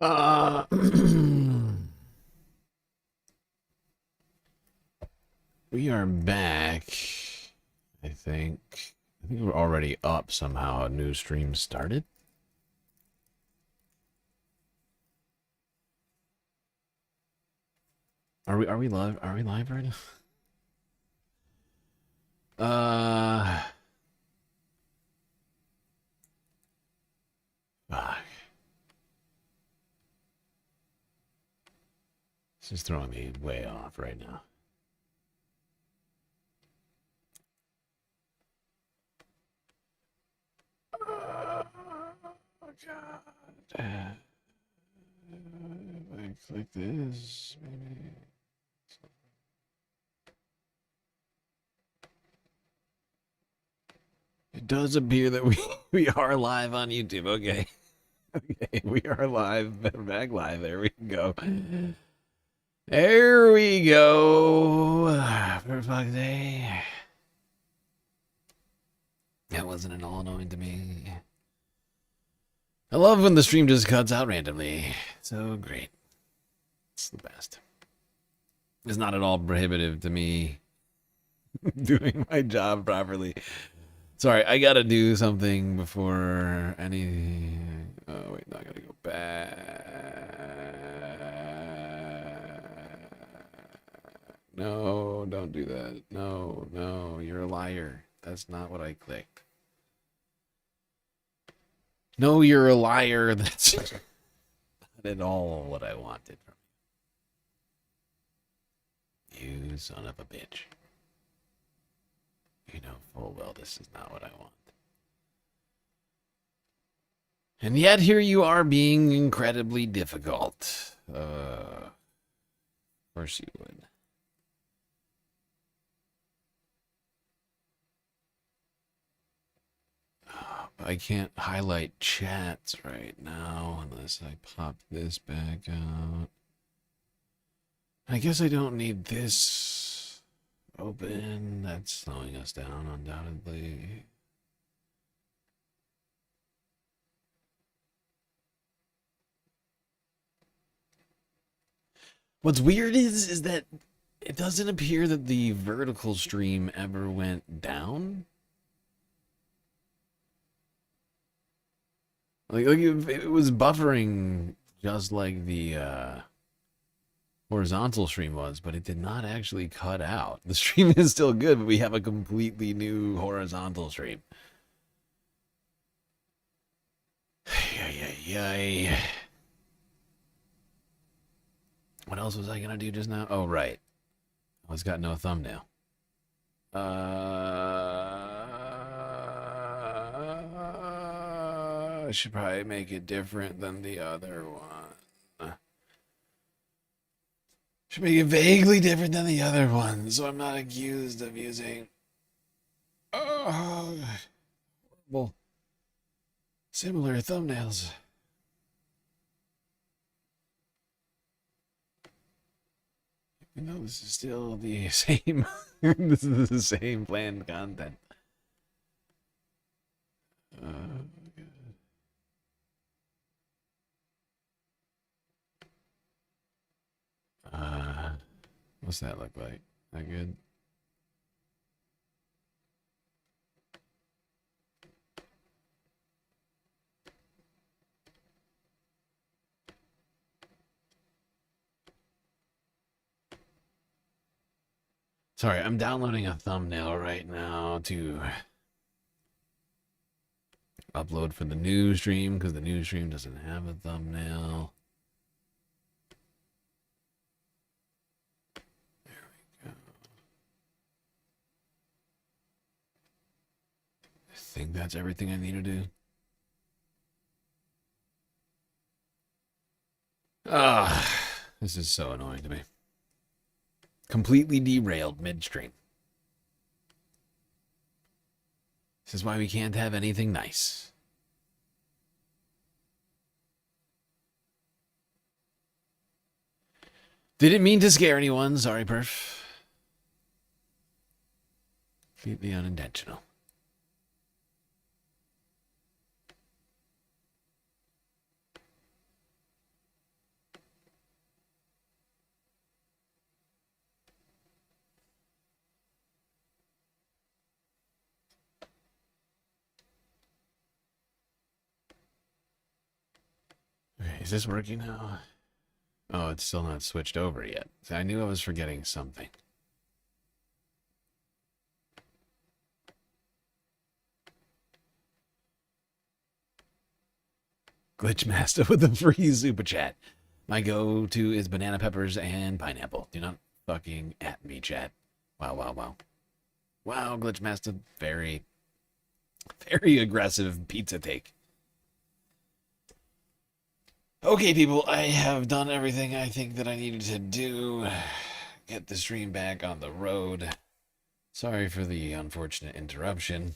Uh, we are back, I think. I think we're already up somehow. A new stream started. Are we live? Are we live right now? Fuck. This is throwing me way off right now. Oh God. If I click this, maybe. It does appear that we are live on YouTube. Okay. Okay, we are live. Back live. There we go. There we go. For fuck's sake. That wasn't at all annoying to me. I love when the stream just cuts out randomly. So great. It's the best. It's not at all prohibitive to me doing my job properly. Sorry, I gotta do something before any. Oh, wait, no, I gotta go back. No, don't do that. No, no, you're a liar. That's not what I clicked. No, you're a liar. That's not at all what I wanted from you. You son of a bitch. You know full well this is not what I want. And yet here you are being incredibly difficult. Of course you would. I can't highlight chats right now unless I pop this back out. I guess I don't need this open. That's slowing us down, undoubtedly. What's weird is that it doesn't appear that the vertical stream ever went down. Like it was buffering just like the horizontal stream was, but it did not actually cut out. The stream is still good, but we have a completely new horizontal stream. Yay. What else was I gonna do just now? Oh, right. Oh, it's got no thumbnail. I should probably make it different than the other one. Should make it vaguely different than the other one, so I'm not accused of using horrible similar thumbnails. You know, this is still the same. This is the same planned content. What's that look like? That good? Sorry, I'm downloading a thumbnail right now to upload for the new stream because the new stream doesn't have a thumbnail. There we go. I think that's everything I need to do. This is so annoying to me. Completely derailed midstream. This is why we can't have anything nice. Didn't mean to scare anyone. Sorry, Perf. Completely unintentional. Is this working now? Oh, it's still not switched over yet. So I knew I was forgetting something. Glitchmaster with a free super chat. My go-to is banana peppers and pineapple. Do not fucking at me, chat. Wow, wow, wow. Wow, Glitchmaster, very, very aggressive pizza take. Okay, people, I have done everything I think that I needed to do. Get the stream back on the road. Sorry for the unfortunate interruption.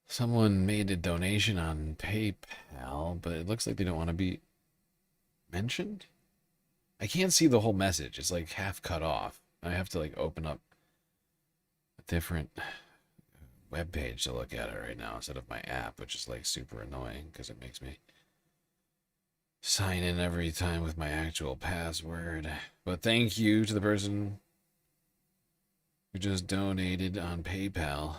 Someone made a donation on PayPal, but it looks like they don't want to be mentioned. I can't see the whole message. It's like half cut off. I have to like open up a different web page to look at it right now instead of my app, which is like super annoying because it makes me sign in every time with my actual password. But thank you to the person who just donated on PayPal.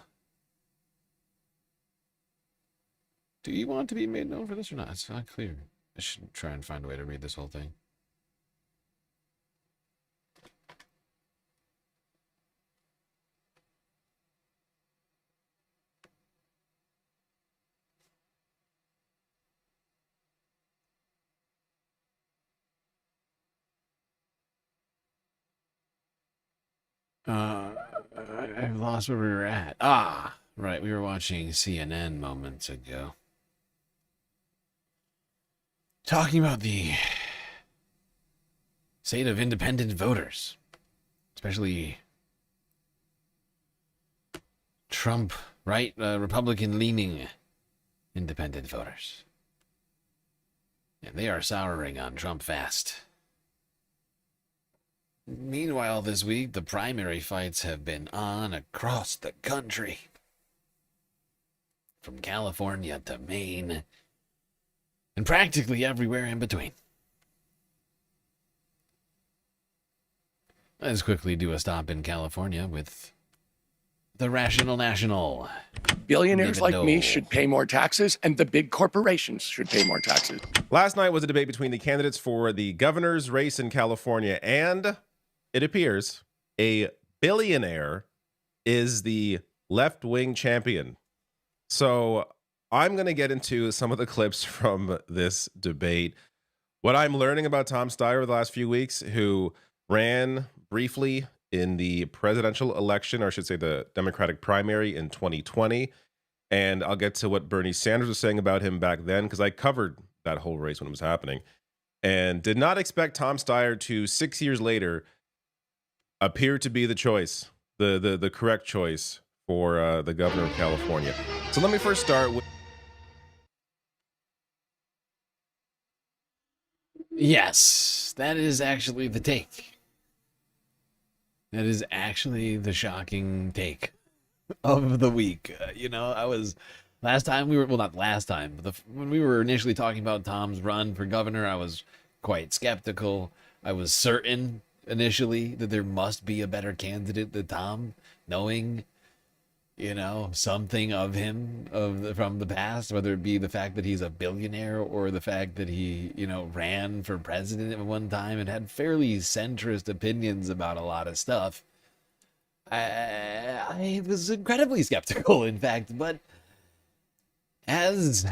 Do you want to be made known for this or not? It's not clear. I should try and find a way to read this whole thing. I've lost where we were at. Ah, right. We were watching CNN moments ago. Talking about the state of independent voters, especially Trump, right? Republican-leaning independent voters. And they are souring on Trump fast. Meanwhile, this week, the primary fights have been on across the country. From California to Maine, and practically everywhere in between. Let's quickly do a stop in California with the Rational National. Billionaires like me should pay more taxes, and the big corporations should pay more taxes. Last night was a debate between the candidates for the governor's race in California, and it appears a billionaire is the left-wing champion. So I'm going to get into some of the clips from this debate. What I'm learning about Tom Steyer over the last few weeks, who ran briefly in the presidential election, or I should say the Democratic primary in 2020. And I'll get to what Bernie Sanders was saying about him back then, because I covered that whole race when it was happening. And did not expect Tom Steyer to, 6 years later, appear to be the choice, the correct choice for the governor of California. So let me first start with... Yes, that is actually the take. That is actually the shocking take of the week. Last time we were, well, not last time, but when we were initially talking about Tom's run for governor, I was quite skeptical. I was certain initially that there must be a better candidate than Tom, knowing something of him from the past, whether it be the fact that he's a billionaire or the fact that he, ran for president at one time and had fairly centrist opinions about a lot of stuff. I was incredibly skeptical, in fact, but as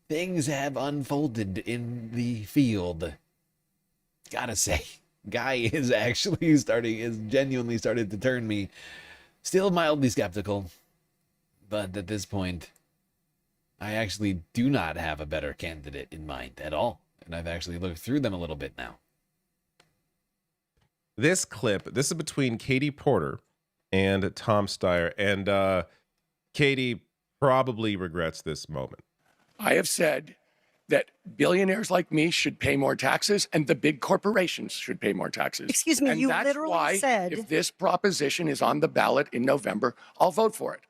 things have unfolded in the field, gotta say, guy is genuinely started to turn me. Still mildly skeptical, but at this point, I actually do not have a better candidate in mind at all. And I've actually looked through them a little bit now. This clip, this is between Katie Porter and Tom Steyer. And Katie probably regrets this moment. I have said that billionaires like me should pay more taxes, and the big corporations should pay more taxes. Excuse me, and you that's literally why, said... if this proposition is on the ballot in November, I'll vote for it.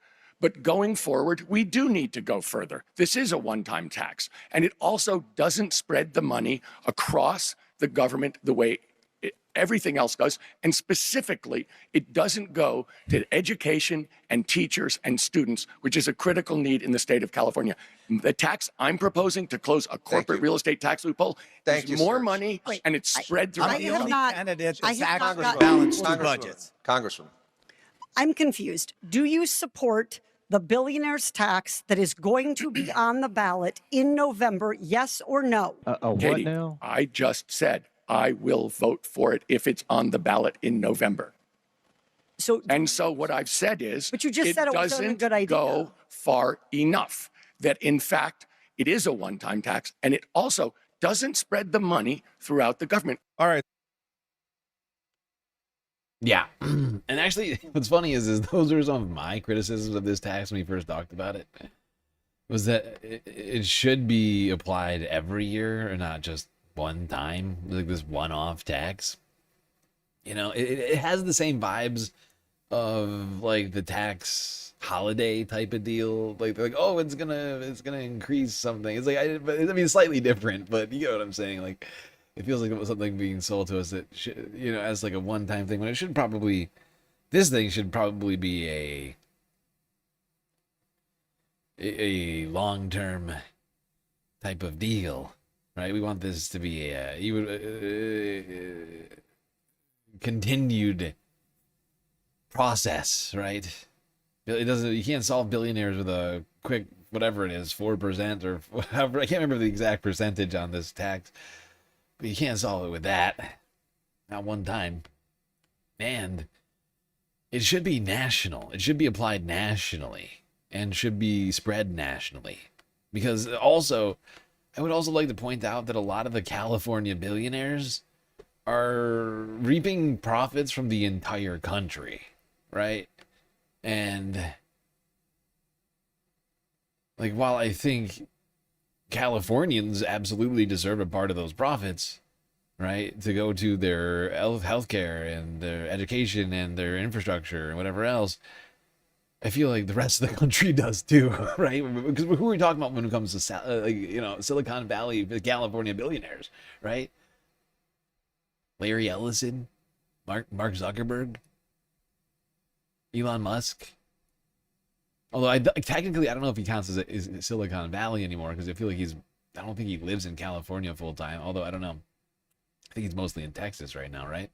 But going forward, we do need to go further. This is a one-time tax, and it also doesn't spread the money across the government the way everything else goes. And specifically, it doesn't go to education and teachers and students, which is a critical need in the state of California. The tax I'm proposing to close a corporate real estate tax loophole is more money, and it's spread throughout the only candidate that's actually Congresswoman, balanced two budgets. Congresswoman. I'm confused. Do you support the billionaire's tax that is going to be on the ballot in November, yes or no? Katie, I just said I will vote for it if it's on the ballot in November. So what I've said is, but you just said it wasn't a good idea. Go far enough that in fact it is a one-time tax, and it also doesn't spread the money throughout the government. All right. Yeah. And actually, what's funny is those are some of my criticisms of this tax when we first talked about it, was that it should be applied every year or not just one time, like this one-off tax. You know, it has the same vibes of like the tax holiday type of deal. Like they're like, oh, it's gonna increase something. It's like, I mean, it's slightly different, but you know what I'm saying? Like, it feels like it was something being sold to us that should, you know, as like a one-time thing, when it should probably, this thing should probably be a long-term type of deal, right? We want this to be a continued process, right? It doesn't, you can't solve billionaires with a quick, whatever it is, 4% or whatever. I can't remember the exact percentage on this tax. But you can't solve it with that. Not one time. And it should be national. It should be applied nationally and should be spread nationally. Because also, I would also like to point out that a lot of the California billionaires are reaping profits from the entire country, right? And like, while I think Californians absolutely deserve a part of those profits, right, to go to their healthcare and their education and their infrastructure and whatever else, I feel like the rest of the country does too, right? Because who are we talking about when it comes to Silicon Valley, California billionaires, right? Larry Ellison, Mark Zuckerberg, Elon Musk. Although technically, I don't know if he counts as Silicon Valley anymore, because I feel like I don't think he lives in California full time. Although I don't know. I think he's mostly in Texas right now, right?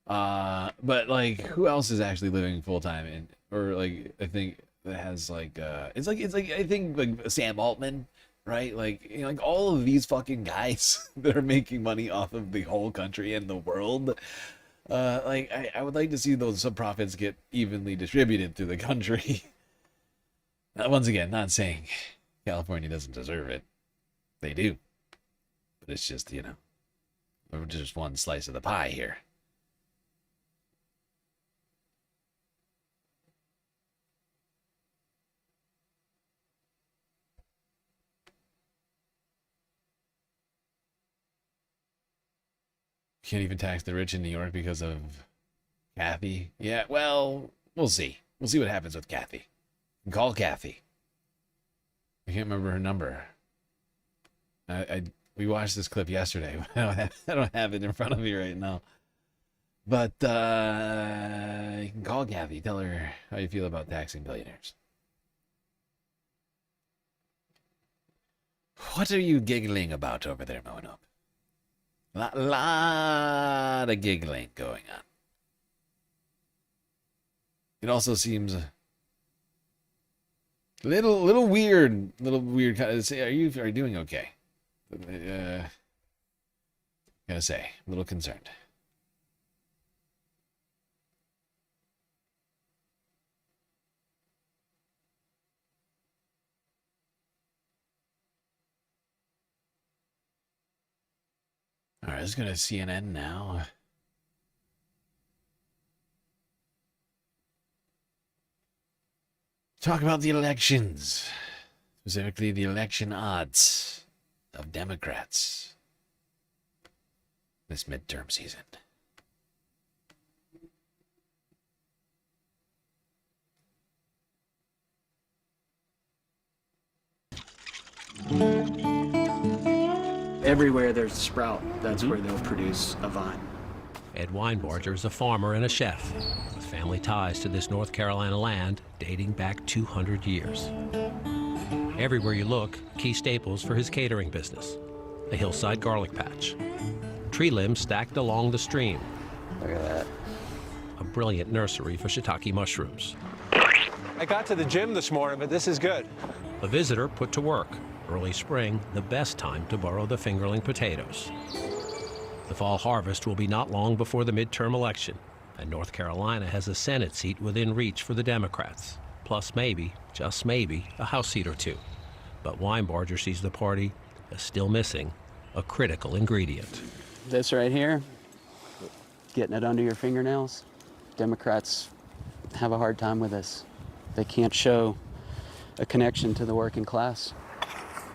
But like, who else is actually living full time or like, I think that has like, it's like I think like Sam Altman, right? Like, you know, like all of these fucking guys that are making money off of the whole country and the world. Like, I would like to see those profits get evenly distributed through the country. Once again, not saying California doesn't deserve it. They do. But it's just, you know, we're just one slice of the pie here. Can't even tax the rich in New York because of Kathy. Yeah, well, we'll see. We'll see what happens with Kathy. Call Kathy. I can't remember her number. We watched this clip yesterday. I don't have it in front of me right now. But you can call Kathy. Tell her how you feel about taxing billionaires. What are you giggling about over there, Mono? Lot of giggling going on. It also seems a little weird. Say, are you doing okay? Gotta say, a little concerned. All right, let's go to CNN now. Talk about the elections, specifically the election odds of Democrats this midterm season. Everywhere there's a sprout, that's where they'll produce a vine. Ed Weinbarger is a farmer and a chef with family ties to this North Carolina land dating back 200 years. Everywhere you look, key staples for his catering business. A hillside garlic patch. Tree limbs stacked along the stream. Look at that. A brilliant nursery for shiitake mushrooms. I got to the gym this morning, but this is good. A visitor put to work. Early spring, the best time to borrow the fingerling potatoes. The fall harvest will be not long before the midterm election, and North Carolina has a Senate seat within reach for the Democrats, plus maybe, just maybe, a House seat or two. But Weinbarger sees the party as still missing a critical ingredient. This right here, getting it under your fingernails, Democrats have a hard time with this. They can't show a connection to the working class.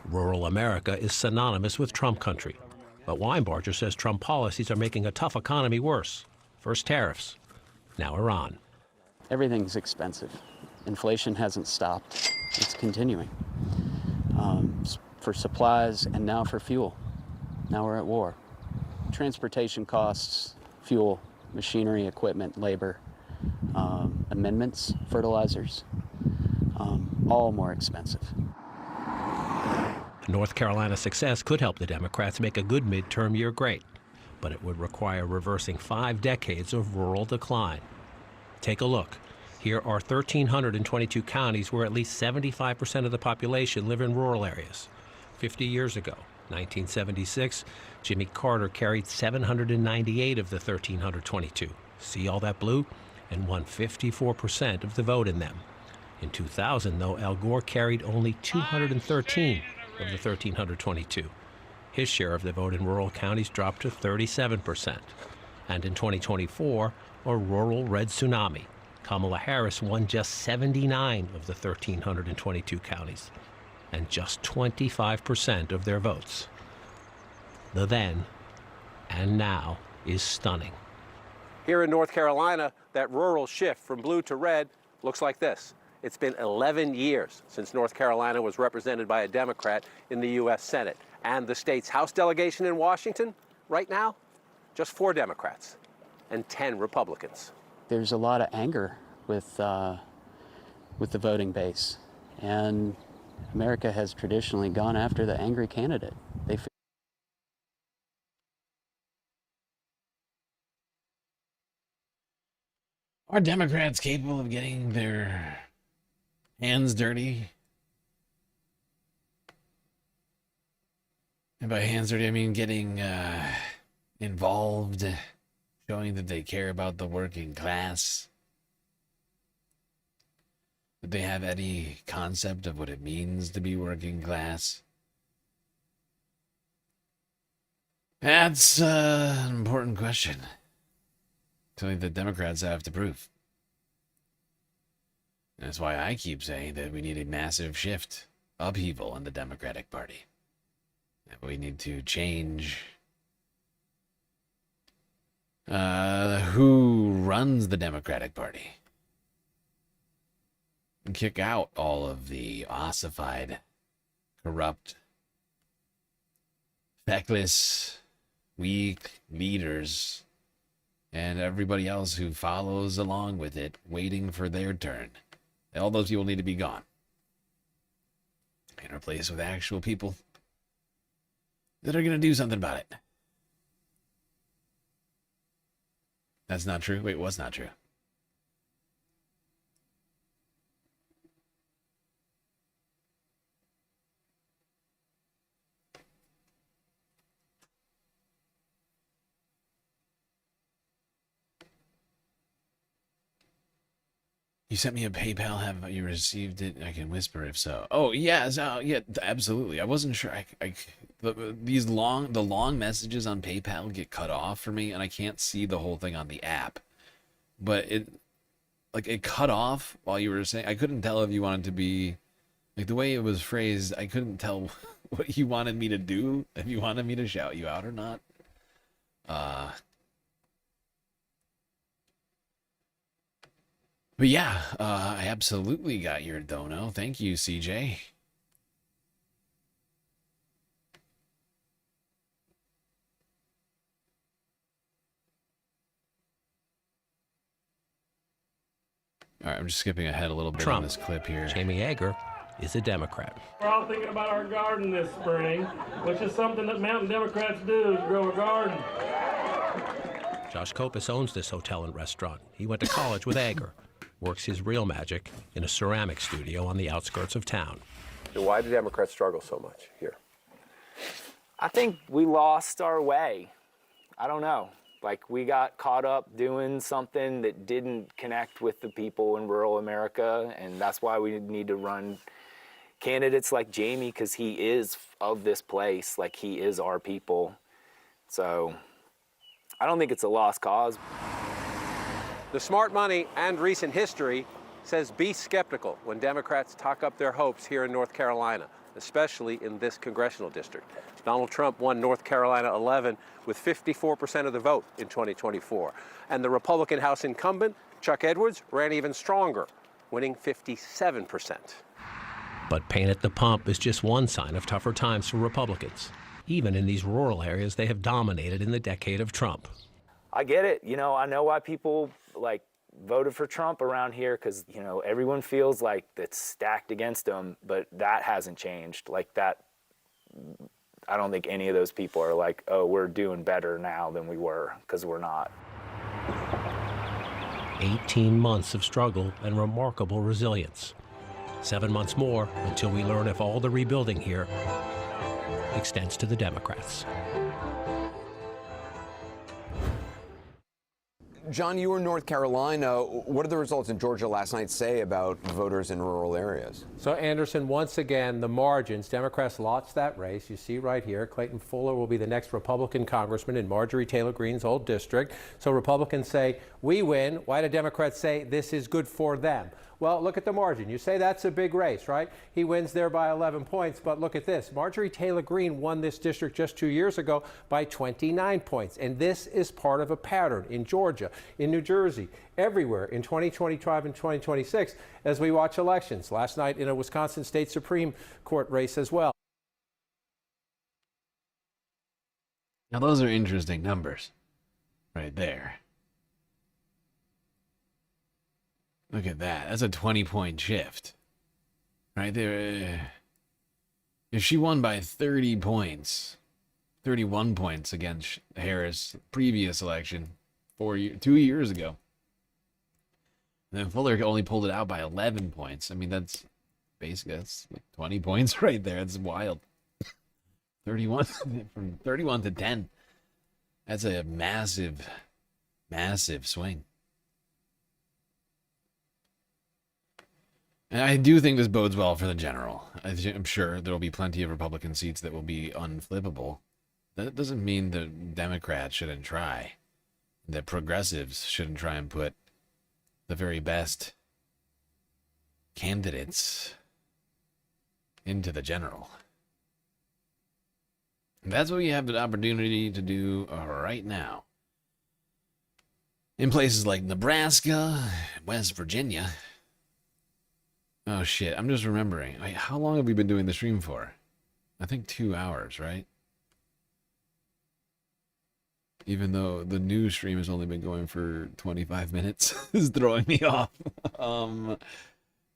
Rural America is synonymous with Trump country. But Weinbarger says Trump policies are making a tough economy worse. First tariffs, now Iran. Everything's expensive. Inflation hasn't stopped. It's continuing. For supplies and now for fuel. Now we're at war. Transportation costs, fuel, machinery, equipment, labor, amendments, fertilizers, all more expensive. North Carolina's success could help the Democrats make a good midterm year great, but it would require reversing 5 decades of rural decline. Take a look. Here are 1,322 counties where at least 75% of the population live in rural areas. 50 years ago, 1976, Jimmy Carter carried 798 of the 1,322. See all that blue? And won 54% of the vote in them. In 2000, though, Al Gore carried only 213 of the 1,322. His share of the vote in rural counties dropped to 37%. And in 2024, a rural red tsunami. Kamala Harris won just 79 of the 1,322 counties, and just 25% of their votes. The then and now is stunning. Here in North Carolina, that rural shift from blue to red looks like this. It's been 11 years since North Carolina was represented by a Democrat in the U.S. Senate. And the state's House delegation in Washington, right now, just 4 Democrats and 10 Republicans. There's a lot of anger with the voting base, and America has traditionally gone after the angry candidate. Are Democrats capable of getting their hands dirty? And by hands dirty, I mean getting involved, showing that they care about the working class. That they have any concept of what it means to be working class. That's an important question. Something that Democrats have to prove. And that's why I keep saying that we need a massive shift, upheaval in the Democratic Party. That we need to change who runs the Democratic Party. And kick out all of the ossified, corrupt, feckless, weak leaders and everybody else who follows along with it, waiting for their turn. All those people need to be gone and replaced with actual people that are going to do something about it. That's not true? Wait, what's not true? You sent me a PayPal. Have you received it? I can whisper if so. Oh, yeah. So, yeah, absolutely. I wasn't sure. The long messages on PayPal get cut off for me, and I can't see the whole thing on the app. But it cut off while you were saying. I couldn't tell if you wanted to be, like the way it was phrased. I couldn't tell what you wanted me to do. If you wanted me to shout you out or not. But yeah, I absolutely got your dono. Thank you, CJ. right, I'm just skipping ahead a little bit Trump. on this clip here. Jamie Yeager is a Democrat. We're all thinking about our garden this spring, which is something that Mountain Democrats do, is grow a garden. Josh Kopis owns this hotel and restaurant. He went to college with Yeager, works his real magic in a ceramic studio on the outskirts of town. Why do Democrats struggle so much here? I think we lost our way. I don't know. Like, we got caught up doing something that didn't connect with the people in rural America, and that's why we need to run candidates like Jamie, because he is of this place. Like, he is our people. So I don't think it's a lost cause. The smart money and recent history says be skeptical when Democrats talk up their hopes here in North Carolina, especially in this congressional district. Donald Trump won North Carolina 11 with 54% of the vote in 2024. And the Republican House incumbent, Chuck Edwards, ran even stronger, winning 57%. But pain at the pump is just one sign of tougher times for Republicans. Even in these rural areas they have dominated in the decade of Trump. I get it. You know, I know why people, like, voted for Trump around here, because, you know, everyone feels like it's stacked against them, but that hasn't changed. Like, that, I don't think any of those people are like, oh, we're doing better now than we were, because we're not. 18 months of struggle and remarkable resilience. 7 months more until we learn if all the rebuilding here extends to the Democrats. John, you were in North Carolina. What did the results in Georgia last night say about voters in rural areas? So, Anderson, once again, the margins, Democrats lost that race. You see right here, Clayton Fuller will be the next Republican congressman in Marjorie Taylor Greene's old district. So Republicans say, we win. Why do Democrats say this is good for them? Well, look at the margin. You say that's a big race, right? He wins there by 11 points, but look at this. Marjorie Taylor Greene won this district just 2 years ago by 29 points. And this is part of a pattern in Georgia, in New Jersey, everywhere in 2025 and 2026 as we watch elections. Last night in a Wisconsin State Supreme Court race as well. Now those are interesting numbers right there. Look at that. That's a 20-point shift. Right there. If she won by 30 points, 31 points against Harris previous election 2 years ago. And then Fuller only pulled it out by 11 points. I mean, that's basically, that's like 20 points right there. That's wild. 31 from 31 to 10. That's a massive, massive swing. And I do think this bodes well for the general. I'm sure there will be plenty of Republican seats that will be unflippable. That doesn't mean the Democrats shouldn't try. The progressives shouldn't try and put the very best candidates into the general. And that's what we have the opportunity to do right now. In places like Nebraska, West Virginia. Oh shit, I'm just remembering. Wait, how long have we been doing the stream for? I think 2 hours, right? Even though the new stream has only been going for 25 minutes. Is throwing me off.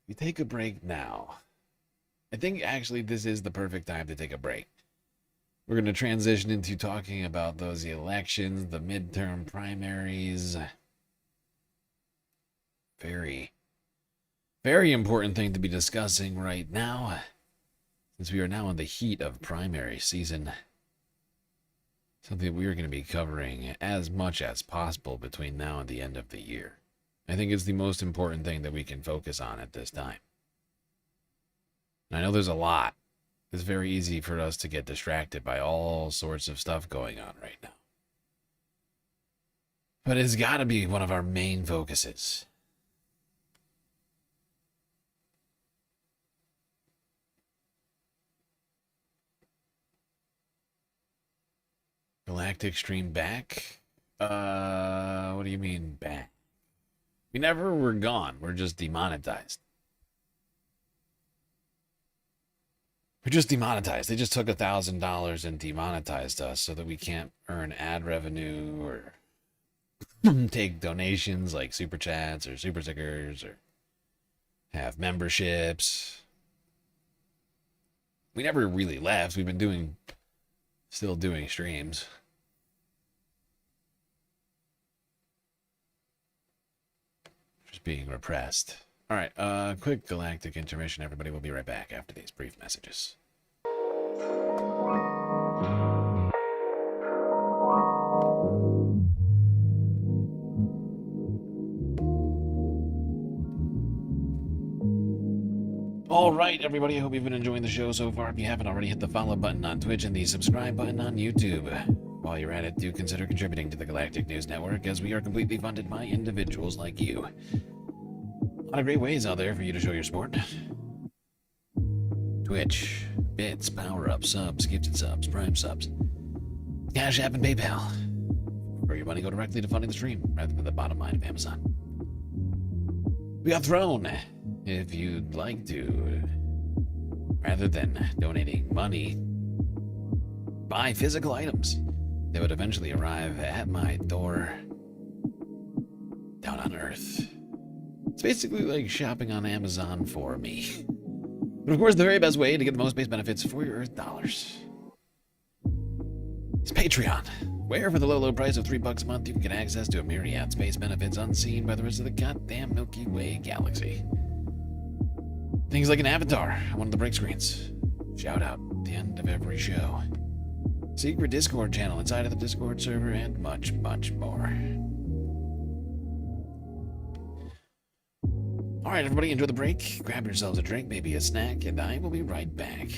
We take a break now. I think actually this is the perfect time to take a break. We're going to transition into talking about those elections, the midterm primaries. Very important thing to be discussing right now, since we are now in the heat of primary season. Something we are going to be covering as much as possible between now and the end of the year. I think it's the most important thing that we can focus on at this time. I know there's a lot. It's very easy for us to get distracted by all sorts of stuff going on right now. But it's got to be one of our main focuses. Galactic Stream back? What do you mean back? We never were gone. We're just demonetized. We're just demonetized. They just took $1,000 and demonetized us so that we can't earn ad revenue or take donations like super chats or super stickers or have memberships. We never really left. We've been still doing streams. Just being repressed. All right, quick galactic intermission, everybody. We'll be right back after these brief messages. All right, everybody. I hope you've been enjoying the show so far. If you haven't already, hit the follow button on Twitch and the subscribe button on YouTube. While you're at it, do consider contributing to the Galactic News Network, as we are completely funded by individuals like you. A lot of great ways out there for you to show your support. Twitch, bits, power-ups, subs, gifted subs, prime subs, Cash App, and PayPal. For your money, go directly to funding the stream, rather than the bottom line of Amazon. We got Throne. If you'd like to, rather than donating money, buy physical items that would eventually arrive at my door down on Earth. It's basically like shopping on Amazon for me. But of course, the very best way to get the most base benefits for your Earth dollars is Patreon, where for the low price of $3 a month, you can get access to a myriad space benefits unseen by the rest of the goddamn Milky Way galaxy. Things like an avatar on one of the break screens, shout out at the end of every show, secret Discord channel inside of the Discord server, and much, much more. All right, everybody, enjoy the break. Grab yourselves a drink, maybe a snack, and I will be right back.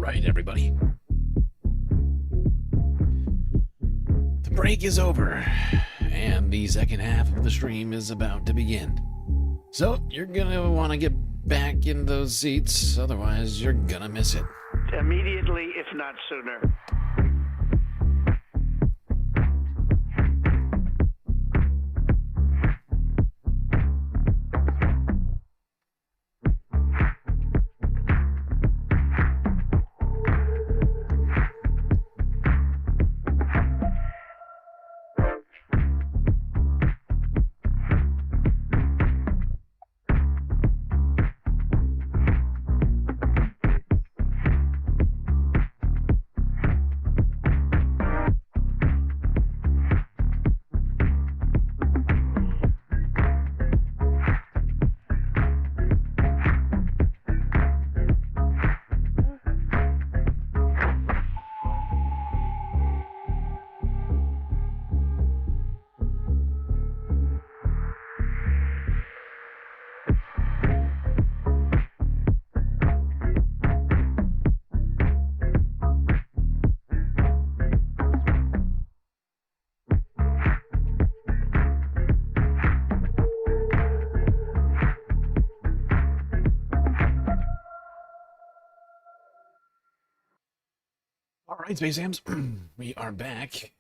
right, everybody. The break is over, and the second half of the stream is about to begin. So, you're gonna want to get back in those seats, otherwise you're gonna miss it. Immediately, if not sooner. All right, Space Hams, we are back.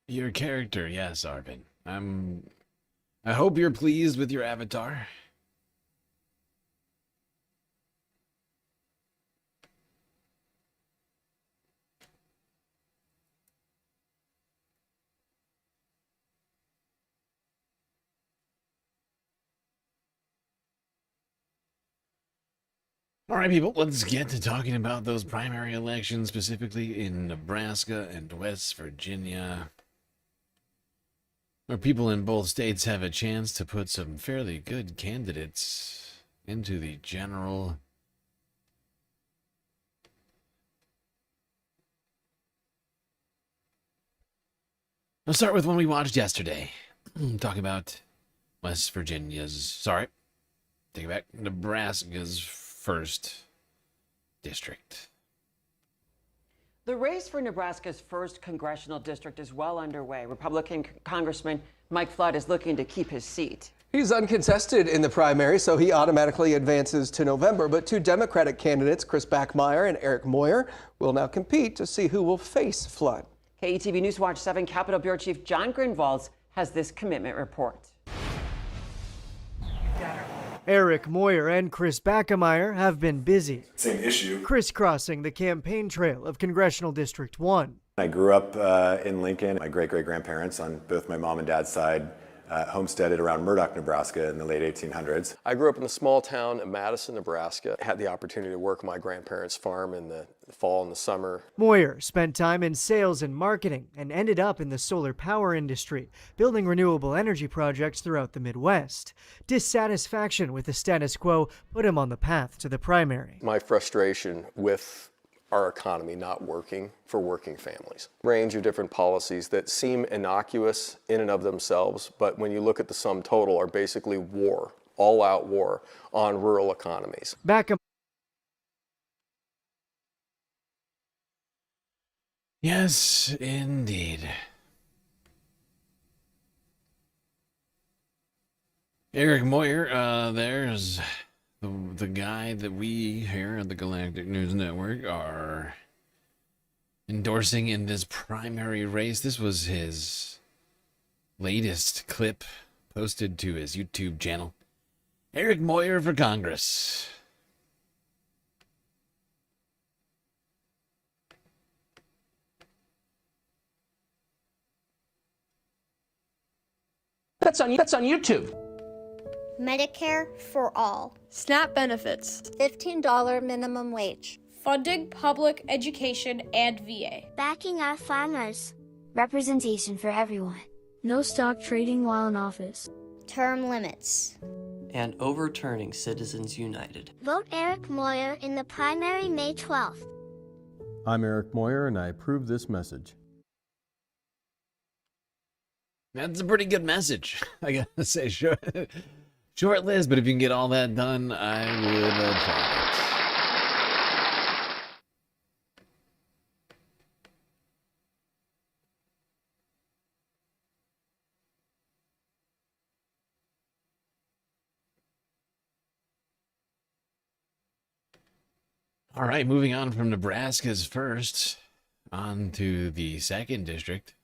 Your character, yes, Arvin. I hope you're pleased with your avatar. All right, people, let's get to talking about those primary elections, specifically in Nebraska and West Virginia, where people in both states have a chance to put some fairly good candidates into the general Let's start with one we watched yesterday. Talk about West Virginia's, take it back, Nebraska's first district. The race for Nebraska's first congressional district is well underway. Republican Congressman Mike Flood is looking to keep his seat. He's uncontested in the primary, so he automatically advances to November. But two Democratic candidates, Chris Backmeyer and Eric Moyer, will now compete to see who will face Flood. KETV Newswatch 7 Capitol Bureau Chief John Grunwald has this commitment report. Eric Moyer and Chris Backmeyer have been busy. Same issue. Crisscrossing the campaign trail of Congressional District 1. I grew up in Lincoln. My great-great-grandparents on both my mom and dad's side homesteaded around Murdoch, Nebraska in the late 1800s. I grew up in a small town in Madison, Nebraska. I had the opportunity to work on my grandparents' farm in the fall and the summer. Moyer spent time in sales and marketing and ended up in the solar power industry, building renewable energy projects throughout the Midwest. Dissatisfaction with the status quo put him on the path to the primary. My frustration with our economy not working for working families. Range of different policies that seem innocuous in and of themselves, but when you look at the sum total are basically war, all-out war on rural economies. Yes, indeed. Eric Moyer, there's the guy that we here at the Galactic News Network are endorsing in this primary race. This was his latest clip posted to his YouTube channel. Eric Moyer for Congress. That's on YouTube. Medicare for all. SNAP benefits. $15 minimum wage. Funding public education and VA. Backing our farmers. Representation for everyone. No stock trading while in office. Term limits. and overturning Citizens United. Vote Eric Moyer in the primary May 12th. I'm Eric Moyer, and I approve this message. That's a pretty good message. I gotta say, short list, but if you can get all that done, I would applaud it. All right, moving on from Nebraska's first, on to the second district.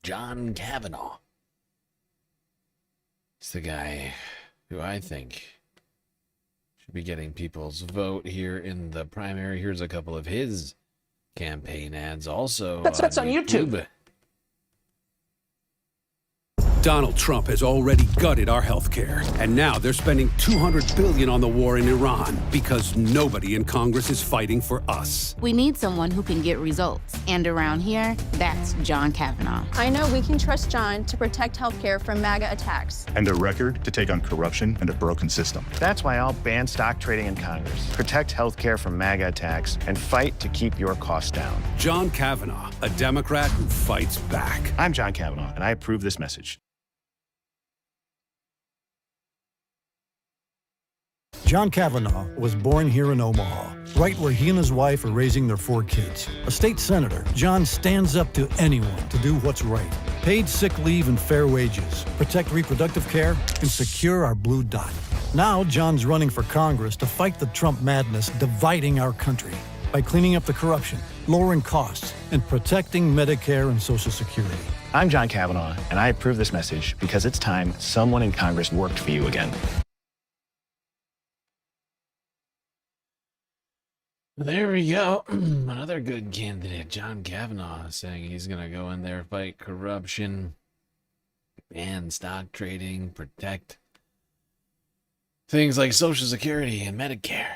John Kavanaugh. It's the guy who I think should be getting people's vote here in the primary. Here's a couple of his campaign ads also. That's on YouTube. Donald Trump has already gutted our health care, and now they're spending $200 billion on the war in Iran because nobody in Congress is fighting for us. We need someone who can get results, and around here, that's John Kavanaugh. I know we can trust John to protect healthcare from MAGA attacks. And a record to take on corruption and a broken system. That's why I'll ban stock trading in Congress, protect healthcare from MAGA attacks, and fight to keep your costs down. John Kavanaugh, a Democrat who fights back. I'm John Kavanaugh, and I approve this message. John Kavanaugh was born here in Omaha, right where he and his wife are raising their 4 kids. A state senator, John stands up to anyone to do what's right. Paid sick leave and fair wages, protect reproductive care, and secure our blue dot. Now John's running for Congress to fight the Trump madness dividing our country by cleaning up the corruption, lowering costs, and protecting Medicare and Social Security. I'm John Kavanaugh, and I approve this message because it's time someone in Congress worked for you again. There we go. Another good candidate, John Kavanaugh, saying he's going to go in there, fight corruption, ban stock trading, protect things like Social Security and Medicare.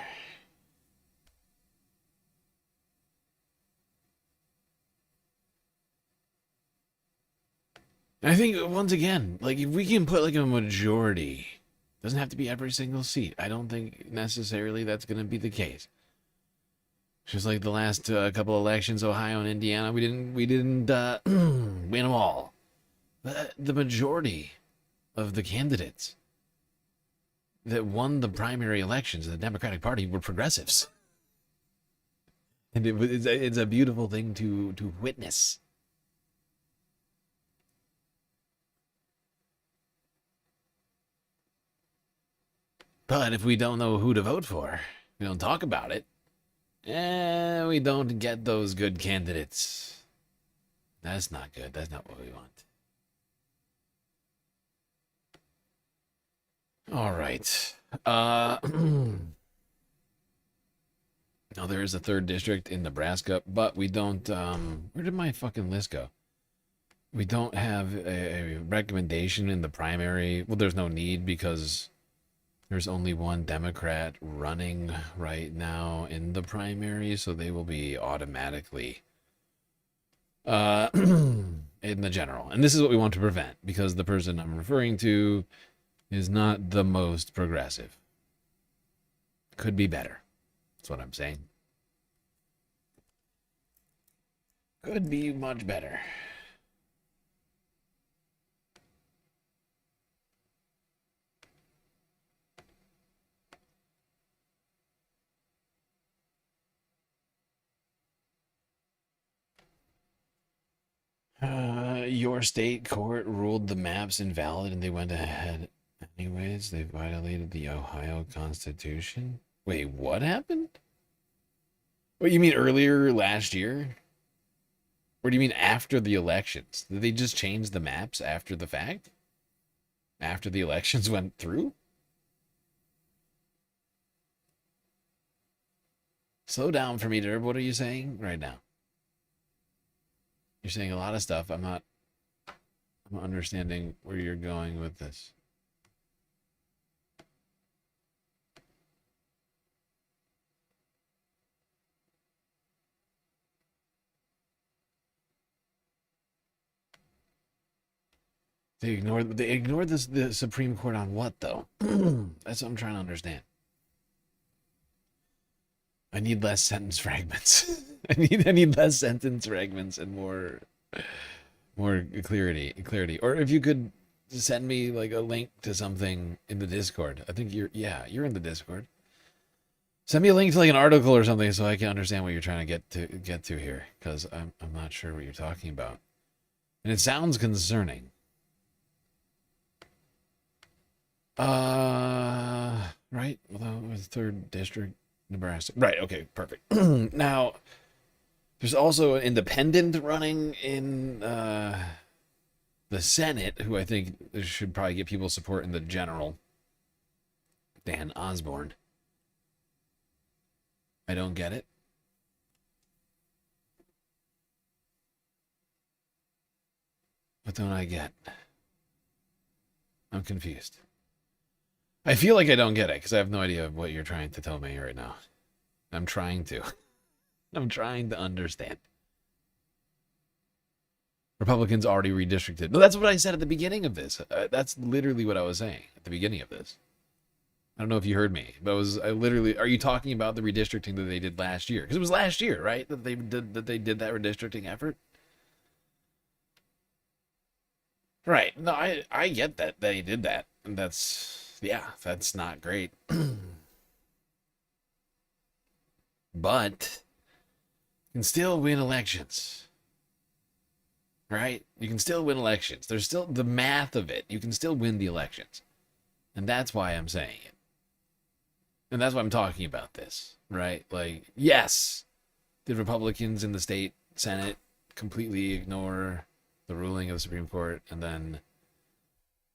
I think, once again, like, if we can put, like, a majority, doesn't have to be every single seat. I don't think necessarily that's going to be the case. Just like the last couple elections, Ohio and Indiana, we didn't win them all. But the majority of the candidates that won the primary elections of the Democratic Party were progressives, and it's a beautiful thing to witness. But if we don't know who to vote for, we don't talk about it. We don't get those good candidates. That's not good. That's not what we want. All right. Now, there is a third district in Nebraska, but we don't... where did my fucking list go? We don't have a recommendation in the primary. Well, there's no need because... there's only one Democrat running right now in the primary, so they will be automatically in the general. And this is what we want to prevent, because the person I'm referring to is not the most progressive. Could be better. That's what I'm saying. Could be much better. Your state court ruled the maps invalid and they went ahead anyways. They violated the Ohio Constitution. Wait, what happened? What, you mean earlier last year? Or do you mean after the elections? Did they just change the maps after the fact? After the elections went through? Slow down for me, Derb. What are you saying right now? You're saying a lot of stuff. I'm not understanding where you're going with this. They ignored the Supreme Court on what, though? That's what I'm trying to understand. I need less sentence fragments. I need less sentence fragments and more clarity. Or if you could send me like a link to something in the Discord. I think you're in the Discord. Send me a link to like an article or something so I can understand what you're trying to get to here, because I'm not sure what you're talking about. And it sounds concerning. Right? Well, it was 3rd District, Nebraska. Right, okay, perfect. Now, there's also an independent running in the Senate, who I think should probably get people's support in the general. Dan Osborne. I don't get it. What don't I get? I'm confused. I feel like I don't get it because I have no idea what you're trying to tell me right now. I'm trying to understand. Republicans already redistricted. No, that's what I said at the beginning of this. That's literally what I was saying at the beginning of this. I don't know if you heard me, but are you talking about the redistricting that they did last year? Because it was last year, right? That they did that redistricting effort? Right. No, I get that they did that. And that's not great. But you can still win elections. Right? You can still win elections. There's still the math of it. You can still win the elections. And that's why I'm saying it. And that's why I'm talking about this, right? Like, yes, did Republicans in the state Senate completely ignore the ruling of the Supreme Court and then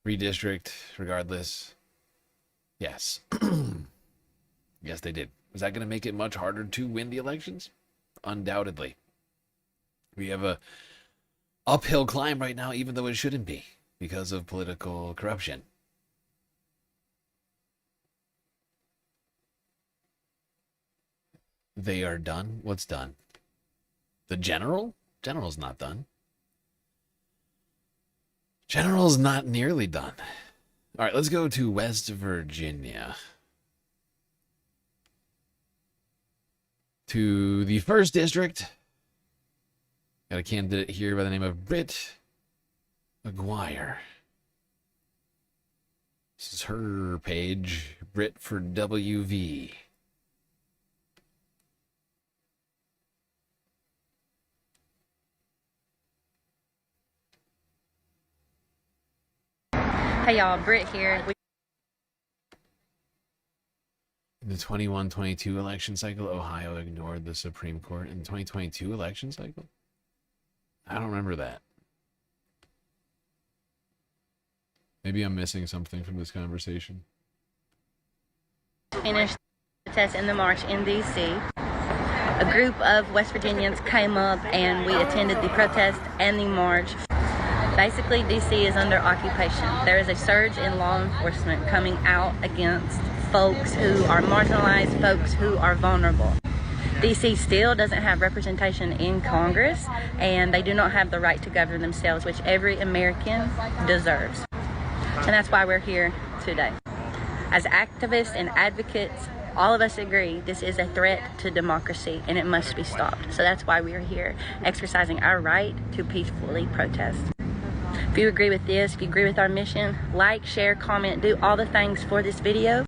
redistrict regardless? Yes. Yes, they did. Is that going to make it much harder to win the elections? Undoubtedly. We have a uphill climb right now, even though it shouldn't be, because of political corruption. They are done? What's done? The general? General's not done. General's not nearly done. All right, let's go to West Virginia. To the 1st District. Got a candidate here by the name of Britt McGuire. This is her page, Britt for WV. Hey y'all, Britt here. In the 21-22 election cycle, Ohio ignored the Supreme Court. In the 2022 election cycle? I don't remember that. Maybe I'm missing something from this conversation. Finished the test in the march in D.C. A group of West Virginians came up and we attended the protest and the march. Basically, D.C. is under occupation. There is a surge in law enforcement coming out against folks who are marginalized, folks who are vulnerable. D.C. still doesn't have representation in Congress, and they do not have the right to govern themselves, which every American deserves. And that's why we're here today. As activists and advocates, all of us agree this is a threat to democracy and it must be stopped. So that's why we are here, exercising our right to peacefully protest. If you agree with this, if you agree with our mission, like, share, comment, do all the things for this video,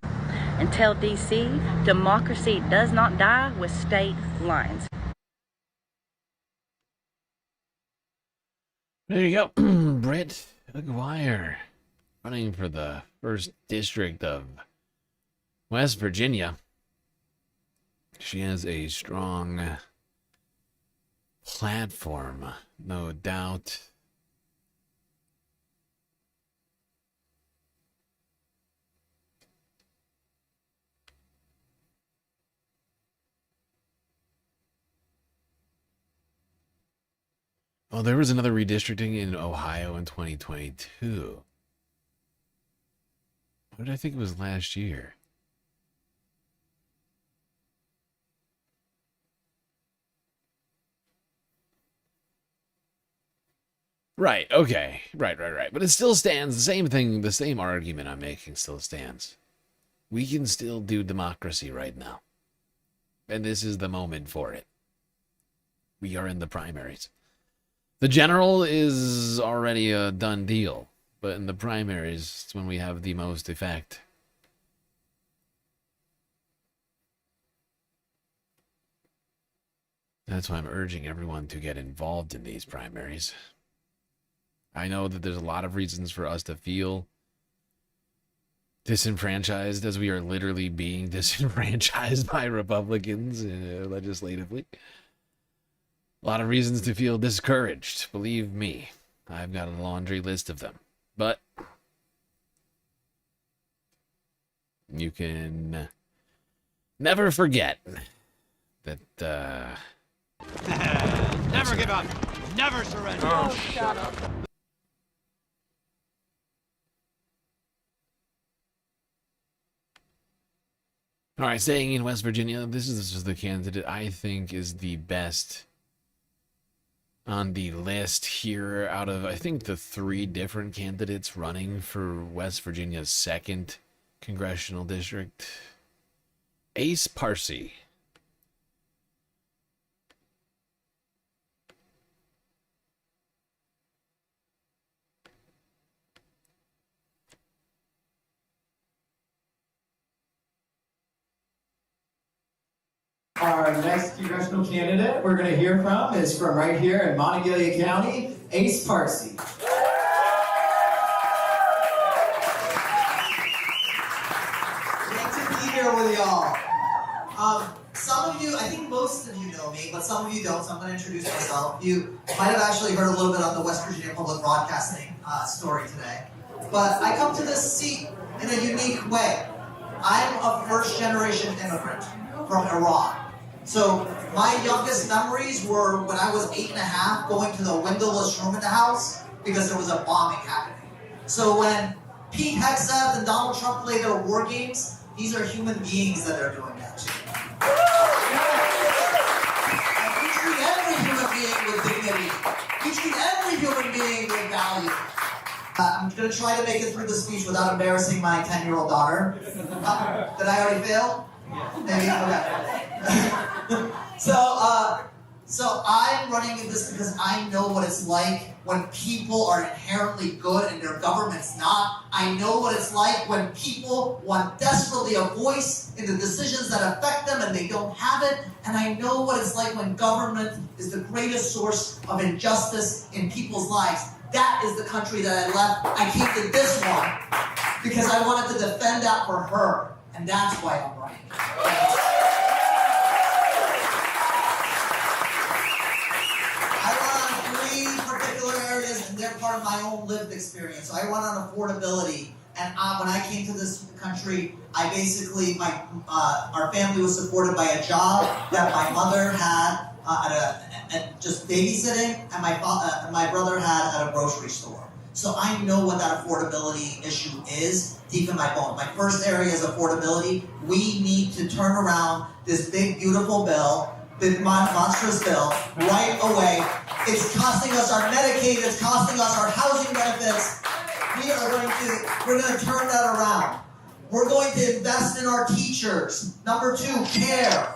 and tell DC, democracy does not die with state lines. There you go. Britt McGuire, running for the 1st District of West Virginia. She has a strong platform, no doubt. Oh, there was another redistricting in Ohio in 2022. What did I think it was last year? Right, okay. Right. But it still stands. The same thing, the same argument I'm making still stands. We can still do democracy right now. And this is the moment for it. We are in the primaries. The general is already a done deal. But in the primaries, it's when we have the most effect. That's why I'm urging everyone to get involved in these primaries. I know that there's a lot of reasons for us to feel disenfranchised, as we are literally being disenfranchised by Republicans legislatively. A lot of reasons to feel discouraged. Believe me, I've got a laundry list of them. But you can never forget that Never give up. Never surrender. Oh, shut up. All right, staying in West Virginia, this is just the candidate I think is the best on the list here out of, I think, the 3 different candidates running for West Virginia's 2nd congressional district. Ace Parsi. Our next congressional candidate we're going to hear from is from right here in Monongalia County, Ace Parsi. Great to be here with y'all. Some of you, I think most of you know me, but some of you don't, so I'm going to introduce myself. You might have actually heard a little bit on the West Virginia Public Broadcasting story today. But I come to this seat in a unique way. I'm a first-generation immigrant from Iran. So my youngest memories were when I was 8 and a half, going to the windowless room in the house because there was a bombing happening. So when Pete Hegseth and Donald Trump play their war games, these are human beings that are doing that to. And we treat every human being with dignity. We treat every human being with value. I'm going to try to make it through the speech without embarrassing my 10-year-old daughter. Did I already fail? Maybe? Okay. So I'm running this because I know what it's like when people are inherently good and their government's not. I know what it's like when people want desperately a voice in the decisions that affect them and they don't have it. And I know what it's like when government is the greatest source of injustice in people's lives. That is the country that I left. I came to this one because I wanted to defend that for her. And that's why I'm running. I run on 3 particular areas, and they're part of my own lived experience. So I run on affordability. And when I came to this country, I basically, our family was supported by a job that my mother had at just babysitting, and my brother had at a grocery store. So I know what that affordability issue is deep in my bones. My first area is affordability. We need to turn around this big, beautiful bill, big, monstrous bill, right away. It's costing us our Medicaid. It's costing us our housing benefits. We're going to turn that around. We're going to invest in our teachers. Number 2, care.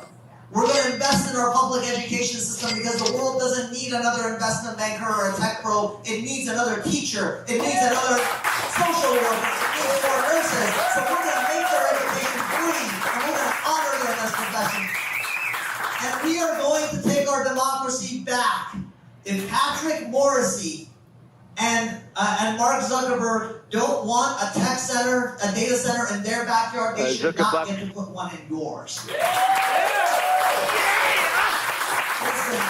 We're going to invest in our public education system because the world doesn't need another investment banker or a tech pro. It needs another teacher. It needs another social worker. It needs more nurses. So we're going to make their education free, and we're going to honor them as professions. And we are going to take our democracy back. If Patrick Morrissey and Mark Zuckerberg don't want a tech center, a data center in their backyard, they should not get to put one in yours. Listen,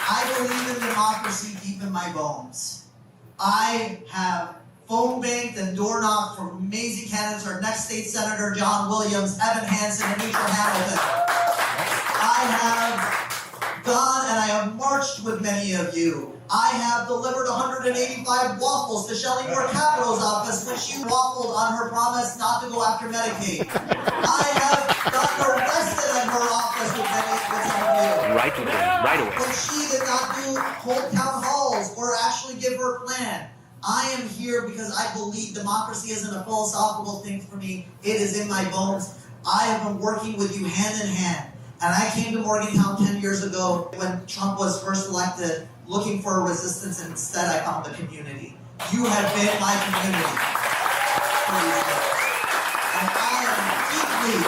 I believe in democracy deep in my bones. I have phone banked and door knocked for amazing candidates, our next state senator, John Williams, Evan Hansen, and Mitchell Hamilton. I have gone and I have marched with many of you. I have delivered 185 waffles to Shelley Moore Capito's office when she waffled on her promise not to go after Medicaid. I have gotten arrested that her office would interview. Right away. But she did not hold town halls or actually give her a plan. I am here because I believe democracy isn't a philosophical thing for me. It is in my bones. I have been working with you hand in hand. And I came to Morgantown 10 years ago when Trump was first elected, looking for a resistance, and instead I found the community. You have been my community for these years. And I am deeply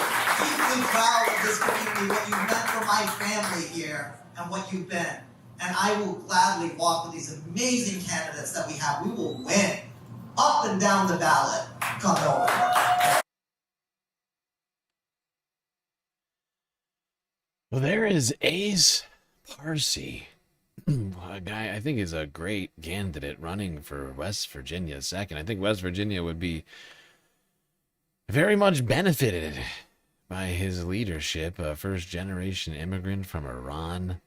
proud of this community, what you've meant for my family here, and what you've been. And I will gladly walk with these amazing candidates that we have. We will win up and down the ballot come November. Well, there is Ace Parsi, a guy I think is a great candidate running for West Virginia second. I think West Virginia would be very much benefited by his leadership. A first-generation immigrant from Iran,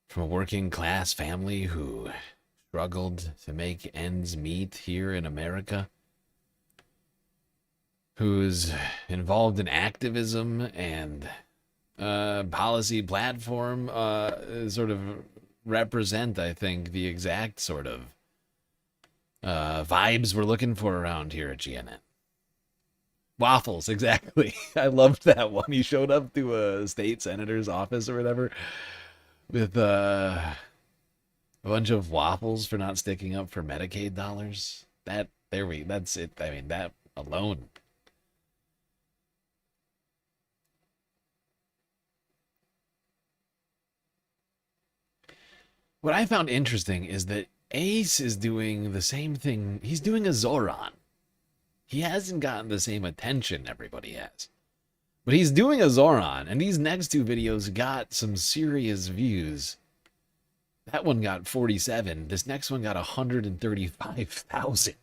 from a working-class family who struggled to make ends meet here in America, who's involved in activism and policy platform, sort of represent, I think, the exact sort of vibes we're looking for around here at GNN. Waffles, exactly. I loved that one. He showed up to a state senator's office or whatever with a bunch of waffles for not sticking up for Medicaid dollars. That's it. I mean, that alone. What I found interesting is that Ace is doing the same thing. He's doing a Zoran. He hasn't gotten the same attention everybody has. But he's doing a Zoran, and these next two videos got some serious views. That one got 47. This next one got 135,000.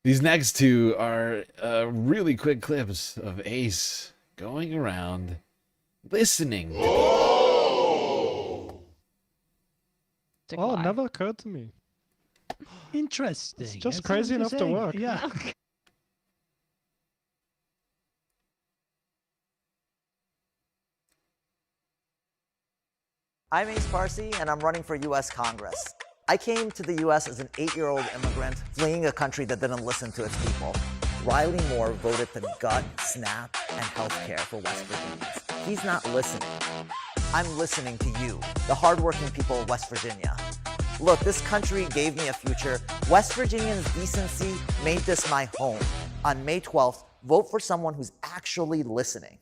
These next two are really quick clips of Ace going around listening to people. Oh, it never occurred to me. Interesting. It's just crazy enough to work. Yeah. I'm Ace Parsi, and I'm running for U.S. Congress. I came to the U.S. as an 8-year-old immigrant fleeing a country that didn't listen to its people. Riley Moore voted to gut, SNAP, and healthcare for West Virginians. He's not listening. I'm listening to you, the hardworking people of West Virginia. Look, this country gave me a future. West Virginians' decency made this my home. On May 12th, vote for someone who's actually listening.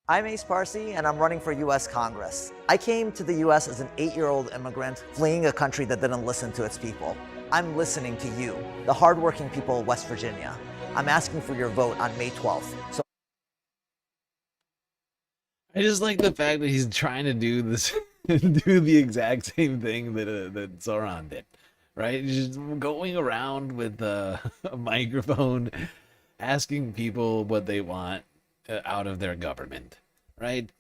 I'm Ace Parsi, and I'm running for U.S. Congress. I came to the U.S. as an 8-year-old immigrant fleeing a country that didn't listen to its people. I'm listening to you, the hardworking people of West Virginia. I'm asking for your vote on May 12th. So I just like the fact that he's trying to do this, do the exact same thing that Zoran did, right? He's just going around with a microphone, asking people what they want out of their government, right?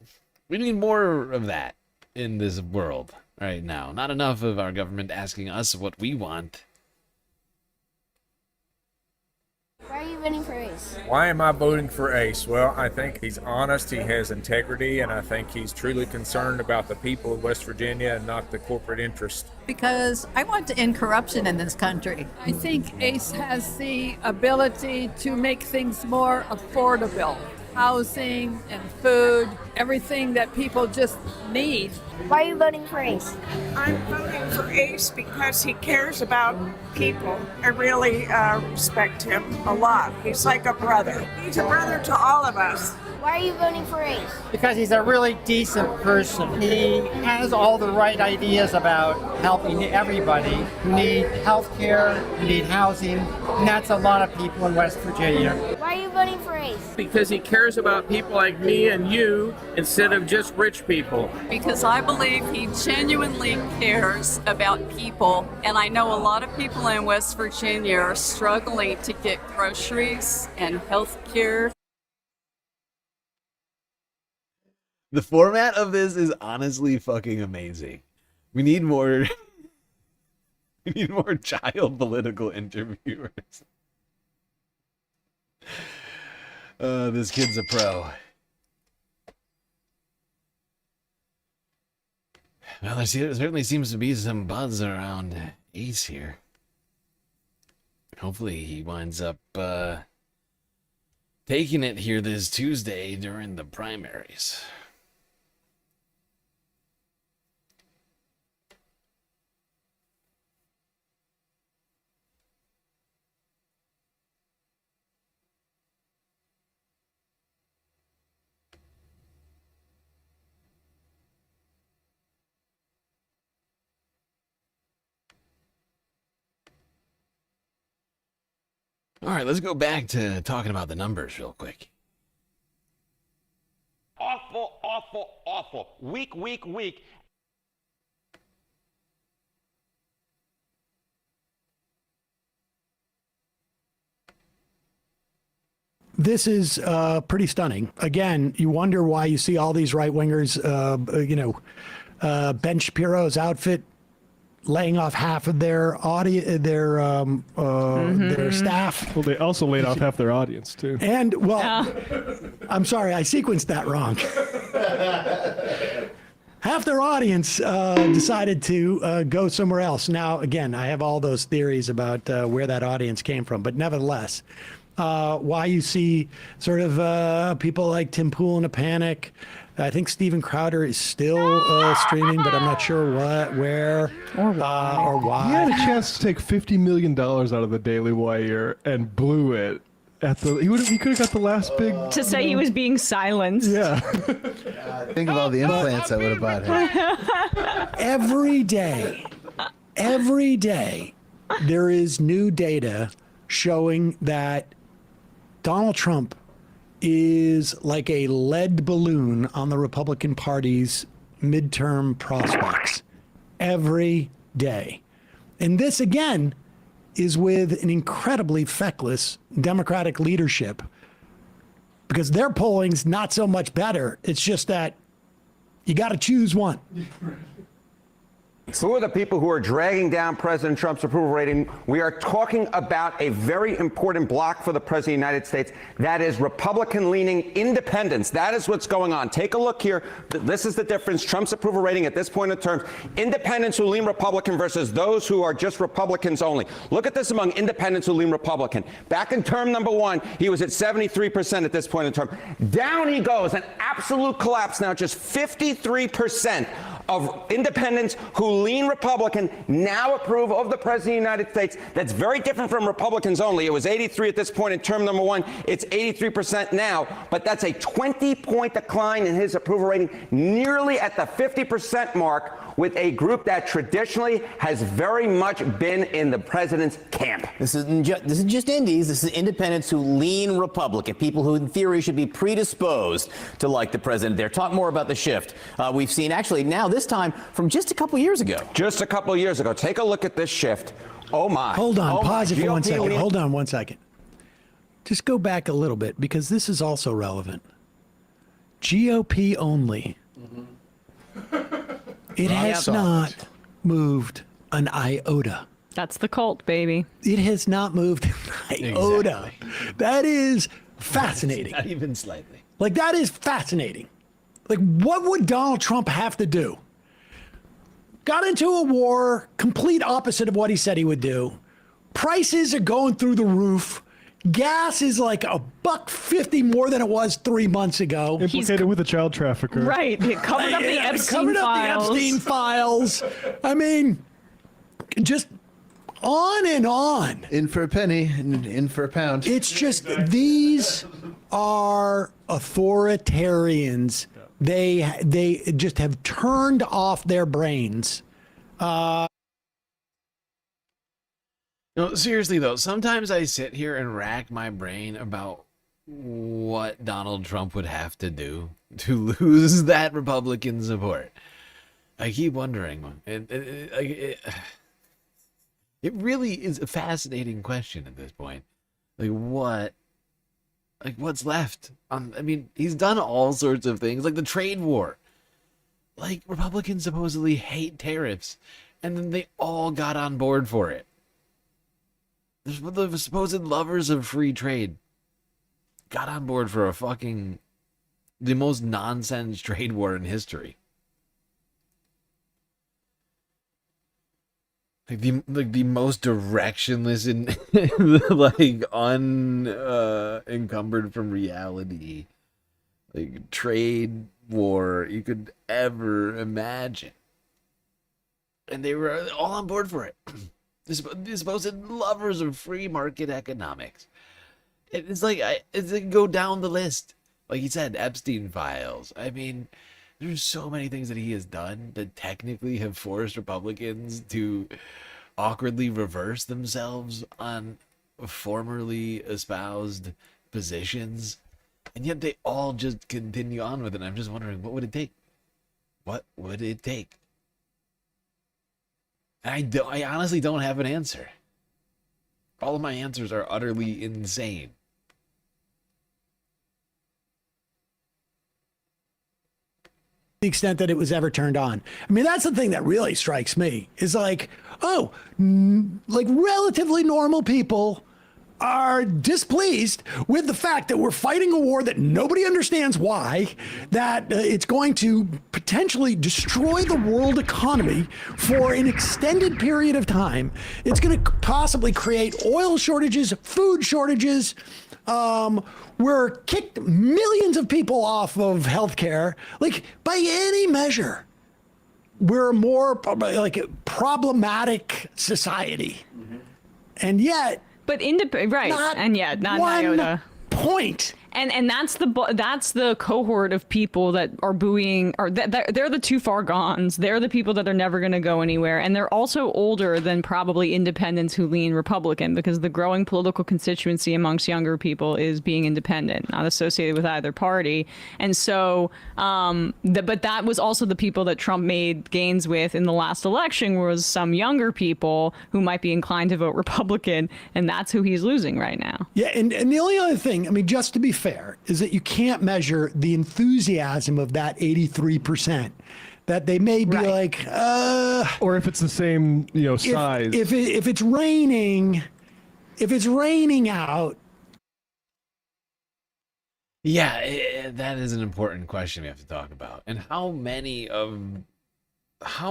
We need more of that in this world right now. Not enough of our government asking us what we want. Why are you voting for Ace? Why am I voting for Ace? Well, I think he's honest, he has integrity, and I think he's truly concerned about the people of West Virginia and not the corporate interest. Because I want to end corruption in this country. I think Ace has the ability to make things more affordable. Housing and food, everything that people just need. Why are you voting for Ace? I'm voting for Ace because he cares about people. I really respect him a lot. He's like a brother. He's a brother to all of us. Why are you voting for Ace? Because he's a really decent person. He has all the right ideas about helping everybody who need health care, who need housing, and that's a lot of people in West Virginia. Why are you voting for Ace? Because he cares about people like me and you instead of just rich people. Because I believe he genuinely cares about people, and I know a lot of people in West Virginia are struggling to get groceries and health care. The format of this is honestly fucking amazing. We need more. We need more child political interviewers. This kid's a pro. Well, there certainly seems to be some buzz around Ace here. Hopefully he winds up taking it here this Tuesday during the primaries. All right, let's go back to talking about the numbers real quick. Awful, awful, awful. Weak, weak, weak. This is pretty stunning. Again, you wonder why you see all these right-wingers, Ben Shapiro's outfit laying off half of their their staff. Well, they also laid off half their audience too. And I'm sorry, I sequenced that wrong. Half their audience decided to go somewhere else. Now, again, I have all those theories about where that audience came from, but nevertheless, why you see sort of people like Tim Pool in a panic. I think Steven Crowder is still streaming, but I'm not sure where, or why. He had a chance to take $50 million out of the Daily Wire and blew it. He could have got the last big. To say he was being silenced. Yeah. Think of all the implants I would have bought him. Every day, there is new data showing that Donald Trump is like a lead balloon on the Republican Party's midterm prospects. Every day. And this, again, is with an incredibly feckless Democratic leadership, because their polling's not so much better. It's just that you got to choose one. Who are the people who are dragging down President Trump's approval rating? We are talking about a very important block for the President of the United States. That is Republican-leaning independents. That is what's going on. Take a look here. This is the difference. Trump's approval rating at this point in terms. Independents who lean Republican versus those who are just Republicans only. Look at this among independents who lean Republican. Back in term number one, he was at 73% at this point in term. Down he goes, an absolute collapse now. Just 53% of independents who lean Republican now approve of the President of the United States. That's very different from Republicans only. It was 83 at this point in term number one. It's 83% now, but that's a 20-point decline in his approval rating, nearly at the 50% mark, with a group that traditionally has very much been in the president's camp. This isn't just indies. This is independents who lean Republican, people who in theory should be predisposed to like the president there. Talk more about the shift we've seen actually now this time from just a couple years ago. Just a couple of years ago. Take a look at this shift. Oh my. Hold on, pause it for 1 second. leaning- Hold on 1 second. Just go back a little bit, because this is also relevant. GOP only. It has not moved an iota. That's the cult, baby. It has not moved an iota. Exactly. That is fascinating. Not even slightly. Like, that is fascinating. Like, what would Donald Trump have to do? Got into a war, complete opposite of what he said he would do. Prices are going through the roof. Gas is like $1.50 more than it was 3 months ago. Implicated with a child trafficker. Right. It covered up the Epstein covered files. up the Epstein files. I mean, just on and on. In for a penny, in for a pound. It's just, these are authoritarians. They just have turned off their brains. No, seriously though, sometimes I sit here and rack my brain about what Donald Trump would have to do to lose that Republican support. I keep wondering. It really is a fascinating question at this point. What's left? I mean, he's done all sorts of things, like the trade war. Like, Republicans supposedly hate tariffs, and then they all got on board for it. The supposed lovers of free trade got on board for the most nonsense trade war in history. Like the most directionless and unencumbered from reality, like, trade war you could ever imagine, and they were all on board for it. The supposed lovers of free market economics. It's like go down the list, like he said, Epstein files. I mean, there's so many things that he has done that technically have forced Republicans to awkwardly reverse themselves on formerly espoused positions, and yet they all just continue on with it. I'm just wondering, what would it take? What would it take? And I honestly don't have an answer. All of my answers are utterly insane. The extent that it was ever turned on. I mean, that's the thing that really strikes me, is like, like relatively normal people are displeased with the fact that we're fighting a war that nobody understands why, that it's going to potentially destroy the world economy for an extended period of time. It's going to possibly create oil shortages, food shortages. We're kicked millions of people off of healthcare. Like, by any measure, we're a more like problematic society. And yet, but right, and yet not one iota point. And that's the cohort of people that are booing, or they're the too far gones. They're the people that are never going to go anywhere, and they're also older than probably independents who lean Republican, because the growing political constituency amongst younger people is being independent, not associated with either party. And so, but that was also the people that Trump made gains with in the last election, was some younger people who might be inclined to vote Republican, and that's who he's losing right now. Yeah, and the only other thing, I mean, just to be fair, is that you can't measure the enthusiasm of that 83%. That they may be like, or if it's the same, size. If it's raining out. Yeah, that is an important question we have to talk about. And how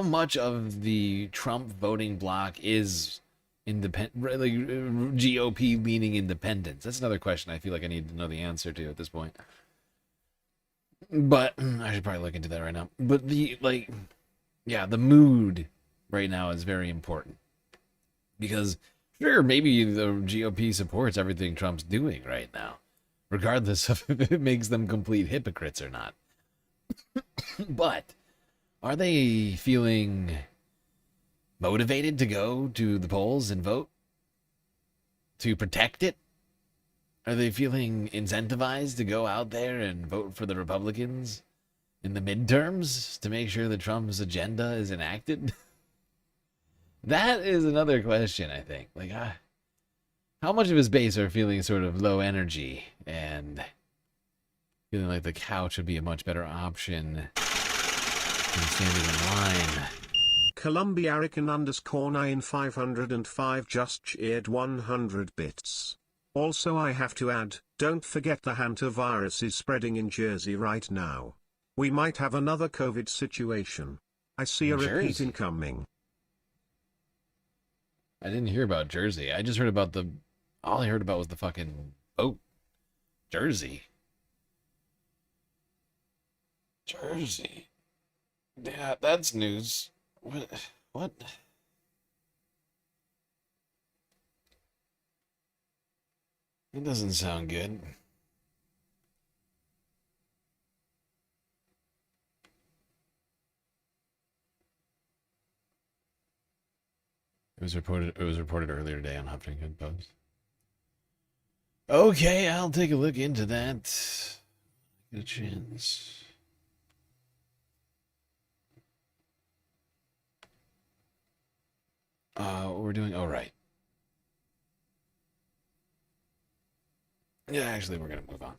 much of the Trump voting bloc is independent, like GOP leaning independents? That's another question I feel like I need to know the answer to at this point. But I should probably look into that right now. But the mood right now is very important, because sure, maybe the GOP supports everything Trump's doing right now, regardless of if it makes them complete hypocrites or not. But are they feeling motivated to go to the polls and vote to protect it? Are they feeling incentivized to go out there and vote for the Republicans in the midterms to make sure that Trump's agenda is enacted? That is another question, I think. Like, how much of his base are feeling sort of low energy and feeling like the couch would be a much better option than standing in line? Columbiarican_9505 just cheered 100 bits. Also, I have to add, don't forget the hantavirus is spreading in Jersey right now. We might have another COVID situation. I see a repeat incoming. I didn't hear about Jersey. I just heard about all I heard about was the fucking boat. Jersey. Yeah, that's news. What? It doesn't sound good. It was reported earlier today on Huffington Post. Okay, I'll take a look into that. Get a chance. What we're doing? Oh, right. Yeah, actually, we're going to move on.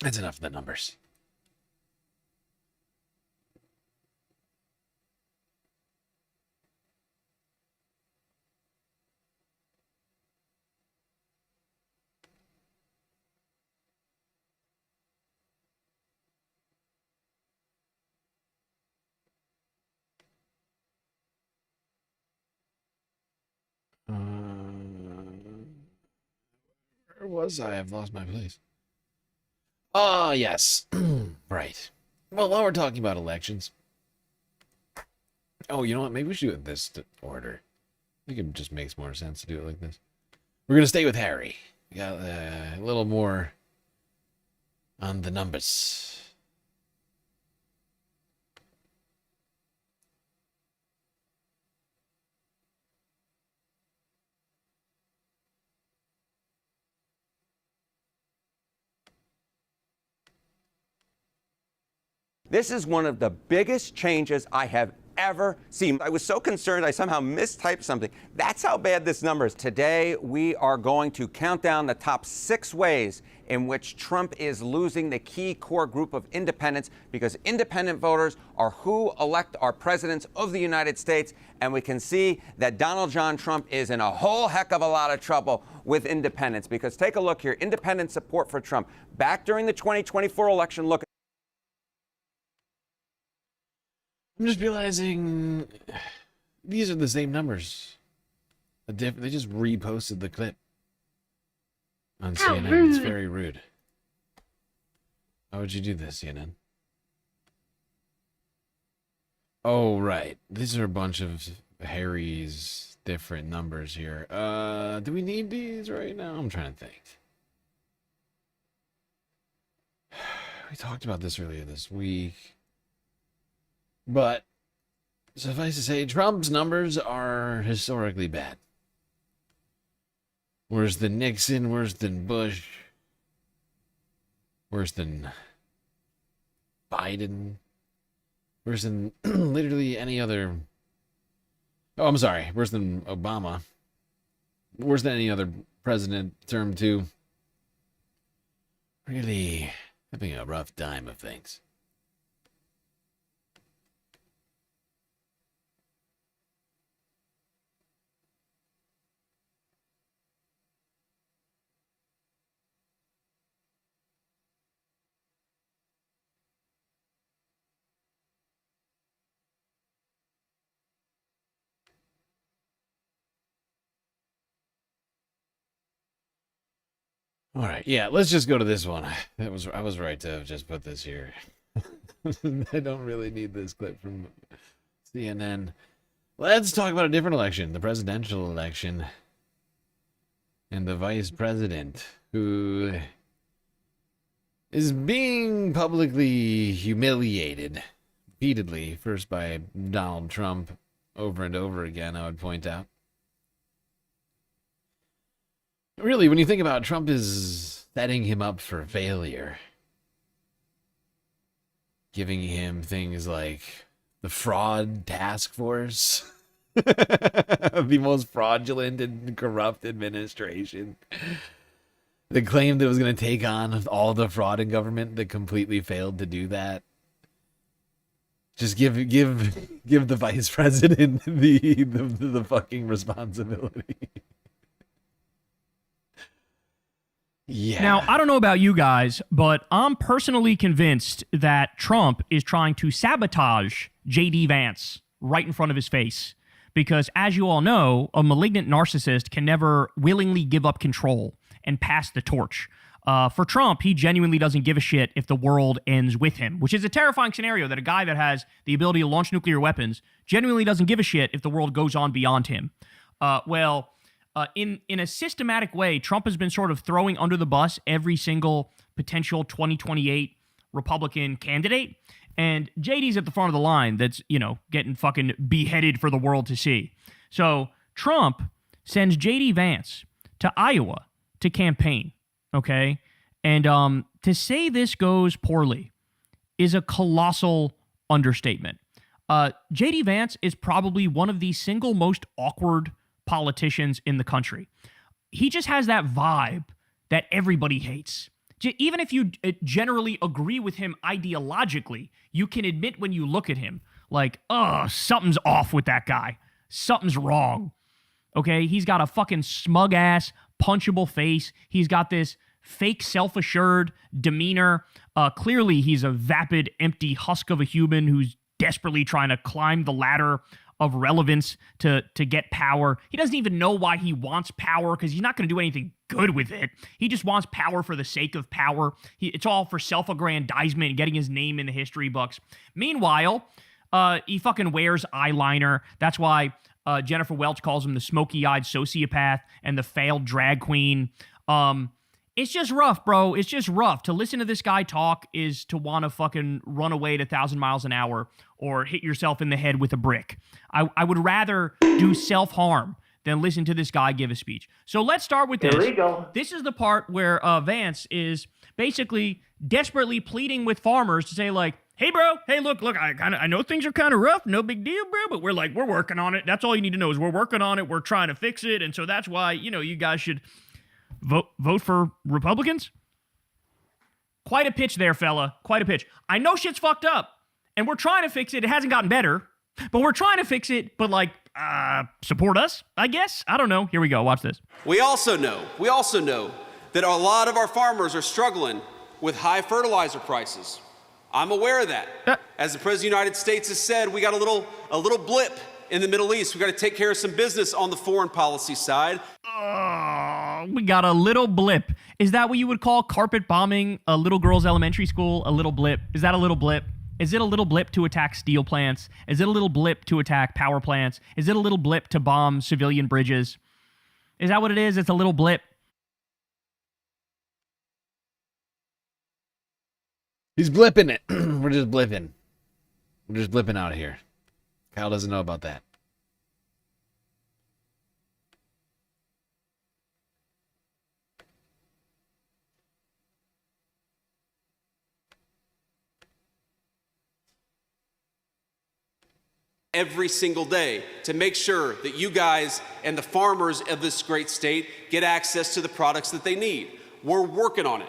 That's enough of the numbers. Where was I? I've lost my place. Ah, yes. Right. Well, while we're talking about elections. Oh, you know what? Maybe we should do it in this order. I think it just makes more sense to do it like this. We're going to stay with Harry. We got a little more on the numbers. This is one of the biggest changes I have ever seen. I was so concerned I somehow mistyped something. That's how bad this number is. Today, we are going to count down the top 6 ways in which Trump is losing the key core group of independents, because independent voters are who elect our presidents of the United States. And we can see that Donald John Trump is in a whole heck of a lot of trouble with independents, because take a look here. Independent support for Trump. Back during the 2024 election, look. I'm just realizing these are the same numbers. They just reposted the clip on CNN. rude. It's very rude. How would you do this, CNN? Oh, right. These are a bunch of Harry's different numbers here. Do we need these right now? I'm trying to think. We talked about this earlier this week. But suffice to say, Trump's numbers are historically bad. Worse than Nixon, worse than Bush, worse than Biden, worse than literally any other. Oh, I'm sorry, worse than Obama, worse than any other president, term 2. Really having a rough time of things. All right, yeah, let's just go to this one. I was right to have just put this here. I don't really need this clip from CNN. Let's talk about a different election, the presidential election, and the vice president, who is being publicly humiliated repeatedly, first by Donald Trump over and over again, I would point out. Really, when you think about it, Trump is setting him up for failure. Giving him things like the fraud task force. The most fraudulent and corrupt administration. The claim that it was going to take on all the fraud in government that completely failed to do that. Just give the vice president the fucking responsibility. Yeah. Now, I don't know about you guys, but I'm personally convinced that Trump is trying to sabotage J.D. Vance right in front of his face. Because, as you all know, a malignant narcissist can never willingly give up control and pass the torch. For Trump, he genuinely doesn't give a shit if the world ends with him, which is a terrifying scenario, that a guy that has the ability to launch nuclear weapons genuinely doesn't give a shit if the world goes on beyond him. In a systematic way, Trump has been sort of throwing under the bus every single potential 2028 Republican candidate. And JD's at the front of the line that's, getting fucking beheaded for the world to see. So Trump sends JD Vance to Iowa to campaign, okay? And to say this goes poorly is a colossal understatement. JD Vance is probably one of the single most awkward politicians in the country. He just has that vibe that everybody hates. Even if you generally agree with him ideologically, you can admit when you look at him, like, something's off with that guy. Something's wrong. Okay? He's got a fucking smug-ass, punchable face. He's got this fake self-assured demeanor. Clearly, he's a vapid, empty husk of a human who's desperately trying to climb the ladder of relevance to get power. He doesn't even know why he wants power because he's not going to do anything good with it. He just wants power for the sake of power. It's all for self-aggrandizement and getting his name in the history books. Meanwhile, he fucking wears eyeliner. That's why Jennifer Welch calls him the smoky-eyed sociopath and the failed drag queen. It's just rough, bro. It's just rough. To listen to this guy talk is to want to fucking run away at 1,000 miles an hour or hit yourself in the head with a brick. I would rather do self-harm than listen to this guy give a speech. So let's start with this. Illegal. This is the part where Vance is basically desperately pleading with farmers to say, like, hey, bro, hey, look, I know things are kind of rough, no big deal, bro, but we're working on it. That's all you need to know is we're working on it. We're trying to fix it. And so that's why, you guys should vote for Republicans. Quite a pitch there, fella. Quite a pitch. I know shit's fucked up, and we're trying to fix it. It hasn't gotten better, but we're trying to fix it. But support us, I guess. I don't know. Here we go. Watch this. We also know that a lot of our farmers are struggling with high fertilizer prices. I'm aware of that. As the President of the United States has said, we got a little blip in the Middle East. We got to take care of some business on the foreign policy side. We got a little blip. Is that what you would call carpet bombing a little girl's elementary school? A little blip. Is that a little blip? Is it a little blip to attack steel plants? Is it a little blip to attack power plants? Is it a little blip to bomb civilian bridges? Is that what it is? It's a little blip. He's blipping it. We're just blipping. We're just blipping out here. Kyle doesn't know about that. Every single day to make sure that you guys and the farmers of this great state get access to the products that they need. We're working on it.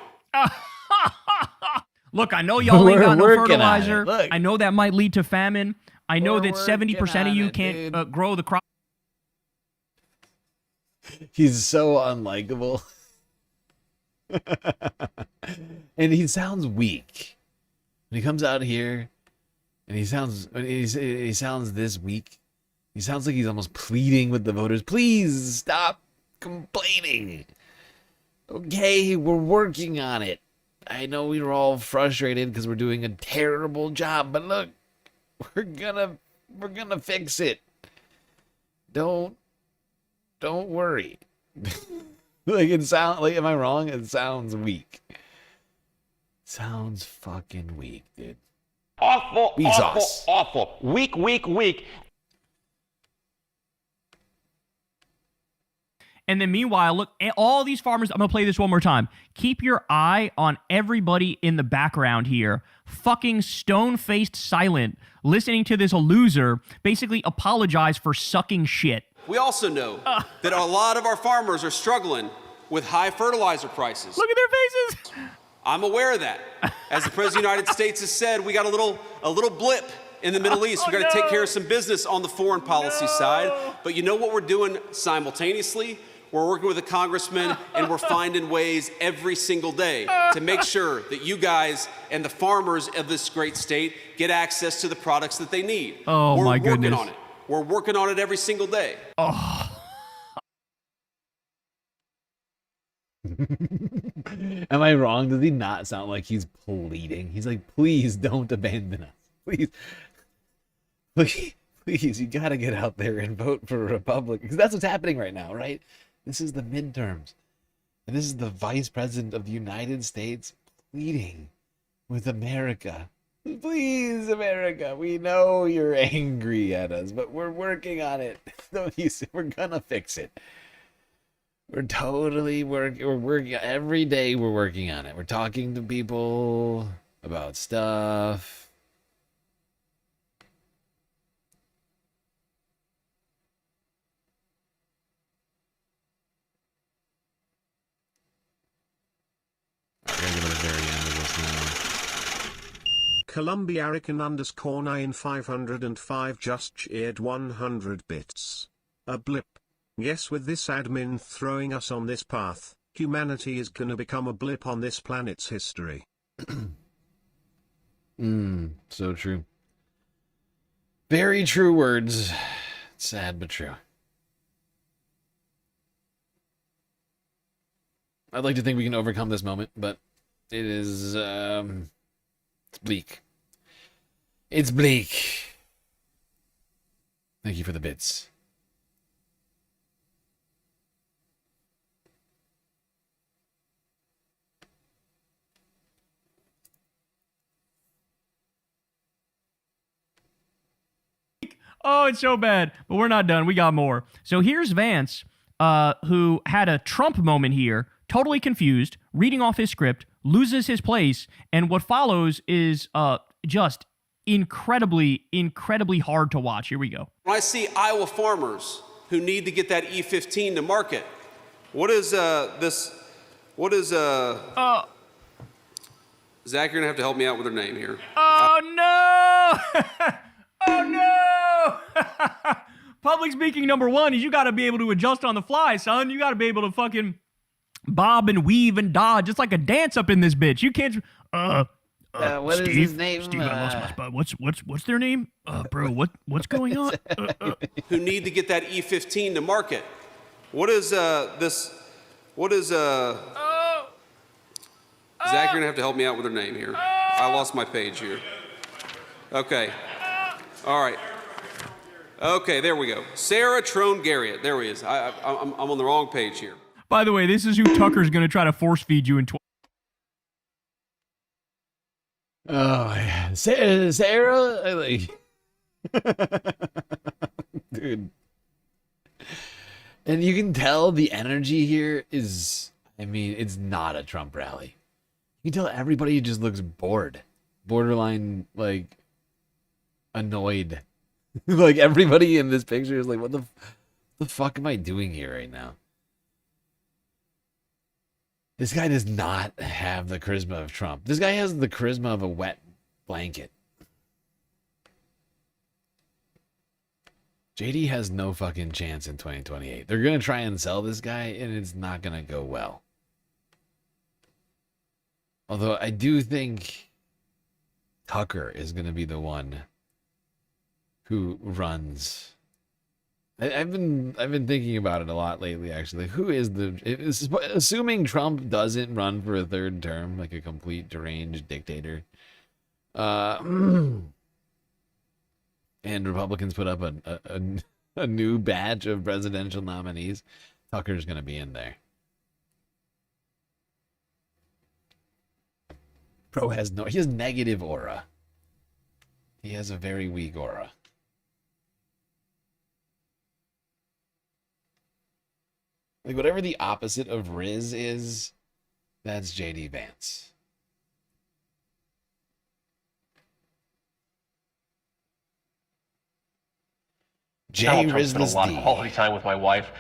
Look, I know y'all ain't got no We're working on it. fertilizer. Look. I know that might lead to famine. I know We're that 70% of working you on it, can't grow the crop. He's so unlikable. And he sounds weak. When he comes out here and he sounds this weak. He sounds like he's almost pleading with the voters. Please stop complaining. Okay, we're working on it. I know we were all frustrated because we're doing a terrible job, but look, we're gonna fix it. Don't worry. Am I wrong? It sounds weak. Sounds fucking weak, dude. Awful, Weak awful, sauce. awful. Weak, weak, weak. And then meanwhile, look, all these farmers, I'm going to play this one more time. Keep your eye on everybody in the background here. Fucking stone-faced silent, listening to this loser basically apologize for sucking shit. We also know that a lot of our farmers are struggling with high fertilizer prices. Look at their faces. I'm aware of that. As the President of the United States has said, we got a little blip in the Middle East. We got to take care of some business on the foreign policy side. But you know what we're doing simultaneously? We're working with the congressman, and we're finding ways every single day to make sure that you guys and the farmers of this great state get access to the products that they need. Oh, my goodness. We're working on it. We're working on it every single day. Oh. Am I wrong? Does he not sound like he's pleading? He's like, please don't abandon us. Please, you gotta get out there and vote for a Republican. Because that's what's happening right now, right? This is the midterms. And this is the Vice President of the United States pleading with America. Please, America, we know you're angry at us, but we're working on it. We're gonna fix it. We're totally working. We're working every day. We're working on it. We're talking to people about stuff. I gotta get to the very end of this now. Columbiarican_9505 just cheered 100 bits. A blip. Yes, with this admin throwing us on this path, humanity is gonna become a blip on this planet's history. So true. Very true words. Sad but true. I'd like to think we can overcome this moment, but it is, it's bleak. It's bleak. Thank you for the bits. Oh, it's so bad. But we're not done. We got more. So here's Vance, who had a Trump moment here, totally confused, reading off his script, loses his place, and what follows is just incredibly, incredibly hard to watch. Here we go. When I see Iowa farmers who need to get that E15 to market, what is this? What is Zach, you're gonna have to help me out with her name here. Oh no! Oh no! Public speaking number one is you got to be able to adjust on the fly, son. You got to be able to fucking bob and weave and dodge. It's like a dance up in this bitch. You can't. What is his name? Steve, I lost my spot. What's their name? Bro, what's going on? Who need to get that E15 to market? What is this? What is Zach, you're gonna have to help me out with her name here. I lost my page here. Okay. All right. Okay, there we go. Sarah Trone Garriott. There he is. I'm on the wrong page here. By the way, this is who Tucker's going to try to force feed you in. Oh, yeah. Sarah? Like... Dude. And you can tell the energy here is, I mean, it's not a Trump rally. You can tell everybody just looks bored. Borderline, like, annoyed. Like, everybody in this picture is like, what the fuck am I doing here right now? This guy does not have the charisma of Trump. This guy has the charisma of a wet blanket. JD has no fucking chance in 2028. They're going to try and sell this guy, and it's not going to go well. Although I do think Tucker is going to be the one who runs. I've been thinking about it a lot lately, actually. Who is assuming Trump doesn't run for a third term, like a complete deranged dictator, and Republicans put up a new batch of presidential nominees, Tucker's going to be in there. He has negative aura. He has a very weak aura. Like, whatever the opposite of Riz is, that's JD Vance. Donald Trump spent a lot of quality time with my wife.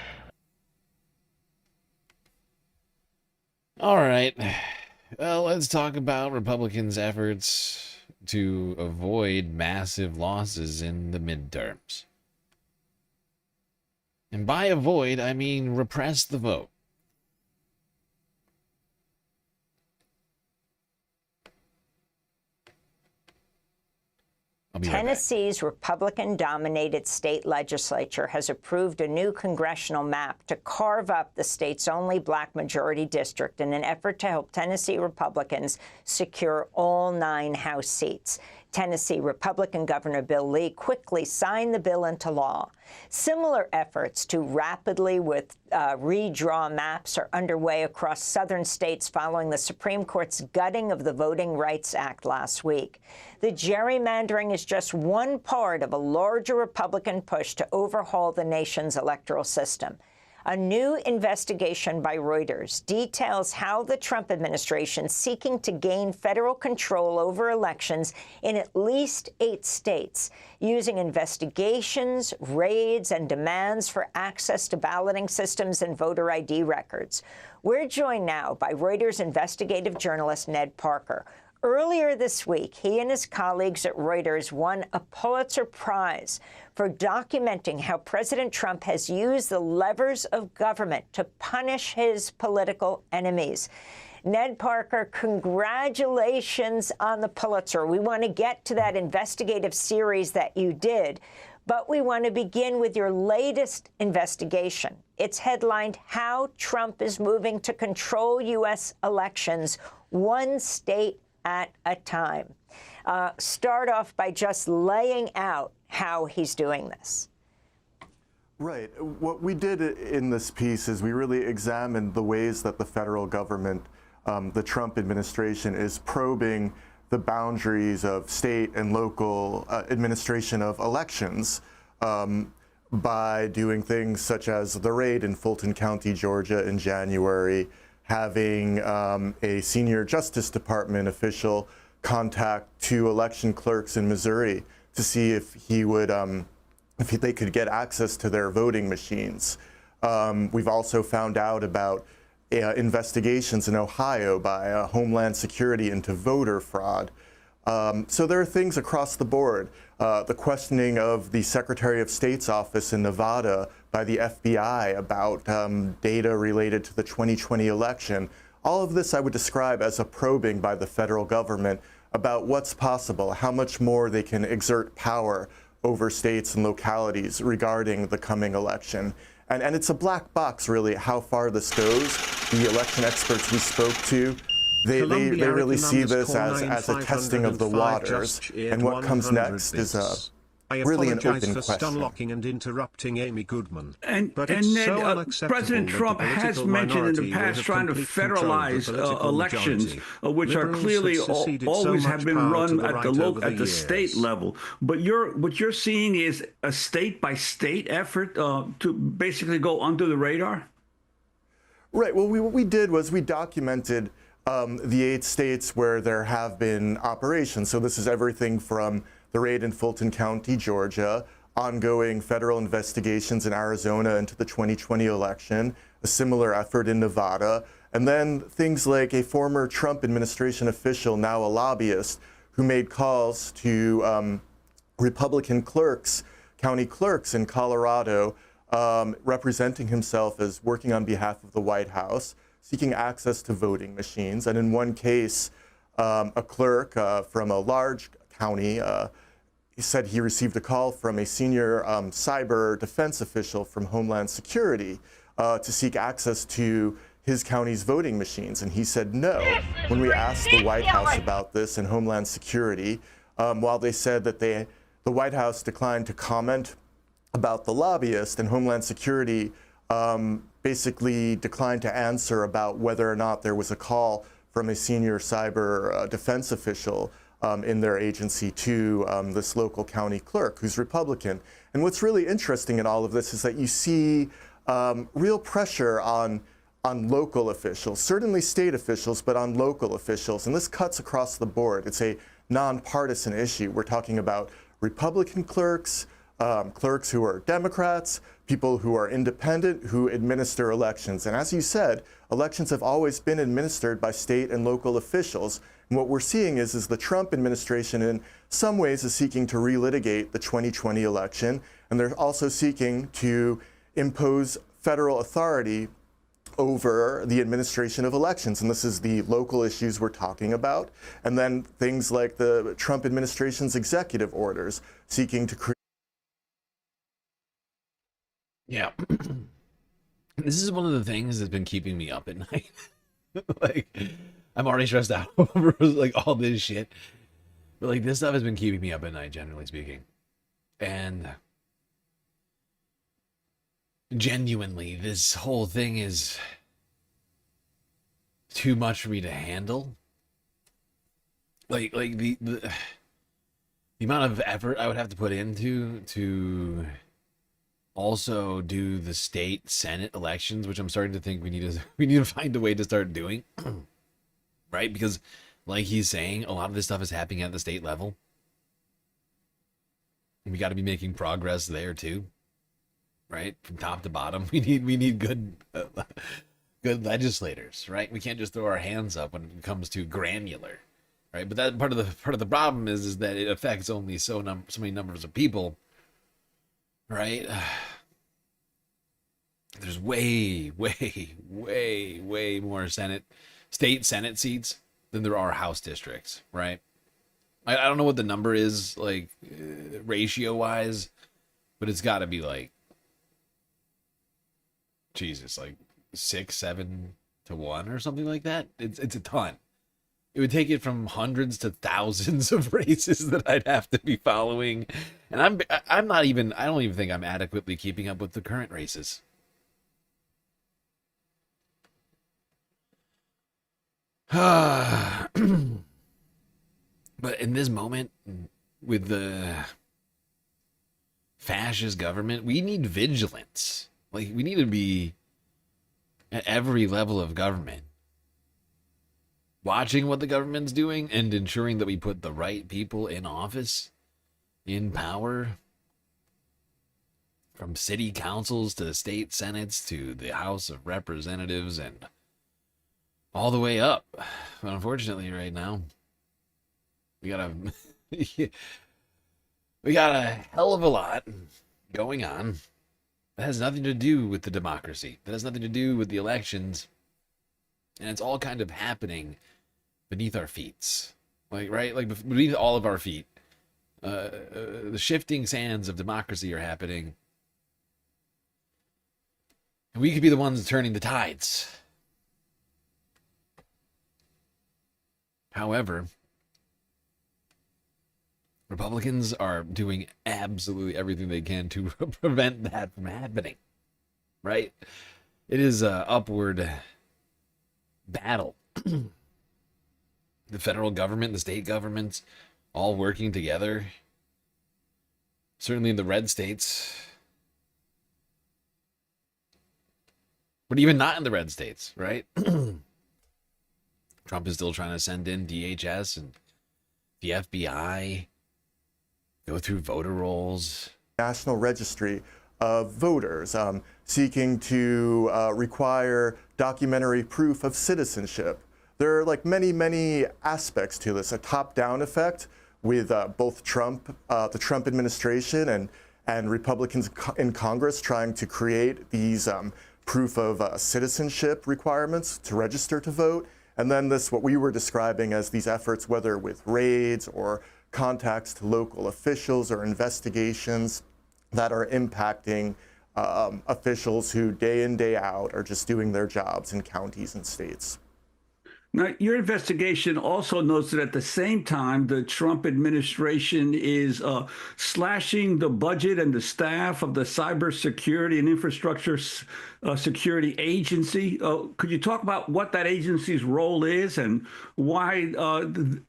All right. Well, let's talk about Republicans' efforts to avoid massive losses in the midterms. And by avoid, I mean repress the vote. Tennessee's Republican-dominated state legislature has approved a new congressional map to carve up the state's only black majority district in an effort to help Tennessee Republicans secure all 9 House seats. Tennessee Republican Governor Bill Lee quickly signed the bill into law. Similar efforts to rapidly redraw maps are underway across southern states following the Supreme Court's gutting of the Voting Rights Act last week. The gerrymandering is just one part of a larger Republican push to overhaul the nation's electoral system. A new investigation by Reuters details how the Trump administration is seeking to gain federal control over elections in at least 8 states, using investigations, raids, and demands for access to balloting systems and voter ID records. We're joined now by Reuters investigative journalist Ned Parker. Earlier this week, he and his colleagues at Reuters won a Pulitzer Prize for documenting how President Trump has used the levers of government to punish his political enemies. Ned Parker, congratulations on the Pulitzer. We want to get to that investigative series that you did. But we want to begin with your latest investigation. It's headlined, How Trump is Moving to Control U.S. Elections, One State at a Time. Start off by just laying out how he's doing this. Right. What we did in this piece is we really examined the ways that the federal government, the Trump administration, is probing the boundaries of state and local administration of elections by doing things such as the raid in Fulton County, Georgia in January, having a senior Justice Department official contact two election clerks in Missouri to see if he would, if they could get access to their voting machines. We've also found out about investigations in Ohio by Homeland Security into voter fraud. So there are things across the board. The questioning of the Secretary of State's office in Nevada by the FBI about data related to the 2020 election. All of this I would describe as a probing by the federal government about what's possible, how much more they can exert power over states and localities regarding the coming election. And it's a black box, really, how far this goes. The election experts we spoke to, they really see this as a testing of the waters. And what comes next is really an open for question. stunlocking and interrupting Amy Goodman. But it's Ned, so unacceptable President that Trump the has political mentioned in the minority will past have trying to complete control of the federalize political elections, majority. which are Liberals clearly have seceded so always much have been power to run the at right the over local, the at the state years. level. But what you're seeing is a state-by-state effort to basically go under the radar. Right. Well, what we did was we documented the 8 states where there have been operations. So this is everything from the raid in Fulton County, Georgia, ongoing federal investigations in Arizona into the 2020 election, a similar effort in Nevada, and then things like a former Trump administration official, now a lobbyist, who made calls to Republican clerks, county clerks in Colorado, representing himself as working on behalf of the White House, seeking access to voting machines. And in one case, a clerk from a large county, he said he received a call from a senior cyber defense official from Homeland Security to seek access to his county's voting machines. And he said no. When we asked the White House about this and Homeland Security, while they said that the White House declined to comment about the lobbyist, and Homeland Security basically declined to answer about whether or not there was a call from a senior cyber defense official in their agency to this local county clerk who's Republican. And what's really interesting in all of this is that you see real pressure on local officials, certainly state officials, but on local officials. And this cuts across the board. It's a nonpartisan issue. We're talking about Republican clerks, clerks who are Democrats, people who are independent, who administer elections. And as you said, elections have always been administered by state and local officials. And what we're seeing is the Trump administration in some ways is seeking to relitigate the 2020 election. And they're also seeking to impose federal authority over the administration of elections. And this is the local issues we're talking about. And then things like the Trump administration's executive orders seeking to create. Yeah. This is one of the things that's been keeping me up at night. Like, I'm already stressed out over like all this shit. But like this stuff has been keeping me up at night, generally speaking. And genuinely, this whole thing is too much for me to handle. Like the amount of effort I would have to put into to also do the state Senate elections, which I'm starting to think we need to find a way to start doing. Right? Because like he's saying, a lot of this stuff is happening at the state level. And we got to be making progress there too. Right? From top to bottom. We need good good legislators, right? We can't just throw our hands up when it comes to granular. Right? But that part of the problem is that it affects only so many numbers of people. Right? There's way more state Senate seats than there are House districts, right? I don't know what the number is, like, ratio-wise, But it's got to be like, Jesus, like 6, 7 to 1 or something like that. It's a ton. It would take it from hundreds to thousands of races that I'd have to be following. And I don't even think I'm adequately keeping up with the current races. But in this moment, with the fascist government, we need vigilance. Like, we need to be at every level of government, watching what the government's doing and ensuring that we put the right people in office, in power, from city councils to the state senates to the House of Representatives and all the way up. But unfortunately, right now, we got a hell of a lot going on that has nothing to do with the democracy. That has nothing to do with the elections. And it's all kind of happening beneath our feet. Like, right? Like, beneath all of our feet. The shifting sands of democracy are happening. And we could be the ones turning the tides. However, Republicans are doing absolutely everything they can to prevent that from happening. Right? It is an upward battle. The federal government, the state governments, all working together. Certainly in the red states. But even not in the red states, right? Trump is still trying to send in DHS and the FBI, go through voter rolls. National Registry of Voters, seeking to require documentary proof of citizenship. There are like many aspects to this. A top-down effect with both Trump, the Trump administration, and Republicans in Congress trying to create these proof of citizenship requirements to register to vote. And then this, what we were describing as these efforts, whether with raids or contacts to local officials or investigations that are impacting officials who day in, day out are just doing their jobs in counties and states. Now, your investigation also notes that at the same time, the Trump administration is slashing the budget and the staff of the Cybersecurity and Infrastructure Security Agency. Could you talk about what that agency's role is and why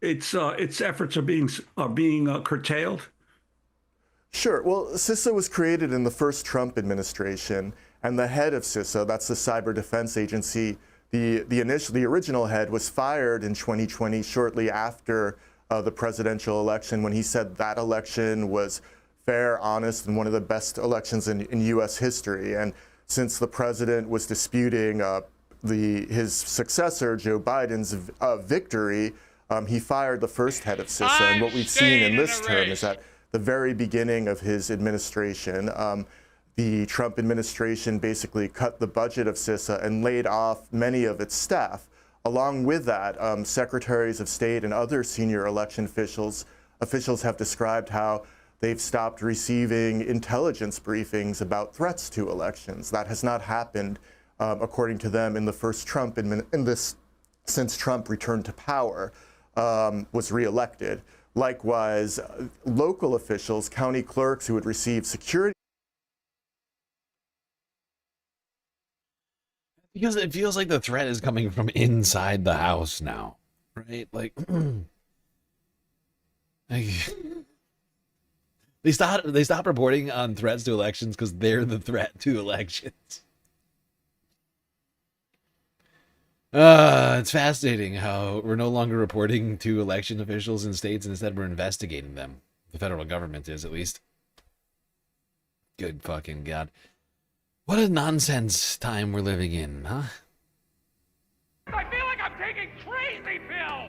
its efforts are being curtailed? Sure. Well, CISA was created in the first Trump administration, and the head of CISA, that's the Cyber Defense Agency, the original head was fired in 2020, shortly after the presidential election, when he said that election was fair, honest, and one of the best elections in U.S. history. And since the president was disputing his successor, Joe Biden's victory, he fired the first head of CISA. And what we've seen in this term is that the very beginning of his administration, the Trump administration basically cut the budget of CISA and laid off many of its staff. Along with that, secretaries of state and other senior election officials have described how they've stopped receiving intelligence briefings about threats to elections. That has not happened, according to them, in the first Trump since Trump returned to power, was reelected. Likewise, local officials, county clerks who would receive security. Because it feels like the threat is coming from inside the house now, right? Like, they stop reporting on threats to elections because they're the threat to elections. It's fascinating how we're no longer reporting to election officials in states, and instead we're investigating them. The federal government is, at least. Good fucking God. What a nonsense time we're living in, huh? I feel like I'm taking crazy pills!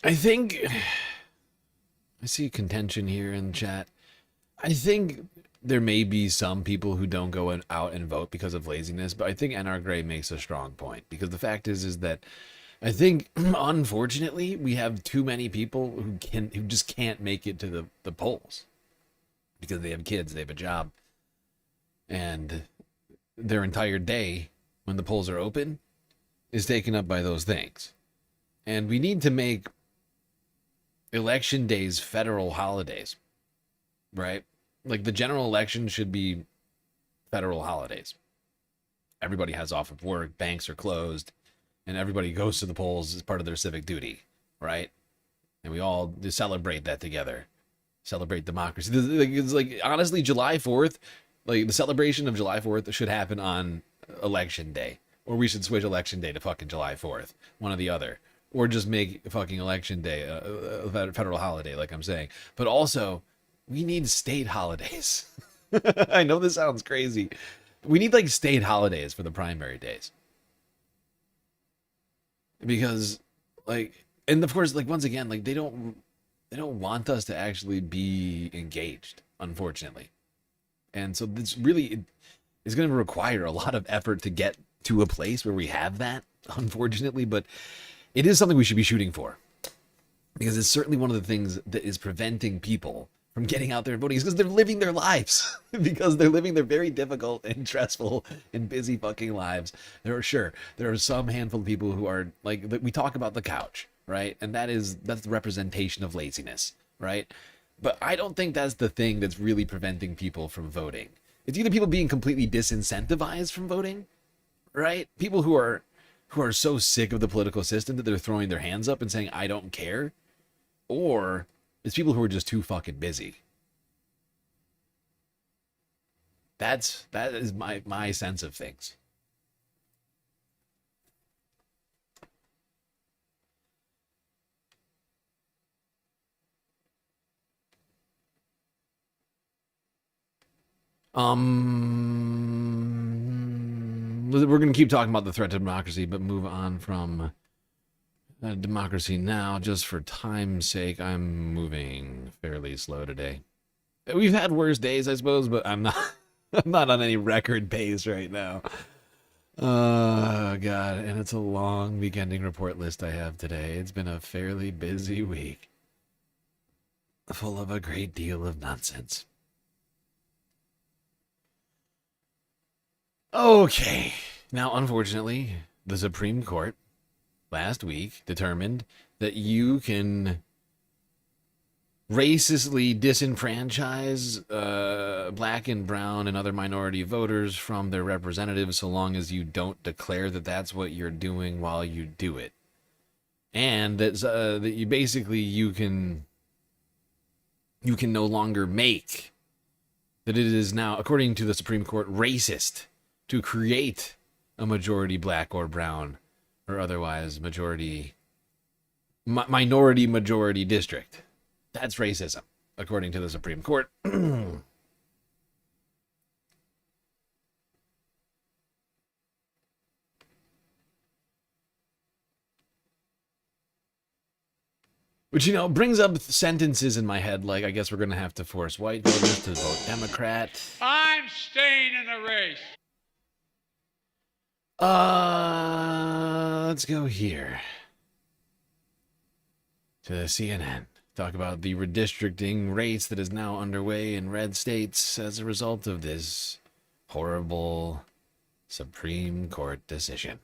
I think I see contention here in chat. I think there may be some people who don't go out and vote because of laziness, but I think NR Gray makes a strong point, because the fact is that I think, unfortunately, we have too many people who just can't make it to the polls because they have kids, they have a job, and their entire day when the polls are open is taken up by those things. And we need to make election days federal holidays, right? Like the general election should be federal holidays. Everybody has off of work, banks are closed, and everybody goes to the polls as part of their civic duty, right? And we all just celebrate that together. Celebrate democracy. It's like, honestly, July 4th, like the celebration of July 4th should happen on election day. Or we should switch election day to fucking July 4th. One or the other. Or just make fucking election day a federal holiday, like I'm saying. But also, we need state holidays. I know this sounds crazy. We need like state holidays for the primary days. Because like, and of course, like once again, like they don't want us to actually be engaged, unfortunately. And so this really is going to require a lot of effort to get to a place where we have that, unfortunately, but it is something we should be shooting for, because it's certainly one of the things that is preventing people from getting out there and voting, because they're living their lives, because they're living their very difficult and stressful and busy fucking lives. There are some handful of people who are like, we talk about the couch, right? And that's the representation of laziness, right? But I don't think that's the thing that's really preventing people from voting. It's either people being completely disincentivized from voting, right? People who are so sick of the political system that they're throwing their hands up and saying, I don't care. Or it's people who are just too fucking busy. That is my sense of things. We're going to keep talking about the threat to democracy, but move on from democracy now. Just for time's sake, I'm moving fairly slow today. We've had worse days, I suppose, but I'm not on any record pace right now. Oh, God. And it's a long weekending report list I have today. It's been a fairly busy week, full of a great deal of nonsense. Okay. Now, unfortunately, the Supreme Court last week determined that you can racistly disenfranchise black and brown and other minority voters from their representatives so long as you don't declare that that's what you're doing while you do it. And that you can no longer make that it is now, according to the Supreme Court, racist to create a majority black or brown or otherwise minority majority district. That's racism, according to the Supreme Court. Which, brings up sentences in my head like, I guess we're going to have to force white voters to vote Democrat. I'm staying in the race. Let's go here to CNN. Talk about the redistricting race that is now underway in red states as a result of this horrible Supreme Court decision.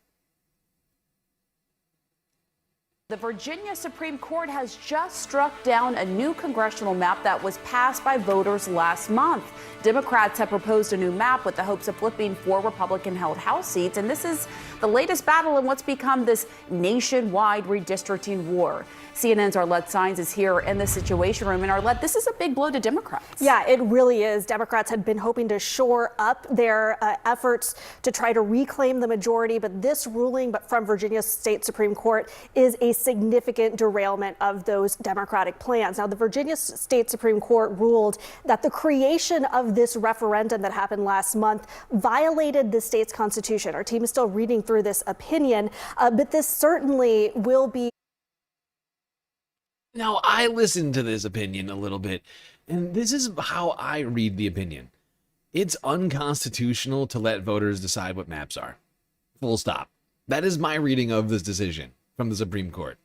The Virginia Supreme Court has just struck down a new congressional map that was passed by voters last month. Democrats have proposed a new map with the hopes of flipping 4 Republican-held House seats, and this is the latest battle in what's become this nationwide redistricting war. CNN's Arlette Saenz is here in the Situation Room. And Arlette, this is a big blow to Democrats. Yeah, it really is. Democrats had been hoping to shore up their efforts to try to reclaim the majority, but this ruling from Virginia State Supreme Court is a significant derailment of those Democratic plans. Now, the Virginia State Supreme Court ruled that the creation of this referendum that happened last month violated the state's constitution. Our team is still reading through this opinion, but this certainly will be. Now, I listened to this opinion a little bit, and this is how I read the opinion. It's unconstitutional to let voters decide what maps are. Full stop. That is my reading of this decision. from the Supreme Court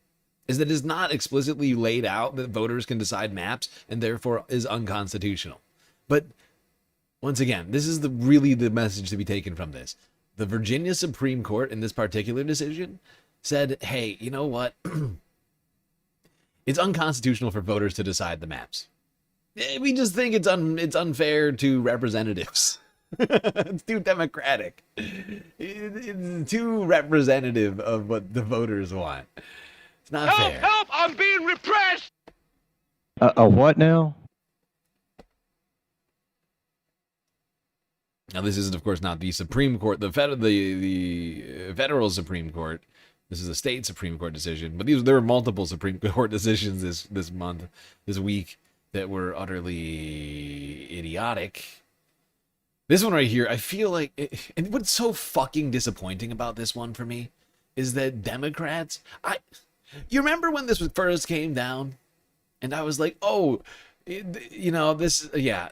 is that it is not explicitly laid out that voters can decide maps and therefore is unconstitutional. But once again, this is really the message to be taken from this. The Virginia Supreme Court in this particular decision said, hey, you know what? It's unconstitutional for voters to decide the maps. We just think it's unfair to representatives. It's too democratic. It's too representative of what the voters want. It's not fair. Help! I'm being repressed! A what now? Now, this isn't, of course, not the Supreme Court, the federal Supreme Court. This is a state Supreme Court decision. But there were multiple Supreme Court decisions this week, that were utterly idiotic. This one right here, I feel like, and what's so fucking disappointing about this one for me is that Democrats, you remember when this first came down, and I was like, oh, you know, it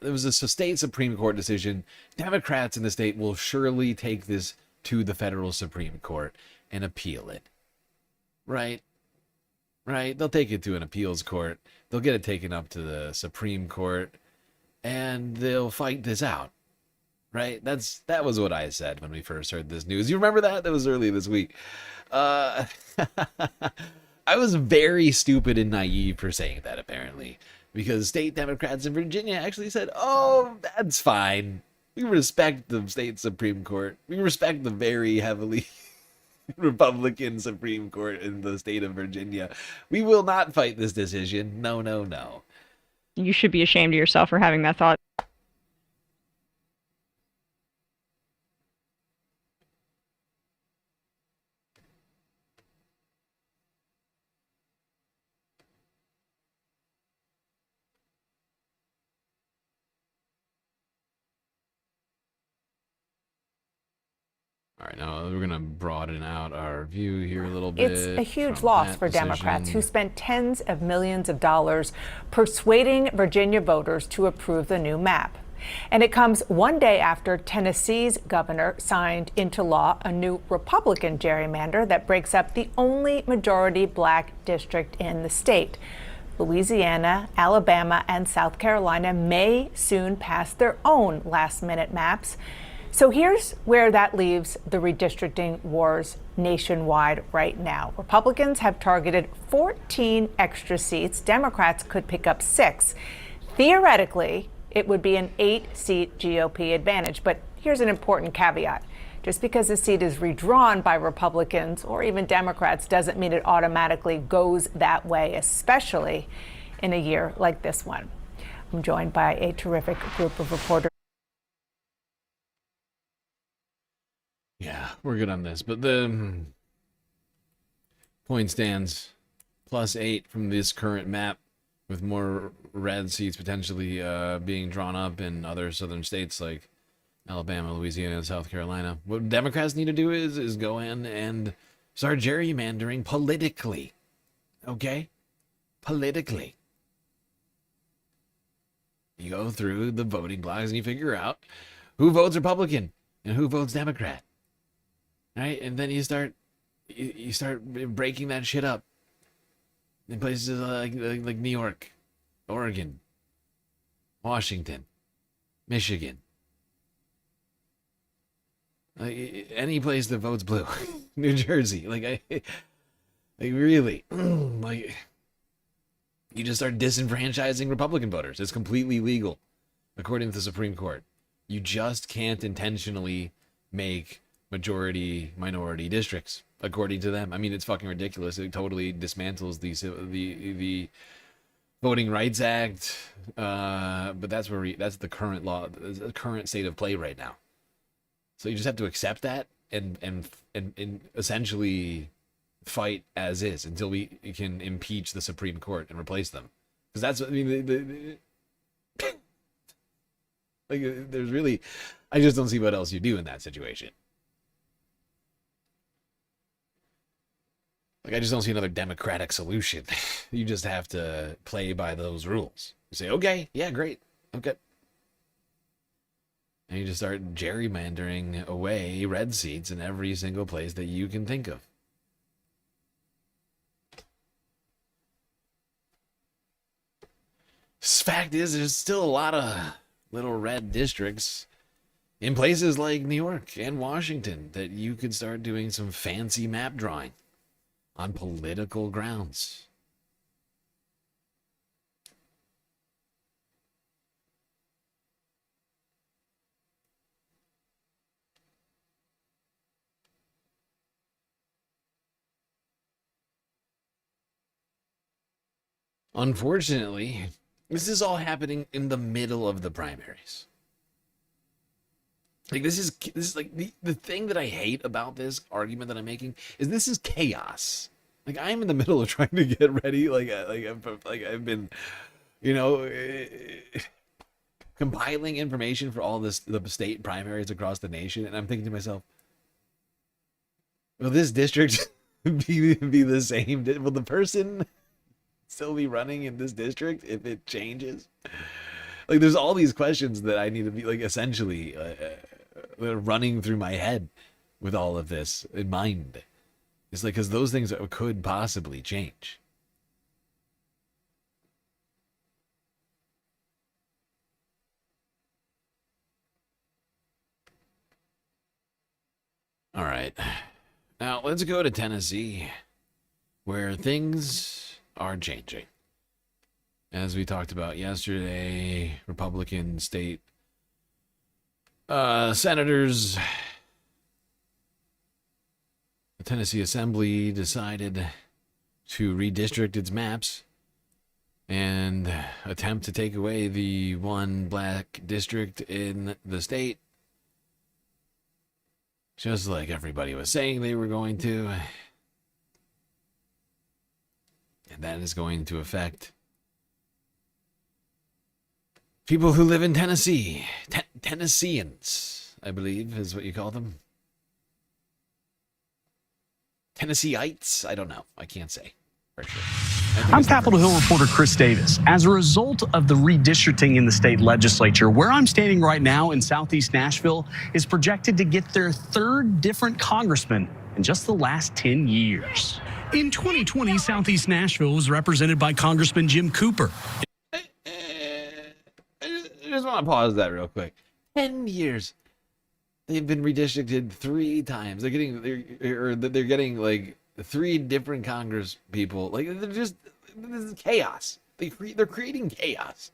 was a state Supreme Court decision. Democrats in the state will surely take this to the federal Supreme Court and appeal it. Right? They'll take it to an appeals court. They'll get it taken up to the Supreme Court, and they'll fight this out. Right? That was what I said when we first heard this news. You remember that? That was early this week. I was very stupid and naive for saying that, apparently, because state Democrats in Virginia actually said, oh, that's fine. We respect the state Supreme Court. We respect the very heavily Republican Supreme Court in the state of Virginia. We will not fight this decision. No, no, no. You should be ashamed of yourself for having that thought. All right, now we're going to broaden out our view here a little bit. It's a huge loss for Democrats who spent tens of millions of dollars persuading Virginia voters to approve the new map. And it comes one day after Tennessee's governor signed into law a new Republican gerrymander that breaks up the only majority black district in the state. Louisiana, Alabama, and South Carolina may soon pass their own last-minute maps. So here's where that leaves the redistricting wars nationwide right now. Republicans have targeted 14 extra seats. Democrats could pick up 6. Theoretically, it would be an 8-seat GOP advantage. But here's an important caveat. Just because a seat is redrawn by Republicans or even Democrats doesn't mean it automatically goes that way, especially in a year like this one. I'm joined by a terrific group of reporters. Yeah, we're good on this. But the point stands +8 from this current map, with more red seats potentially being drawn up in other southern states like Alabama, Louisiana, and South Carolina. What Democrats need to do is go in and start gerrymandering politically. Okay? Politically. You go through the voting blocks and you figure out who votes Republican and who votes Democrat. Right? And then you start breaking that shit up in places like New York, Oregon, Washington, Michigan. Any place that votes blue. New Jersey. Really. You just start disenfranchising Republican voters. It's completely legal, according to the Supreme Court. You just can't intentionally make majority minority districts, according to them. I mean, it's fucking ridiculous. It totally dismantles the Voting Rights Act. But that's the current law, the current state of play right now. So you just have to accept that and essentially fight as is until we can impeach the Supreme Court and replace them. Because that's, I mean, there's really, I just don't see what else you do in that situation. I just don't see another democratic solution. You just have to play by those rules. You say, okay, yeah, great, okay. And you just start gerrymandering away red seats in every single place that you can think of. Fact is, there's still a lot of little red districts in places like New York and Washington that you could start doing some fancy map drawing on political grounds. Unfortunately, this is all happening in the middle of the primaries. Like this is like the thing that I hate about this argument that I'm making is this is chaos. Like I'm in the middle of trying to get ready. I've been, you know, compiling information for all the state primaries across the nation, and I'm thinking to myself, will this district be the same? Will the person still be running in this district if it changes? Like there's all these questions that I need to be like essentially running through my head with all of this in mind. It's like because those things could possibly change. All right, now let's go to Tennessee, where things are changing. As we talked about yesterday, Republican state senators, the Tennessee Assembly decided to redistrict its maps and attempt to take away the one black district in the state, just like everybody was saying they were going to. And that is going to affect people who live in Tennessee. Tennesseans, I believe, is what you call them. Tennesseeites? I don't know. I can't say for sure. I'm Capitol Hill reporter Chris Davis. As a result of the redistricting in the state legislature, where I'm standing right now in southeast Nashville is projected to get their third different congressman in just the last 10 years. In 2020, southeast Nashville was represented by Congressman Jim Cooper. I just want to pause that real quick. 10 years. They've been redistricted 3 times. They're getting like 3 different Congress people. Like this is chaos. They're creating chaos.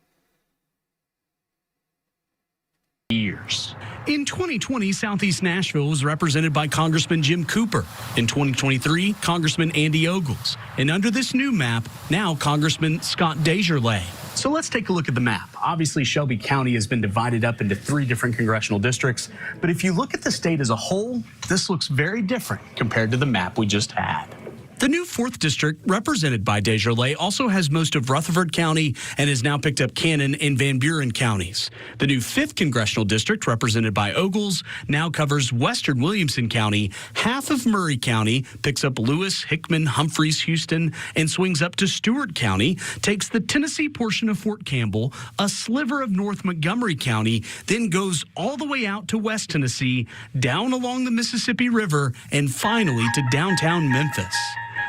Years. In 2020, southeast Nashville was represented by Congressman Jim Cooper. In 2023, Congressman Andy Ogles. And under this new map, now Congressman Scott Desjardins. So let's take a look at the map. Obviously, Shelby County has been divided up into 3 different congressional districts. But if you look at the state as a whole, this looks very different compared to the map we just had. The new 4th district, represented by Desjardins, also has most of Rutherford County and has now picked up Cannon and Van Buren counties. The new 5th congressional district, represented by Ogles, now covers western Williamson County, half of Murray County, picks up Lewis, Hickman, Humphreys, Houston, and swings up to Stewart County, takes the Tennessee portion of Fort Campbell, a sliver of North Montgomery County, then goes all the way out to West Tennessee, down along the Mississippi River, and finally to downtown Memphis.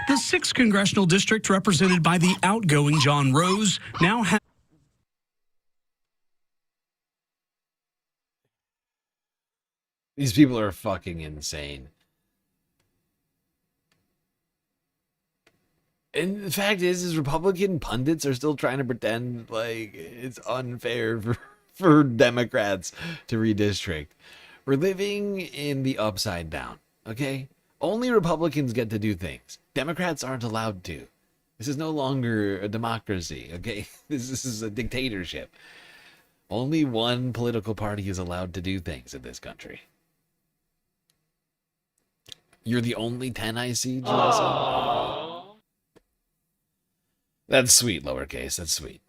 The 6th congressional district, represented by the outgoing John Rose, now has... These people are fucking insane. And the fact is Republican pundits are still trying to pretend like it's unfair for Democrats to redistrict. We're living in the upside down, okay? Only Republicans get to do things. Democrats aren't allowed to. This is no longer a democracy, okay? This is a dictatorship. Only one political party is allowed to do things in this country. You're the only 10 I see, Jalissa? That's sweet, lowercase. That's sweet.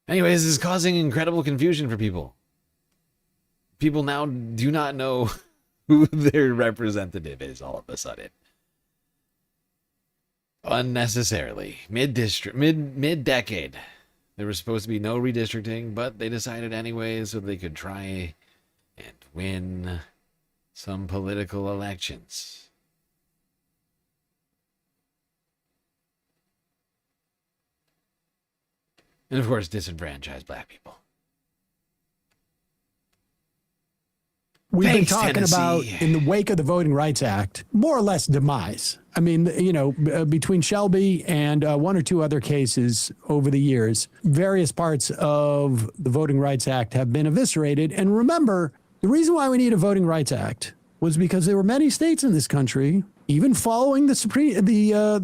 Anyways, this is causing incredible confusion for people. People now do not know who their representative is all of a sudden. Unnecessarily. Mid-decade. There was supposed to be no redistricting, but they decided anyway so they could try and win some political elections. And of course, disenfranchised black people. We've Thanks, been talking Tennessee. about, in the wake of the Voting Rights Act, more or less demise. I mean, you know, between Shelby and one or two other cases over the years, various parts of the Voting Rights Act have been eviscerated. And remember, the reason why we need a Voting Rights Act was because there were many states in this country, even following the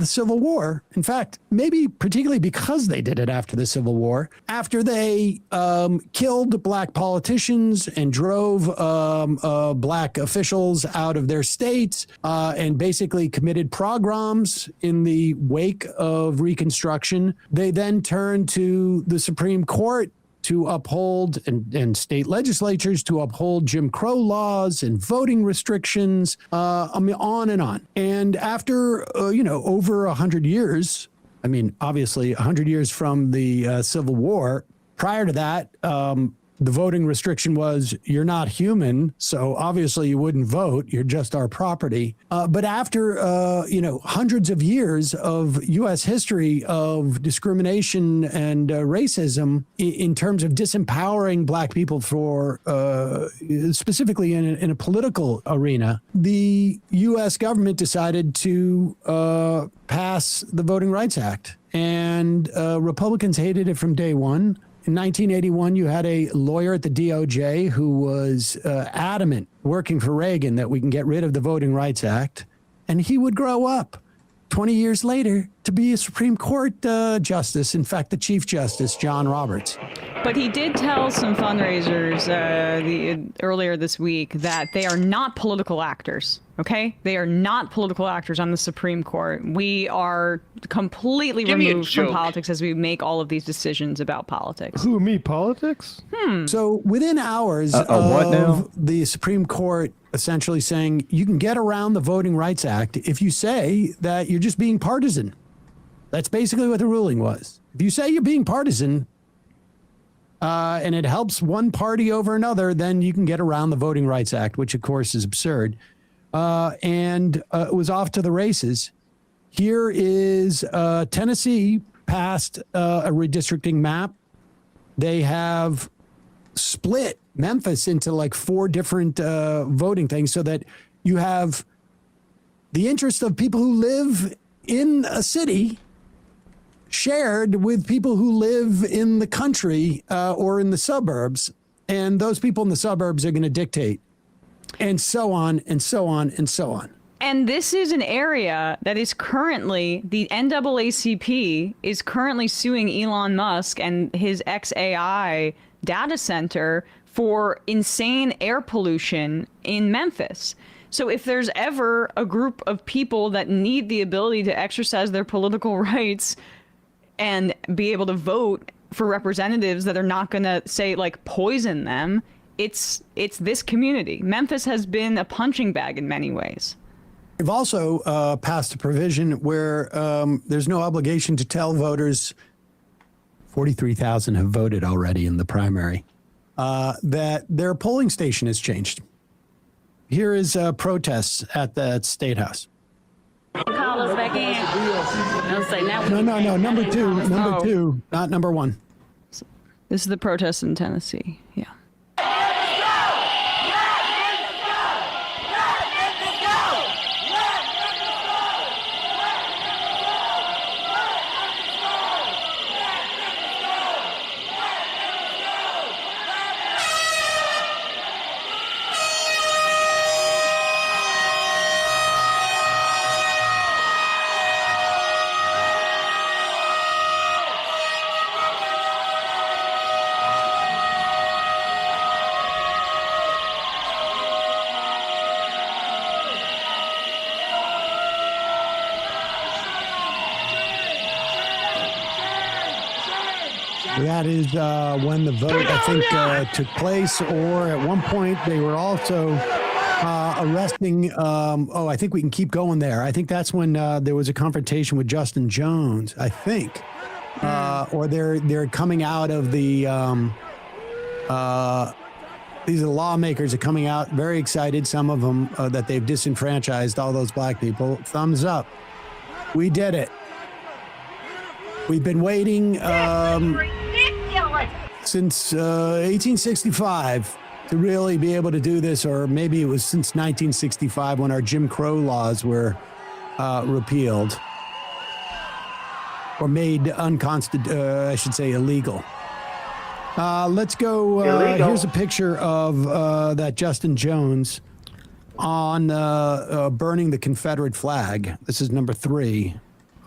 Civil War. In fact, maybe particularly because they did it after the Civil War, after they killed black politicians and drove black officials out of their states and basically committed pogroms in the wake of Reconstruction. They then turned to the Supreme Court to uphold and state legislatures to uphold Jim Crow laws and voting restrictions, I mean, on and on. And after, you know, over 100 years, I mean, obviously 100 years from the Civil War, prior to that, the voting restriction was you're not human, so obviously you wouldn't vote. You're just our property. But after, you know, hundreds of years of U.S. history of discrimination and racism in terms of disempowering black people for specifically in a political arena, the U.S. government decided to pass the Voting Rights Act. And Republicans hated it from day one. In 1981, you had a lawyer at the DOJ who was adamant, working for Reagan, that we can get rid of the Voting Rights Act. And he would grow up 20 years later to be a Supreme Court justice, in fact, the Chief Justice, John Roberts. But he did tell some fundraisers earlier this week that they are not political actors, okay? They are not political actors on the Supreme Court. We are completely removed from politics as we make all of these decisions about politics. Who, me, politics? So within hours of the Supreme Court essentially saying you can get around the Voting Rights Act if you say that you're just being partisan. That's basically what the ruling was. If you say you're being partisan and it helps one party over another, then you can get around the Voting Rights Act, which of course is absurd. And it was off to the races. Here is Tennessee passed a redistricting map. They have split Memphis into like 4 different voting things so that you have the interest of people who live in a city shared with people who live in the country or in the suburbs. And those people in the suburbs are going to dictate, and so on and so on and so on. And this is an area that is currently, the NAACP is currently suing Elon Musk and his XAI data center for insane air pollution in Memphis. So if there's ever a group of people that need the ability to exercise their political rights and be able to vote for representatives that are not going to, say, like, poison them, it's this community. Memphis has been a punching bag in many ways. We've also passed a provision where there's no obligation to tell voters, 43,000 have voted already in the primary, that their polling station has changed. Here is protests at the State House. Call us back in. No, number two, not number 1. This is the protest in Tennessee, yeah. That is when the vote, I think, took place, or at one point they were also arresting. I think we can keep going there. I think that's when there was a confrontation with Justin Jones, I think. Or they're coming out of the, these are lawmakers are coming out very excited, some of them, that they've disenfranchised all those black people. Thumbs up. We did it. We've been waiting. since 1865 to really be able to do this, or maybe it was since 1965 when our Jim Crow laws were repealed or made unconstitutional, I should say illegal. Let's go. Here's a picture of that Justin Jones on burning the Confederate flag. This is number 3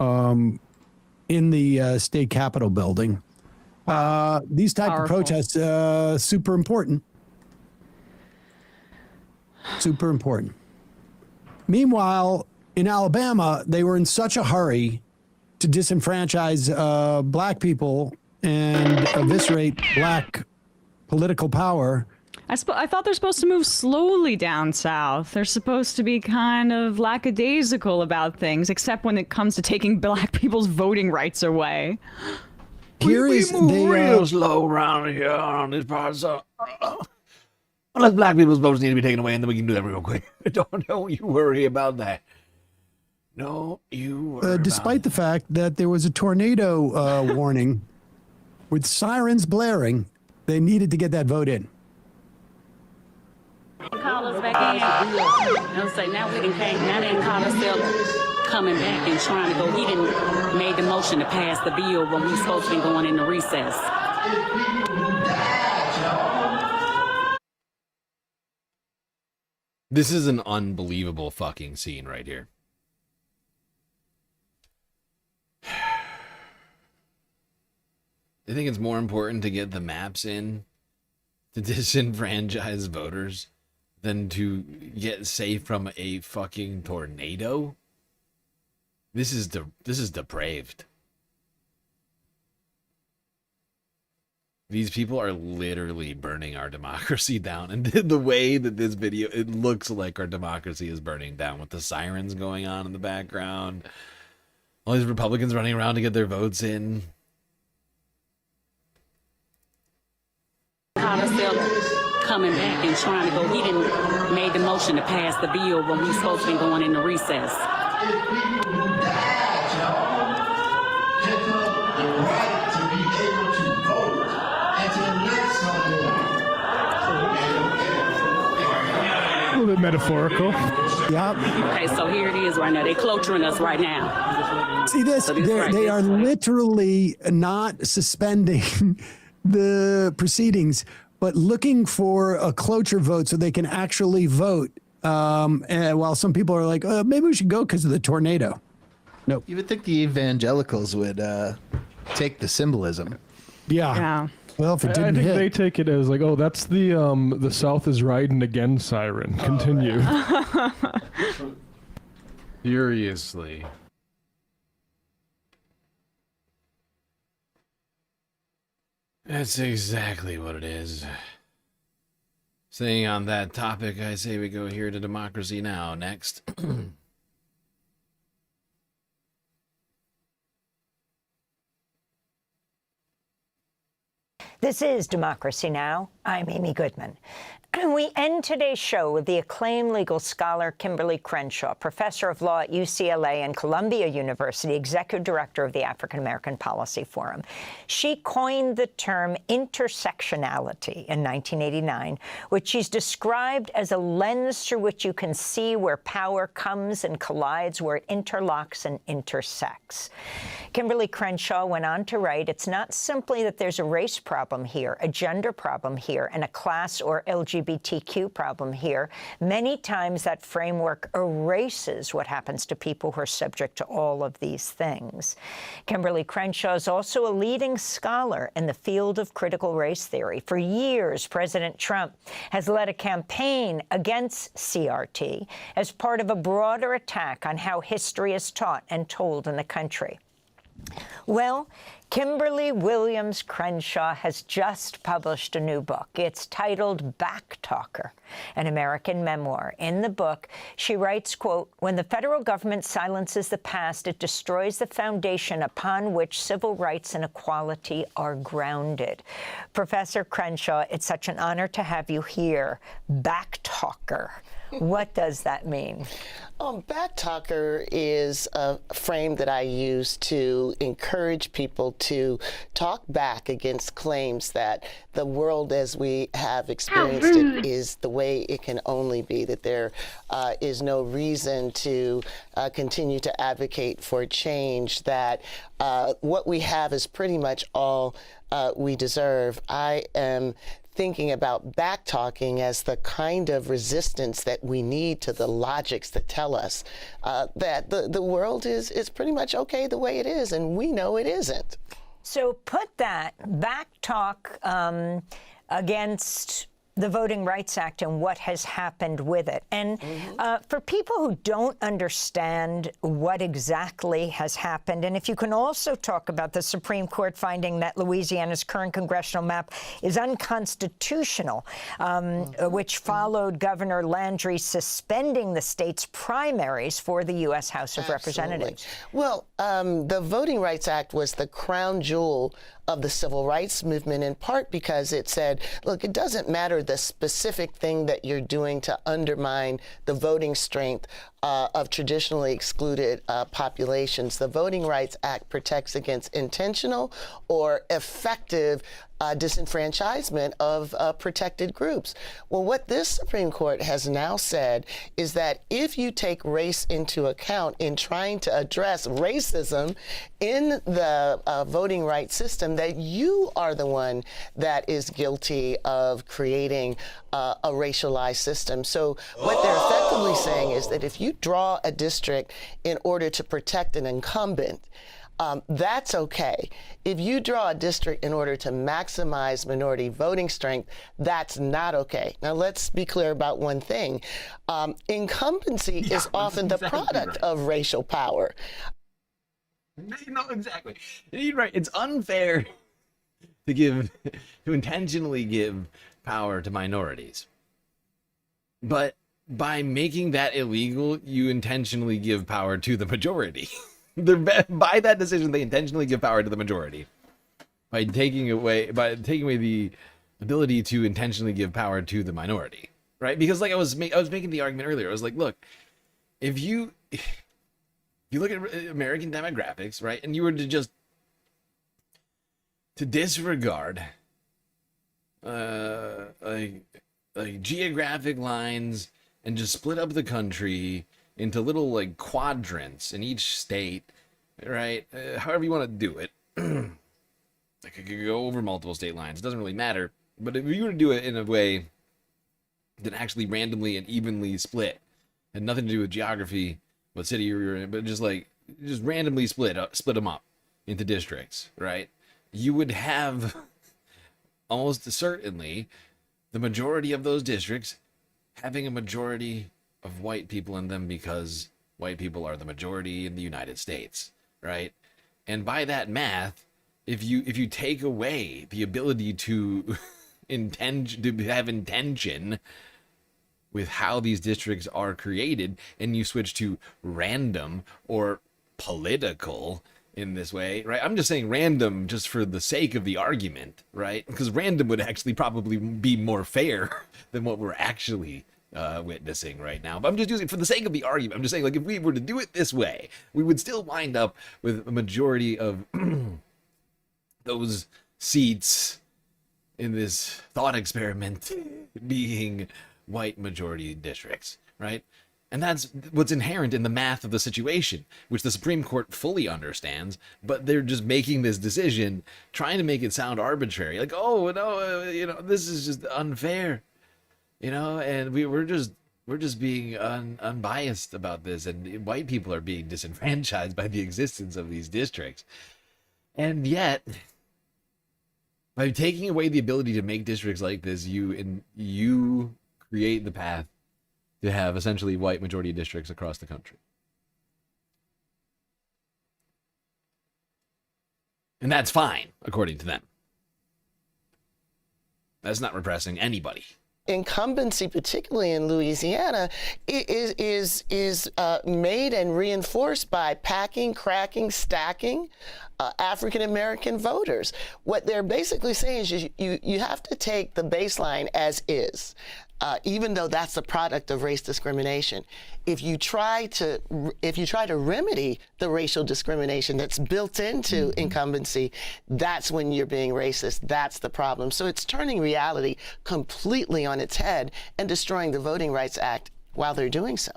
in the state capitol building. These type of protests, super important. Super important. Meanwhile, in Alabama, they were in such a hurry to disenfranchise black people and eviscerate black political power. I thought they're supposed to move slowly down south. They're supposed to be kind of lackadaisical about things, except when it comes to taking black people's voting rights away. We move real slow around here on this part, so unless black people's votes need to be taken away, and then we can do that real quick. Don't you worry about that. No, you worry despite the fact that there was a tornado warning with sirens blaring, they needed to get that vote in. Call us back in. They'll say now we didn't came. Now they didn't call us coming back and trying to go. He didn't made the motion to pass the bill when we supposed to be going into recess. This is an unbelievable fucking scene right here. I think it's more important to get the maps in to disenfranchise voters than to get safe from a fucking tornado. This is depraved. These people are literally burning our democracy down, and the way that this video, it looks like our democracy is burning down with the sirens going on in the background. All these Republicans running around to get their votes in. Coming back and trying to go. He didn't made the motion to pass the bill when we supposed to be going into recess. A little bit metaphorical. Yep. Okay, so here it is right now. They're cloturing us right now. See this? So They are literally not suspending the proceedings, but looking for a cloture vote so they can actually vote. And while some people are like, maybe we should go because of the tornado. Nope. You would think the evangelicals would take the symbolism. Yeah. Well, if it didn't I think hit. they take it as like, oh, that's the South is riding again siren. Continue. Furiously. That's exactly what it is. Staying on that topic, I say we go here to Democracy Now! Next. This is Democracy Now! I'm Amy Goodman. And we end today's show with the acclaimed legal scholar Kimberly Crenshaw, professor of law at UCLA and Columbia University, executive director of the African American Policy Forum. She coined the term intersectionality in 1989, which she's described as a lens through which you can see where power comes and collides, where it interlocks and intersects. Kimberly Crenshaw went on to write, it's not simply that there's a race problem here, a gender problem here, and a class or LGBTQ problem here. Many times that framework erases what happens to people who are subject to all of these things. Kimberly Crenshaw is also a leading scholar in the field of critical race theory. For years, President Trump has led a campaign against CRT as part of a broader attack on how history is taught and told in the country. Well, Kimberly Williams Crenshaw has just published a new book. It's titled Backtalker, an American memoir. In the book, she writes, quote, when the federal government silences the past, it destroys the foundation upon which civil rights and equality are grounded. Professor Crenshaw, it's such an honor to have you here. Backtalker. What does that mean? Backtalker is a frame that I use to encourage people to talk back against claims that the world as we have experienced it is the way it can only be, that there is no reason to continue to advocate for change, that what we have is pretty much all we deserve. I am thinking about backtalking as the kind of resistance that we need to the logics that tell us that the world is pretty much okay the way it is, and we know it isn't. So put that backtalk against the Voting Rights Act and what has happened with it. And for people who don't understand what exactly has happened, and if you can also talk about the Supreme Court finding that Louisiana's current congressional map is unconstitutional, which followed Governor Landry suspending the state's primaries for the U.S. House of Representatives. Well, the Voting Rights Act was the crown jewel of the civil rights movement, in part because it said, look, it doesn't matter the specific thing that you're doing to undermine the voting strength of traditionally excluded populations. The Voting Rights Act protects against intentional or effective disenfranchisement of protected groups. Well, what this Supreme Court has now said is that if you take race into account in trying to address racism in the voting rights system, that you are the one that is guilty of creating a racialized system. So what they're effectively saying is that if you draw a district in order to protect an incumbent, that's okay. If you draw a district in order to maximize minority voting strength, that's not okay. Now, let's be clear about one thing. Incumbency is often the product of racial power. No, exactly. You're right. It's unfair to intentionally give power to minorities. But by making that illegal, you intentionally give power to the majority. By that decision, they intentionally give power to the majority by taking away the ability to intentionally give power to the minority, right? Because like I was making the argument earlier, I was like, look, if you look at American demographics, right, and you were to disregard like geographic lines and just split up the country into little like quadrants in each state, right? However you want to do it. Like it could go over multiple state lines. It doesn't really matter. But if you were to do it in a way that actually randomly and evenly split, had nothing to do with geography, what city you're in, but just randomly split them up into districts, right? You would have almost certainly the majority of those districts having a majority of white people in them because white people are the majority in the United States, right? And by that math, if you take away the ability to have intention with how these districts are created, and you switch to random or political in this way, right? I'm just saying random just for the sake of the argument, right? Because random would actually probably be more fair than what we're actually witnessing right now. But I'm just using it for the sake of the argument. I'm just saying, like, if we were to do it this way, we would still wind up with a majority of those seats in this thought experiment being white majority districts, right? And that's what's inherent in the math of the situation, which the Supreme Court fully understands, but they're just making this decision, trying to make it sound arbitrary. Like, oh, no, this is just unfair. And we're just being unbiased about this, and white people are being disenfranchised by the existence of these districts. And yet, by taking away the ability to make districts like this, you create the path to have essentially white majority districts across the country. And that's fine, according to them. That's not repressing anybody. Incumbency, particularly in Louisiana, is made and reinforced by packing, cracking, stacking African-American voters. What they're basically saying is you have to take the baseline as is. even though that's a product of race discrimination. If you try to remedy the racial discrimination that's built into incumbency, that's when you're being racist. That's the problem. So it's turning reality completely on its head and destroying the Voting Rights Act while they're doing so.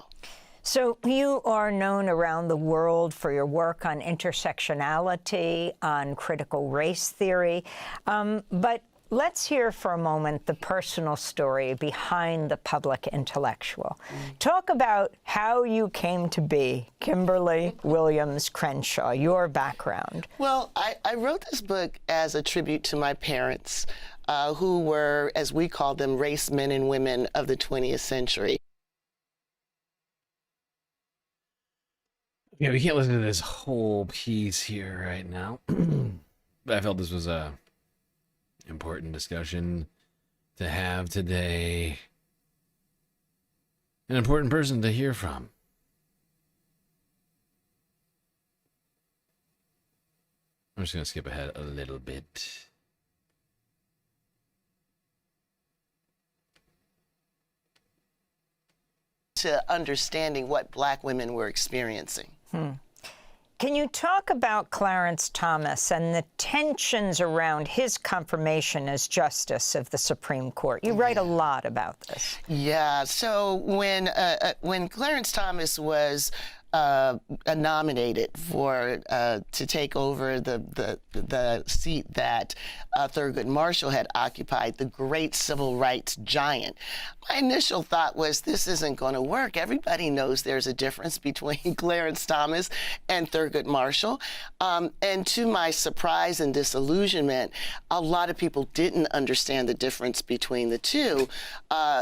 So you are known around the world for your work on intersectionality, on critical race theory, but let's hear for a moment the personal story behind the public intellectual. Talk about how you came to be Kimberly Williams Crenshaw, your background. Well, I wrote this book as a tribute to my parents, who were, as we call them, race men and women of the 20th century. Yeah, we can't listen to this whole piece here right now. But I felt this was a important discussion to have today. An important person to hear from. I'm just going to skip ahead a little bit. To understanding what Black women were experiencing. Can you talk about Clarence Thomas and the tensions around his confirmation as Justice of the Supreme Court? You write a lot about this. Yeah, so when Clarence Thomas was nominated for to take over the seat that Thurgood Marshall had occupied, the great civil rights giant, my initial thought was, this isn't going to work. Everybody knows there's a difference between Clarence Thomas and Thurgood Marshall. And to my surprise and disillusionment, a lot of people didn't understand the difference between the two.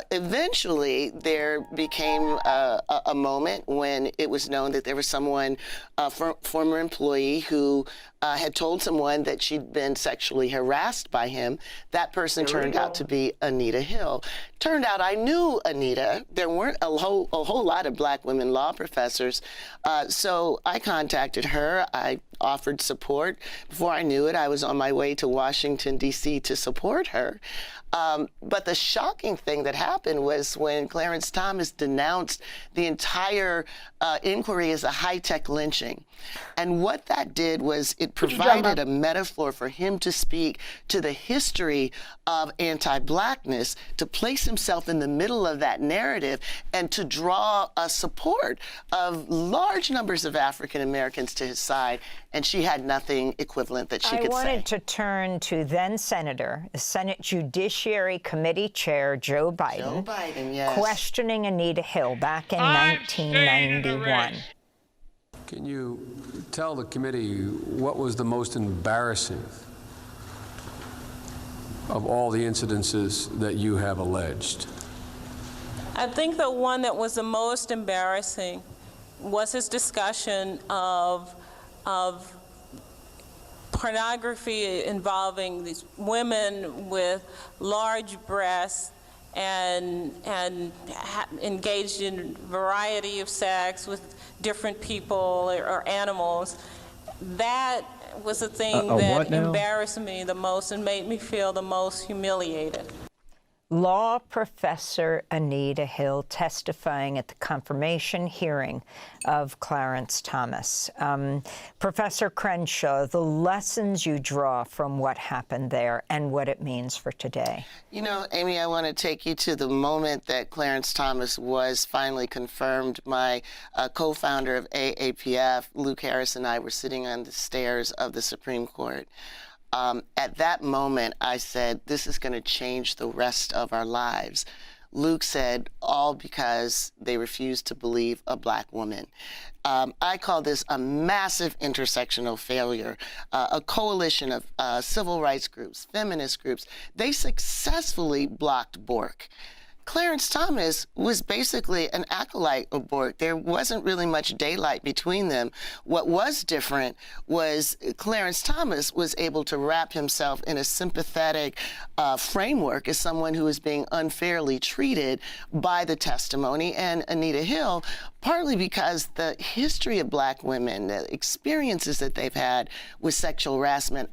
Eventually, there became a moment when it was known that there was someone, a former employee, who had told someone that she'd been sexually harassed by him. That person turned out to be Anita Hill. Turned out I knew Anita. There weren't a whole lot of Black women law professors. So I contacted her. I offered support. Before I knew it, I was on my way to Washington, D.C. to support her. But the shocking thing that happened was when Clarence Thomas denounced the entire inquiry as a high-tech lynching. And what that did was it provided a metaphor for him to speak to the history of anti-Blackness, to place himself in the middle of that narrative, and to draw a support of large numbers of African Americans to his side. And she had nothing equivalent that she could say. I wanted to turn to then Senator, the Senate Judiciary Committee Chair Joe Biden. Joe Biden, yes. Questioning Anita Hill back in 1991. Can you tell the committee what was the most embarrassing of all the incidences that you have alleged? I think the one that was the most embarrassing was his discussion of pornography involving these women with large breasts and engaged in variety of sex with different people or animals. That was the thing that embarrassed me the most and made me feel the most humiliated. Law professor Anita Hill testifying at the confirmation hearing of Clarence Thomas. Professor Crenshaw, the lessons you draw from what happened there and what it means for today. You know, Amy, I want to take you to the moment that Clarence Thomas was finally confirmed. My co-founder of AAPF, Luke Harris, and I were sitting on the stairs of the Supreme Court. At that moment, I said, this is going to change the rest of our lives. Luke said, all because they refused to believe a Black woman. I call this a massive intersectional failure. A coalition of civil rights groups, feminist groups, they successfully blocked Bork. Clarence Thomas was basically an acolyte of Bork. There wasn't really much daylight between them. What was different was Clarence Thomas was able to wrap himself in a sympathetic framework as someone who was being unfairly treated by the testimony, and Anita Hill, partly because the history of Black women, the experiences that they've had with sexual harassment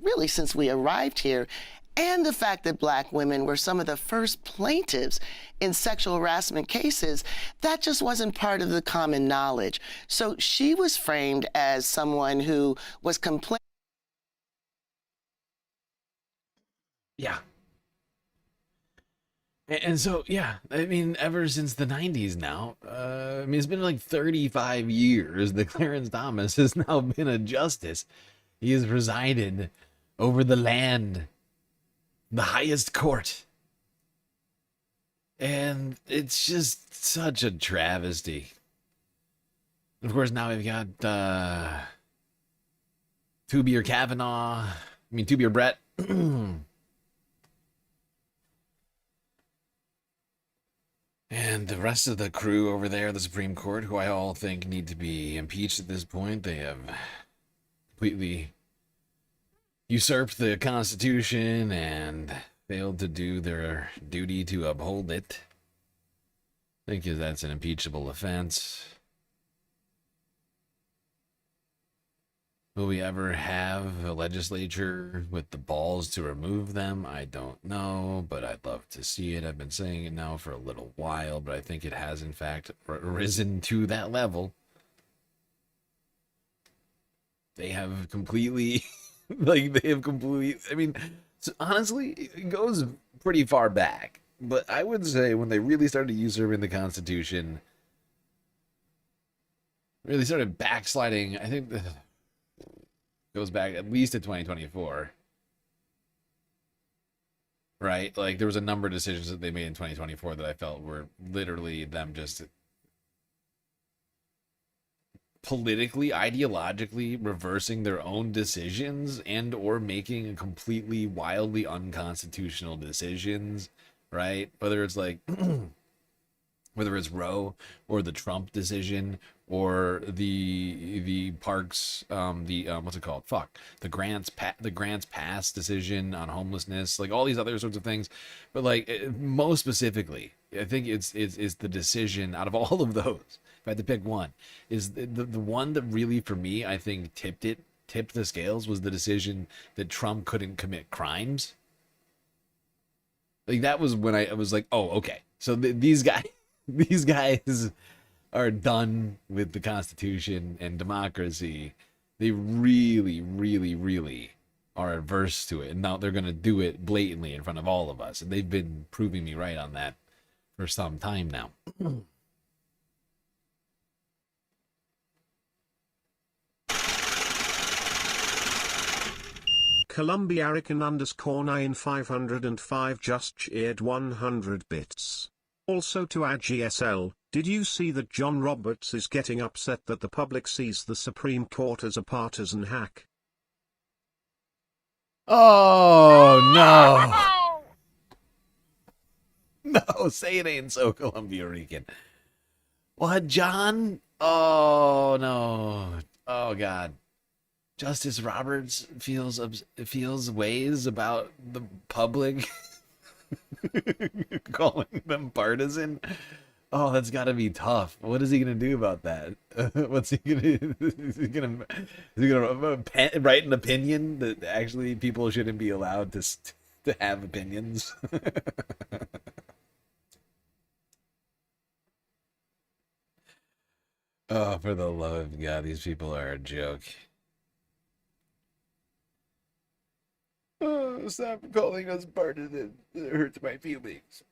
really since we arrived here, and the fact that Black women were some of the first plaintiffs in sexual harassment cases, that just wasn't part of the common knowledge. So she was framed as someone who was complaining. Yeah. And so, yeah, I mean, ever since the 90s now, I mean, it's been like 35 years that Clarence Thomas has now been a justice. He has presided over the land, the highest court. And it's just such a travesty. Of course, now we've got Tubier Kavanaugh, Tubier Brett. And the rest of the crew over there, the Supreme Court, who I all think need to be impeached at this point. They have completely usurped the Constitution and failed to do their duty to uphold it. I think that's an impeachable offense. Will we ever have a legislature with the balls to remove them? I don't know, but I'd love to see it. I've been saying it now for a little while, but I think it has, in fact, risen to that level. They have completely, I mean, so honestly, it goes pretty far back. But I would say when they really started usurping the Constitution, really started backsliding, I think goes back at least to 2024, right? Like, there was a number of decisions that they made in 2024 that I felt were literally them just politically, ideologically reversing their own decisions and or making completely wildly unconstitutional decisions, right? Whether it's like whether it's Roe or the Trump decision or the Parks, what's it called? The Grants Pass decision on homelessness, like all these other sorts of things. But like most specifically, I think it's the decision out of all of those, if I had to pick one, is the one that really for me I think tipped the scales was the decision that Trump couldn't commit crimes. Like that was when I was like, oh, okay, so these guys are done with the Constitution and democracy. They really, really, really are averse to it. And now they're going to do it blatantly in front of all of us. And they've been proving me right on that for some time now. Columbiarican_9505 just cheered 100 bits. Also to add GSL, did you see that John Roberts is getting upset that the public sees the Supreme Court as a partisan hack? Oh, no. No, say it ain't so, Columbia Rican. What, John? Oh, no. Oh, God. Justice Roberts feels ways about the public calling them partisan. Oh, that's got to be tough. What is he gonna do about that? What's he gonna? Is he gonna write an opinion that actually people shouldn't be allowed to have opinions? Oh, for the love of God, these people are a joke. Oh, stop calling us partisan. It hurts my feelings.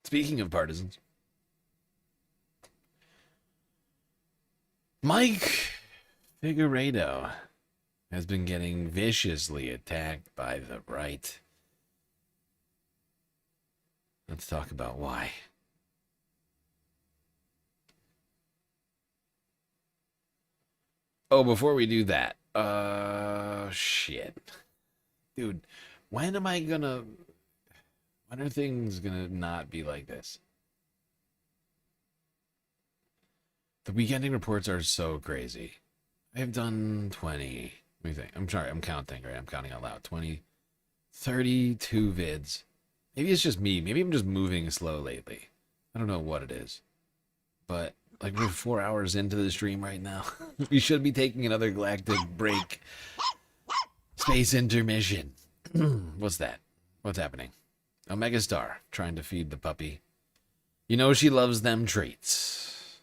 Speaking of partisans, Mike Figueredo has been getting viciously attacked by the right. Let's talk about why. Oh, before we do that, shit. Dude, when are things gonna not be like this? The weekending reports are so crazy. I've done 20, let me think. I'm sorry, I'm counting, right? I'm counting out loud. 20, 32 vids. Maybe it's just me. Maybe I'm just moving slow lately. I don't know what it is. But Like, we're 4 hours into the stream right now. We should be taking another galactic break. Space intermission. What's that? What's happening? Omega Star trying to feed the puppy. You know she loves them treats.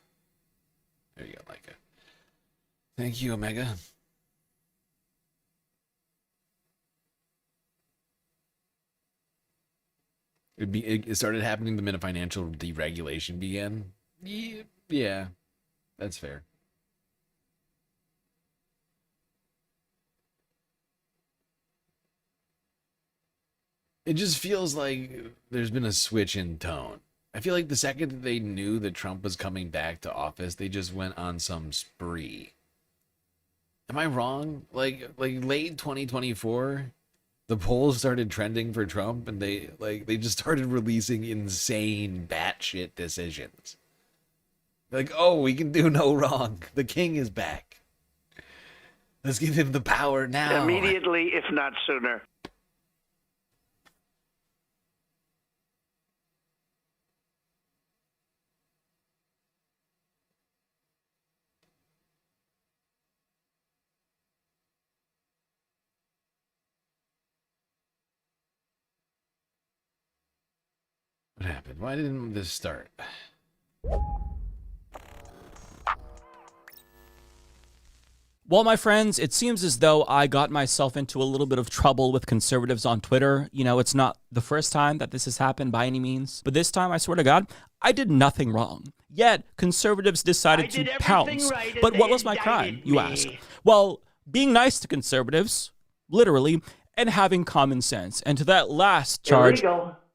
There you go, Micah. Thank you, Omega. It started happening the minute financial deregulation began. Yeah, that's fair. It just feels like there's been a switch in tone. I feel like the second that they knew that Trump was coming back to office, they just went on some spree. Am I wrong? Like late 2024, the polls started trending for Trump, and they just started releasing insane batshit decisions. Like, oh, we can do no wrong. The king is back. Let's give him the power now. Immediately, if not sooner. What happened? Why didn't this start? Well, my friends, it seems as though I got myself into a little bit of trouble with conservatives on Twitter. You know, it's not the first time that this has happened by any means. But this time, I swear to God, I did nothing wrong. Yet, conservatives decided to pounce. Right, but what was my crime, you ask? Well, being nice to conservatives, literally, and having common sense. And to that last charge,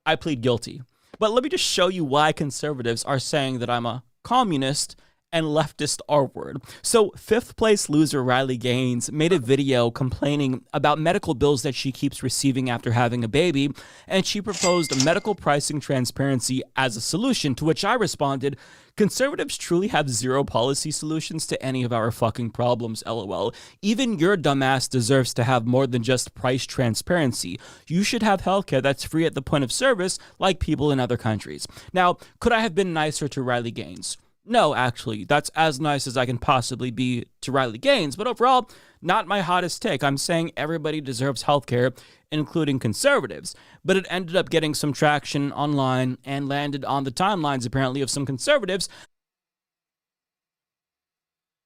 I plead guilty. But let me just show you why conservatives are saying that I'm a communist and leftist R-word. So, fifth place loser Riley Gaines made a video complaining about medical bills that she keeps receiving after having a baby, and she proposed medical pricing transparency as a solution, to which I responded, conservatives truly have zero policy solutions to any of our fucking problems, lol. Even your dumbass deserves to have more than just price transparency. You should have healthcare that's free at the point of service like people in other countries. Now, could I have been nicer to Riley Gaines? No, actually, that's as nice as I can possibly be to Riley Gaines, but overall, not my hottest take. I'm saying everybody deserves healthcare, including conservatives, but it ended up getting some traction online and landed on the timelines, apparently, of some conservatives.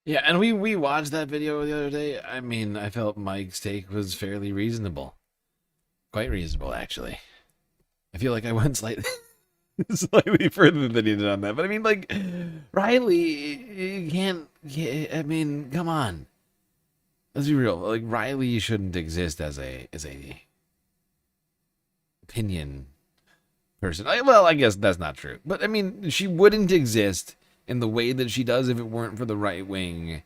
Yeah, and we watched that video the other day. I mean, I felt Mike's take was fairly reasonable. Quite reasonable, actually. I feel like I went slightly further than he did on that. But I mean, like, Riley, you can't, I mean, come on. Let's be real. Like, Riley shouldn't exist as a opinion person. Well, I guess that's not true. But I mean, she wouldn't exist in the way that she does if it weren't for the right-wing,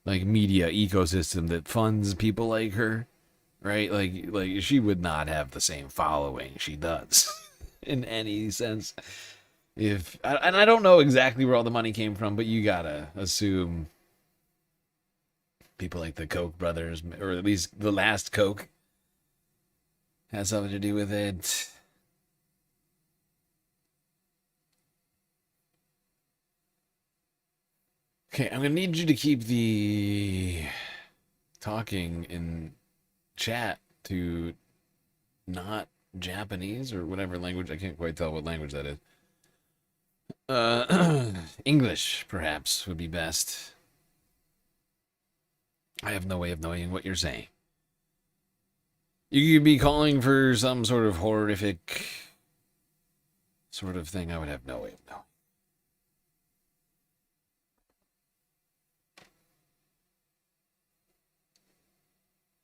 like, media ecosystem that funds people like her, right? Like she would not have the same following she does. In any sense. And I don't know exactly where all the money came from, but you gotta assume people like the Koch brothers, or at least the last Koch, has something to do with it. Okay, I'm gonna need you to keep the talking in chat to not Japanese or whatever language. I can't quite tell what language that is. English, perhaps, would be best. I have no way of knowing what you're saying. You could be calling for some sort of horrific sort of thing. I would have no way of knowing.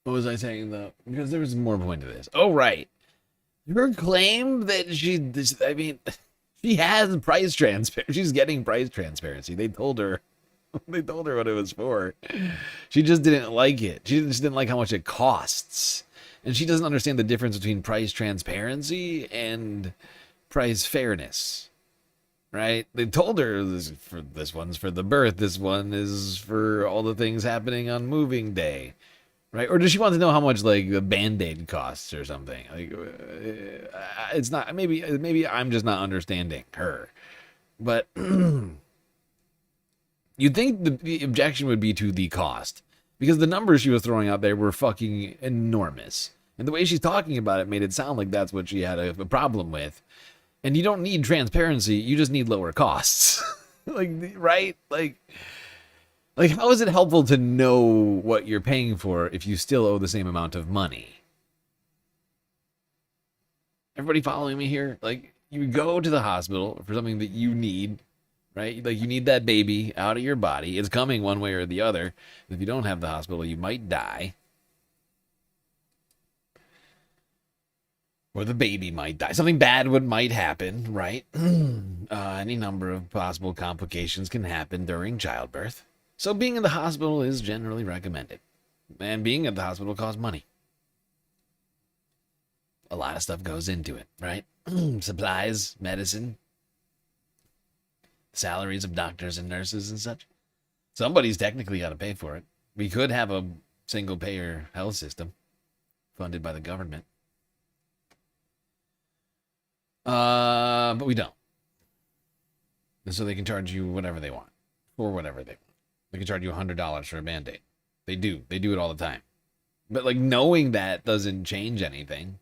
What was I saying, though? Because there was more point to this. Oh, right. Her claim that she has price transparency. She's getting price transparency. They told her what it was for. She just didn't like it. She just didn't like how much it costs. And she doesn't understand the difference between price transparency and price fairness. Right? They told her this one's for the birth. This one is for all the things happening on moving day. Right? Or does she want to know how much, like, the Band-Aid costs or something? Like, it's not, maybe I'm just not understanding her. But You'd think the objection would be to the cost, because the numbers she was throwing out there were fucking enormous. And the way she's talking about it made it sound like that's what she had a problem with. And you don't need transparency, you just need lower costs. Like, right? Like, how is it helpful to know what you're paying for if you still owe the same amount of money? Everybody following me here? Like, you go to the hospital for something that you need, right? Like, you need that baby out of your body. It's coming one way or the other. If you don't have the hospital, you might die. Or the baby might die. Something bad might happen, right? Any number of possible complications can happen during childbirth. So being in the hospital is generally recommended. And being at the hospital costs money. A lot of stuff goes into it, right? Supplies, medicine, salaries of doctors and nurses and such. Somebody's technically got to pay for it. We could have a single-payer health system funded by the government. But we don't. And so they can charge you whatever they want. For whatever they want. They can charge you $100 for a Band-Aid. They do. They do it all the time. But, like, knowing that doesn't change anything.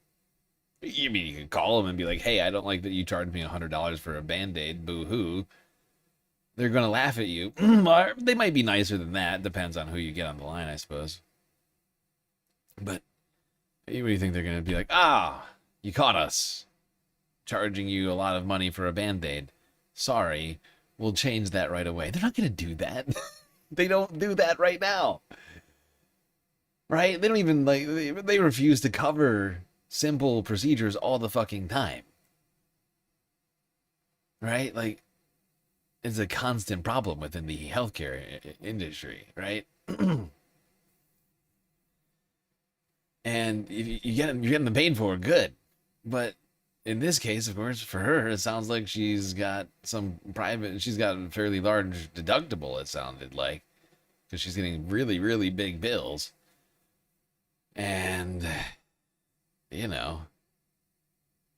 I mean, you can call them and be like, hey, I don't like that you charged me $100 for a Band-Aid. Boo-hoo. They're going to laugh at you. They might be nicer than that. Depends on who you get on the line, I suppose. But what do you think they're going to be like? Ah, you caught us. Charging you a lot of money for a Band-Aid. Sorry, we'll change that right away. They're not going to do that. They don't do that right now. Right? They don't even, like, they refuse to cover simple procedures all the fucking time. Right? Like, it's a constant problem within the healthcare industry, right? And if you're getting them paid for, good. But in this case, of course, for her, it sounds like she's got she's got a fairly large deductible, it sounded like, because she's getting really, really big bills. And, you know,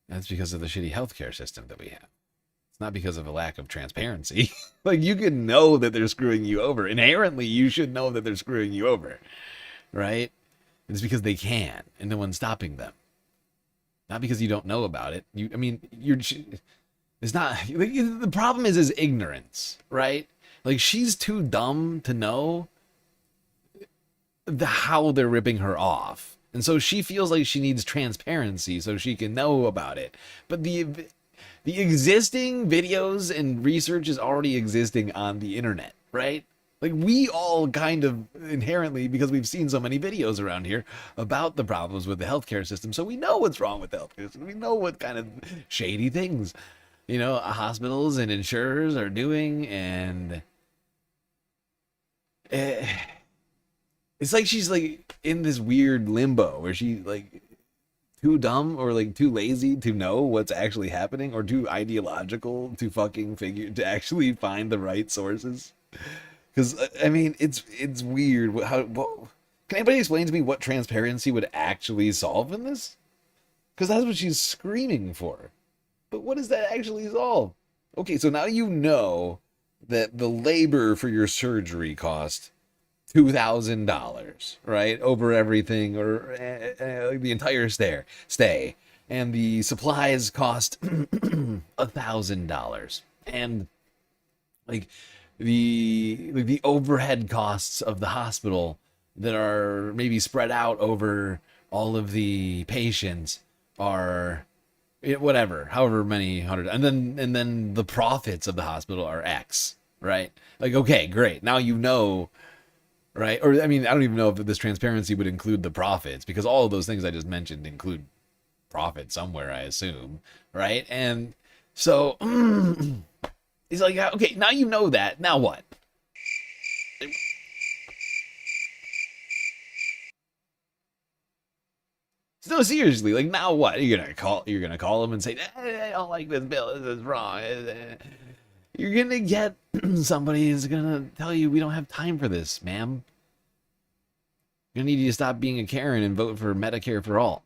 that's because of the shitty healthcare system that we have. It's not because of a lack of transparency. Like, you can know that they're screwing you over. Inherently, you should know that they're screwing you over, right? It's because they can, and no one's stopping them. Not because you don't know about it. It's not, like, the problem is ignorance, right? Like, she's too dumb to know how they're ripping her off. And so she feels like she needs transparency so she can know about it. But the existing videos and research is already existing on the internet, right? Like, we all kind of inherently, because we've seen so many videos around here about the problems with the healthcare system, so we know what's wrong with the healthcare system. We know what kind of shady things, you know, hospitals and insurers are doing, and it's like she's, like, in this weird limbo where she, like, too dumb or, like, too lazy to know what's actually happening, or too ideological to fucking to actually find the right sources. Because, I mean, it's weird. Can anybody explain to me what transparency would actually solve in this? Because that's what she's screaming for. But what does that actually solve? Okay, so now you know that the labor for your surgery cost $2,000, right? Over everything, or the entire stay. And the supplies cost $1,000. And, like, the overhead costs of the hospital that are maybe spread out over all of the patients are whatever, however many hundred, and then the profits of the hospital are X, right? Like, okay, great. Now you know, right? Or, I mean, I don't even know if this transparency would include the profits, because all of those things I just mentioned include profit somewhere, I assume, right? And so he's like, okay, now you know that. Now what? No, seriously, like, now what? You're gonna call him and say, I don't like this bill. This is wrong. You're gonna get somebody who's gonna tell you, we don't have time for this, ma'am. You're gonna need you to stop being a Karen and vote for Medicare for all.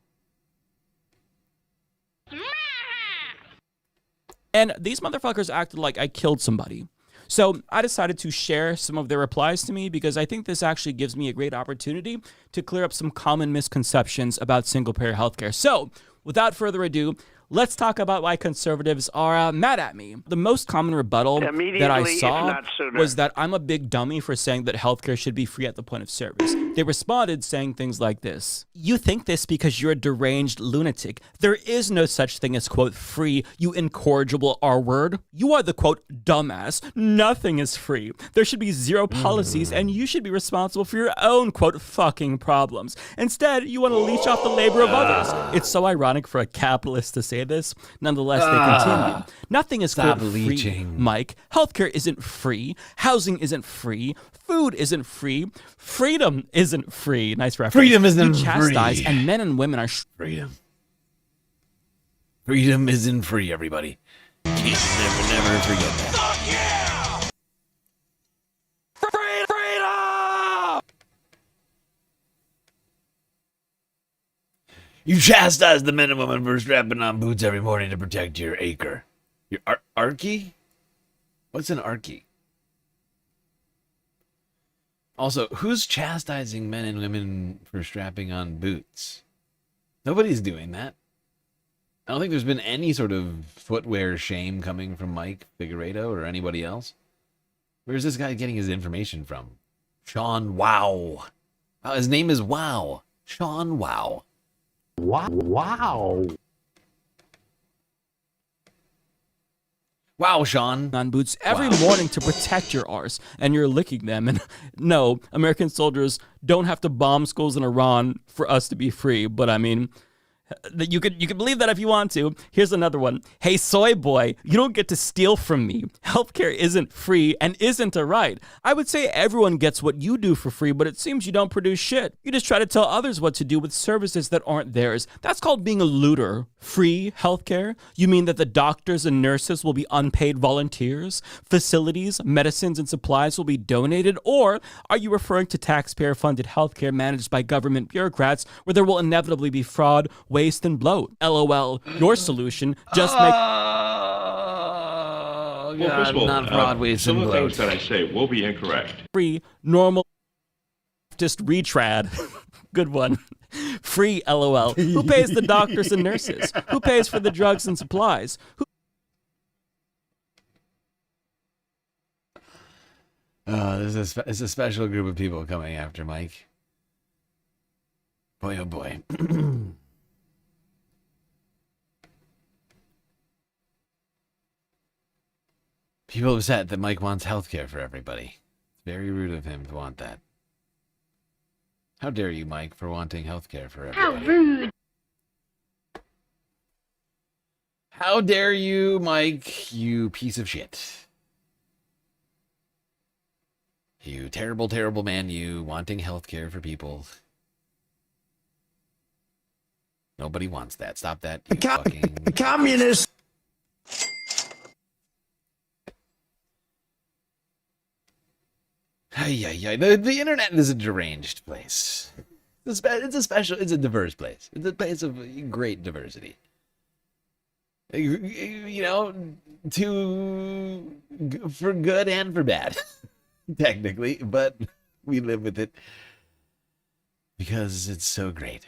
And these motherfuckers acted like I killed somebody. So I decided to share some of their replies to me because I think this actually gives me a great opportunity to clear up some common misconceptions about single-payer healthcare. So without further ado, let's talk about why conservatives are mad at me. The most common rebuttal that I saw was that I'm a big dummy for saying that healthcare should be free at the point of service. They responded saying things like this: "You think this because you're a deranged lunatic. There is no such thing as, quote, free, you incorrigible R-word. You are the, quote, dumbass. Nothing is free. There should be zero policies, and you should be responsible for your own, quote, fucking problems. Instead, you want to leech off the labor of others." It's so ironic for a capitalist to say this. Nonetheless, they continue. "Nothing is, quote, free, Mike. Healthcare isn't free. Housing isn't free. Food isn't free. Freedom isn't free." Nice reference. Freedom isn't you chastise, free. and men and women are freedom. Freedom isn't free, everybody. Can't never forget that. Freedom! You chastise the men and women for strapping on boots every morning to protect your acre. Your archy? What's an archy? Also, who's chastising men and women for strapping on boots? Nobody's doing that. I don't think there's been any sort of footwear shame coming from Mike Figueredo or anybody else. Where's this guy getting his information from? Sean Wow. Oh, his name is Wow. Sean Wow. Wow. Wow, Sean. On boots every morning to protect your arse, and you're licking them. And no, American soldiers don't have to bomb schools in Iran for us to be free. But I mean, you could believe that if you want to. Here's another one. "Hey, soy boy, you don't get to steal from me. Healthcare isn't free and isn't a right. I would say everyone gets what you do for free, but it seems you don't produce shit. You just try to tell others what to do with services that aren't theirs. That's called being a looter. Free healthcare? You mean that the doctors and nurses will be unpaid volunteers? Facilities, medicines, and supplies will be donated? Or are you referring to taxpayer-funded healthcare managed by government bureaucrats where there will inevitably be fraud, waste, and bloat? LOL. Your solution just make... Oh, Well, first of all, not fraud, waste, some and of the things bloat. that I say will be incorrect. Free, normal, just retrad. Good one. Free, LOL. Who pays the doctors and nurses? Who pays for the drugs and supplies? This is a special group of people coming after Mike. Boy, oh boy. People upset that Mike wants healthcare for everybody. It's very rude of him to want that. How dare you, Mike, for wanting healthcare for everybody? How rude! How dare you, Mike, you piece of shit. You terrible, terrible man, you wanting healthcare for people. Nobody wants that. Stop that, you fucking... Communist! The internet is a deranged place. It's a diverse place. It's a place of great diversity. You know, for good and for bad, technically, but we live with it because it's so great.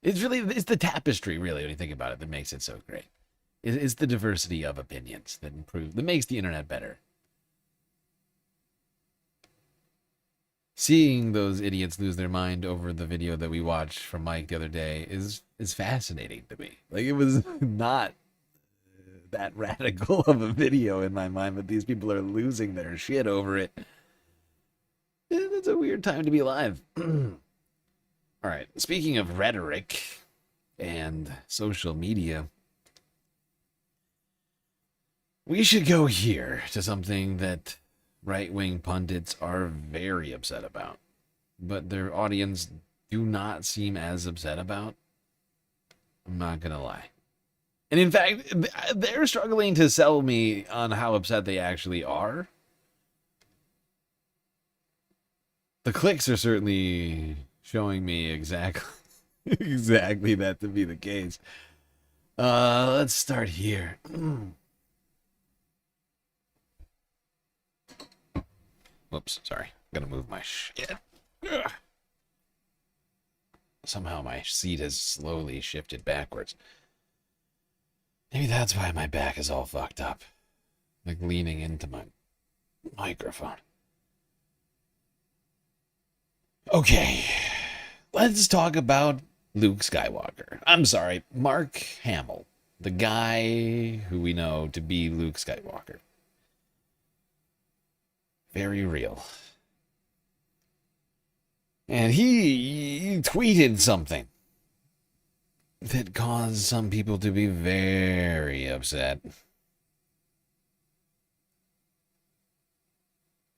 It's the tapestry, really, when you think about it, that makes it so great. It's the diversity of opinions that makes the internet better. Seeing those idiots lose their mind over the video that we watched from Mike the other day is fascinating to me. Like, it was not that radical of a video in my mind, but these people are losing their shit over it. It's a weird time to be alive. All right, speaking of rhetoric and social media, we should go here to something that right-wing pundits are very upset about, but their audience do not seem as upset about. I'm not going to lie. And in fact, they're struggling to sell me on how upset they actually are. The clicks are certainly showing me exactly exactly that to be the case. Let's start here. Whoops, sorry. Gotta move my shit. Ugh. Somehow my seat has slowly shifted backwards. Maybe that's why my back is all fucked up. Like leaning into my microphone. Okay, let's talk about Luke Skywalker. I'm sorry, Mark Hamill, the guy who we know to be Luke Skywalker. Very real. And he tweeted something that caused some people to be very upset.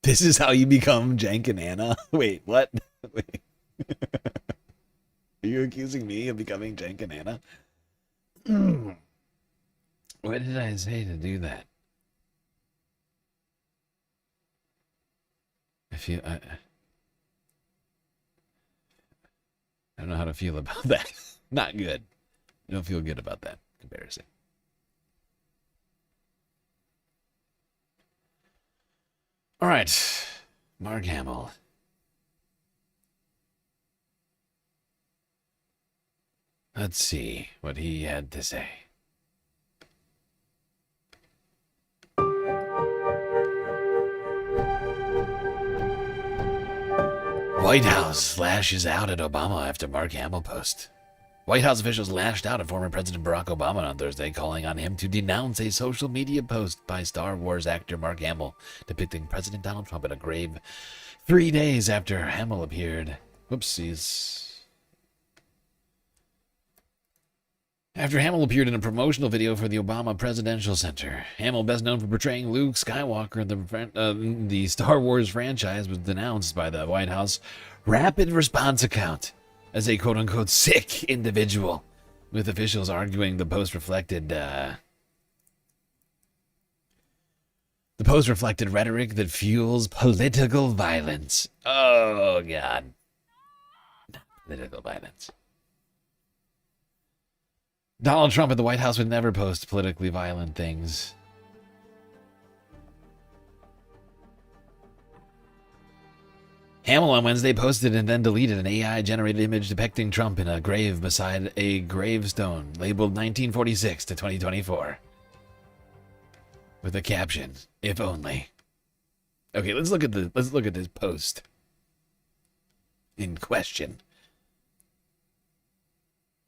This is how you become Jank and Anna? Wait, what? Wait. Are you accusing me of becoming Jank and Anna? What did I say to do that? I don't know how to feel about that. Not good. I don't feel good about that comparison. All right, Mark Hamill. Let's see what he had to say. White House lashes out at Obama after Mark Hamill post. White House officials lashed out at former President Barack Obama on Thursday, calling on him to denounce a social media post by Star Wars actor Mark Hamill depicting President Donald Trump in a grave 3 days after Hamill appeared. Whoopsies. After Hamill appeared in a promotional video for the Obama Presidential Center, Hamill, best known for portraying Luke Skywalker in the Star Wars franchise, was denounced by the White House Rapid Response account as a quote-unquote sick individual, with officials arguing the post reflected rhetoric that fuels political violence. Oh, God. Political violence. Donald Trump at the White House would never post politically violent things. Hamill on Wednesday posted and then deleted an AI-generated image depicting Trump in a grave beside a gravestone labeled 1946 to 2024. With a caption, "If only." Okay, let's look at this post in question.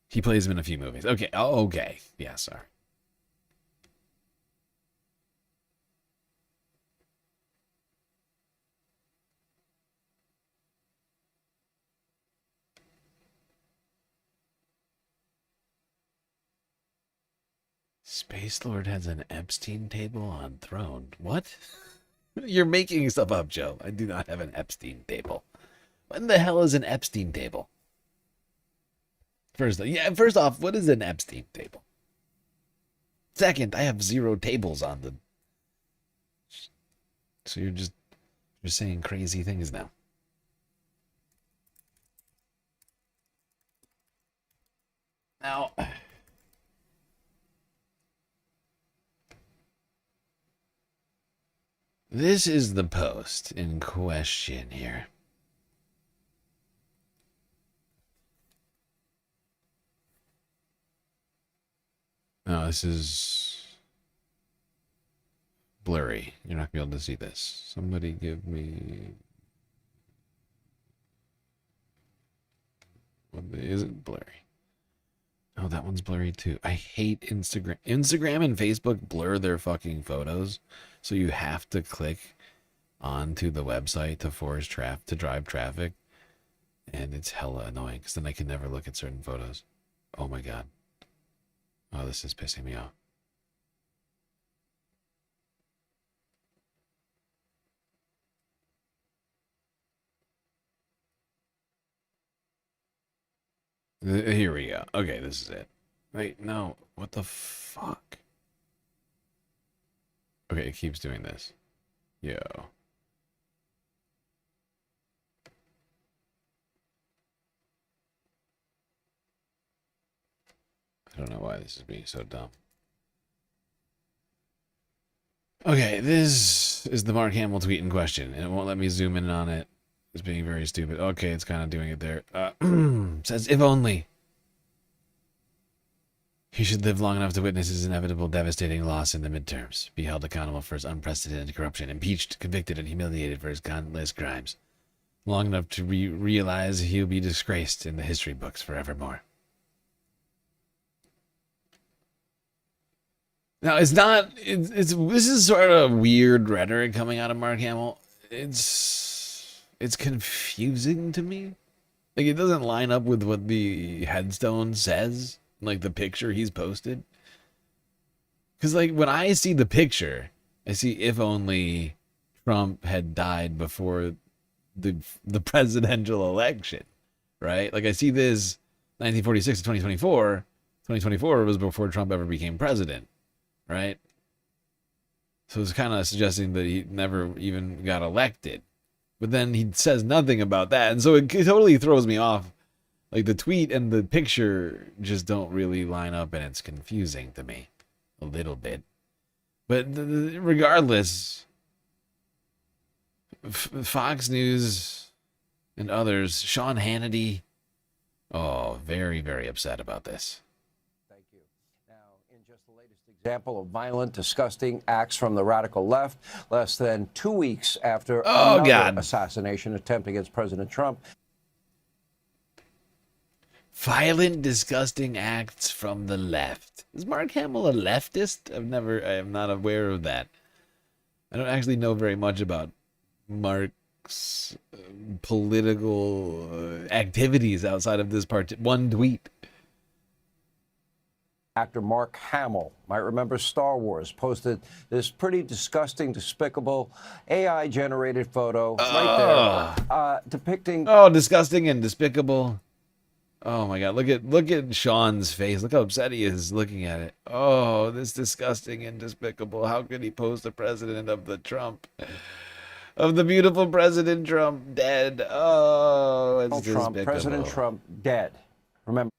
He plays him in a few movies. Okay. Oh, okay. Yeah, sorry. Spacelord has an Epstein table on throne. What? You're making stuff up, Joe. I do not have an Epstein table. What the hell is an Epstein table? First off, what is an Epstein table? Second, I have 0 tables on them. So you're saying crazy things now. Now, this is the post in question here. No, this is blurry. You're not going to be able to see this. Somebody give me... Is it blurry? Oh, that one's blurry too. I hate Instagram. Instagram and Facebook blur their fucking photos, so you have to click onto the website to drive traffic, and it's hella annoying because then I can never look at certain photos. Oh my god. Oh, this is pissing me off. Here we go. Okay, this is it. Wait, no. What the fuck? Okay, it keeps doing this. Yo. I don't know why this is being so dumb. Okay, this is the Mark Hamill tweet in question, and it won't let me zoom in on it. It's being very stupid. Okay, it's kind of doing it there. Says, if only he should live long enough to witness his inevitable devastating loss in the midterms, be held accountable for his unprecedented corruption, impeached, convicted, and humiliated for his countless crimes, long enough to realize he'll be disgraced in the history books forevermore. Now, it's not, this is sort of weird rhetoric coming out of Mark Hamill. It's confusing to me. Like, it doesn't line up with what the headstone says, like the picture he's posted. Because, like, when I see the picture, I see if only Trump had died before the presidential election, right? Like, I see this 1946 to 2024. 2024 was before Trump ever became president, right? So it's kind of suggesting that he never even got elected. But then he says nothing about that. And so it totally throws me off. Like, the tweet and the picture just don't really line up, and it's confusing to me a little bit. But regardless, Fox News and others, Sean Hannity, very, very upset about this. Example of violent, disgusting acts from the radical left, less than 2 weeks after God. assassination attempt against President Trump. Violent, disgusting acts from the left. Is Mark Hamill a leftist? I am not aware of that. I don't actually know very much about Mark's political activities outside of this one tweet. Actor Mark Hamill, might remember Star Wars, posted this pretty disgusting, despicable AI-generated photo right there depicting... Oh, disgusting and despicable. Oh my God, look at Sean's face. Look how upset he is looking at it. Oh, this disgusting and despicable. How could he post the president of the beautiful President Trump dead? Oh, it's despicable. President Trump dead. Remember.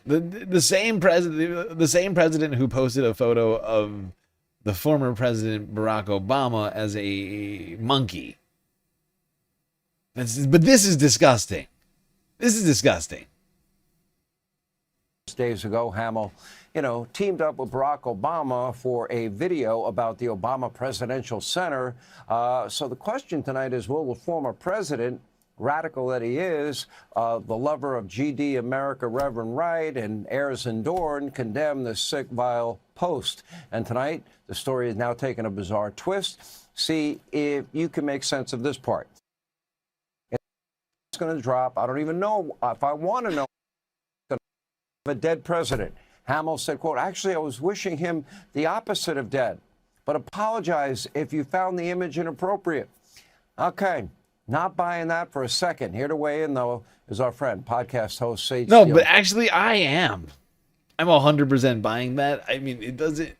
The same president who posted a photo of the former President Barack Obama as a monkey. But this is disgusting. This is disgusting. Days ago, Hamill, teamed up with Barack Obama for a video about the Obama Presidential Center. So the question tonight is, will the former president, radical that he is, the lover of GD America, Reverend Wright, and heirs and Dorn, condemn this sick, vile post? And tonight, the story is now taking a bizarre twist. See if you can make sense of this part. It's going to drop. I don't even know if I want to know. A dead president. Hamill said, quote, actually, I was wishing him the opposite of dead, but apologize if you found the image inappropriate. Okay. Not buying that for a second. Here to weigh in, though, is our friend, podcast host Sage. No, but actually, I am. I'm 100% buying that. I mean, it doesn't.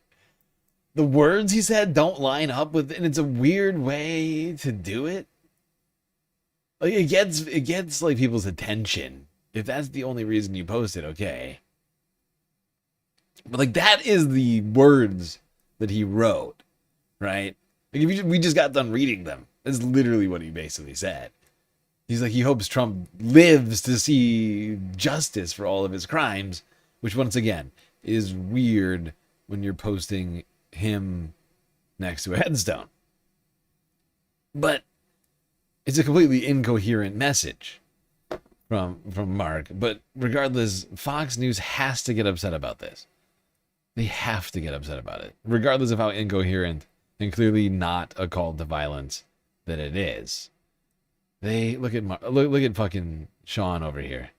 The words he said don't line up with, and it's a weird way to do it. Like, it gets like people's attention. If that's the only reason you post it, okay. But like, that is the words that he wrote, right? Like, we just got done reading them. That's literally what he basically said. He's like, he hopes Trump lives to see justice for all of his crimes, which once again is weird when you're posting him next to a headstone. But it's a completely incoherent message from Mark. But regardless, Fox News has to get upset about this. They have to get upset about it, regardless of how incoherent and clearly not a call to violence that it is. They look at fucking Sean over here.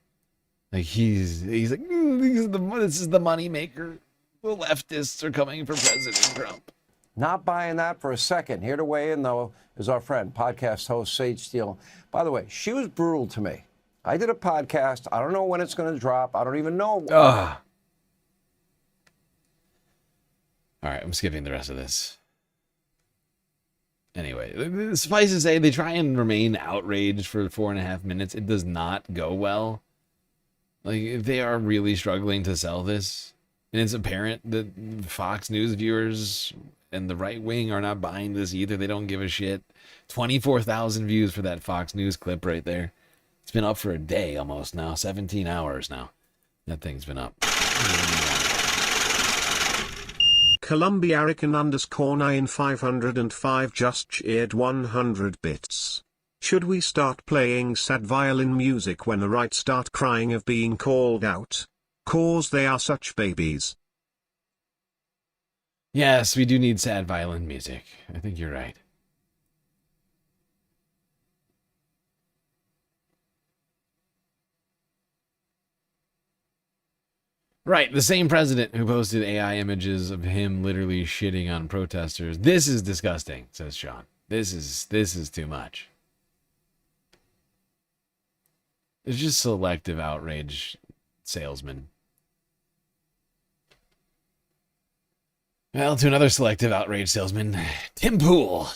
Like, he's like, this is the money maker. The leftists are coming for President Trump. Not buying that for a second. Here to weigh in, though, is our friend, podcast host Sage Steele. By the way, she was brutal to me. I did a podcast. I don't know when it's going to drop. I don't even know. All right, I'm skipping the rest of this. Anyway, suffice to say, they try and remain outraged for 4.5 minutes. It does not go well. Like, they are really struggling to sell this. And it's apparent that Fox News viewers and the right wing are not buying this either. They don't give a shit. 24,000 views for that Fox News clip right there. It's been up for a day almost now. 17 hours now. That thing's been up. Columbiarican_9505 just cheered 100 bits. Should we start playing sad violin music when the right start crying of being called out? Cause they are such babies. Yes, we do need sad violin music. I think you're right. Right, the same president who posted AI images of him literally shitting on protesters. This is disgusting, says Sean. This is too much. It's just selective outrage salesman. Well, to another selective outrage salesman, Tim Pool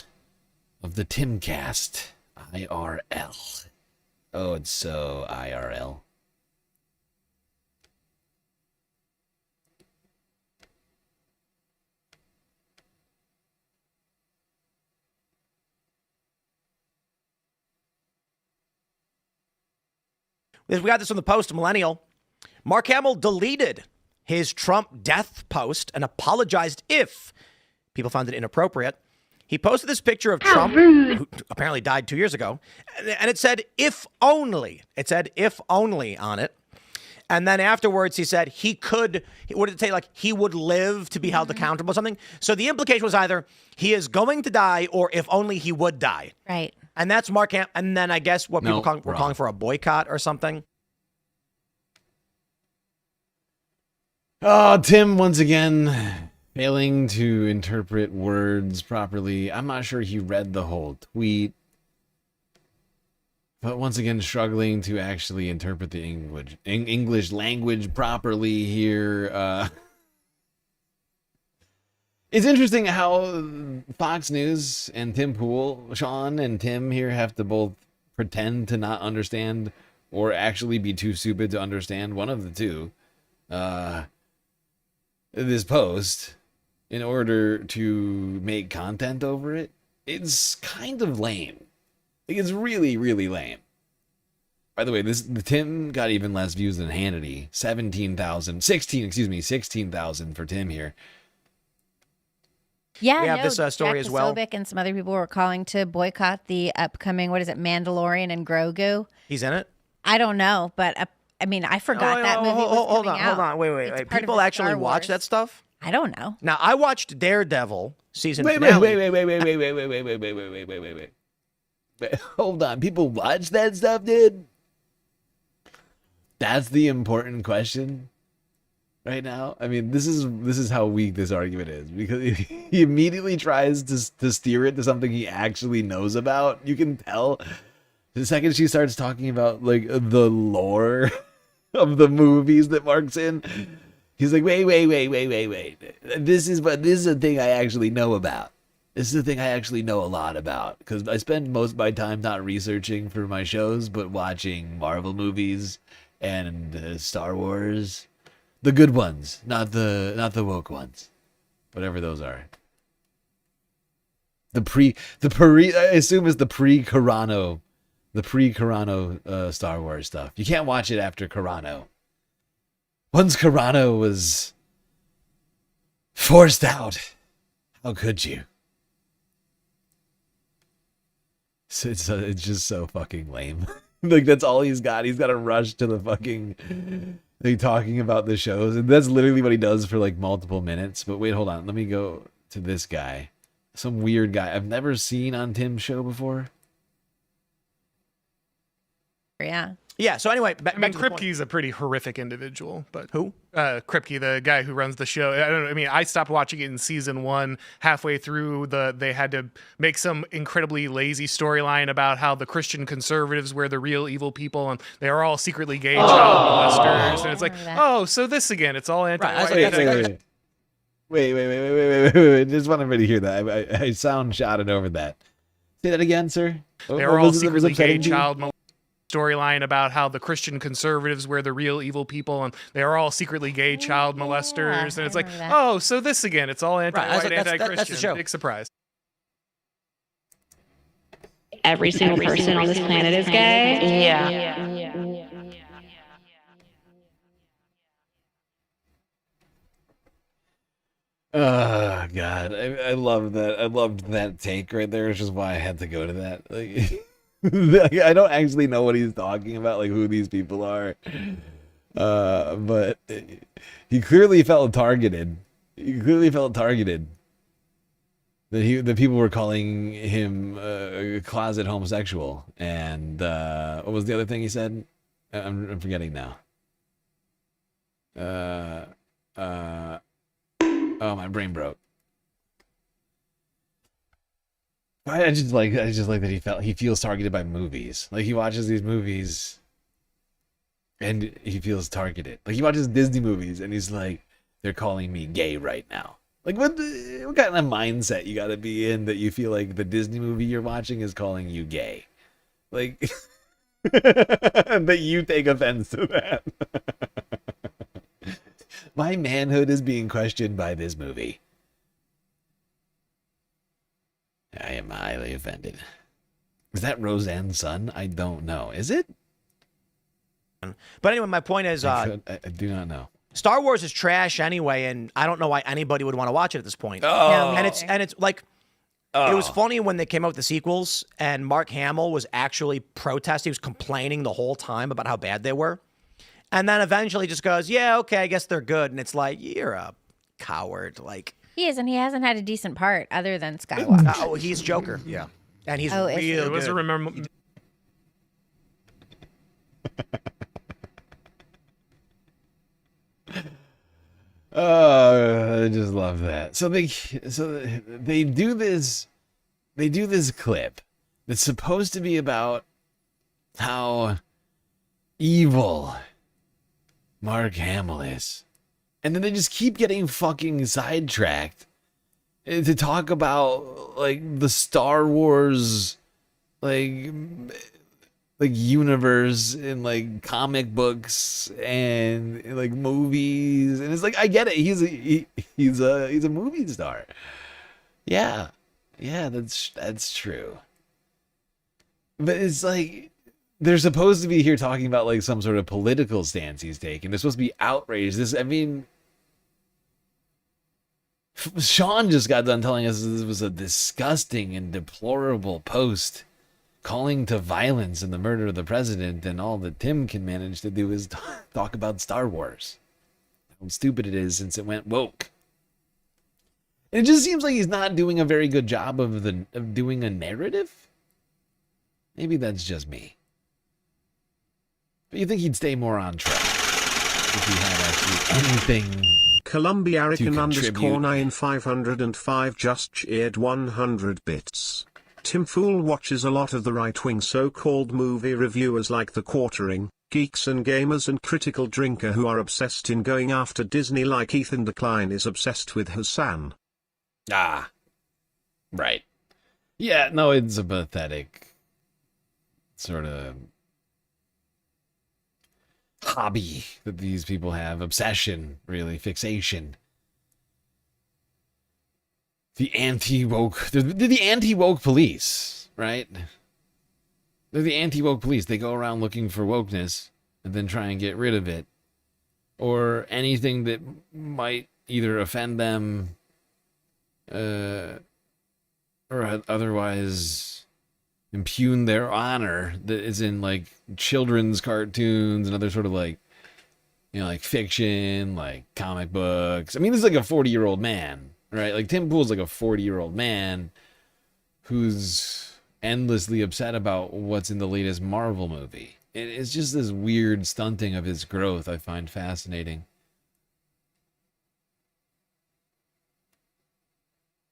of the Timcast IRL. Oh, it's so IRL. We got this from the Post Millennial. Mark Hamill deleted his Trump death post and apologized if people found it inappropriate. He posted this picture of Trump, who apparently died 2 years ago, and it said, if only. It said, if only on it. And then afterwards, he said he could, what did it say? Like, he would live to be held accountable or something. So the implication was either he is going to die or if only he would die. Right. And that's Mark Hamill. And then I guess what people were calling for a boycott or something. Oh, Tim, once again, failing to interpret words properly. I'm not sure he read the whole tweet. But once again, struggling to actually interpret the English language properly here. It's interesting how Fox News and Tim Pool, Sean and Tim here, have to both pretend to not understand or actually be too stupid to understand, one of the two, this post in order to make content over it. It's kind of lame. It's really, really lame. By the way, the Tim got even less views than Hannity. 16,000 for Tim here. Yeah, we have this story Jack as well. Posobiec and some other people were calling to boycott the upcoming, Mandalorian and Grogu. He's in it? I don't know, but I mean, I forgot that movie was hold coming on, out. hold on. Wait. It's part People of the actually Star watch Wars. that stuff? I don't know. Now, I watched Daredevil season Wait. Hold on. People watch that stuff, dude? That's the important question right now. I mean, this is how weak this argument is, because he immediately tries to steer it to something he actually knows about. You can tell the second she starts talking about like the lore of the movies that Mark's in. He's like, wait. This is a thing I actually know about. This is the thing I actually know a lot about, because I spend most of my time not researching for my shows, but watching Marvel movies and Star Wars, the good ones, not the woke ones, whatever those are. I assume it's the pre-Carano Star Wars stuff. You can't watch it after Carano. Once Carano was forced out, how could you? So it's just so fucking lame. Like, that's all he's got. He's got to rush to the fucking like talking about the shows, and that's literally what he does for like multiple minutes. But wait, hold on. Let me go to this guy. Some weird guy I've never seen on Tim's show before. Yeah, so anyway, I mean, Kripke's a pretty horrific individual, but who? Kripke, the guy who runs the show. I don't know. I mean, I stopped watching it in season 1. Halfway through, they had to make some incredibly lazy storyline about how the Christian conservatives were the real evil people, and they are all secretly gay child molesters. And it's like, oh, so this again? It's all anti-white. Wait. Just want everybody to hear that. I sound shotted over that. Say that again, sir. They are all secretly gay child molesters. storyline about how the Christian conservatives were the real evil people and they are all secretly gay child molesters. And it's like, oh, so this again, it's all anti-white, anti-Christian. That's the show. Big surprise. Every single person on this planet is gay. Yeah. Oh God, I love that. I loved that take right there, which is why I had to go to that. Like, I don't actually know what he's talking about, like who these people are, but he clearly felt targeted. He clearly felt targeted. That people were calling him a closet homosexual, and what was the other thing he said? I'm forgetting now. Oh, my brain broke. I just like that he feels targeted by movies. Like he watches these movies and he feels targeted. Like he watches Disney movies and he's like, they're calling me gay right now. Like what kind of mindset you got to be in that you feel like the Disney movie you're watching is calling you gay? Like that you take offense to that. My manhood is being questioned by this movie. I am highly offended. Is that Roseanne's son? I don't know. Is it? But anyway, my point is, I do not know. Star Wars is trash anyway, and I don't know why anybody would want to watch it at this point. Oh. And it's like, it was funny when they came out with the sequels, and Mark Hamill was actually protesting. He was complaining the whole time about how bad they were. And then eventually just goes, yeah, okay, I guess they're good. And it's like, you're a coward. Like He is, and he hasn't had a decent part other than Skywalker. Oh, he's Joker. Yeah. And he's Oh, real is he? good. It was a remember. Oh, I just love that. So they do this clip that's supposed to be about how evil Mark Hamill is. And then they just keep getting fucking sidetracked to talk about like the Star Wars like universe and like comic books and like movies, and it's like I get it. He's a movie star. Yeah, that's true. But it's like they're supposed to be here talking about like some sort of political stance he's taking. They're supposed to be outraged. Sean just got done telling us this was a disgusting and deplorable post calling to violence and the murder of the president, and all that Tim can manage to do is talk about Star Wars. How stupid it is since it went woke. And it just seems like he's not doing a very good job of doing a narrative. Maybe that's just me. But you think he'd stay more on track if he had actually anything Columbiarican underscore 9505 just cheered 100 bits. Tim Fool watches a lot of the right-wing so-called movie reviewers like The Quartering, geeks and gamers and critical drinker who are obsessed in going after Disney like Ethan Decline is obsessed with Hassan. Ah, right. Yeah, no, it's a pathetic sort of hobby that these people have. Obsession, really, fixation. The anti-woke, they're the anti-woke police, right? They're the anti-woke police. They go around looking for wokeness and then try and get rid of it. Or anything that might either offend them or otherwise impugn their honor, that is in like children's cartoons and other sort of like, you know, like fiction, like comic books. I mean, this is like a 40-year-old man. Right, like Tim Pool's like a 40-year-old man who's endlessly upset about what's in the latest Marvel movie. It's just this weird stunting of his growth I find fascinating.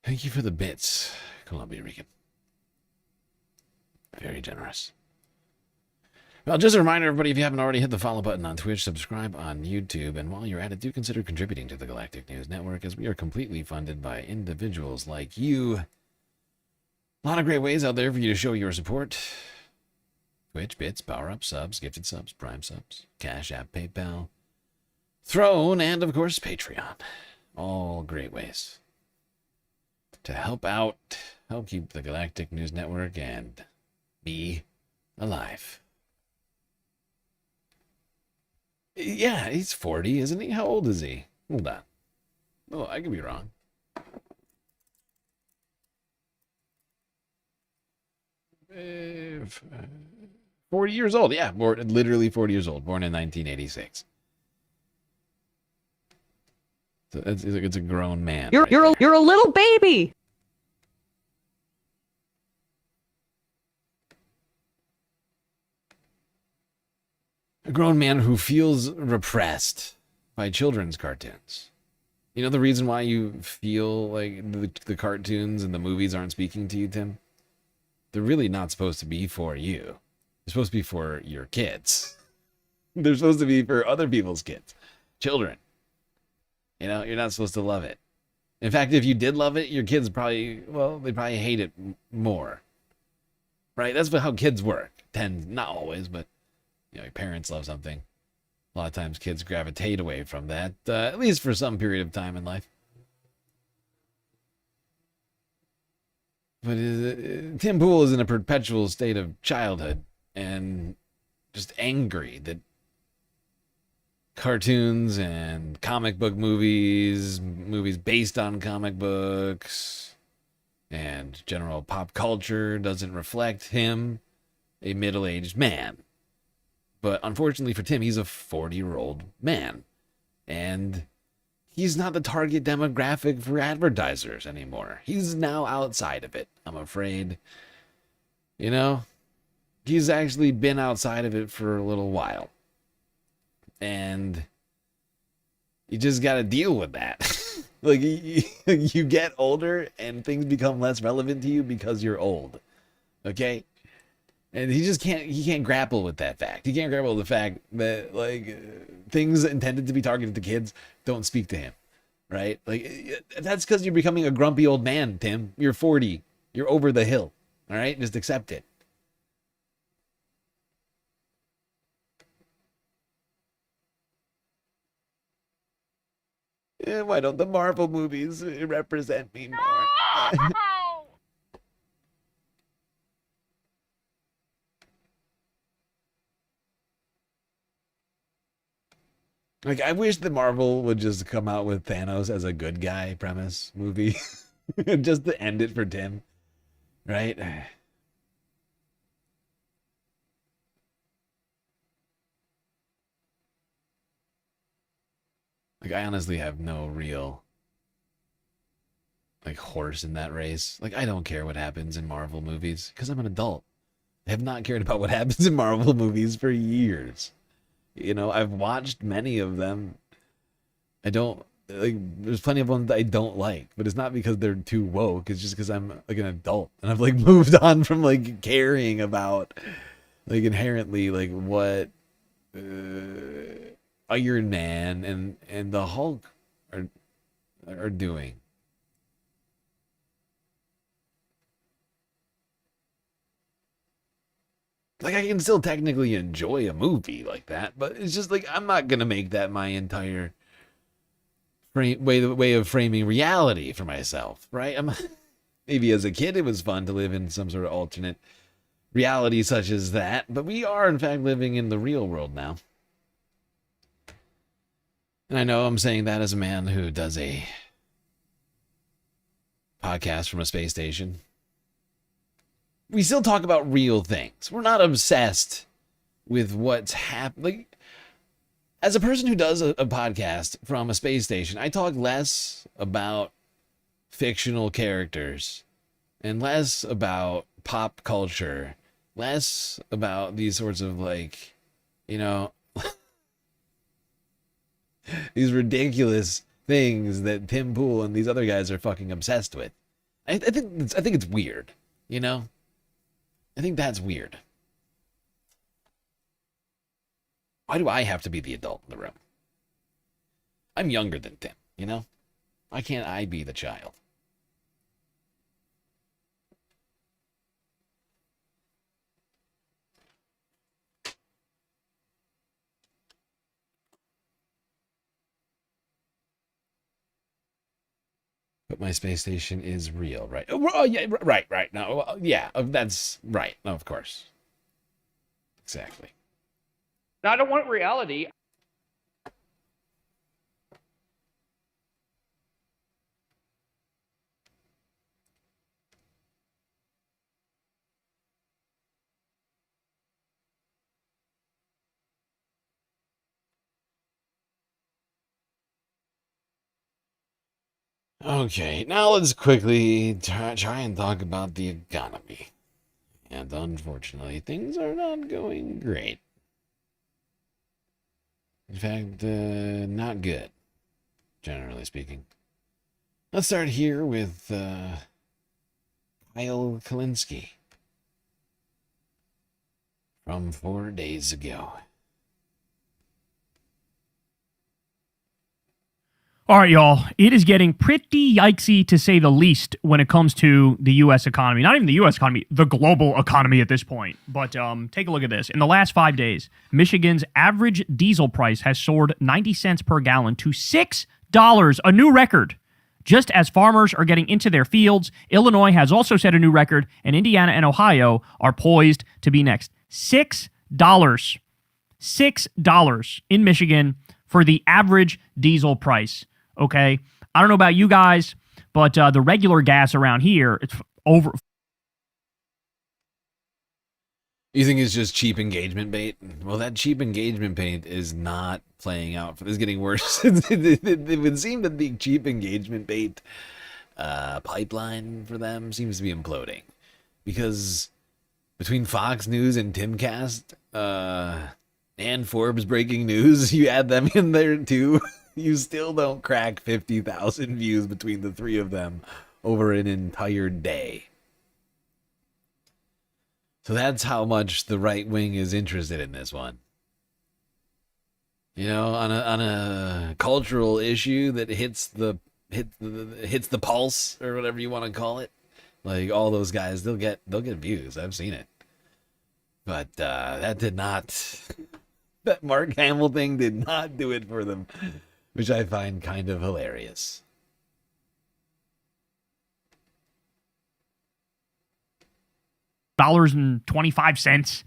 Thank you for the bits, Columbia Rican. Very generous. Well, just a reminder, everybody, if you haven't already, hit the follow button on Twitch, subscribe on YouTube, and while you're at it, do consider contributing to the Galactic News Network, as we are completely funded by individuals like you. A lot of great ways out there for you to show your support. Twitch, bits, power-up, subs, gifted subs, prime subs, Cash App, PayPal, Throne, and of course Patreon. All great ways to help out, help keep the Galactic News Network and me alive. Yeah, he's 40, isn't he? How old is he? Hold on. Oh, I could be wrong. Uh, 40 years old. Yeah, literally 40 years old. Born in 1986. So it's a grown man. You're a little baby. A grown man who feels repressed by children's cartoons. You know the reason why you feel like the cartoons and the movies aren't speaking to you, Tim? They're really not supposed to be for you. They're supposed to be for your kids. They're supposed to be for other people's kids. Children. You know, you're not supposed to love it. In fact, if you did love it, your kids probably hate it more. Right? That's how kids work. Not always, but you know, your parents love something. A lot of times kids gravitate away from that, at least for some period of time in life. But Tim Pool is in a perpetual state of childhood and just angry that cartoons and comic book movies based on comic books, and general pop culture doesn't reflect him, a middle-aged man. But unfortunately for Tim, he's a 40-year-old man. And he's not the target demographic for advertisers anymore. He's now outside of it, I'm afraid. You know? He's actually been outside of it for a little while. And you just got to deal with that. Like, you get older and things become less relevant to you because you're old. Okay? And he can't grapple with that fact. He can't grapple with the fact that, like, things intended to be targeted to kids don't speak to him, right? Like, that's because you're becoming a grumpy old man, Tim. You're 40. You're over the hill, all right? Just accept it. Why don't the Marvel movies represent me more? Like, I wish that Marvel would just come out with Thanos as a good guy premise movie. Just to end it for Tim. Right? Like, I honestly have no real, like, horse in that race. Like, I don't care what happens in Marvel movies because I'm an adult. I have not cared about what happens in Marvel movies for years. You know, I've watched many of them. I don't, like, there's plenty of ones that I don't like, but it's not because they're too woke. It's just because I'm, like, an adult. And I've, like, moved on from, like, caring about, like, inherently, like, what Iron Man and the Hulk are doing. Like, I can still technically enjoy a movie like that, but it's just like, I'm not going to make that my entire way of framing reality for myself, right? Maybe as a kid, it was fun to live in some sort of alternate reality such as that, but we are, in fact, living in the real world now. And I know I'm saying that as a man who does a podcast from a space station. We still talk about real things. We're not obsessed with what's happening. Like, as a person who does a podcast from a space station, I talk less about fictional characters and less about pop culture, less about these sorts of, like, you know, these ridiculous things that Tim Pool and these other guys are fucking obsessed with. I think it's weird, you know? I think that's weird. Why do I have to be the adult in the room? I'm younger than Tim, you know? Why can't I be the child? But my space station is real, right? Oh, yeah, right. No, well, yeah, that's right. No, of course. Exactly. Now, I don't want reality. Okay, now let's quickly try and talk about the economy. And unfortunately, things are not going great. In fact, not good, generally speaking. Let's start here with Kyle Kalinske from 4 days ago. All right, y'all. It is getting pretty yikesy, to say the least, when it comes to the U.S. economy. Not even the U.S. economy, the global economy at this point. But take a look at this. In the last 5 days, Michigan's average diesel price has soared 90 cents per gallon to $6, a new record. Just as farmers are getting into their fields, Illinois has also set a new record, and Indiana and Ohio are poised to be next. $6. $6 in Michigan for the average diesel price. Okay, I don't know about you guys, but the regular gas around here, it's over. You think it's just cheap engagement bait? Well, that cheap engagement bait is not playing out. It's getting worse. It would seem that the cheap engagement bait pipeline for them seems to be imploding. Because between Fox News and Timcast and Forbes Breaking News, you add them in there too, you still don't crack 50,000 views between the three of them over an entire day. So that's how much the right wing is interested in this one. You know, on a cultural issue that hits the pulse, or whatever you want to call it. Like, all those guys, they'll get views. I've seen it. But that did not, that Mark Hamill thing did not do it for them, which I find kind of hilarious. $1.25,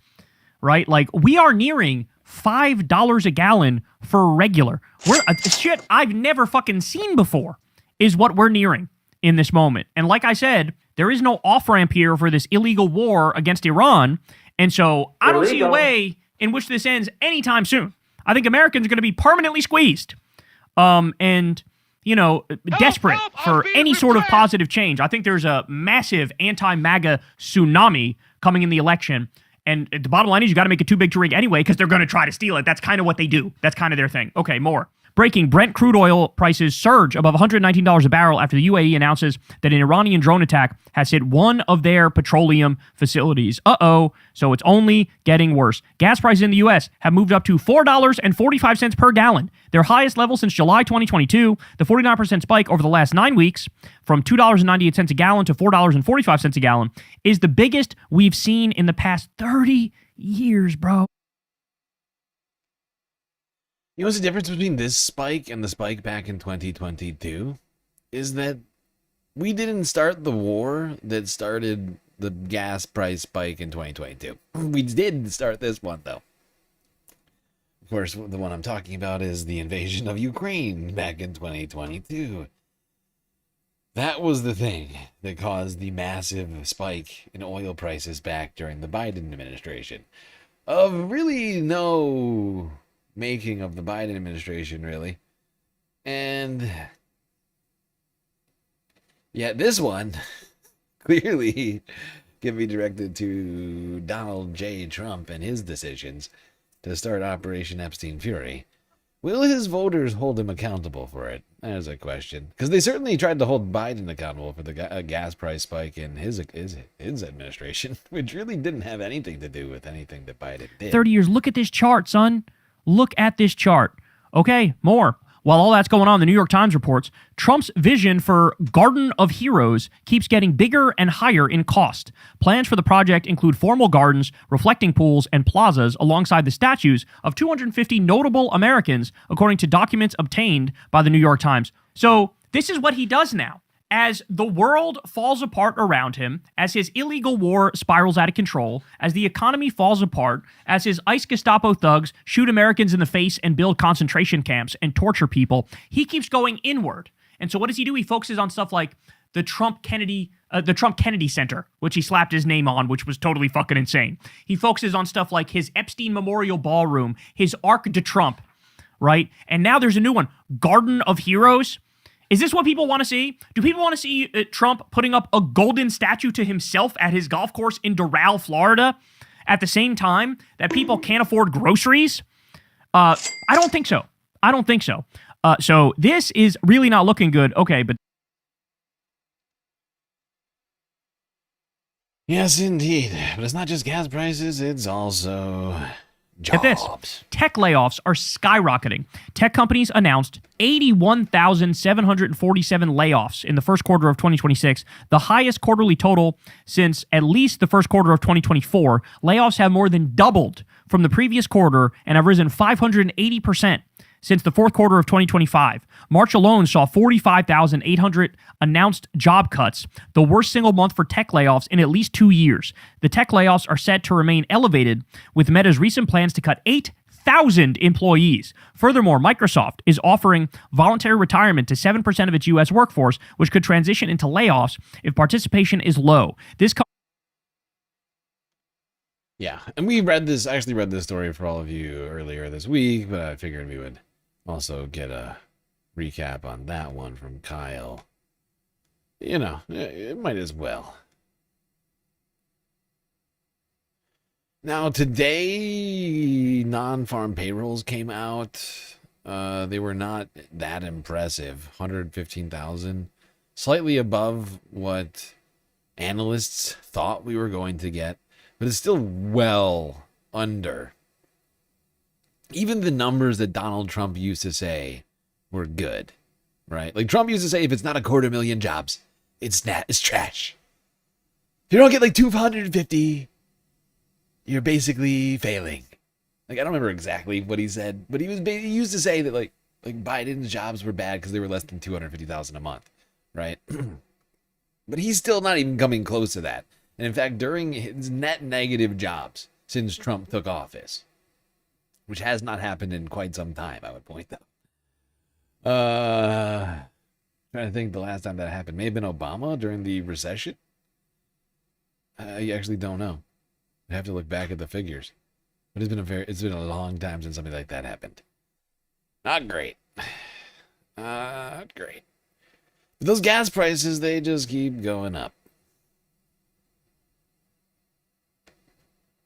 right? Like, we are nearing $5 a gallon for regular. We're shit I've never fucking seen before is what we're nearing in this moment. And like I said, there is no off-ramp here for this illegal war against Iran. And so I don't see a way in which this ends anytime soon. I think Americans are going to be permanently squeezed. And, you know, desperate for any sort of positive change. I think there's a massive anti-MAGA tsunami coming in the election. And the bottom line is you got to make it too big to rig anyway because they're going to try to steal it. That's kind of what they do. That's kind of their thing. Okay, more. Breaking, Brent crude oil prices surge above $119 a barrel after the UAE announces that an Iranian drone attack has hit one of their petroleum facilities. Uh-oh. So it's only getting worse. Gas prices in the U.S. have moved up to $4.45 per gallon, their highest level since July 2022. The 49% spike over the last 9 weeks from $2.98 a gallon to $4.45 a gallon is the biggest we've seen in the past 30 years, bro. You know what's the difference between this spike and the spike back in 2022? Is that we didn't start the war that started the gas price spike in 2022. We did start this one, though. Of course, the one I'm talking about is the invasion of Ukraine back in 2022. That was the thing that caused the massive spike in oil prices back during the Biden administration. Of really no making of the Biden administration, really. And yeah, this one clearly can be directed to Donald J. Trump and his decisions to start Operation Epstein Fury. Will his voters hold him accountable for it? There's a question. Because they certainly tried to hold Biden accountable for the gas price spike in his administration, which really didn't have anything to do with anything that Biden did. 30 years. Look at this chart, son. Look at this chart. Okay, more. While all that's going on, the New York Times reports Trump's vision for Garden of Heroes keeps getting bigger and higher in cost. Plans for the project include formal gardens, reflecting pools, and plazas alongside the statues of 250 notable Americans, according to documents obtained by the New York Times. So this is what he does now. as the world falls apart around him, as his illegal war spirals out of control, as the economy falls apart, as his ICE Gestapo thugs shoot Americans in the face and build concentration camps and torture people, he keeps going inward. And so what does he do? He focuses on stuff like the Trump Kennedy Center, which he slapped his name on, which was totally fucking insane. He focuses on stuff like his Epstein Memorial Ballroom, his Arc de Trump, right? And now there's a new one, Garden of Heroes. Is this what people want to see? Do people want to see Trump putting up a golden statue to himself at his golf course in Doral, Florida, at the same time that people can't afford groceries? I don't think so. I don't think so. So this is really not looking good. Okay, but Yes, indeed. But it's not just gas prices, it's also jobs. Get this. Tech layoffs are skyrocketing. Tech companies announced 81,747 layoffs in the first quarter of 2026, the highest quarterly total since at least the first quarter of 2024. Layoffs have more than doubled from the previous quarter and have risen 580% since the fourth quarter of 2025. March alone saw 45,800 announced job cuts, the worst single month for tech layoffs in at least 2 years. The tech layoffs are set to remain elevated, with Meta's recent plans to cut 8,000 employees. Furthermore, Microsoft is offering voluntary retirement to 7% of its U.S. workforce, which could transition into layoffs if participation is low. Yeah, and we read this, I actually read this story for all of you earlier this week, but I figured we would also get a recap on that one from Kyle. You know, it might as well. Now, today, non-farm payrolls came out. They were not that impressive. 115,000. Slightly above what analysts thought we were going to get. But it's still well under. Even the numbers that Donald Trump used to say were good, right? Like Trump used to say, if it's not 250,000 jobs, it's trash. If you don't get like 250, you're basically failing. Like I don't remember exactly what he said, but he used to say that like Biden's jobs were bad because they were less than 250,000 a month, right? But he's still not even coming close to that. And in fact, during his net negative jobs since Trump took office, which has not happened in quite some time, I would point out. Trying to think the last time that happened. May have been Obama during the recession. I actually don't know. I have to look back at the figures. But it's been a long time since something like that happened. Not great. Not great. But those gas prices, they just keep going up.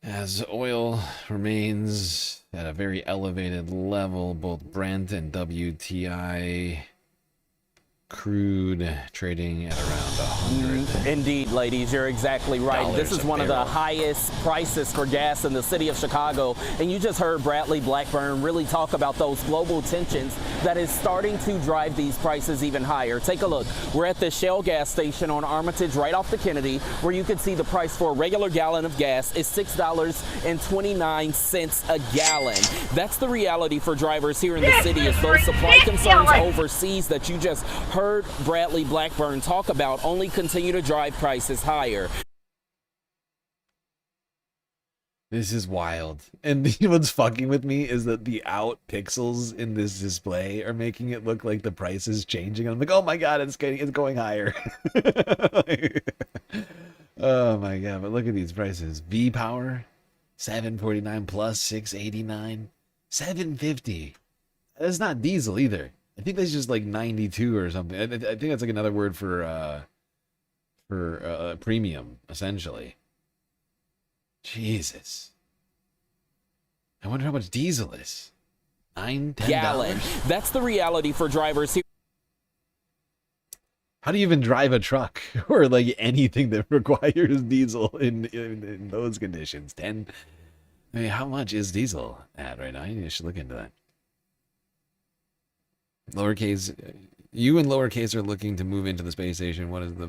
As oil remains at a very elevated level, both Brent and WTI crude trading at around 100. Indeed, ladies, you're exactly right. This is one of the highest prices for gas in the city of Chicago. And you just heard Bradley Blackburn really talk about those global tensions that is starting to drive these prices even higher. Take a look. We're at the Shell gas station on Armitage right off the Kennedy, where you can see the price for a regular gallon of gas is $6.29 a gallon. That's the reality for drivers here in the city, is those supply concerns overseas that you just heard Bradley Blackburn talk about only continue to drive prices higher. This is wild. And you know what's fucking with me is that the out pixels in this display are making it look like the price is changing. I'm like, oh my god, it's going higher. Oh my god, but look at these prices. V power, 749 plus 689, 750. That's not diesel either. I think that's just like 92 or something. I think that's like another word for premium, essentially. Jesus. I wonder how much diesel is. $9, $10. Gallon. That's the reality for drivers here. How do you even drive a truck or like anything that requires diesel in those conditions? 10. I mean, how much is diesel at right now? I should look into that. Lowercase, you and lowercase are looking to move into the space station. What is the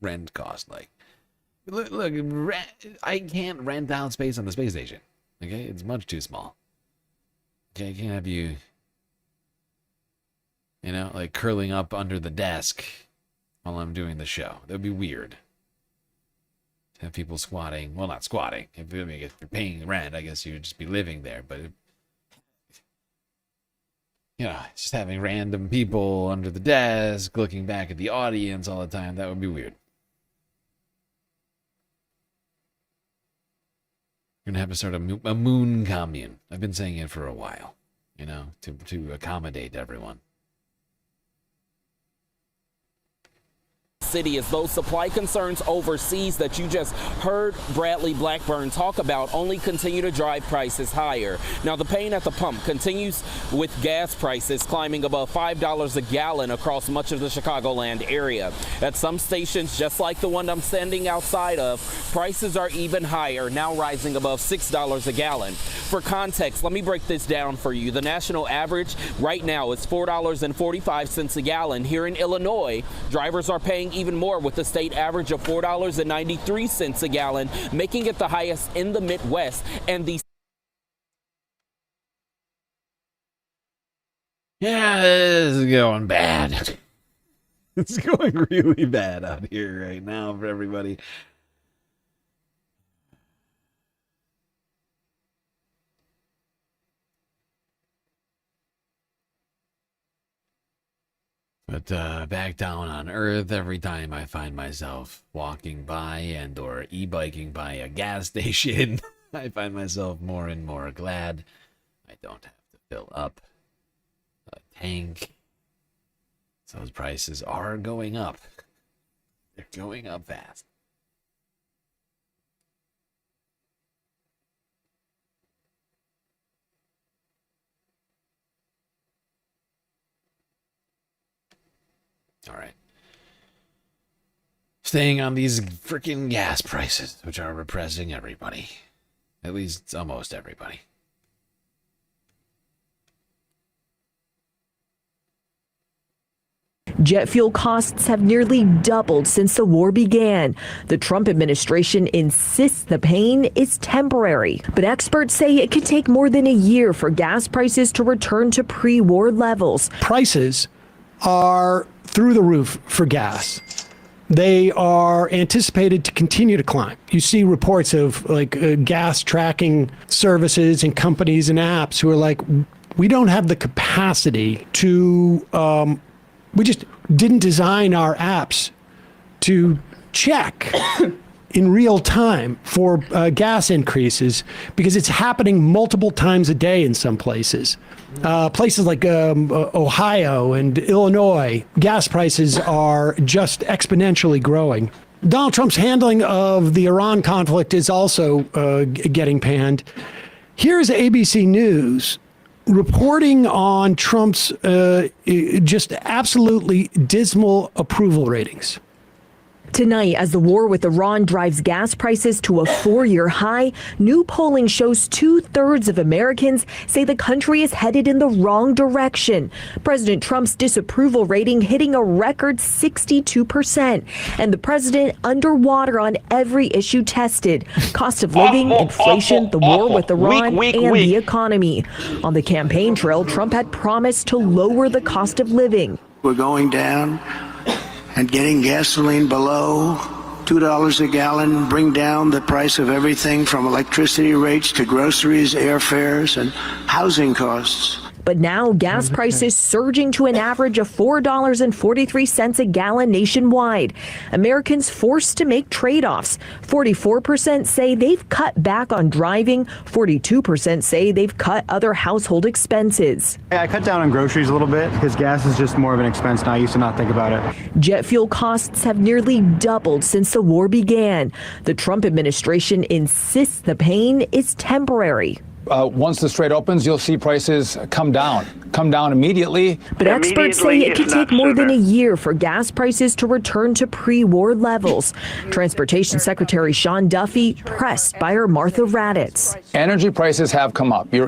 rent cost like? Look, I can't rent out space on the space station. Okay, it's much too small. Okay, I can't have you, like curling up under the desk while I'm doing the show. That would be weird. To have people squatting. Well, not squatting. If you're paying rent, I guess you would just be living there. But, just having random people under the desk, looking back at the audience all the time, that would be weird. We're going to have to start a moon commune. I've been saying it for a while, to accommodate everyone. City as those supply concerns overseas that you just heard Bradley Blackburn talk about only continue to drive prices higher. Now, the pain at the pump continues with gas prices climbing above $5 a gallon across much of the Chicagoland area. At some stations, just like the one I'm standing outside of, prices are even higher, now rising above $6 a gallon. For context, let me break this down for you. The national average right now is $4.45 a gallon. Here in Illinois, drivers are paying even more, with the state average of $4.93 a gallon, making it the highest in the Midwest. And the Yeah, this is going bad. It's going really bad out here right now for everybody. But back down on Earth, every time I find myself walking by and or e-biking by a gas station, I find myself more and more glad I don't have to fill up a tank. So those prices are going up. They're going up fast. All right. Staying on these freaking gas prices, which are repressing everybody. At least almost everybody. Jet fuel costs have nearly doubled since the war began. The Trump administration insists the pain is temporary, but experts say it could take more than a year for gas prices to return to pre-war levels. Prices are through the roof for gas. They are anticipated to continue to climb. You see reports of gas tracking services and companies and apps who are like, we don't have the capacity to, we just didn't design our apps to check in real time for gas increases because it's happening multiple times a day in some places. Places like Ohio and Illinois, gas prices are just exponentially growing. Donald Trump's handling of the Iran conflict is also getting panned. Here's ABC News reporting on Trump's just absolutely dismal approval ratings. Tonight, as the war with Iran drives gas prices to a 4-year high, new polling shows 2/3 of Americans say the country is headed in the wrong direction. President Trump's disapproval rating hitting a record 62%, and the president underwater on every issue tested: cost of living, inflation, the war with Iran, and the economy. On the campaign trail, Trump had promised to lower the cost of living. We're going down and getting gasoline below $2 a gallon, bring down the price of everything from electricity rates to groceries, airfares, and housing costs. But now gas prices surging to an average of $4.43 a gallon nationwide. Americans forced to make trade-offs. 44% say they've cut back on driving. 42% say they've cut other household expenses. I cut down on groceries a little bit because gas is just more of an expense now. I used to not think about it. Jet fuel costs have nearly doubled since the war began. The Trump administration insists the pain is temporary. Once the Strait opens, you'll see prices come down immediately. But experts say it could take more than a year for gas prices to return to pre-war levels. Transportation Secretary Sean Duffy pressed by her Martha Raddatz. Energy prices have come up. You're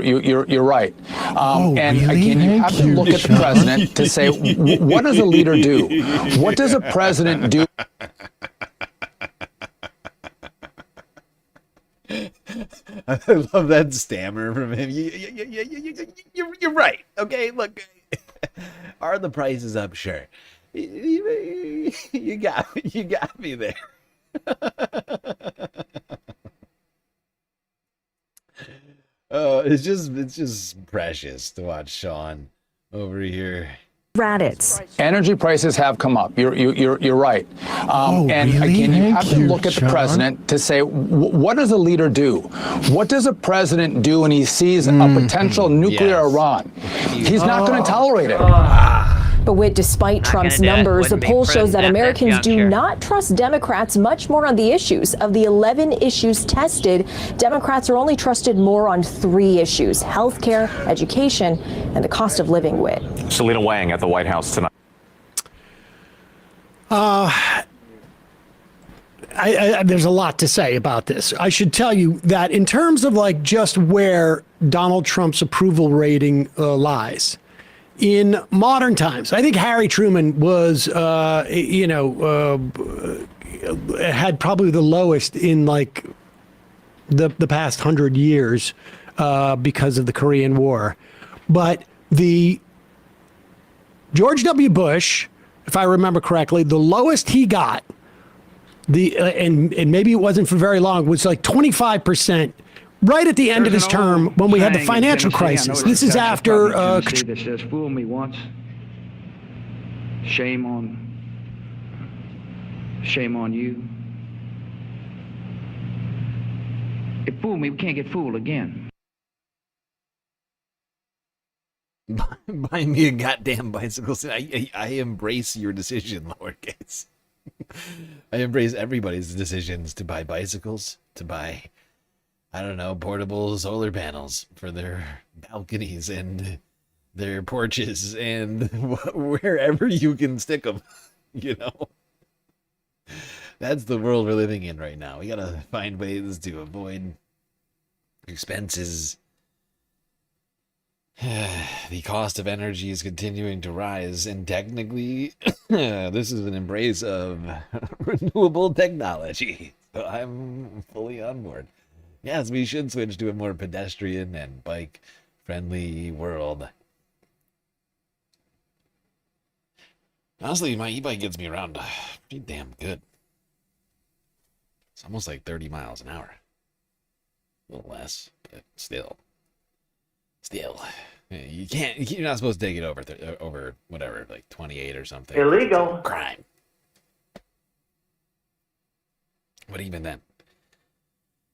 right. And really? again, you have to look at the president to say, what does a leader do? What does a president do? I love that stammer from him. You're right. Okay, look. Are the prices up? Sure. You got me there. Oh, it's just precious to watch Sean over here. Raditz. Energy prices have come up. You're right. And really? again, you have Thank to you, look at the Sean. president to say, what does a leader do? What does a president do when he sees a potential nuclear Iran? He's not going to tolerate it. But despite Trump's numbers, the poll shows that Americans do not trust Democrats much more on the issues. Of the 11 issues tested, Democrats are only trusted more on 3 issues: health care, education, and the cost of living. Wit. Selena Wang at the White House tonight. There's a lot to say about this. I should tell you that in terms of like just where Donald Trump's approval rating lies, in modern times, I think Harry Truman was, had probably the lowest in like the past 100 years because of the Korean War. But the George W. Bush, if I remember correctly, the lowest he got, and maybe it wasn't for very long, was like 25%. Right at the end of his term, when we had the financial crisis. This is after. That says, "Fool me once, shame on you. If fool me, we can't get fooled again." Buy me a goddamn bicycle. I embrace your decision, lowercase. I embrace everybody's decisions to buy bicycles, to buy, I don't know, portable solar panels for their balconies and their porches and wherever you can stick them, you know? That's the world we're living in right now. We gotta find ways to avoid expenses. The cost of energy is continuing to rise, and technically, this is an embrace of renewable technology. So I'm fully on board. Yes, we should switch to a more pedestrian and bike-friendly world. Honestly, my e-bike gets me around pretty damn good. It's almost like 30 miles an hour. A little less, but still. You're not supposed to take it over whatever, like 28 or something. Illegal. Crime. But even then,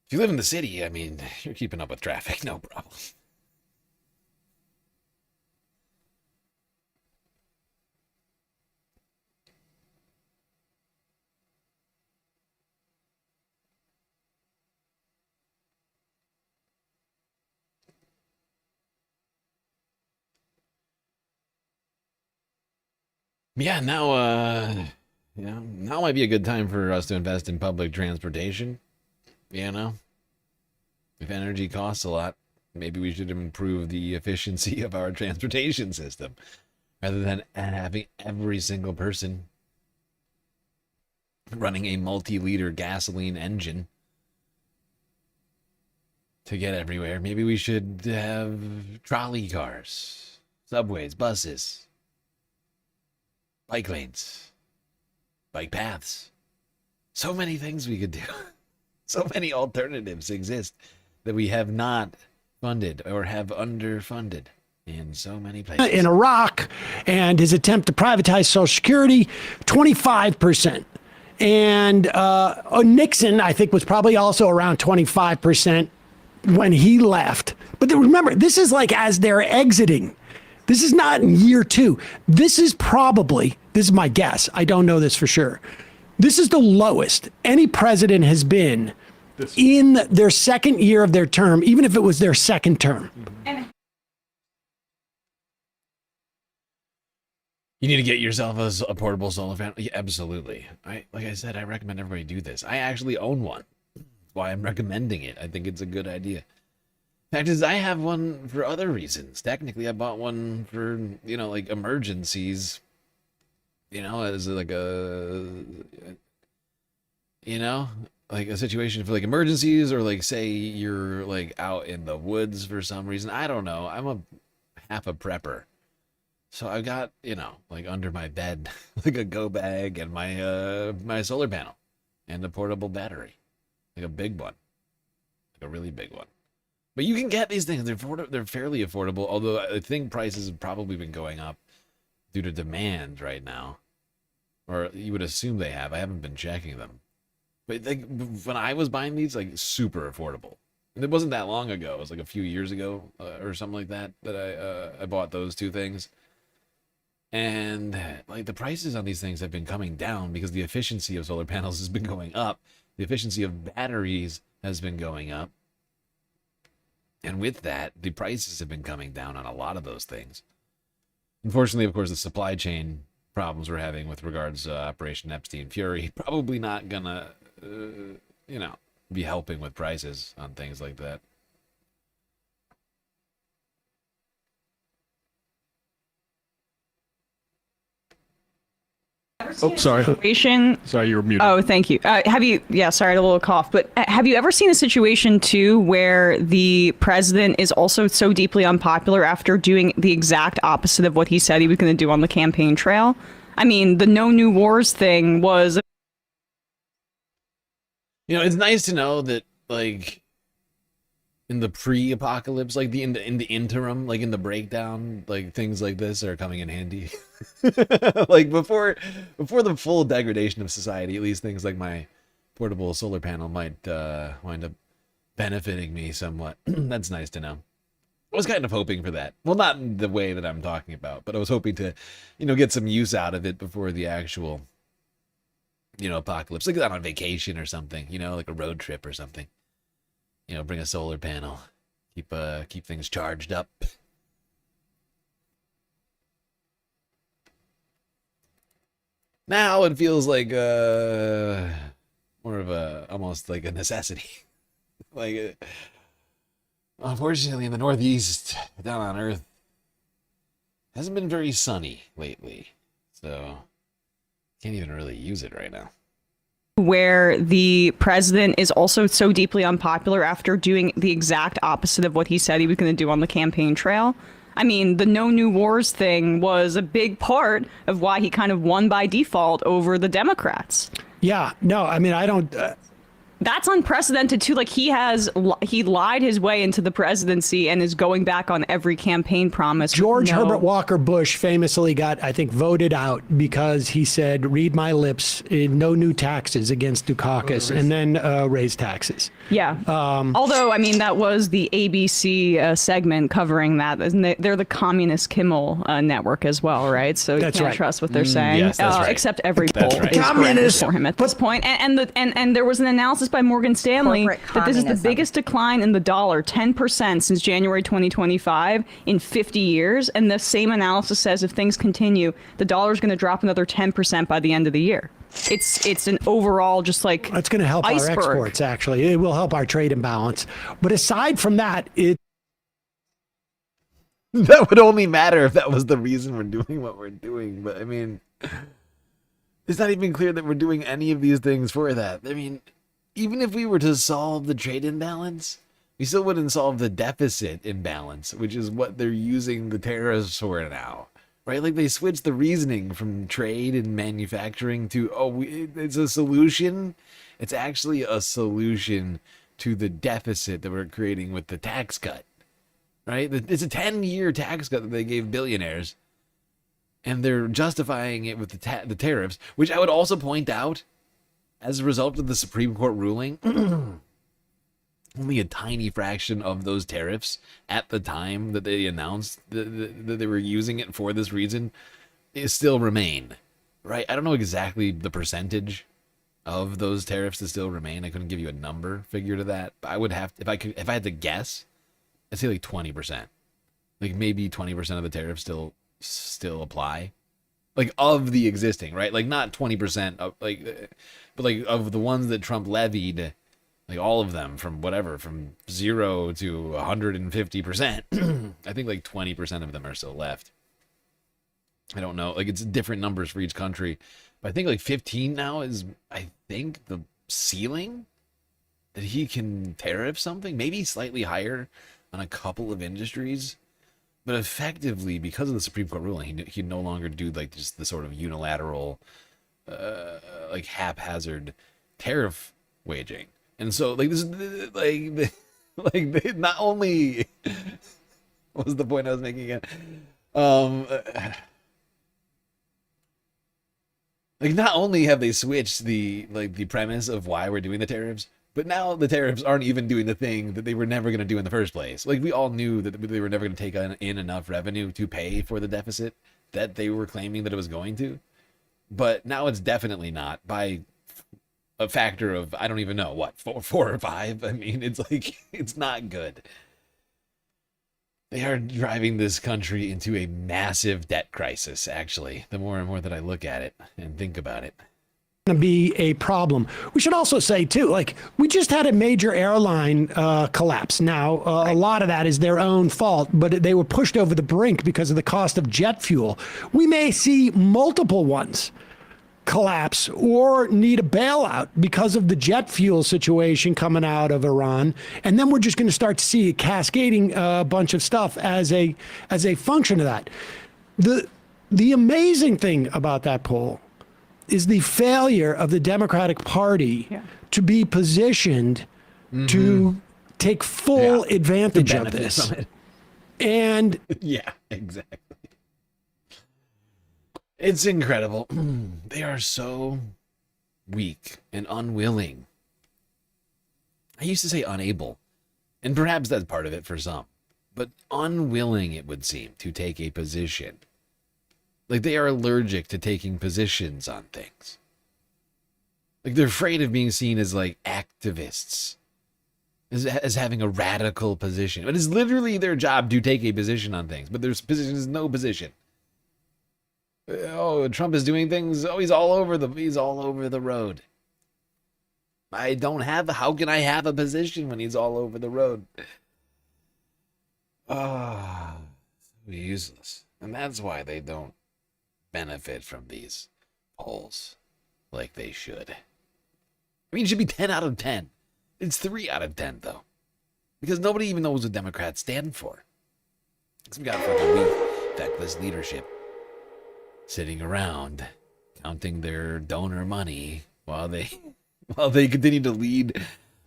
if you live in the city, I mean, you're keeping up with traffic, no problem. Yeah, now might be a good time for us to invest in public transportation. You know, if energy costs a lot, maybe we should improve the efficiency of our transportation system rather than having every single person running a multi-liter gasoline engine to get everywhere. Maybe we should have trolley cars, subways, buses, bike lanes, bike paths. So many things we could do. So many alternatives exist that we have not funded or have underfunded in so many places. In Iraq, and his attempt to privatize Social Security, 25%. And Nixon, I think, was probably also around 25% when he left. But remember, this is like as they're exiting. This is not in year 2. This is my guess. I don't know this for sure. This is the lowest any president has been in their second year of their term, even if it was their second term. You need to get yourself a portable solar panel. Yeah, absolutely. Like I said, I recommend everybody do this. I actually own one. That's why I'm recommending it. I think it's a good idea. Fact is, I have one for other reasons. Technically, I bought one for, like emergencies. As like like a situation for like emergencies, or like say you're like out in the woods for some reason. I don't know. I'm half a prepper. So I got, like under my bed, like a go bag and my solar panel and a portable battery, like a big one, like a really big one. But you can get these things. They're fairly affordable, although I think prices have probably been going up due to demand right now. Or you would assume they have. I haven't been checking them. But like when I was buying these, like super affordable. And it wasn't that long ago. It was like a few years ago or something like that I bought those two things. And like the prices on these things have been coming down because the efficiency of solar panels has been going up. The efficiency of batteries has been going up. And with that, the prices have been coming down on a lot of those things. Unfortunately, of course, the supply chain problems we're having with regards to Operation Epstein Fury probably not gonna, be helping with prices on things like that. Oh, sorry. Sorry, you were muted. Oh, thank you. Sorry, I had a little cough, but have you ever seen a situation too where the president is also so deeply unpopular after doing the exact opposite of what he said he was going to do on the campaign trail? I mean, the no new wars thing was... It's nice to know that, like, in the pre-apocalypse, like in the interim, like in the breakdown, like things like this are coming in handy. Like before the full degradation of society, at least things like my portable solar panel might wind up benefiting me somewhat. That's nice to know. I was kind of hoping for that. Well, not in the way that I'm talking about, but I was hoping to, get some use out of it before the actual, apocalypse. Like on vacation or something, like a road trip or something. Bring a solar panel, keep things charged up. Now it feels like more of almost like a necessity. Like, unfortunately, in the Northeast, down on Earth, hasn't been very sunny lately, so can't even really use it right now. Where the president is also so deeply unpopular after doing the exact opposite of what he said he was going to do on the campaign trail. I mean, the no new wars thing was a big part of why he kind of won by default over the Democrats. Yeah, no, I mean, I don't... That's unprecedented too. Like he lied his way into the presidency and is going back on every campaign promise. George Herbert Walker Bush famously got, I think, voted out because he said, read my lips, no new taxes against Dukakis, and then raise taxes. Yeah. Although, I mean, that was the ABC segment covering that. They're the communist Kimmel network as well, right? So you can't trust what they're saying. Yes, that's right. Except every poll is correct for him at this point. And there was an analysis by Morgan Stanley that this is the biggest decline in the dollar, 10% since January 2025 in 50 years. And the same analysis says if things continue, the dollar is going to drop another 10% by the end of the year. It's an overall just like it's going to help iceberg. Our exports, actually. It will help our trade imbalance. But aside from that, that would only matter if that was the reason we're doing what we're doing. But I mean, it's not even clear that we're doing any of these things for that. I mean, even if we were to solve the trade imbalance, we still wouldn't solve the deficit imbalance, which is what they're using the tariffs for now. Right? Like they switched the reasoning from trade and manufacturing to, it's a solution. It's actually a solution to the deficit that we're creating with the tax cut. Right? It's a 10-year tax cut that they gave billionaires. And they're justifying it with the tariffs, which I would also point out, as a result of the Supreme Court ruling, only a tiny fraction of those tariffs at the time that they announced that they were using it for this reason still remain, right? I don't know exactly the percentage of those tariffs that still remain. I couldn't give you a number figure to that, but I would have, if I had to guess, I'd say like 20%. Like maybe 20% of the tariffs still apply. Like of the existing, right? Like not 20% of but like of the ones that Trump levied, like all of them from 0 to 150%. I think like 20% of them are still left. I don't know. Like it's different numbers for each country. But I think like 15 now is, I think, the ceiling that he can tariff something. Maybe slightly higher on a couple of industries. But effectively, because of the Supreme Court ruling, he no longer do like just the sort of unilateral, like haphazard tariff waging. And so like this, like not only what was the point I was making again? Like not only have they switched the premise of why we're doing the tariffs, but now the tariffs aren't even doing the thing that they were never going to do in the first place. Like we all knew that they were never going to take in enough revenue to pay for the deficit that they were claiming that it was going to. But now it's definitely not by a factor of, I don't even know, what, four or five? I mean, it's like, it's not good. They are driving this country into a massive debt crisis, actually, the more and more that I look at it and think about it. To be a problem. We should also say too, like we just had a major airline collapse. Now a lot of that is their own fault, but they were pushed over the brink because of the cost of jet fuel. We may see multiple ones collapse or need a bailout because of the jet fuel situation coming out of Iran, and then we're just going to start to see a cascading bunch of stuff as a function of that. The amazing thing about that poll is the failure of the Democratic Party to be positioned to take full advantage of this. And yeah, exactly. It's incredible. They are so weak and unwilling. I used to say unable, and perhaps that's part of it for some, but unwilling, it would seem, to take a position. Like they are allergic to taking positions on things. Like they're afraid of being seen as like activists, as having a radical position. It is literally their job to take a position on things, but their position is no position. Oh, Trump is doing things. Oh, he's all over the road. How can I have a position when he's all over the road? Ah, so useless. And that's why they don't benefit from these polls like they should. I mean, it should be 10 out of 10. It's 3 out of 10, though. Because nobody even knows what Democrats stand for. Because we got fucking weak, feckless leadership sitting around counting their donor money while they continue to lead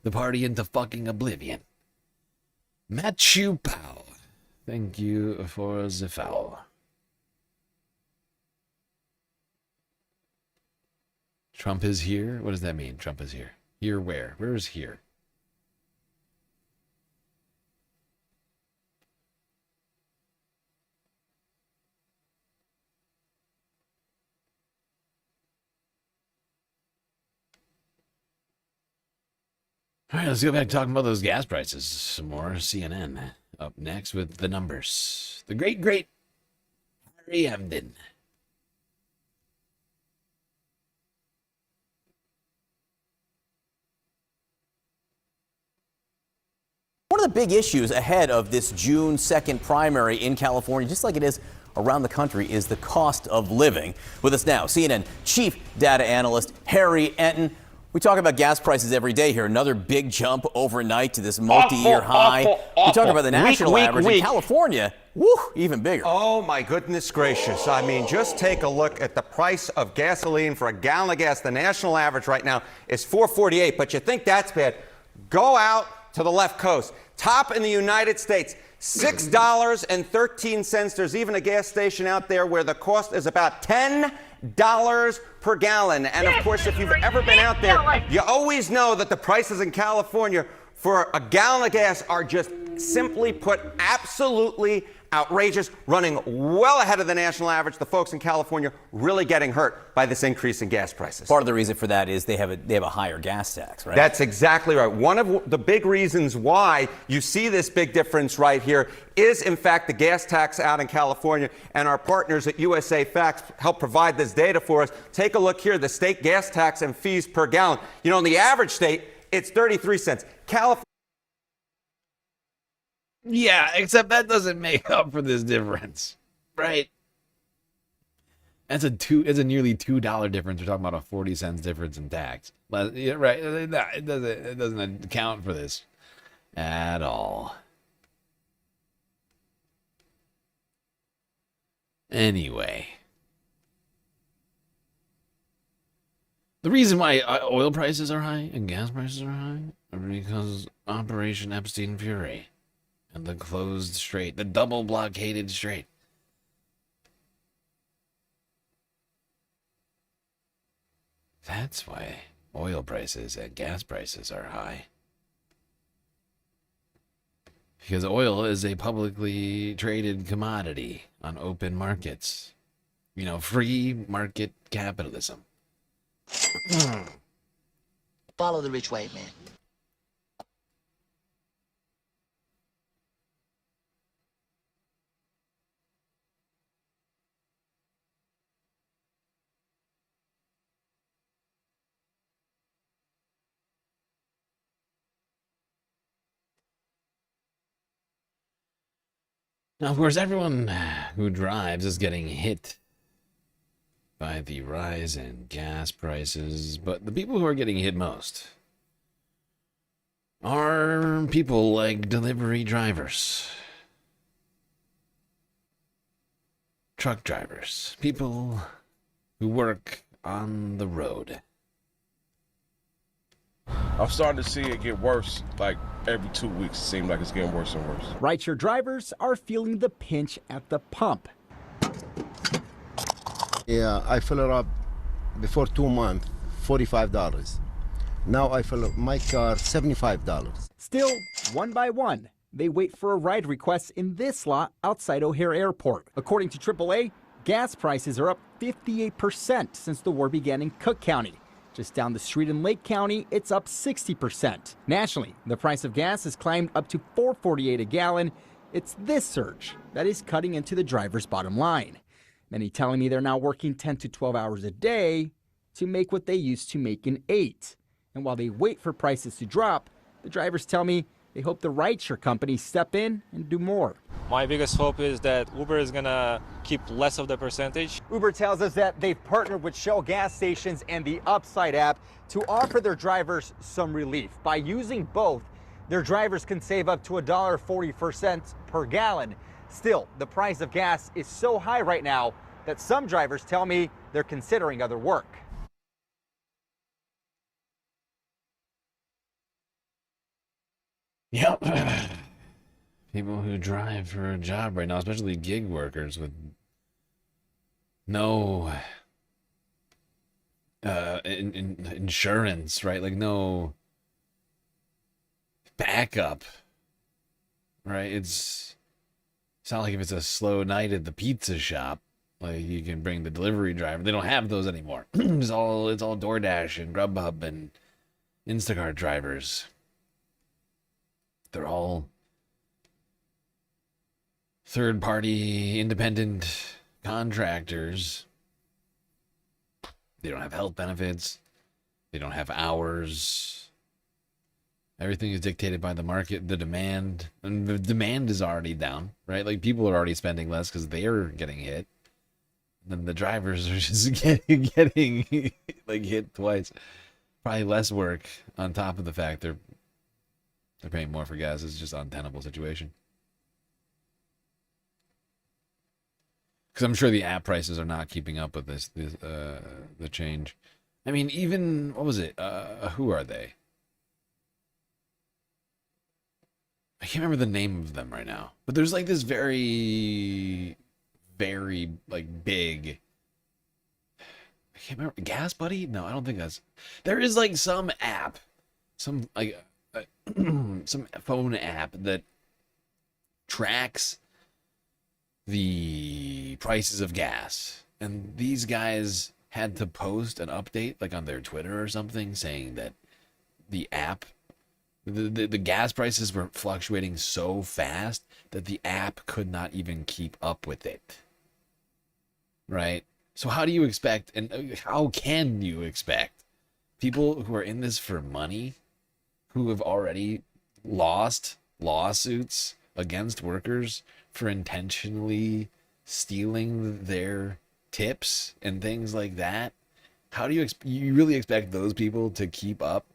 the party into fucking oblivion. Machu Pao. Thank you for the foul. Trump is here? What does that mean? Trump is here. Here where? Where is here? All right, let's go back talking about those gas prices some more. CNN up next with the numbers. The great Harry Hamden. One of the big issues ahead of this June 2nd primary in California, just like it is around the country, is the cost of living. With us now, CNN chief data analyst Harry Enton. We talk about gas prices every day here. Another big jump overnight to this multi-year high. We talk about the national average in California. Woo, even bigger. Oh, my goodness gracious. I mean, just take a look at the price of gasoline for a gallon of gas. The national average right now is $4.48, but you think that's bad. Go out to the left coast. Top in the United States, $6.13. There's even a gas station out there where the cost is about $10 per gallon. And of course, if you've ever been out there, you always know that the prices in California for a gallon of gas are just simply put absolutely outrageous, running well ahead of the national average. The folks in California really getting hurt by this increase in gas prices. Part of the reason for that is they have a higher gas tax, right? That's exactly right. One of the big reasons why you see this big difference right here is, in fact, the gas tax out in California. And our partners at USA Facts help provide this data for us. Take a look here, the state gas tax and fees per gallon. You know, in the average state, it's 33 cents. California. Yeah, except that doesn't make up for this difference, right? That's a nearly $2 difference. We're talking about a 40 cents difference in tax. Yeah, right? It doesn't account for this at all. Anyway. The reason why oil prices are high and gas prices are high are because Operation Epstein Fury and the closed strait, the double blockaded strait. That's why oil prices and gas prices are high. Because oil is a publicly traded commodity on open markets. You know, free market capitalism. Follow the rich white man. Now, of course, everyone who drives is getting hit by the rise in gas prices, but the people who are getting hit most are people like delivery drivers, truck drivers, people who work on the road. I'm starting to see it get worse. Like every 2 weeks, it seems like it's getting worse and worse. Rideshare drivers are feeling the pinch at the pump. Yeah, I fill it up before 2 months, $45. Now I fill up my car, $75. Still, one by one, they wait for a ride request in this lot outside O'Hare Airport. According to AAA, gas prices are up 58% since the war began in Cook County. Just down the street in Lake County, it's up 60%. Nationally, the price of gas has climbed up to $4.48 a gallon. It's this surge that is cutting into the driver's bottom line. Many telling me they're now working 10 to 12 hours a day to make what they used to make in 8. And while they wait for prices to drop, the drivers tell me they hope the rideshare companies step in and do more. My biggest hope is that Uber is gonna keep less of the percentage. Uber tells us that they've partnered with Shell gas stations and the Upside app to offer their drivers some relief. By using both, their drivers can save up to $1.44 per gallon. Still, the price of gas is so high right now that some drivers tell me they're considering other work. Yep. People who drive for a job right now, especially gig workers with no insurance, right? Like no backup, right? It's not like if it's a slow night at the pizza shop, like you can bring the delivery driver. They don't have those anymore. it's all DoorDash and Grubhub and Instacart drivers. They're all third-party independent contractors. They don't have health benefits. They don't have hours. Everything is dictated by the market, the demand. And the demand is already down, right? Like people are already spending less because they're getting hit. And then the drivers are just getting like hit twice. Probably less work on top of the fact they're paying more for gas. It's just an untenable situation. Because I'm sure the app prices are not keeping up with the change. I mean, even, what was it? Who are they? I can't remember the name of them right now. But there's like this very, very, like, big... I can't remember. Gas Buddy? No, I don't think that's... There is, like, some app. Some, like... some phone app that tracks the prices of gas, and these guys had to post an update like on their Twitter or something saying that the app, the gas prices were fluctuating so fast that the app could not even keep up with it, right? So how do you expect, and how can you expect people who are in this for money, who have already lost lawsuits against workers for intentionally stealing their tips and things like that? How do you really expect those people to keep up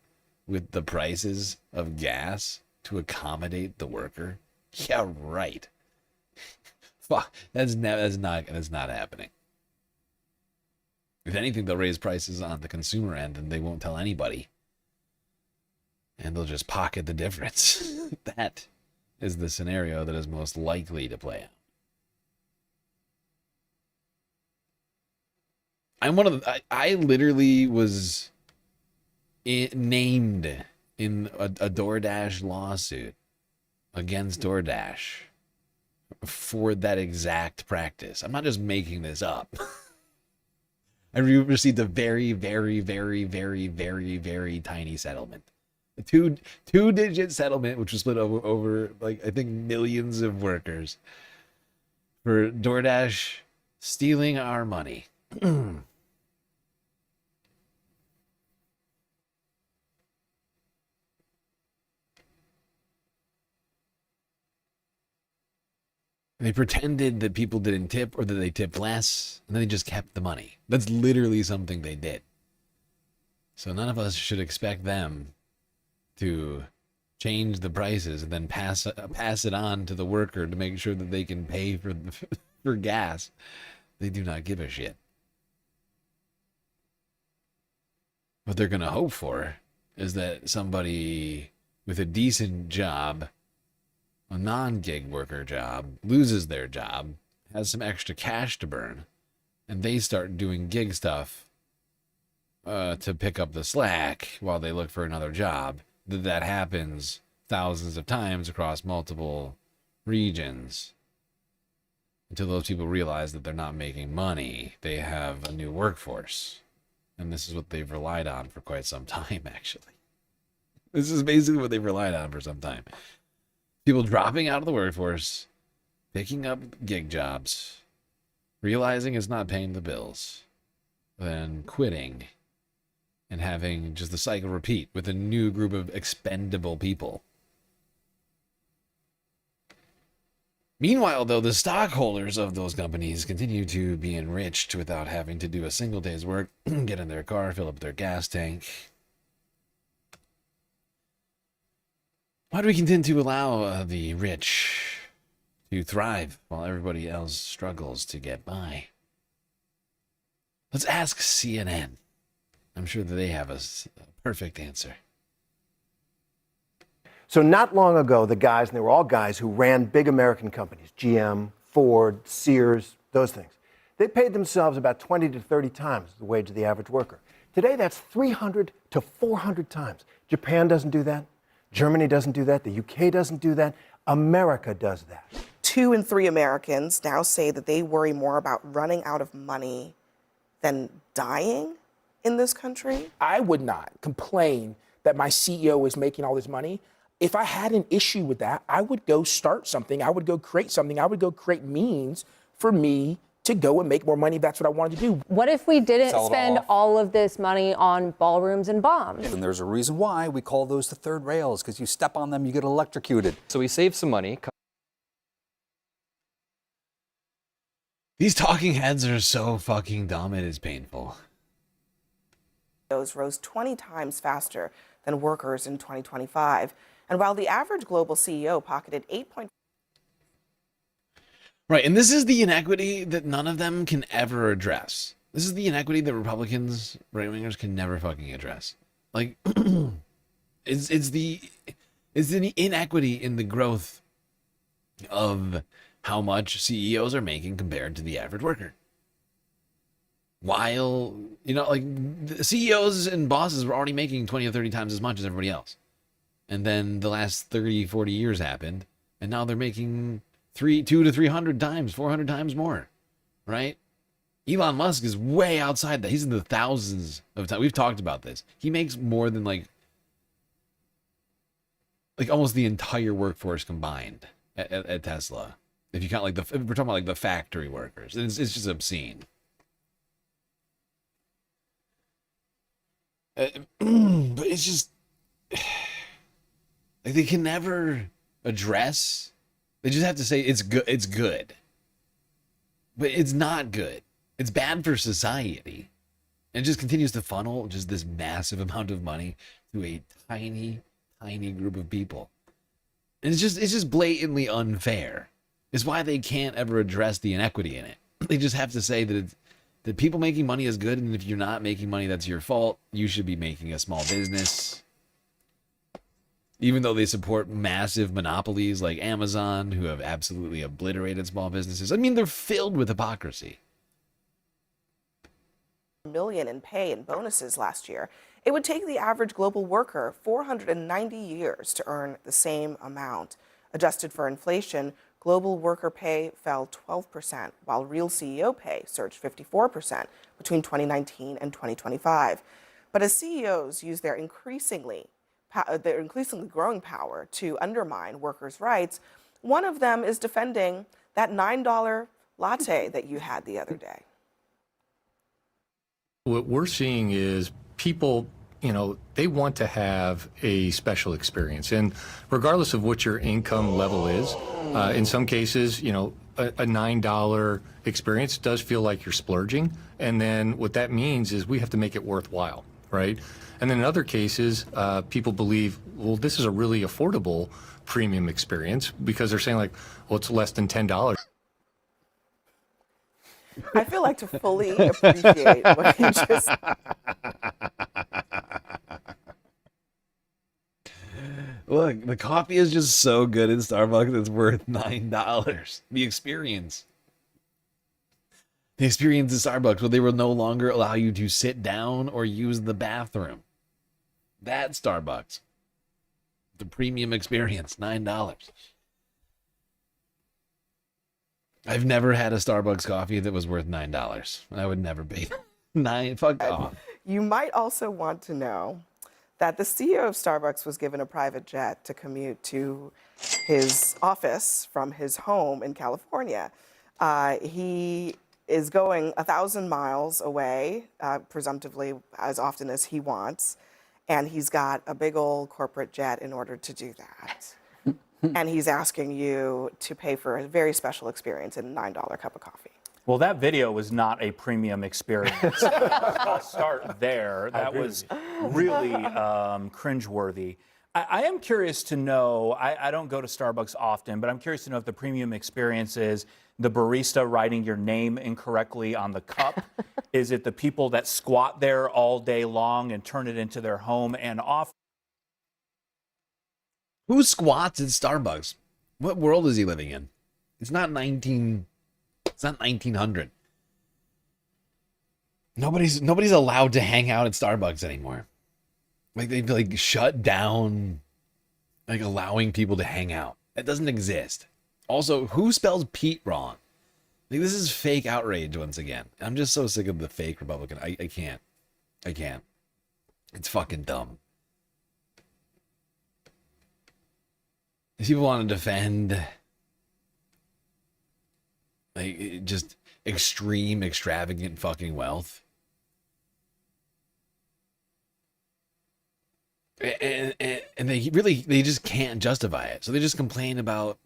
with the prices of gas to accommodate the worker? Yeah, right. Fuck, that's not happening. If anything, they'll raise prices on the consumer end, and they won't tell anybody, and they'll just pocket the difference. That is the scenario that is most likely to play out. I'm one of the. I literally was named in a DoorDash lawsuit against DoorDash for that exact practice. I'm not just making this up. I received a very, very, very, very, very, very tiny settlement. A two-digit settlement, which was split over like I think millions of workers for DoorDash stealing our money. They pretended that people didn't tip or that they tipped less, and then they just kept the money. That's literally something they did. So none of us should expect them to change the prices and then pass it on to the worker to make sure that they can pay for gas. They do not give a shit. What they're going to hope for is that somebody with a decent job, a non-gig worker job, loses their job, has some extra cash to burn, and they start doing gig stuff to pick up the slack while they look for another job. That happens thousands of times across multiple regions until those people realize that they're not making money. They have a new workforce, and this is what they've relied on for quite some time, actually. This is basically what they've relied on for some time. People dropping out of the workforce, picking up gig jobs, realizing it's not paying the bills, then quitting, and having just the cycle repeat with a new group of expendable people. Meanwhile, though, the stockholders of those companies continue to be enriched without having to do a single day's work, get in their car, fill up their gas tank. Why do we continue to allow the rich to thrive while everybody else struggles to get by? Let's ask CNN. I'm sure that they have a perfect answer. So not long ago, the guys, and they were all guys who ran big American companies, GM, Ford, Sears, those things, they paid themselves about 20 to 30 times the wage of the average worker. Today, that's 300 to 400 times. Japan doesn't do that. Germany doesn't do that. The UK doesn't do that. America does that. 2 in 3 Americans now say that they worry more about running out of money than dying in this country. I would not complain that my CEO is making all this money. If I had an issue with that, I would go start something. I would go create something. I would go create means for me to go and make more money. That's what I wanted to do. What if we didn't spend all of this money on ballrooms and bombs? And there's a reason why we call those the third rails, because you step on them, you get electrocuted. So we save some money. These talking heads are so fucking dumb, it is painful. Those rose 20 times faster than workers in 2025. And while the average global CEO pocketed 8. Right, and this is the inequity that none of them can ever address. This is the inequity that Republicans, right-wingers can never fucking address. Like, it's the inequity in the growth of how much CEOs are making compared to the average worker. While, you know, like, the CEOs and bosses were already making 20 or 30 times as much as everybody else. And then the last 30, 40 years happened, and now they're making 200 to 300 times, 400 times more, right? Elon Musk is way outside that. He's in the thousands of times. We've talked about this. He makes more than like almost the entire workforce combined at Tesla. If you count like we're talking about like the factory workers, it's just obscene. But it's just like they can never address. They just have to say it's good. It's good, but it's not good. It's bad for society. And it just continues to funnel just this massive amount of money to a tiny, tiny group of people. And it's just blatantly unfair. Is why they can't ever address the inequity in it. They just have to say that people making money is good, and if you're not making money, that's your fault. You should be making a small business. Even though they support massive monopolies like Amazon, who have absolutely obliterated small businesses. I mean, they're filled with hypocrisy. Million in pay and bonuses last year. It would take the average global worker 490 years to earn the same amount. Adjusted for inflation, global worker pay fell 12%, while real CEO pay surged 54% between 2019 and 2025. But as CEOs use their increasingly growing power to undermine workers' rights, one of them is defending that $9 latte that you had the other day. What we're seeing is people, they want to have a special experience. And regardless of what your income level is, in some cases, a $9 experience does feel like you're splurging. And then what that means is we have to make it worthwhile, right? And then in other cases, people believe, well, this is a really affordable premium experience because they're saying like, well, it's less than $10. I feel like to fully appreciate what he just... Look, the coffee is just so good in Starbucks, it's worth $9. The experience. The experience at Starbucks where they will no longer allow you to sit down or use the bathroom. That Starbucks. The premium experience, $9. I've never had a Starbucks coffee that was worth $9. I would never pay $9. Fuck off. You might also want to know that the CEO of Starbucks was given a private jet to commute to his office from his home in California. He is going 1,000 miles away, presumptively as often as he wants, and he's got a big old corporate jet in order to do that. And he's asking you to pay for a very special experience in a $9 cup of coffee. Well, that video was not a premium experience. I'll start there. That was really cringeworthy. I am curious to know, I don't go to Starbucks often, but I'm curious to know if the premium experience is the barista writing your name incorrectly on the cup. Is it the people that squat there all day long and turn it into their home and office? Who squats at Starbucks? What world is he living in? It's not 1900. Nobody's allowed to hang out at Starbucks anymore. Like they've shut down allowing people to hang out. That doesn't exist. Also, who spells Pete wrong? This is fake outrage once again. I'm just so sick of the fake Republican. I can't. It's fucking dumb. If people want to defend just extreme, extravagant fucking wealth, and they just can't justify it. So they just complain about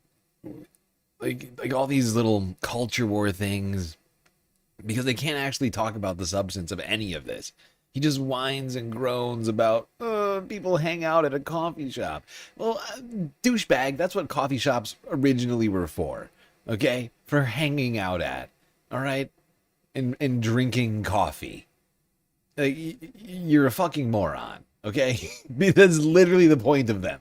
like all these little culture war things because they can't actually talk about the substance of any of this. He just whines and groans about people hang out at a coffee shop. Well, douchebag, that's what coffee shops originally were for. Okay? For hanging out at. All right? And drinking coffee. You're a fucking moron. Okay? That's literally the point of them.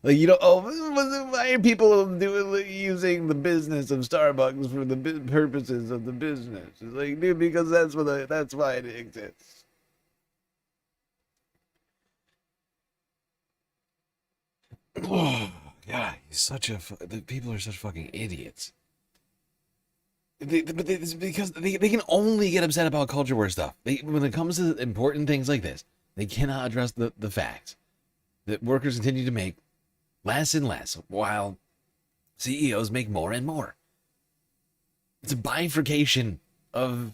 Why are people using the business of Starbucks for the purposes of the business? It's dude, because that's why it exists. Oh, God, the people are such fucking idiots. It's because they can only get upset about culture war stuff. When it comes to important things like this, they cannot address the facts that workers continue to make less and less while CEOs make more and more. It's a bifurcation of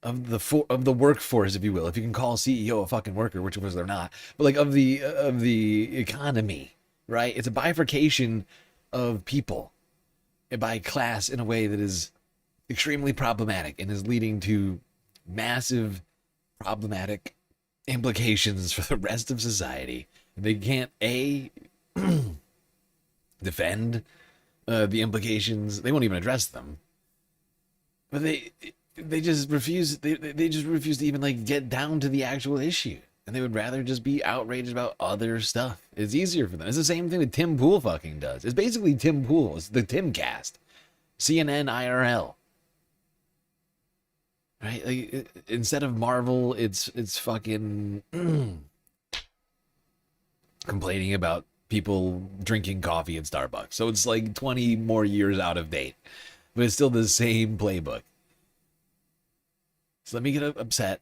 the workforce, if you will, if you can call a CEO a fucking worker, which of course they're not, but of the economy. Right? It's a bifurcation of people by class in a way that is extremely problematic and is leading to massive problematic implications for the rest of society. They can't defend the implications. They won't even address them. But they just refuse. They just refuse to even like get down to the actual issue, and they would rather just be outraged about other stuff. It's easier for them. It's the same thing that Tim Pool fucking does. It's basically Tim Pool. It's the Timcast, CNN IRL. Right? Like, instead of Marvel, it's fucking complaining about people drinking coffee at Starbucks. So it's like 20 more years out of date, but it's still the same playbook. So let me get upset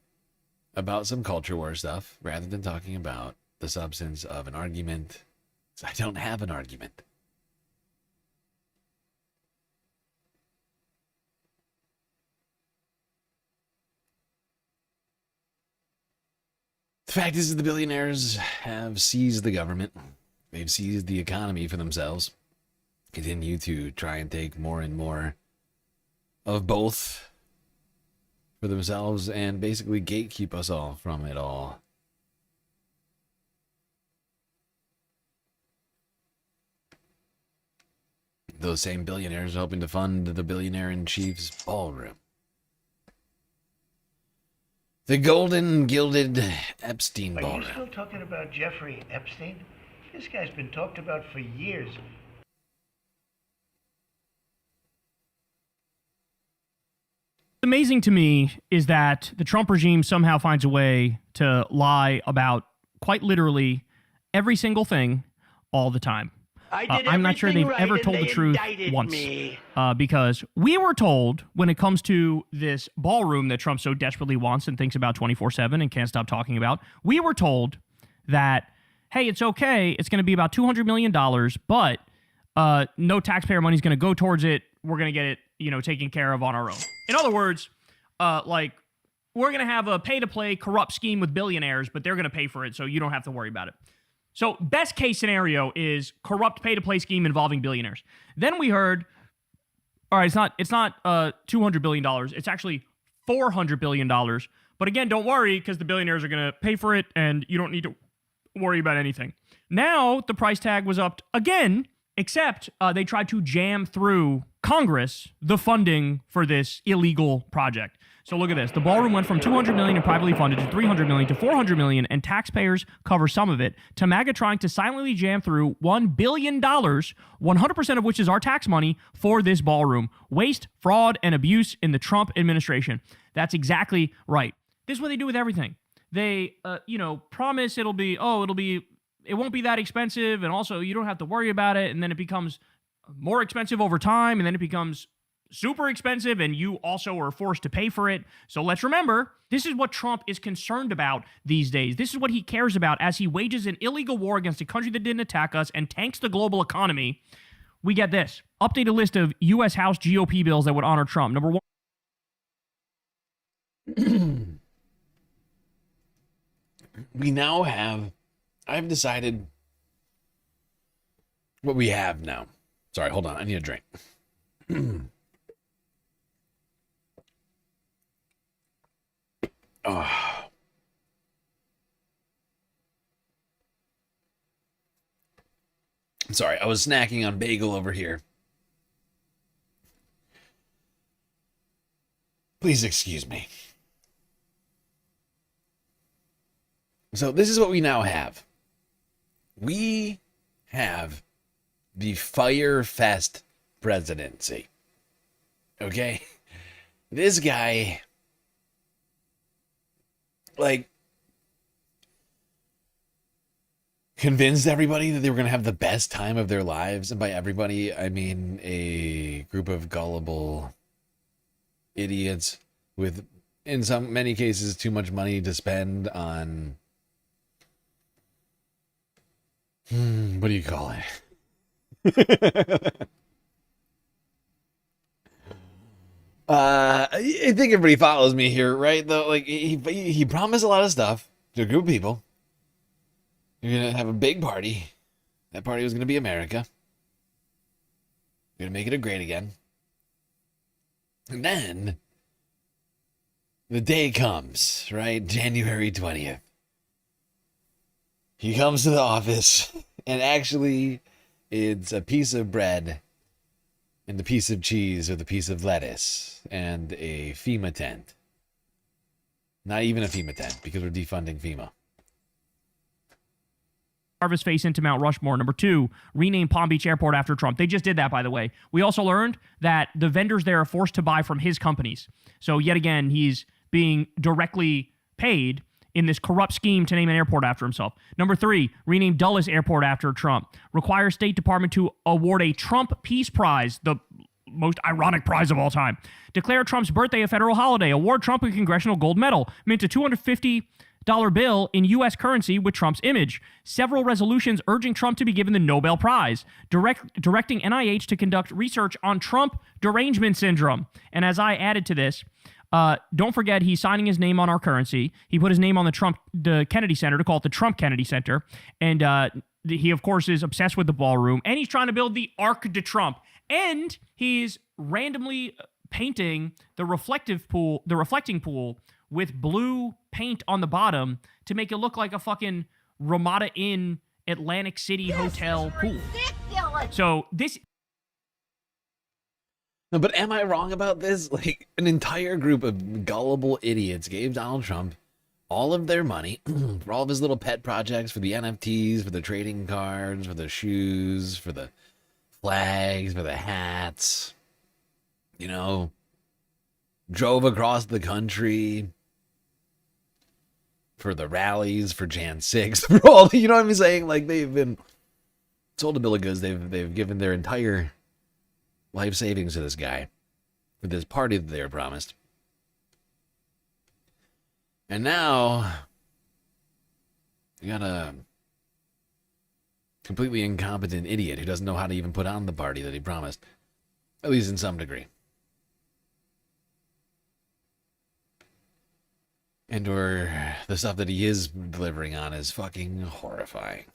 about some culture war stuff rather than talking about the substance of an argument. So I don't have an argument. The fact is that the billionaires have seized the government. They've seized the economy for themselves. Continue to try and take more and more of both for themselves and basically gatekeep us all from it all. Those same billionaires are hoping to fund the billionaire-in-chief's ballroom. The golden gilded Epstein Are ballroom. you still talking about Jeffrey Epstein? This guy's been talked about for years. Amazing to me is that the Trump regime somehow finds a way to lie about quite literally every single thing all the time. I'm not sure they've ever told the truth once. Because we were told when it comes to this ballroom that Trump so desperately wants and thinks about 24/7 and can't stop talking about, we were told that, hey, it's okay. It's going to be about $200 million, but no taxpayer money is going to go towards it. We're going to get it, taken care of on our own. In other words, we're going to have a pay-to-play corrupt scheme with billionaires, but they're going to pay for it, so you don't have to worry about it. So best case scenario is corrupt pay-to-play scheme involving billionaires. Then we heard, all right, it's not $200 billion. It's actually $400 billion. But again, don't worry because the billionaires are going to pay for it and you don't need to worry about anything. Now the price tag was upped again, except they tried to jam through Congress the funding for this illegal project. So look at this. The ballroom went from $200 million and privately funded to $300 million to $400 million, and taxpayers cover some of it, to MAGA trying to silently jam through $1 billion, 100% of which is our tax money, for this ballroom. Waste, fraud, and abuse in the Trump administration. That's exactly right. This is what they do with everything. They, promise it won't be that expensive, and also you don't have to worry about it, and then it becomes more expensive over time, and then it becomes super expensive, and you also are forced to pay for it. So let's remember, this is what Trump is concerned about these days. This is what he cares about as he wages an illegal war against a country that didn't attack us and tanks the global economy. We get this. Updated list of U.S. House GOP bills that would honor Trump. Number one. I've decided what we have now. Sorry, hold on. I need a drink. Oh. I'm sorry, I was snacking on bagel over here. Please excuse me. So this is what we now have. We have the Fire Fest presidency. Okay? This guy, convinced everybody that they were going to have the best time of their lives. And by everybody, I mean a group of gullible idiots with, in many cases, too much money to spend on, what do you call it? I think everybody follows me here, right? Though, he promised a lot of stuff to a group of people. You're gonna have a big party. That party was gonna be America. You're gonna make it great again. And then the day comes, right? January 20th. He comes to the office, and actually, it's a piece of bread and the piece of cheese or the piece of lettuce and a FEMA tent. Not even a FEMA tent, because we're defunding FEMA. Carve his face into Mount Rushmore. Number 2, rename Palm Beach Airport after Trump. They just did that, by the way. We also learned that the vendors there are forced to buy from his companies. So yet again, he's being directly paid in this corrupt scheme to name an airport after himself. Number 3, rename Dulles Airport after Trump. Require State Department to award a Trump Peace Prize, the most ironic prize of all time. Declare Trump's birthday a federal holiday. Award Trump a congressional gold medal. Mint a $250 bill in U.S. currency with Trump's image. Several resolutions urging Trump to be given the Nobel Prize. Directing NIH to conduct research on Trump derangement syndrome. And as I added to this, don't forget he's signing his name on our currency. He put his name on the Kennedy Center to call it the Trump Kennedy Center. And he, of course, is obsessed with the ballroom. And he's trying to build the Arc de Trump. And he's randomly painting the reflecting pool with blue paint on the bottom to make it look like a fucking Ramada Inn Atlantic City hotel pool. Ridiculous. So this... No, but am I wrong about this? Like, an entire group of gullible idiots gave Donald Trump all of their money for all of his little pet projects, for the NFTs, for the trading cards, for the shoes, for the flags, for the hats. You know, drove across the country for the rallies, for Jan 6, for all, you know what I'm saying? Like, they've been sold a bill of goods. They've given their entire life savings to this guy for this party that they were promised. And now you got a completely incompetent idiot who doesn't know how to even put on the party that he promised, at least in some degree. And or the stuff that he is delivering on is fucking horrifying.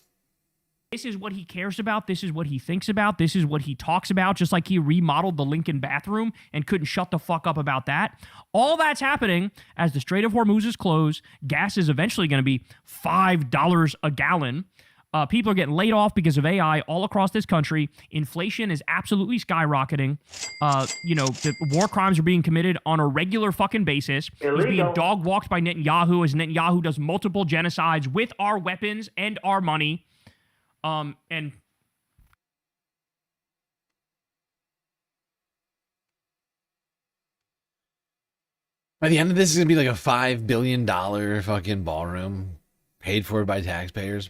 This is what he cares about. This is what he thinks about. This is what he talks about, just like he remodeled the Lincoln bathroom and couldn't shut the fuck up about that. All that's happening as the Strait of Hormuz is closed. Gas is eventually going to be $5 a gallon. People are getting laid off because of AI all across this country. Inflation is absolutely skyrocketing. The war crimes are being committed on a regular fucking basis. Illegal. He's being dog walked by Netanyahu as Netanyahu does multiple genocides with our weapons and our money. And by the end of this, is going to be like a $5 billion fucking ballroom paid for by taxpayers,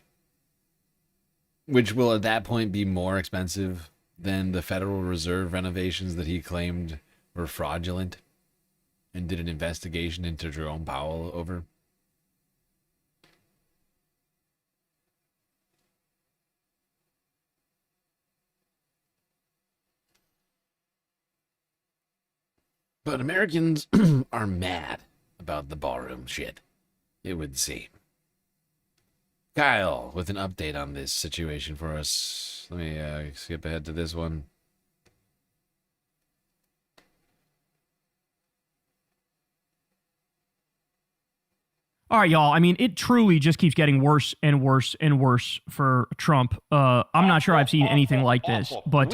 which will at that point be more expensive than the Federal Reserve renovations that he claimed were fraudulent and did an investigation into Jerome Powell over. But Americans are mad about the ballroom shit, it would seem. Kyle, with an update on this situation for us. Let me skip ahead to this one. all right, y'all. I mean, it truly just keeps getting worse and worse and worse for Trump. I'm not sure I've seen anything like this, but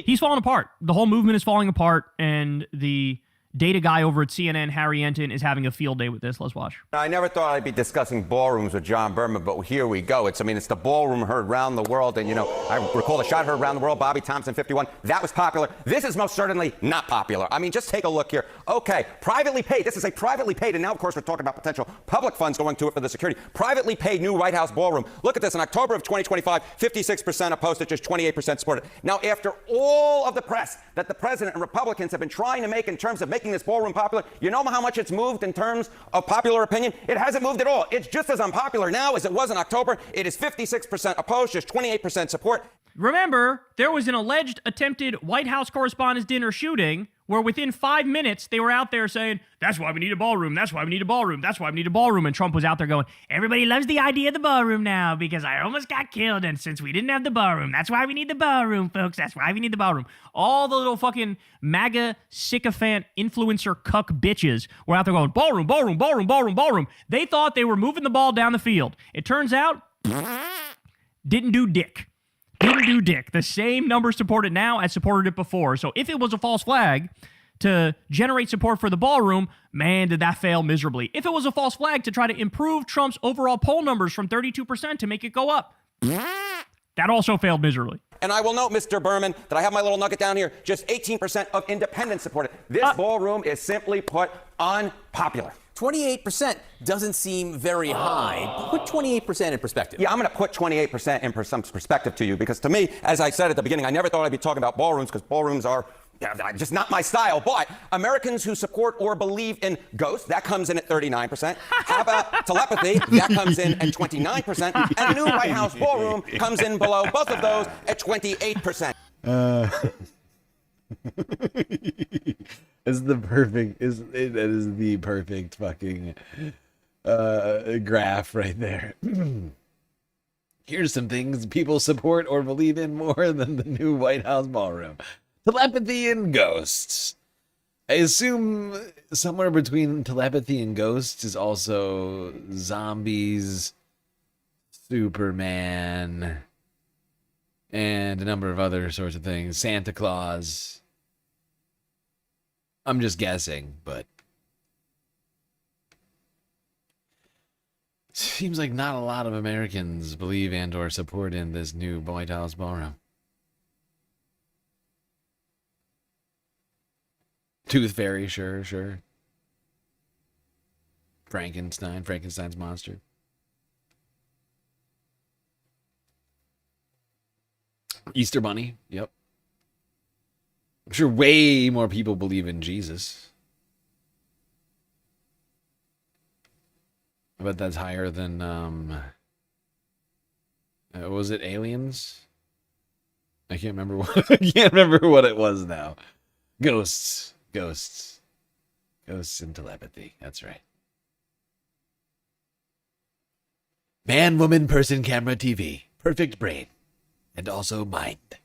he's falling apart. The whole movement is falling apart, and the data guy over at CNN, Harry Enton, is having a field day with this. Let's watch. I never thought I'd be discussing ballrooms with John Berman, but here we go. It's the ballroom heard around the world. And, I recall the shot heard around the world, Bobby Thompson, 51. That was popular. This is most certainly not popular. I mean, just take a look here. Okay, privately paid. This is a privately paid. And now, of course, we're talking about potential public funds going to it for the security. Privately paid new White House ballroom. Look at this. In October of 2025, 56% opposed to just 28% supported. Now, after all of the press that the president and Republicans have been trying to make in terms of making this ballroom popular, you know how much it's moved in terms of popular opinion? It hasn't moved at all. It's just as unpopular now as it was in October. It is 56% opposed, just 28% support. Remember, there was an alleged attempted White House Correspondents' Dinner shooting where within 5 minutes they were out there saying, that's why we need a ballroom, that's why we need a ballroom, that's why we need a ballroom. And Trump was out there going, everybody loves the idea of the ballroom now because I almost got killed, and since we didn't have the ballroom, that's why we need the ballroom, folks. That's why we need the ballroom. All the little fucking MAGA sycophant influencer cuck bitches were out there going, ballroom, ballroom, ballroom, ballroom, ballroom. They thought they were moving the ball down the field. It turns out, didn't do dick. Didn't do dick. The same numbers supported now as supported it before. So if it was a false flag to generate support for the ballroom, man, did that fail miserably. If it was a false flag to try to improve Trump's overall poll numbers from 32% to make it go up, that also failed miserably. And I will note, Mr. Berman, that I have my little nugget down here. Just 18% of independents support it. This ballroom is simply put unpopular. 28% doesn't seem very high. Put 28% in perspective. Yeah, I'm going to put 28% in some perspective to you, because to me, as I said at the beginning, I never thought I'd be talking about ballrooms, because ballrooms are just not my style. But Americans who support or believe in ghosts, that comes in at 39%. How about telepathy? That comes in at 29%. And new White House ballroom comes in below both of those at 28%. Is the perfect that is the perfect fucking graph right there. Here's some things people support or believe in more than the new White House ballroom: telepathy and ghosts. I assume somewhere between telepathy and ghosts is also zombies, Superman, and a number of other sorts of things. Santa Claus. I'm just guessing, but seems like not a lot of Americans believe and or support in this new White House ballroom. Tooth Fairy, sure. Frankenstein's monster. Easter Bunny, yep. I'm sure way more people believe in Jesus. I bet that's higher than, was it aliens? I can't remember what, it was now. Ghosts and telepathy. That's right. Man, woman, person, camera, TV. Perfect brain. And also mind.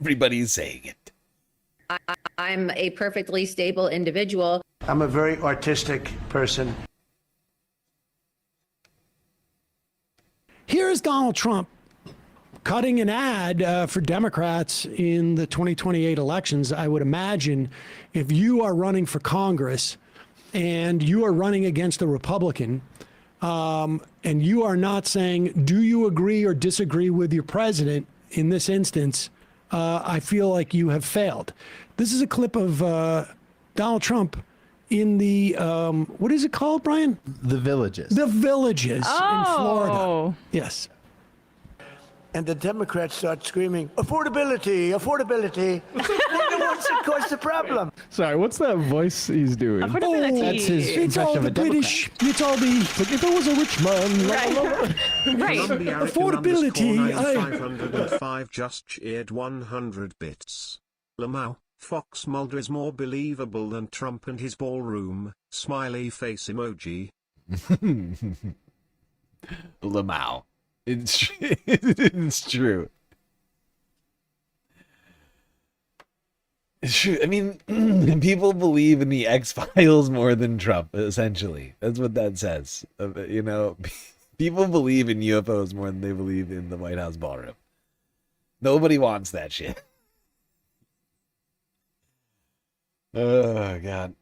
Everybody's saying it. I'm a perfectly stable individual. I'm a very artistic person. Here's Donald Trump cutting an ad for Democrats in the 2028 elections. I would imagine if you are running for Congress and you are running against a Republican, and you are not saying, do you agree or disagree with your president in this instance, I feel like you have failed. This is a clip of Donald Trump in the, what is it called, Brian? The Villages. The Villages in Florida. Yes. And the Democrats start screaming, affordability. They're the ones that cause the problem. Sorry, what's that voice he's doing? Oh, that's his it's all impression of the a Democrat. British. It's all the. Like if I was a rich man, affordability. 505 just cheered 100 bits. Lamau, Fox Mulder is more believable than Trump and his ballroom. Smiley face emoji. Lamau. It's true. It's true. I mean, people believe in the X-Files more than Trump, essentially. That's what that says. You know, people believe in UFOs more than they believe in the White House ballroom. Nobody wants that shit. Oh, God.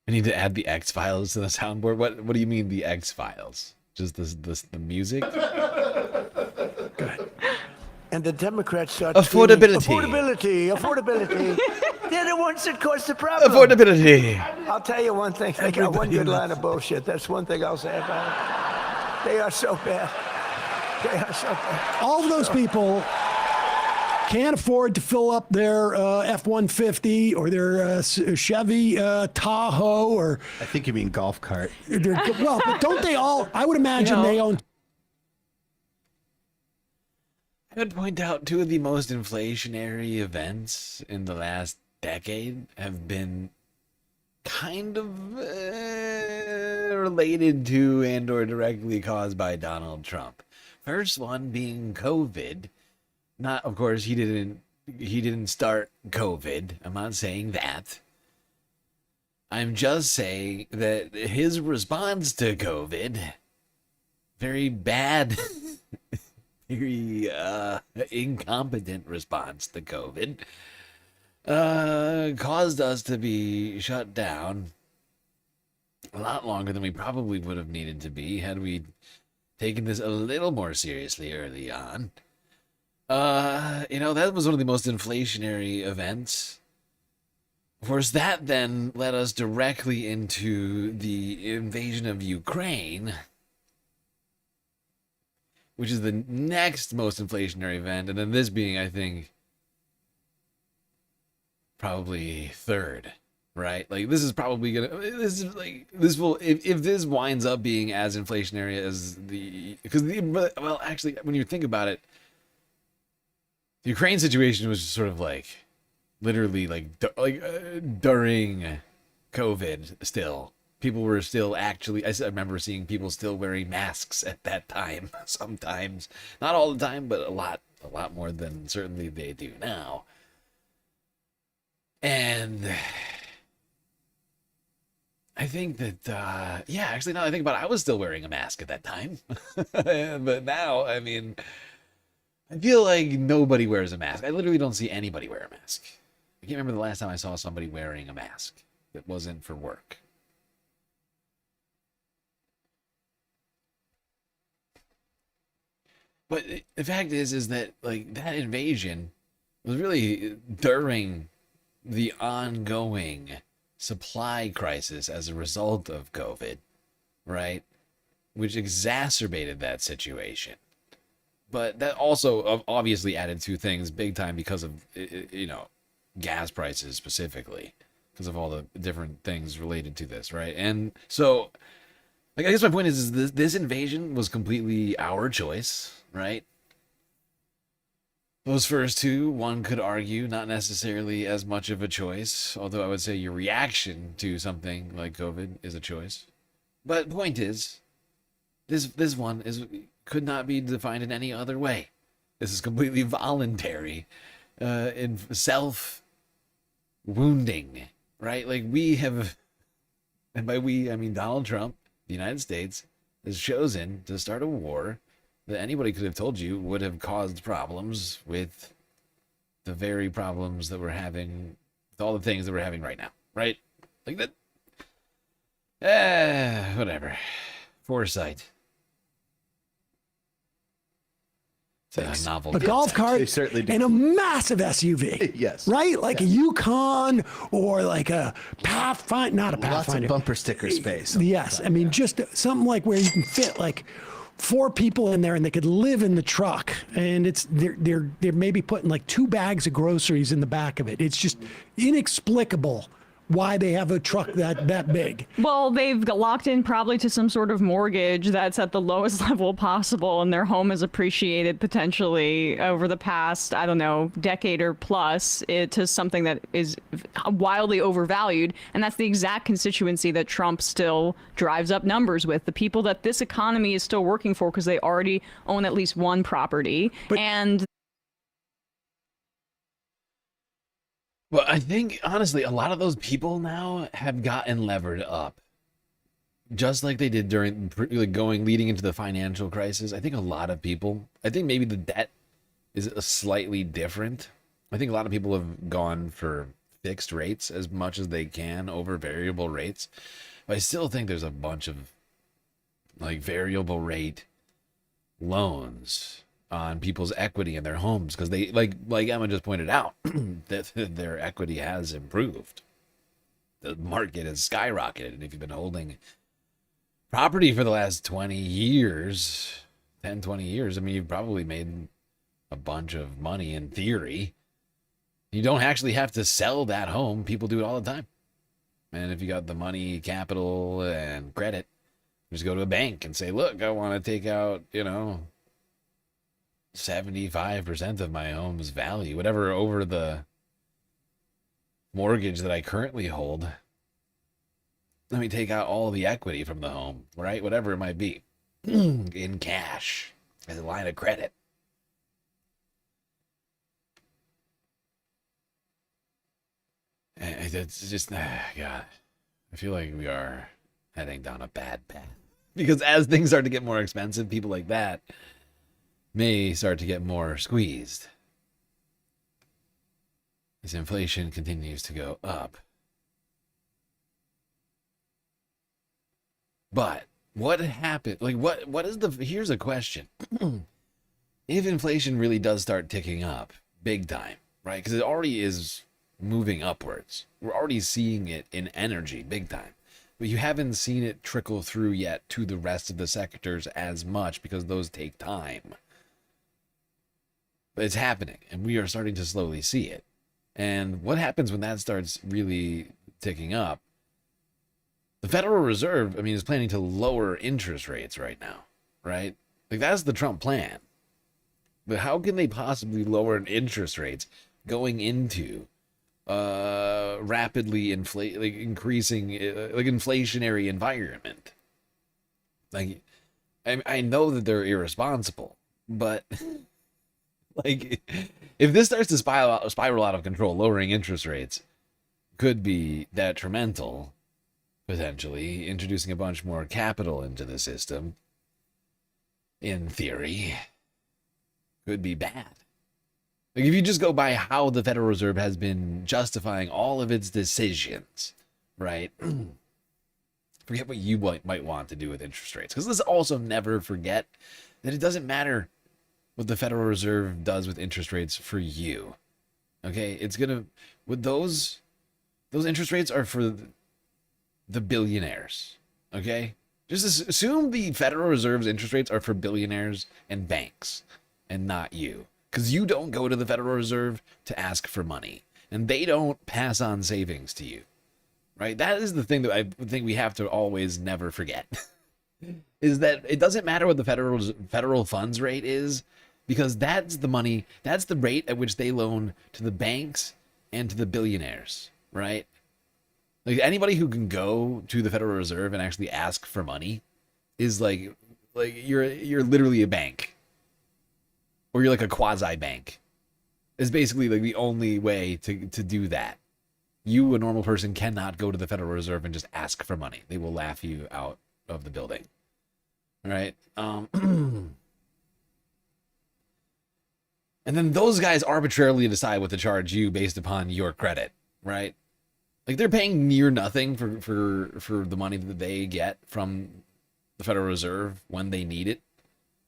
I need to add the X-Files to the soundboard. What do you mean the X-Files? Just the music? And the Democrats start Affordability. Screaming, affordability. They're the ones that cause the problem. Affordability. I'll tell you one thing. They got one good line of bullshit. That's one thing I'll say about it. They are so bad. All of those people can't afford to fill up their F-150 or their Chevy Tahoe or... I think you mean golf cart. Well, but don't they all... I would imagine they own... I would point out two of the most inflationary events in the last decade have been kind of related to and or directly caused by Donald Trump. First one being COVID. Not, of course, he didn't start COVID. I'm not saying that. I'm just saying that his response to COVID very bad, very incompetent response to COVID caused us to be shut down a lot longer than we probably would have needed to be had we taken this a little more seriously early on. That was one of the most inflationary events. Of course, that then led us directly into the invasion of Ukraine, which is the next most inflationary event, and then this being, I think, probably third, right? Like, this is probably this will, if this winds up being as inflationary as well, actually, when you think about it, the Ukraine situation was sort of like, literally during COVID still. People were still actually, I remember seeing people still wearing masks at that time, sometimes. Not all the time, but a lot more than certainly they do now. And I think that, actually, now that I think about it, I was still wearing a mask at that time. But now, I mean, I feel like nobody wears a mask. I literally don't see anybody wear a mask. I can't remember the last time I saw somebody wearing a mask that wasn't for work. But the fact is that, like, that invasion was really during the ongoing supply crisis as a result of COVID, right? Which exacerbated that situation. But that also obviously added two things big time because of, gas prices specifically, because of all the different things related to this, right? And so, like, I guess my point is this invasion was completely our choice, right? Those first two, one could argue, not necessarily as much of a choice, although I would say your reaction to something like COVID is a choice. But the point is, this one could not be defined in any other way. This is completely voluntary, in self-wounding, right? Like, we have, and by we, I mean Donald Trump, the United States, has chosen to start a war that anybody could have told you would have caused problems with the very problems that we're having, with all the things that we're having right now, right? Like that. Whatever. Foresight. It's a novel. A golf cart and a massive SUV. Yes. Right? Like a Yukon or like a Pathfinder, not a Pathfinder. Lots of bumper sticker space. Yes. I mean, just something like where you can fit like 4 people in there and they could live in the truck, and they're maybe putting like 2 bags of groceries in the back of it. It's just inexplicable why they have a truck that big. Well, they've got locked in probably to some sort of mortgage that's at the lowest level possible, and their home has appreciated potentially over the past, I don't know, decade or plus to something that is wildly overvalued. And that's the exact constituency that Trump still drives up numbers with, the people that this economy is still working for because they already own at least one property. Well, I think, honestly, a lot of those people now have gotten levered up. Just like they did during, leading into the financial crisis. I think a lot of people, I think maybe the debt is slightly different. I think a lot of people have gone for fixed rates as much as they can over variable rates. But I still think there's a bunch of, like, variable rate loans on people's equity in their homes because they, like Emma just pointed out, that their equity has improved. The market has skyrocketed, and if you've been holding property for the last 20 years, I mean, you've probably made a bunch of money in theory. You don't actually have to sell that home. People do it all the time. And if you got the money, capital, and credit, just go to a bank and say, look, I want to take out, 75% of my home's value, whatever over the mortgage that I currently hold. Let me take out all the equity from the home, right? Whatever it might be, in cash as a line of credit. It's just, God, I feel like we are heading down a bad path. Because as things start to get more expensive, people like that may start to get more squeezed. As inflation continues to go up. But what happened? Like, what is the... Here's a question. If inflation really does start ticking up big time, right? Because it already is moving upwards. We're already seeing it in energy big time. But you haven't seen it trickle through yet to the rest of the sectors as much because those take time. But it's happening, and we are starting to slowly see it. And what happens when that starts really ticking up? The Federal Reserve, I mean, is planning to lower interest rates right now, right? Like, that's the Trump plan. But how can they possibly lower interest rates going into rapidly increasing inflationary environment? Like, I know that they're irresponsible, but like, if this starts to spiral out of control, lowering interest rates could be detrimental, potentially introducing a bunch more capital into the system. In theory, could be bad. Like, if you just go by how the Federal Reserve has been justifying all of its decisions, right? Forget what you might want to do with interest rates. Because let's also never forget that it doesn't matter what the Federal Reserve does with interest rates for you. Okay? It's gonna... With those interest rates are for the billionaires. Okay? Just assume the Federal Reserve's interest rates are for billionaires and banks, and not you. Because you don't go to the Federal Reserve to ask for money. And they don't pass on savings to you. Right? That is the thing that I think we have to always never forget. Is that it doesn't matter what the federal funds rate is, because that's the money, that's the rate at which they loan to the banks and to the billionaires. Right? Like, anybody who can go to the Federal Reserve and actually ask for money is like you're literally a bank. Or you're like a quasi-bank. It's basically like the only way to do that. You, a normal person, cannot go to the Federal Reserve and just ask for money. They will laugh you out of the building. All right? And then those guys arbitrarily decide what to charge you based upon your credit, right? Like, they're paying near nothing for the money that they get from the Federal Reserve when they need it,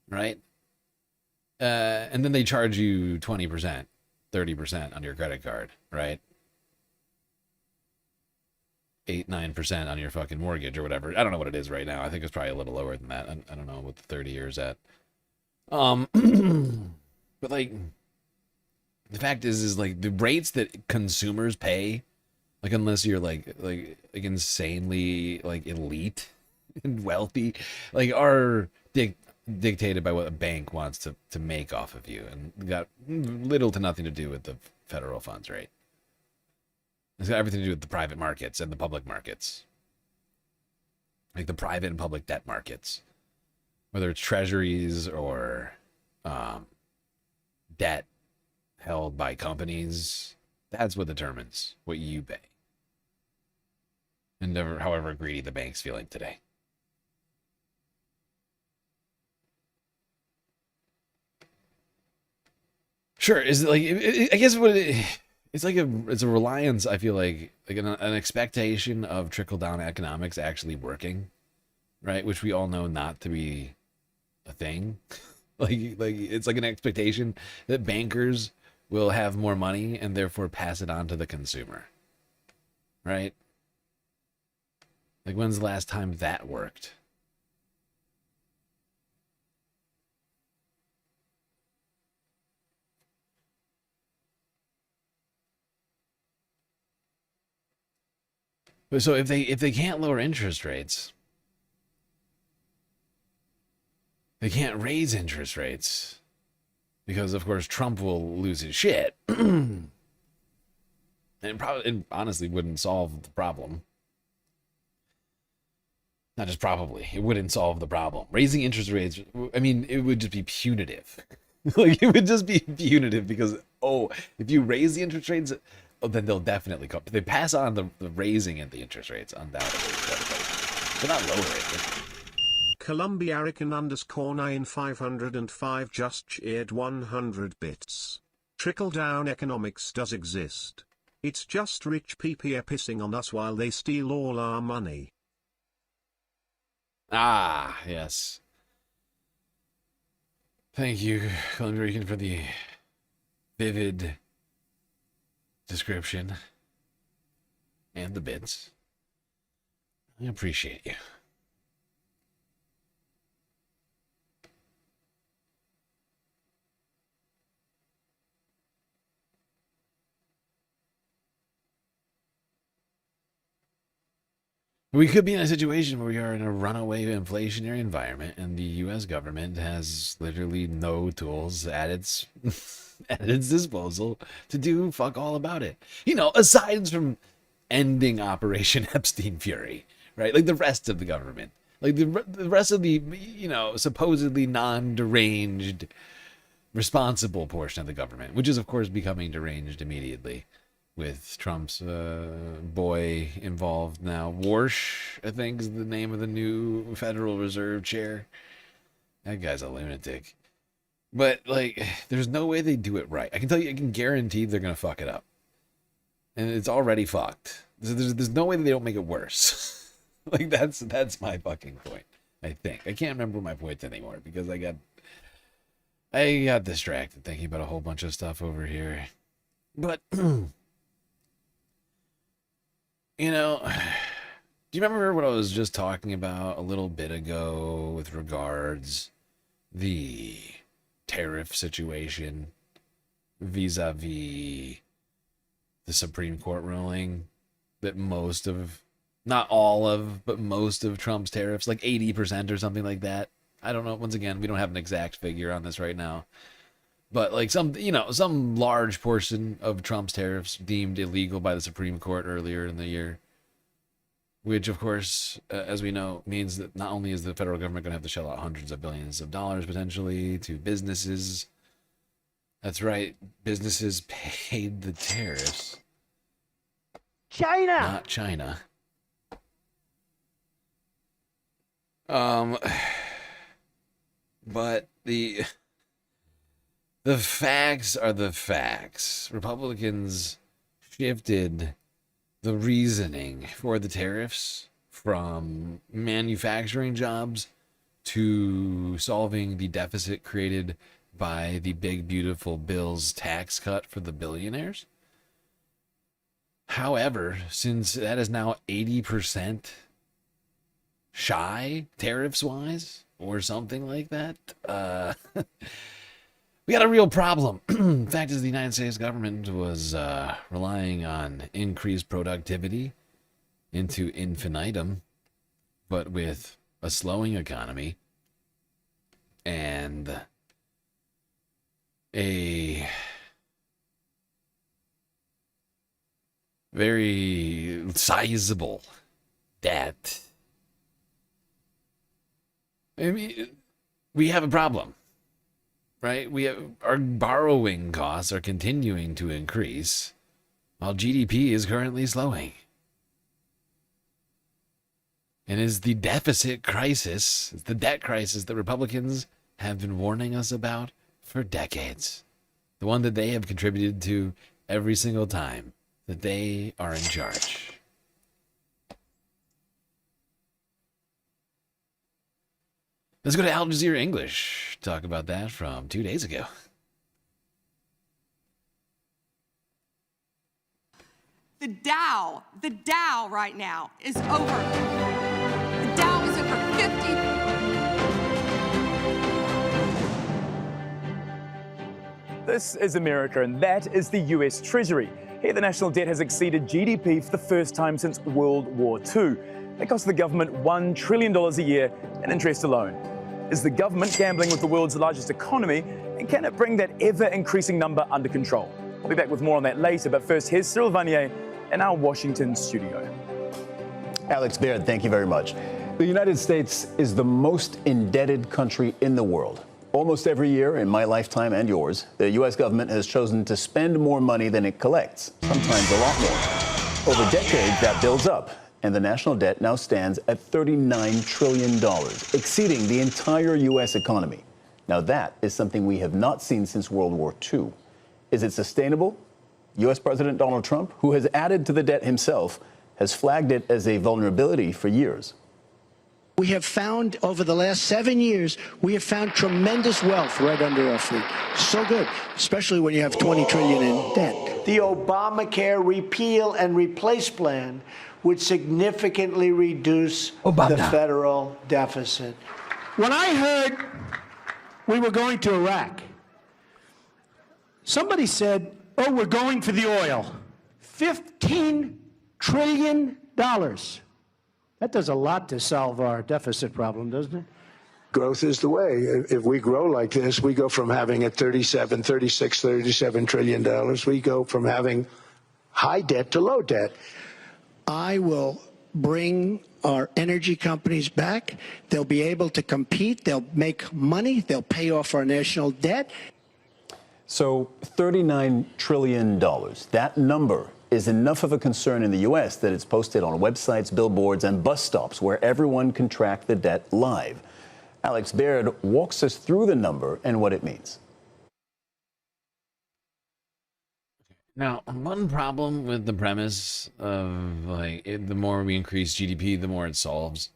right? And then they charge you 20%, 30% on your credit card, right? 8-9% on your fucking mortgage or whatever. I don't know what it is right now. I think it's probably a little lower than that. I don't know what the 30 years at. But like, the fact is like the rates that consumers pay, like, unless you're like insanely like elite and wealthy, like, are dictated by what a bank wants to make off of you, and got little to nothing to do with the federal funds rate. It's got everything to do with the private markets and the public markets, like the private and public debt markets, whether it's treasuries or debt held by companies. That's what determines what you pay, and however greedy the bank's feeling today. Sure, is it like, I guess what it's like it's a reliance, I feel like an expectation of trickle down economics actually working, right? Which we all know not to be a thing. like it's like an expectation that bankers will have more money and therefore pass it on to the consumer, right? Like, when's the last time that worked? But so if they can't lower interest rates, they can't raise interest rates, because of course Trump will lose his shit, and it honestly wouldn't solve the problem. Not just probably, it wouldn't solve the problem. Raising interest rates, I mean, it would just be punitive. Like, it would just be punitive because, if you raise the interest rates, then they'll definitely come. They pass on the raising of the interest rates, undoubtedly. They're not lowering it. Columbia Arican _ 9505 just cheered 100 bits. Trickle-down economics does exist. It's just rich people are pissing on us while they steal all our money. Ah, yes. Thank you, Columbia Arican, for the vivid description and the bits. I appreciate you. We could be in a situation where we are in a runaway inflationary environment and the U.S. government has literally no tools at its at its disposal to do fuck all about it. You know, aside from ending Operation Epstein Fury, right? Like the rest of the government. Like the rest of the, you know, supposedly non-deranged, responsible portion of the government, which is, of course, becoming deranged immediately. With Trump's boy involved now. Warsh, I think, is the name of the new Federal Reserve chair. That guy's a lunatic. But, like, there's no way they do it right. I can tell you, I can guarantee they're going to fuck it up. And it's already fucked. There's no way that they don't make it worse. Like, that's my fucking point, I think. I can't remember my points anymore because I got distracted thinking about a whole bunch of stuff over here. But... You know, do you remember what I was just talking about a little bit ago with regards the tariff situation vis-a-vis the Supreme Court ruling that most of, not all of, but most of Trump's tariffs, like 80% or something like that. I don't know. Once again, we don't have an exact figure on this right now. But like some large portion of Trump's tariffs deemed illegal by the Supreme Court earlier in the year, which of course, as we know, means that not only is the federal government going to have to shell out hundreds of billions of dollars potentially to businesses. That's right, businesses paid the tariffs. China, not China. But the facts are the facts. Republicans shifted the reasoning for the tariffs from manufacturing jobs to solving the deficit created by the big, beautiful bill's tax cut for the billionaires. However, since that is now 80% shy tariffs-wise, or something like that, we got a real problem. The fact is, the United States government was relying on increased productivity into infinitum, but with a slowing economy and a very sizable debt. I mean, we have a problem. Right? Our borrowing costs are continuing to increase while GDP is currently slowing. And is the deficit crisis, the debt crisis that Republicans have been warning us about for decades. The one that they have contributed to every single time that they are in charge. Let's go to Al Jazeera English. Talk about that from 2 days ago. The Dow right now is over. The Dow is over 50. This is America, and that is the US Treasury. Here, the national debt has exceeded GDP for the first time since World War II. It costs the government $1 trillion a year in interest alone. Is the government gambling with the world's largest economy, and can it bring that ever-increasing number under control? I'll be back with more on that later, but first, here's Cyril Vanier in our Washington studio. Alex Baird, thank you very much. The United States is the most indebted country in the world. Almost every year in my lifetime and yours, the U.S. government has chosen to spend more money than it collects, sometimes a lot more. Over decades, that builds up. and the national debt now stands at $39 trillion, exceeding the entire U.S. economy. Now that is something we have not seen since World War II. Is it sustainable? U.S. President Donald Trump, who has added to the debt himself, has flagged it as a vulnerability for years. We have found, over the last 7 years, we have found tremendous wealth right under our feet. So good, especially when you have $20 trillion in debt. The Obamacare repeal and replace plan would significantly reduce the federal deficit. When I heard we were going to Iraq, somebody said, oh, we're going for the oil. $15 trillion. That does a lot to solve our deficit problem, doesn't it? Growth is the way. If we grow like this, we go from having at $37 trillion, we go from having high debt to low debt. I will bring our energy companies back. They'll be able to compete. They'll make money. They'll pay off our national debt. So $39 trillion, that number is enough of a concern in the U.S. that it's posted on websites, billboards, and bus stops where everyone can track the debt live. Alex Baird walks us through the number and what it means. Now, one problem with the premise of the more we increase GDP, the more it solves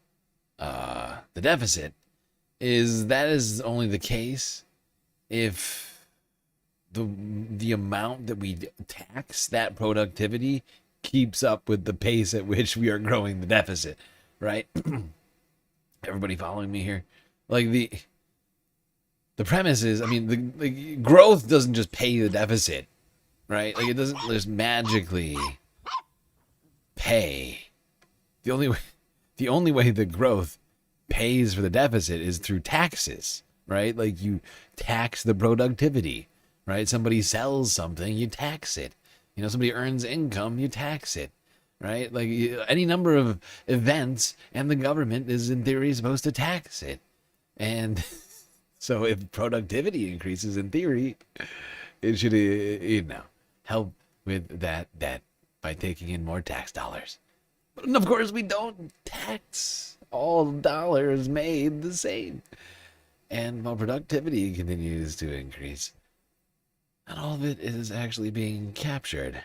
the deficit is that is only the case if the amount that we tax that productivity keeps up with the pace at which we are growing the deficit, right? Everybody following me here? Like the premise is, I mean, the growth doesn't just pay the deficit, right? Like it doesn't just magically pay. The only way the growth pays for the deficit is through taxes, right? Like you tax the productivity. Right? Somebody sells something, you tax it. You know, somebody earns income, you tax it. Right? Like any number of events, and the government is in theory supposed to tax it. And so if productivity increases in theory, it should, help with that debt by taking in more tax dollars. But of course, we don't tax all dollars made the same. And while productivity continues to increase, not all of it is actually being captured.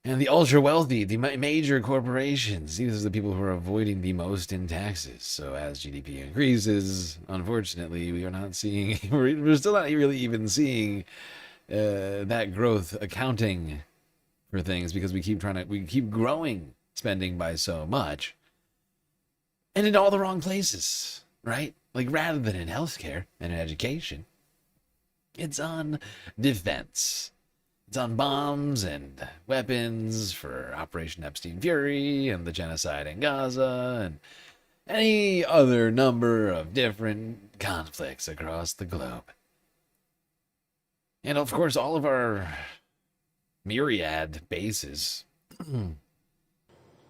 And the ultra wealthy, the major corporations, these are the people who are avoiding the most in taxes. So as GDP increases, unfortunately, we are not seeing, we're still not really even seeing that growth accounting for things because we keep growing spending by so much. And in all the wrong places, right? Like rather than in healthcare and in education. It's on defense. It's on bombs and weapons for Operation Epstein Fury and the genocide in Gaza and any other number of different conflicts across the globe. And of course, all of our myriad bases.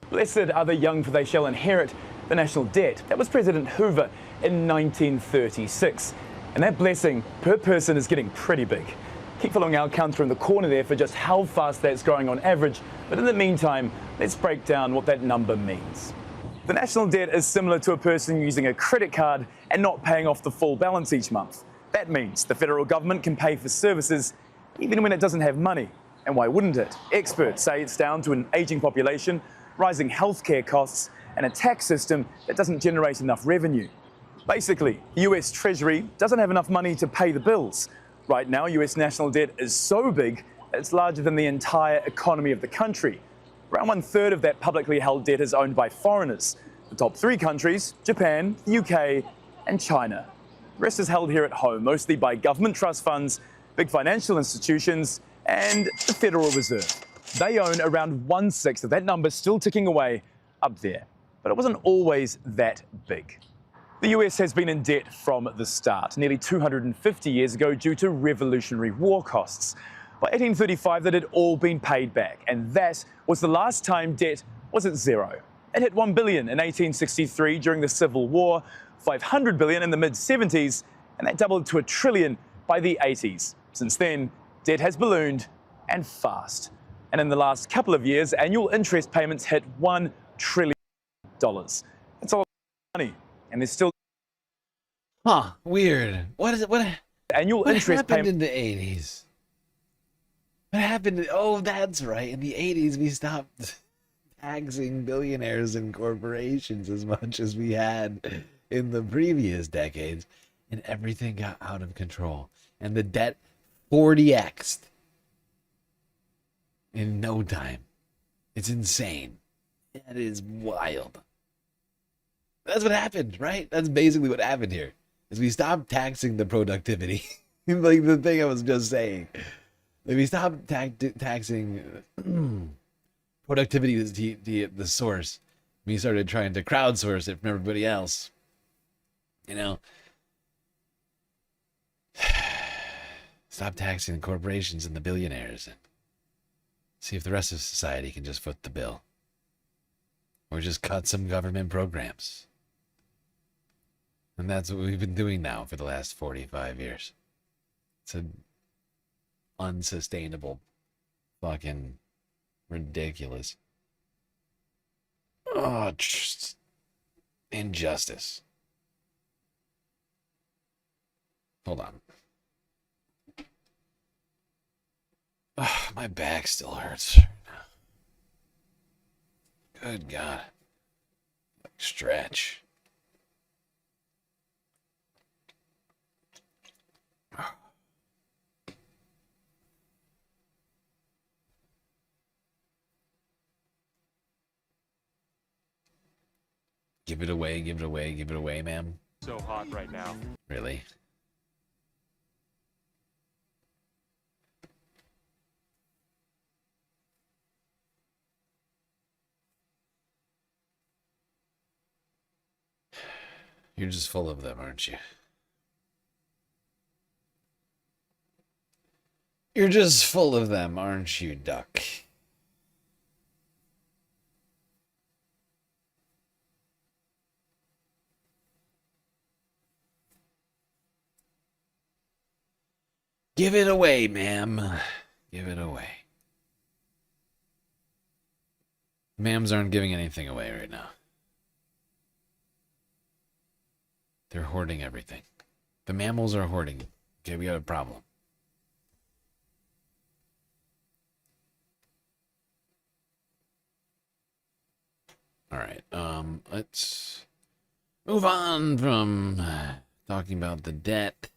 Blessed are the young, for they shall inherit the national debt. That was President Hoover in 1936. And that blessing per person is getting pretty big. Keep following our counter in the corner there for just how fast that's growing on average. But in the meantime, let's break down what that number means. The national debt is similar to a person using a credit card and not paying off the full balance each month. That means the federal government can pay for services even when it doesn't have money. And why wouldn't it? Experts say it's down to an aging population, rising healthcare costs, and a tax system that doesn't generate enough revenue. Basically, the US Treasury doesn't have enough money to pay the bills. Right now, US national debt is so big that it's larger than the entire economy of the country. Around 1/3 of that publicly held debt is owned by foreigners. The top 3 countries, Japan, the UK, and China. The rest is held here at home, mostly by government trust funds, big financial institutions, and the Federal Reserve. They own around 1/6 of that number, still ticking away up there. But it wasn't always that big. The US has been in debt from the start, nearly 250 years ago due to Revolutionary War costs. By 1835, that had all been paid back, and that was the last time debt was at zero. It hit $1 billion in 1863 during the Civil War, $500 billion in the mid-70s, and that doubled to $1 trillion by the 80s. Since then, debt has ballooned, and fast. And in the last couple of years, annual interest payments hit $1 trillion. That's a lot of money. And there's still... Huh, weird. What is it? What annual interest happened payment in the 80s? What happened? Oh, that's right. In the 80s, we stopped taxing billionaires and corporations as much as we had in the previous decades, and everything got out of control. And the debt 40x'd in no time. It's insane. That is wild. That's what happened, right? That's basically what happened here. Is we stopped taxing the productivity. Like the thing I was just saying. Like we stopped taxing productivity as the source. We started trying to crowdsource it from everybody else. You know? Stop taxing the corporations and the billionaires and see if the rest of society can just foot the bill. Or just cut some government programs. And that's what we've been doing now for the last 45 years. It's an unsustainable, fucking ridiculous. Oh, just injustice. Hold on. Oh, my back still hurts. Good God. Stretch. Give it away, give it away, give it away, ma'am. So hot right now. Really? You're just full of them, aren't you? You're just full of them, aren't you, duck? Give it away, ma'am. Give it away. Ma'ams aren't giving anything away right now. They're hoarding everything. The mammals are hoarding. Okay, we got a problem. All right, let's move on from talking about the debt.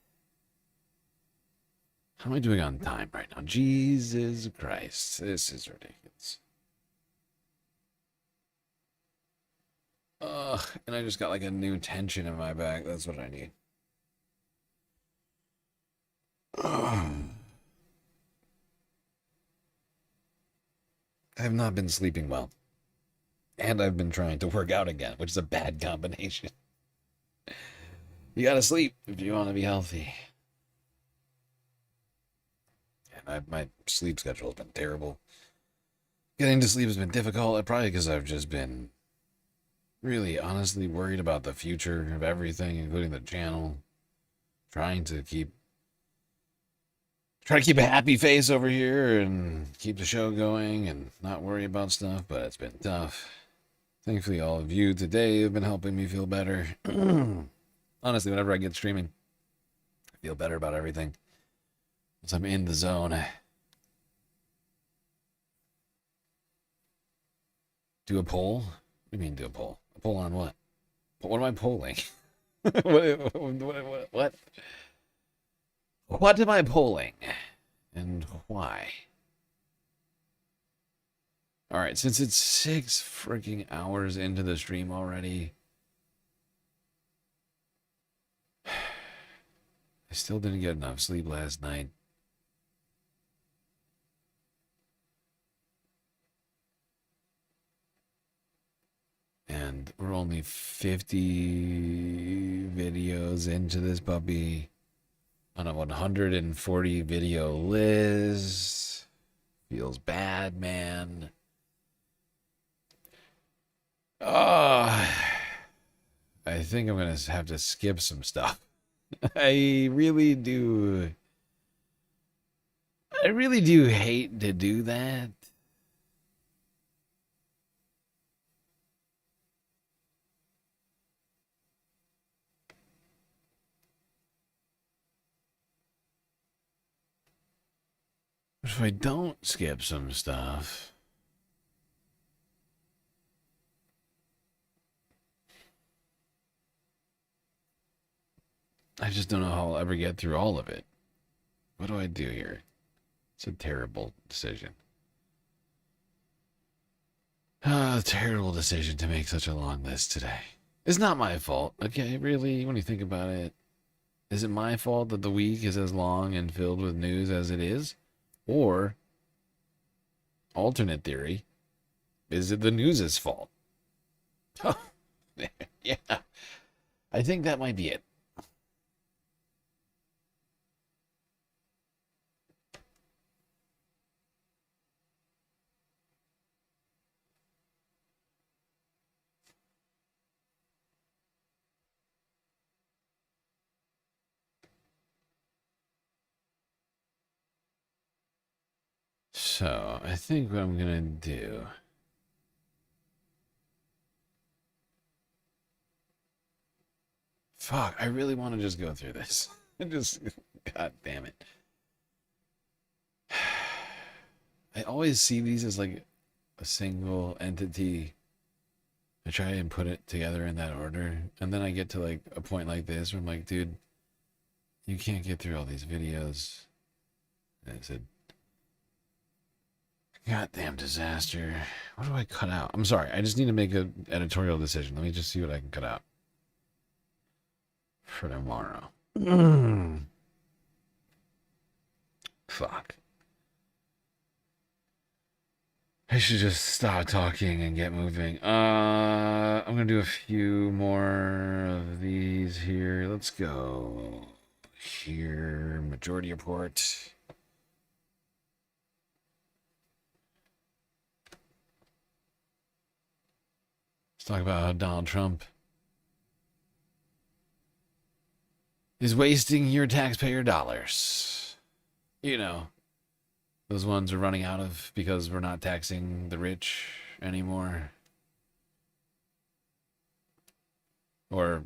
How am I doing on time right now? Jesus Christ, this is ridiculous. And I just got like a new tension in my back. That's what I need. I have not been sleeping well. And I've been trying to work out again, which is a bad combination. You gotta sleep if you want to be healthy. And my sleep schedule has been terrible. Getting to sleep has been difficult, probably because I've just been really honestly worried about the future of everything, including the channel. Trying to keep a happy face over here and keep the show going and not worry about stuff, but it's been tough. Thankfully, all of you today have been helping me feel better. Honestly, whenever I get streaming, I feel better about everything. Once I'm in the zone. Do a poll? What do you mean do a poll? A poll on what? What am I polling? What? What am I polling? And why? Alright, since it's 6 freaking hours into the stream already, I still didn't get enough sleep last night. And we're only 50 videos into this puppy on a 140 video list. Feels bad, man. I think I'm going to have to skip some stuff. I really do hate to do that. if I don't skip some stuff? I just don't know how I'll ever get through all of it. What do I do here? It's a terrible decision. A terrible decision to make such a long list today. It's not my fault, okay? Really, when you think about it, is it my fault that the week is as long and filled with news as it is? Or, alternate theory, is it the news's fault? Yeah, I think that might be it. So, I think what I'm gonna do... Fuck, I really want to just go through this. God damn it. I always see these as like a single entity. I try and put it together in that order. And then I get to like a point like this where I'm like, dude, you can't get through all these videos. And it's a goddamn disaster. What do I cut out? I'm sorry. I just need to make an editorial decision. Let me just see what I can cut out for tomorrow. Fuck. I should just stop talking and get moving. I'm gonna do a few more of these here. Let's go here. Majority report. Let's talk about how Donald Trump is wasting your taxpayer dollars. You know, those ones we're running out of because we're not taxing the rich anymore. Or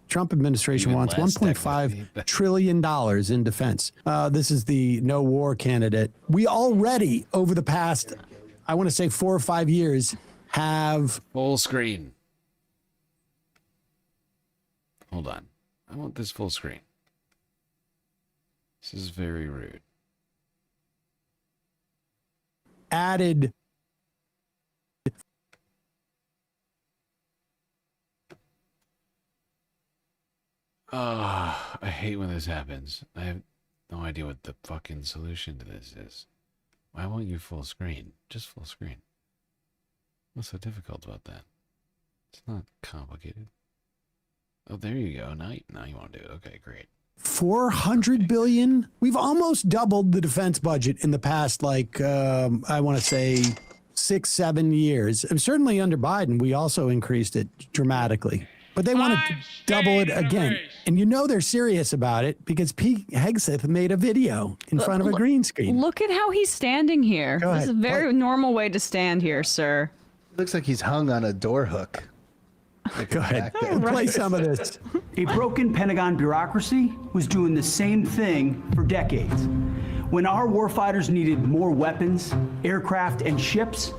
Trump administration even wants less, $1.5 trillion in defense. This is the no war candidate. We already, over the past, I want to say 4 or 5 years, have full screen. Hold on. I want this full screen. This is very rude. added I hate when this happens. I have no idea what the fucking solution to this is. Why won't you full screen? Just full screen. What's so difficult about that? It's not complicated. Oh, there you go. Now you want to do it. Okay, great. 400 billion. We've almost doubled the defense budget in the past, like, I want to say 6-7 years. And certainly under Biden, we also increased it dramatically. But they want to double it again. And you know they're serious about it because Pete Hegseth made a video in front of a green screen. Look at how he's standing here. Go This is a ahead. very normal way to stand here, sir. Looks like he's hung on a door hook. Go ahead. Play some of this. A broken Pentagon bureaucracy was doing the same thing for decades. When our warfighters needed more weapons, aircraft, and ships,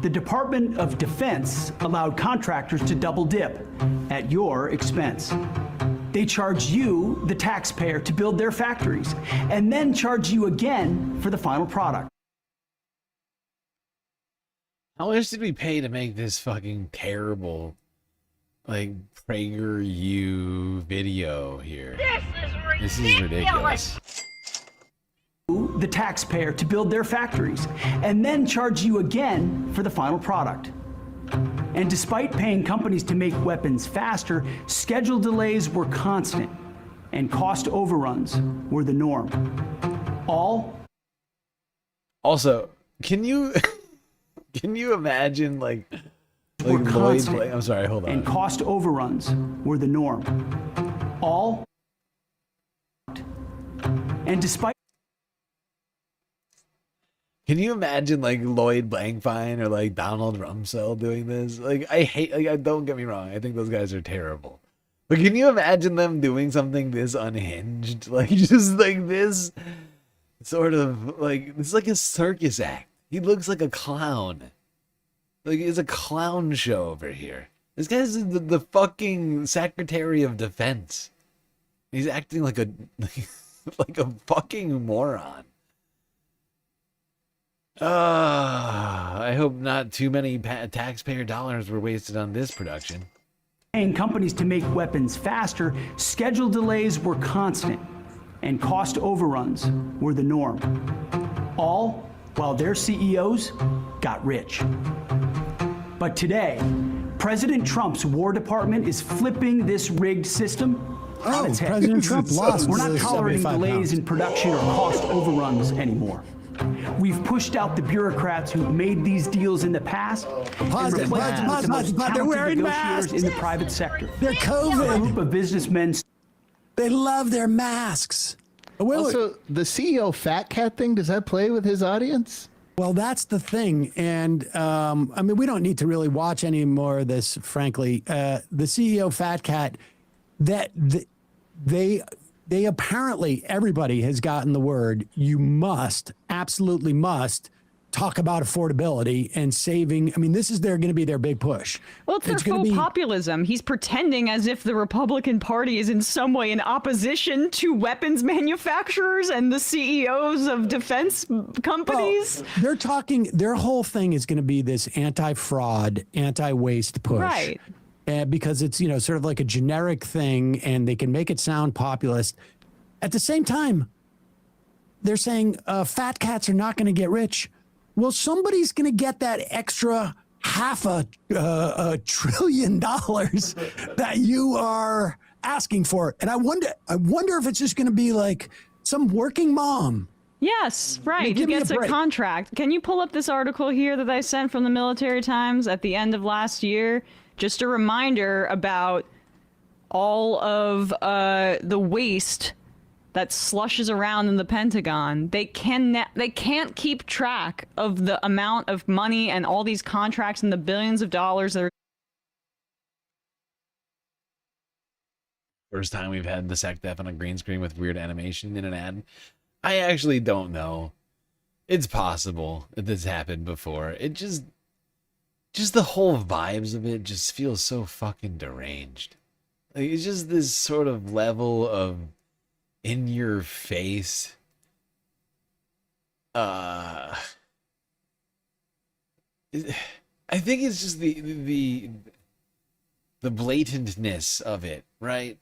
the Department of Defense allowed contractors to double dip at your expense. They charge you, the taxpayer, to build their factories, and then charge you again for the final product. How much did we pay to make this fucking terrible, like, PragerU video here? This is ridiculous. The taxpayer to build their factories, and then charge you again for the final product. And despite paying companies to make weapons faster, schedule delays were constant, and cost overruns were the norm. Also, can you imagine like were Lloyd constant, I'm sorry, hold on. and cost overruns were the norm. And despite Can you imagine like Lloyd Blankfein or like Donald Rumsfeld doing this? Like don't get me wrong, I think those guys are terrible. But can you imagine them doing something this unhinged? Like just like this sort of like, it's like a circus act. He looks like a clown. Like, it's a clown show over here. This guy's the fucking Secretary of Defense. He's acting like a like a fucking moron. I hope not too many taxpayer dollars were wasted on this production. Paying companies to make weapons faster, schedule delays were constant, and cost overruns were the norm. All while their CEOs got rich. But today, President Trump's War Department is flipping this rigged system on its head. President Trump lost. We're not tolerating 75 delays pounds. in production or cost overruns anymore. We've pushed out the bureaucrats who made these deals in the past and replaced them with the most They're talented wearing negotiators masks. in the private sector. They're COVID. A group of businessmen. They love their masks. Also, the CEO Fat Cat thing, does that play with his audience? Well, that's the thing. And I mean, we don't need to really watch any more of this, frankly. The CEO Fat Cat, they apparently, everybody has gotten the word, you must, absolutely must, talk about affordability and saving. I mean, this is going to be their big push. Well, it's their faux populism. He's pretending as if the Republican Party is in some way in opposition to weapons manufacturers and the CEOs of defense companies. Well, they're talking, their whole thing is going to be this anti-fraud, anti-waste push. Right. Because it's, sort of like a generic thing and they can make it sound populist. At the same time, they're saying fat cats are not going to get rich. Well, somebody's going to get that extra $500 billion that you are asking for. And I wonder if it's just going to be like some working mom. Yes, right. Give Who me a gets a break. contract. Can you pull up this article here that I sent from the Military Times at the end of last year? Just a reminder about all of the waste that slushes around in the Pentagon. They can't keep track of the amount of money and all these contracts and the billions of dollars that are. First time we've had the SecDef on a green screen with weird animation in an ad. I actually don't know. It's possible that this happened before. It just the whole vibes of it just feels so fucking deranged. Like, it's just this sort of level of in your face I think it's just the blatantness of it, right?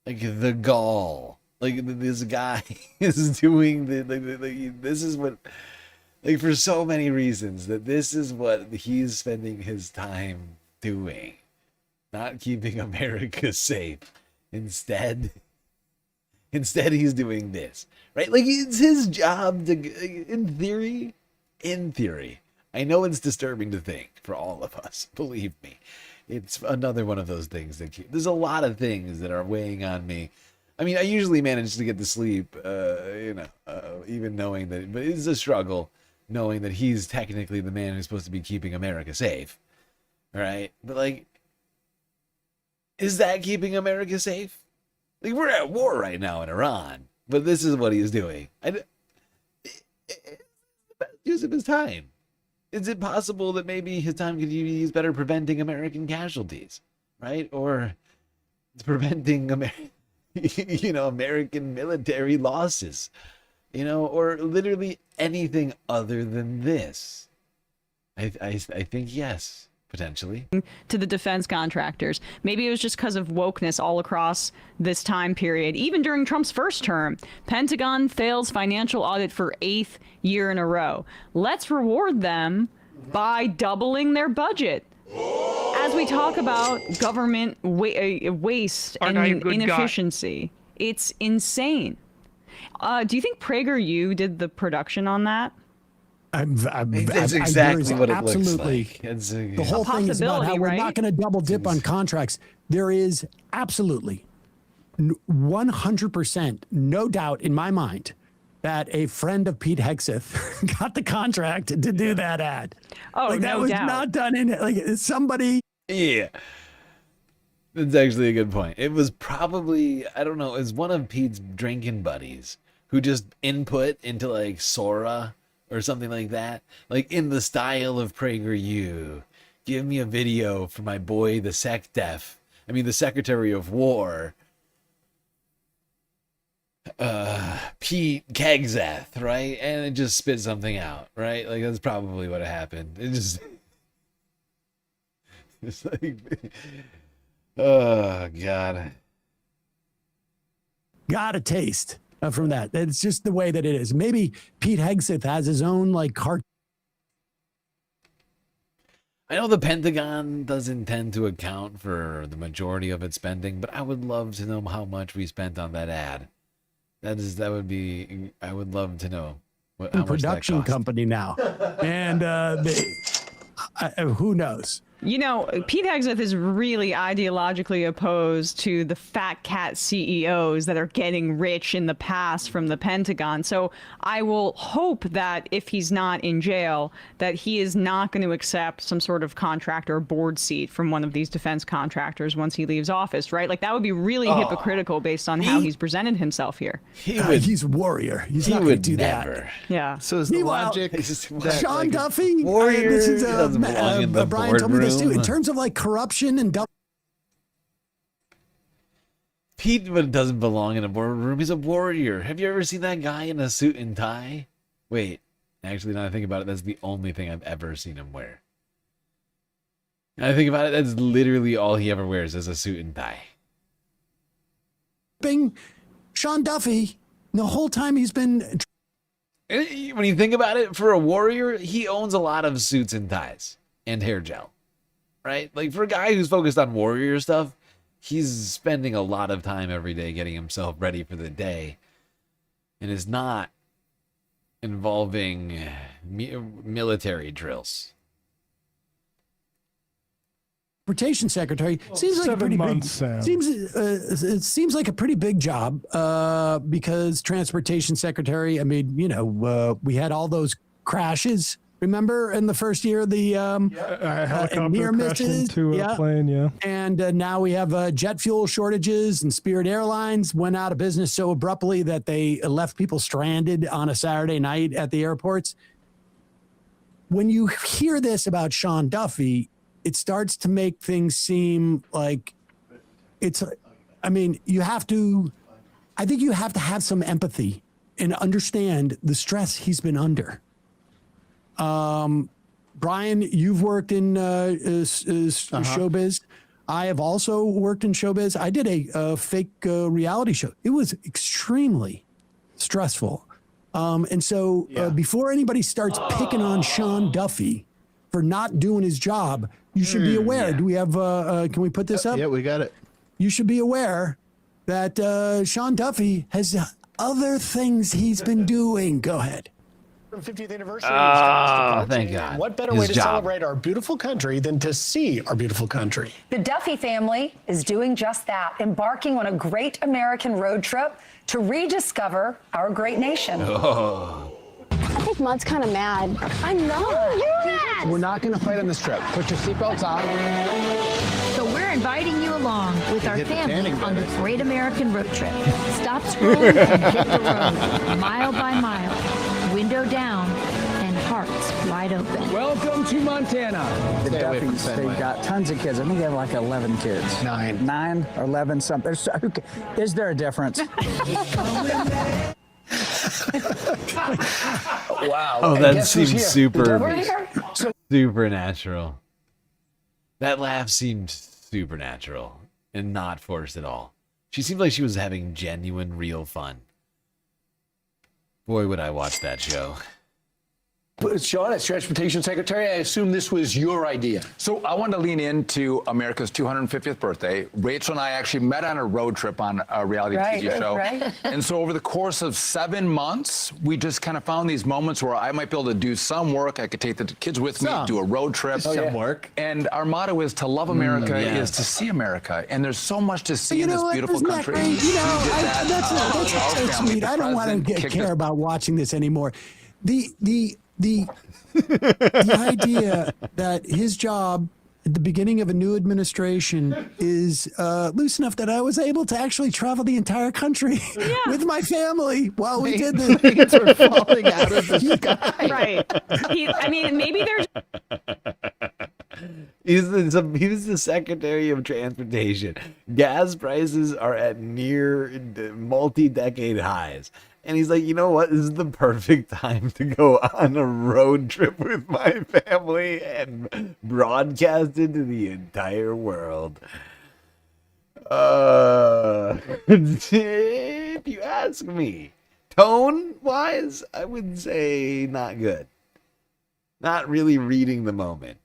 Like the gall. Like this guy is doing this is what, like, for so many reasons, that this is what he's spending his time doing. Not keeping America safe. Instead he's doing this, right? Like, it's his job to, in theory, I know it's disturbing to think for all of us. Believe me, it's another one of those things that there's a lot of things that are weighing on me. I mean, I usually manage to get to sleep, even knowing that, but it's a struggle knowing that he's technically the man who's supposed to be keeping America safe, right? But, like, is that keeping America safe? Like, we're at war right now in Iran, but this is what he's doing. Use of his time. Is it possible that maybe his time could be used better preventing American casualties, right? Or it's preventing American military losses, or literally anything other than this? I think yes. Potentially. To the defense contractors. Maybe it was just because of wokeness all across this time period. Even during Trump's first term, Pentagon fails financial audit for 8th year in a row. Let's reward them by doubling their budget. As we talk about government waste and inefficiency, it's insane. Do you think PragerU did the production on that? That's exactly what it looks like. The whole thing is about how we're not going to double dip on contracts. There is absolutely 100% no doubt in my mind that a friend of Pete Hegseth got the contract to do that ad. Oh, like, that no was doubt. not done in it. Like, somebody. Yeah. That's actually a good point. It was probably, I don't know, it was one of Pete's drinking buddies who just input into like Sora or something like that, like in the style of PragerU. Give me a video for my boy, the the Secretary of War, Pete Kegzeth, right? And it just spit something out, right? Like that's probably what happened. It just, it's like, oh God. Got a taste from that. It's just the way that it is. Maybe Pete Hegseth has his own like cart. I know the Pentagon doesn't tend to account for the majority of its spending, but I would love to know how much we spent on that ad. I would love to know how much Production that cost. company now, and who knows? You know, Pete Hegseth is really ideologically opposed to the fat cat CEOs that are getting rich in the past from the Pentagon. So I will hope that if he's not in jail, that he is not going to accept some sort of contract or board seat from one of these defense contractors once he leaves office, right? Like that would be really hypocritical based on how he's presented himself here. He's a warrior. He's not going to do never. that. Yeah. So is the logic that, Sean like, Duffy, warrior this is doesn't belong in the Brian told me this too. In boardroom. terms of like corruption and Pete doesn't belong in a boardroom. He's a warrior. Have you ever seen that guy in a suit and tie? Wait, actually, now I think about it, that's the only thing I've ever seen him wear. Now I think about it, that's literally all he ever wears is a suit and tie. Sean Duffy, the whole time he's been. When you think about it, for a warrior, he owns a lot of suits and ties and hair gel, right? Like for a guy who's focused on warrior stuff, he's spending a lot of time every day getting himself ready for the day, and is not involving military drills. Transportation Secretary seems like a pretty big. It seems like a pretty big job because Transportation Secretary. I mean, you know, we had all those crashes. Remember in the first year of the helicopter near crashed misses, into a plane, yeah. And now we have jet fuel shortages, and Spirit Airlines went out of business so abruptly that they left people stranded on a Saturday night at the airports. When you hear this about Sean Duffy, it starts to make things seem like it's. I mean, I think you have to have some empathy and understand the stress he's been under. Brian, you've worked in showbiz. I have also worked in showbiz. I did a fake reality show. It was extremely stressful. And so before anybody starts picking on Sean Duffy for not doing his job, you should be aware. Do we have, can we put this up? Yeah, we got it. You should be aware that Sean Duffy has other things he's been doing. Go ahead. 50th anniversary. Thank God. What better His way to job. celebrate our beautiful country than to see our beautiful country? The Duffy family is doing just that, embarking on a great American road trip to rediscover our great nation. Oh. I think Mud's kind of mad. I'm not. You're mad. We're not going to fight on this trip. Put your seatbelts on. So we're inviting you along with our family on the Great American Road Trip. Stop scrolling and hit the road, mile by mile, window down, and hearts wide open. Welcome to Montana. The Stay away from Duffys, Fenway. they've got tons of kids. I think they have like 11 kids. 9 or 11 something. Is there a difference? Wow. Oh, And that guess who's seems here? The Duffys. supernatural. That laugh seemed supernatural and not forced at all. She seemed like she was having genuine, real fun. Boy, would I watch that show. Sean, as Transportation Secretary, I assume this was your idea. So I wanted to lean into America's 250th birthday. Rachel and I actually met on a road trip on a reality TV show. Right. And so over the course of 7 months, we just kind of found these moments where I might be able to do some work. I could take the kids with me, do a road trip. Some work. And our motto is to love America is to see America. And there's so much to see in this beautiful Isn't that country. great? You know, We did that. that's Our so family, sweet. the I don't want president to kicked care us- about watching this anymore. The idea that his job at the beginning of a new administration is loose enough that I was able to actually travel the entire country with my family while we did this. Planes were falling out of the sky. Right. I mean, maybe there's. He was the Secretary of Transportation. Gas prices are at near multi-decade highs. And he's like, you know what? This is the perfect time to go on a road trip with my family and broadcast it to the entire world. If you ask me, tone-wise, I would say not good. Not really reading the moment.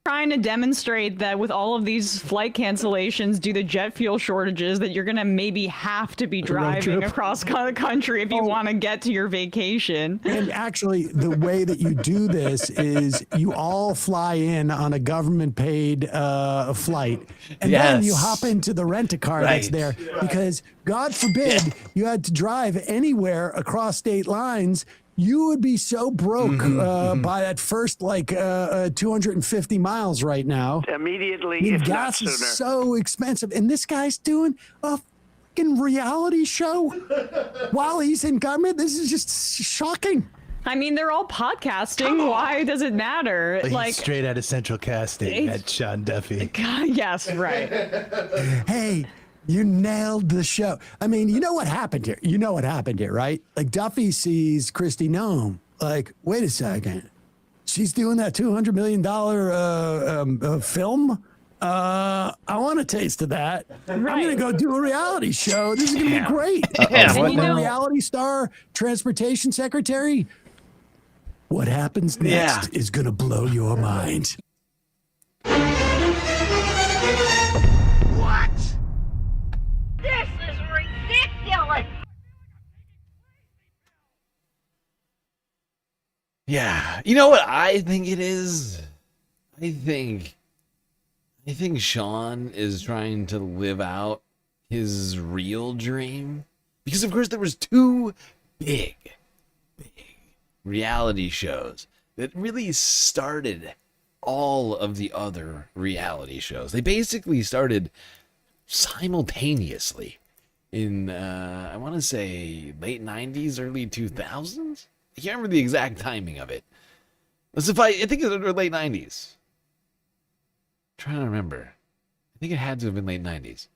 Trying to demonstrate that with all of these flight cancellations due to jet fuel shortages, that you're going to maybe have to be driving across the country if you want to get to your vacation. And actually, the way that you do this is you all fly in on a government-paid flight, and then you hop into the rent-a-car that's there, because God forbid you had to drive anywhere across state lines. You would be so broke by that first 250 miles right now. Immediately, I mean, if not gas sooner. is so expensive, and this guy's doing a fucking reality show while he's in government. This is just shocking. I mean, they're all podcasting. Why does it matter? Like straight out of Central Casting, that Sean Duffy. Yes, right. Hey, you nailed the show. I mean, you know what happened here? You know what happened here, right? Like, Duffy sees Kristi Noem. Like, wait a second. She's doing that $200 million film? I want a taste of that. I'm going to go do a reality show. This is going to be great. Reality star, transportation secretary. What happens next is going to blow your mind. What? This is ridiculous. Yeah. You know what I think it is? I think Sean is trying to live out his real dream. Because of course there was two big reality shows that really started all of the other reality shows. They basically started simultaneously in I want to say late 90s, early 2000s. I can't remember the exact timing of it. I think it was late 90s. I'm trying to remember. I think it had to have been late 90s.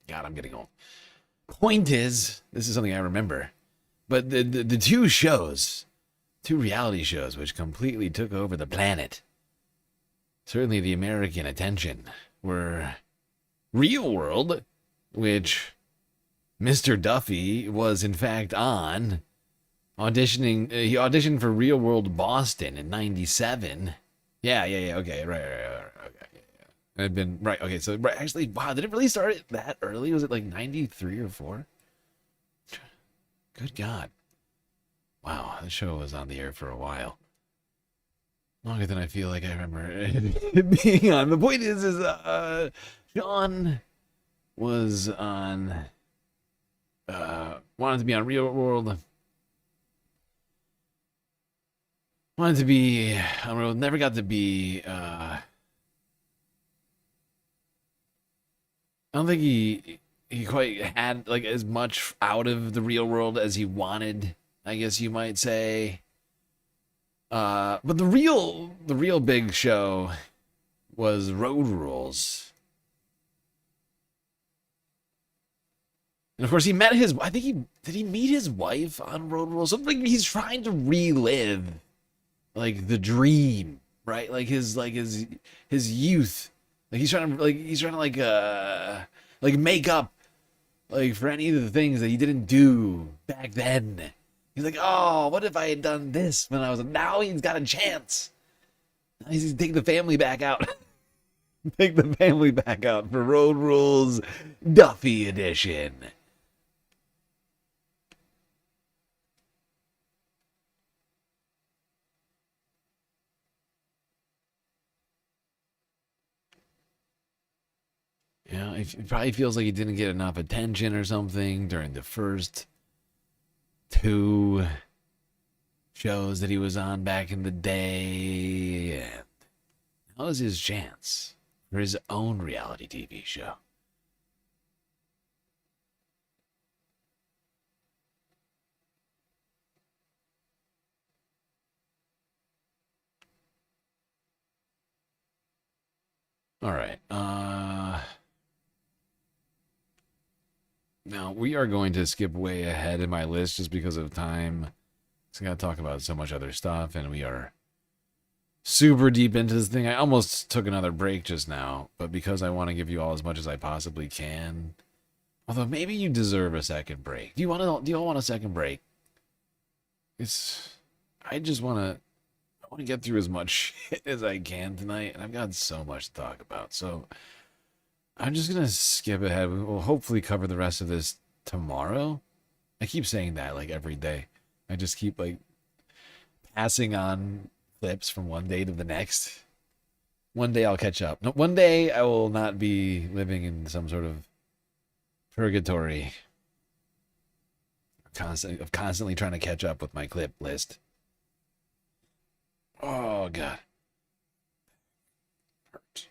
God, I'm getting old. Point is, this is something I remember. But the two reality shows, which completely took over the planet, certainly the American attention, were Real World, which Mr. Duffy was in fact on, auditioning. He auditioned for Real World Boston in '97. Yeah, okay, right, okay. It had been, right, okay, so, right, actually, wow, did it really start that early? Was it like 93 or 4? Good God. Wow, the show was on the air for a while. Longer than I feel like I remember it being on. The point is Sean was on, wanted to be on Real World. Wanted to be on Real World, never got to be, I don't think he quite had like as much out of the Real World as he wanted, I guess you might say. But the real big show was Road Rules. And of course he met did he meet his wife on Road Rules? Something he's trying to relive like the dream, right? Like his youth. Like he's trying to make up like for any of the things that he didn't do back then. He's like, oh, what if I had done this when I was... Now he's got a chance. Now he's take the family back out. Take the family back out for Road Rules Duffy Edition. Yeah, he probably feels like he didn't get enough attention or something during the first 2 shows that he was on back in the day. And How is his chance for his own reality TV show? All right. Now we are going to skip way ahead in my list just because of time. So I got to talk about so much other stuff, and we are super deep into this thing. I almost took another break just now, but because I want to give you all as much as I possibly can. Although maybe you deserve a second break. Do you all want a second break? I just want to get through as much shit as I can tonight, and I've got so much to talk about. So I'm just going to skip ahead. We'll hopefully cover the rest of this tomorrow. I keep saying that like every day. I just keep like passing on clips from one day to the next. One day I'll catch up. No, one day I will not be living in some sort of purgatory of constantly trying to catch up with my clip list. Oh, God. Hurt.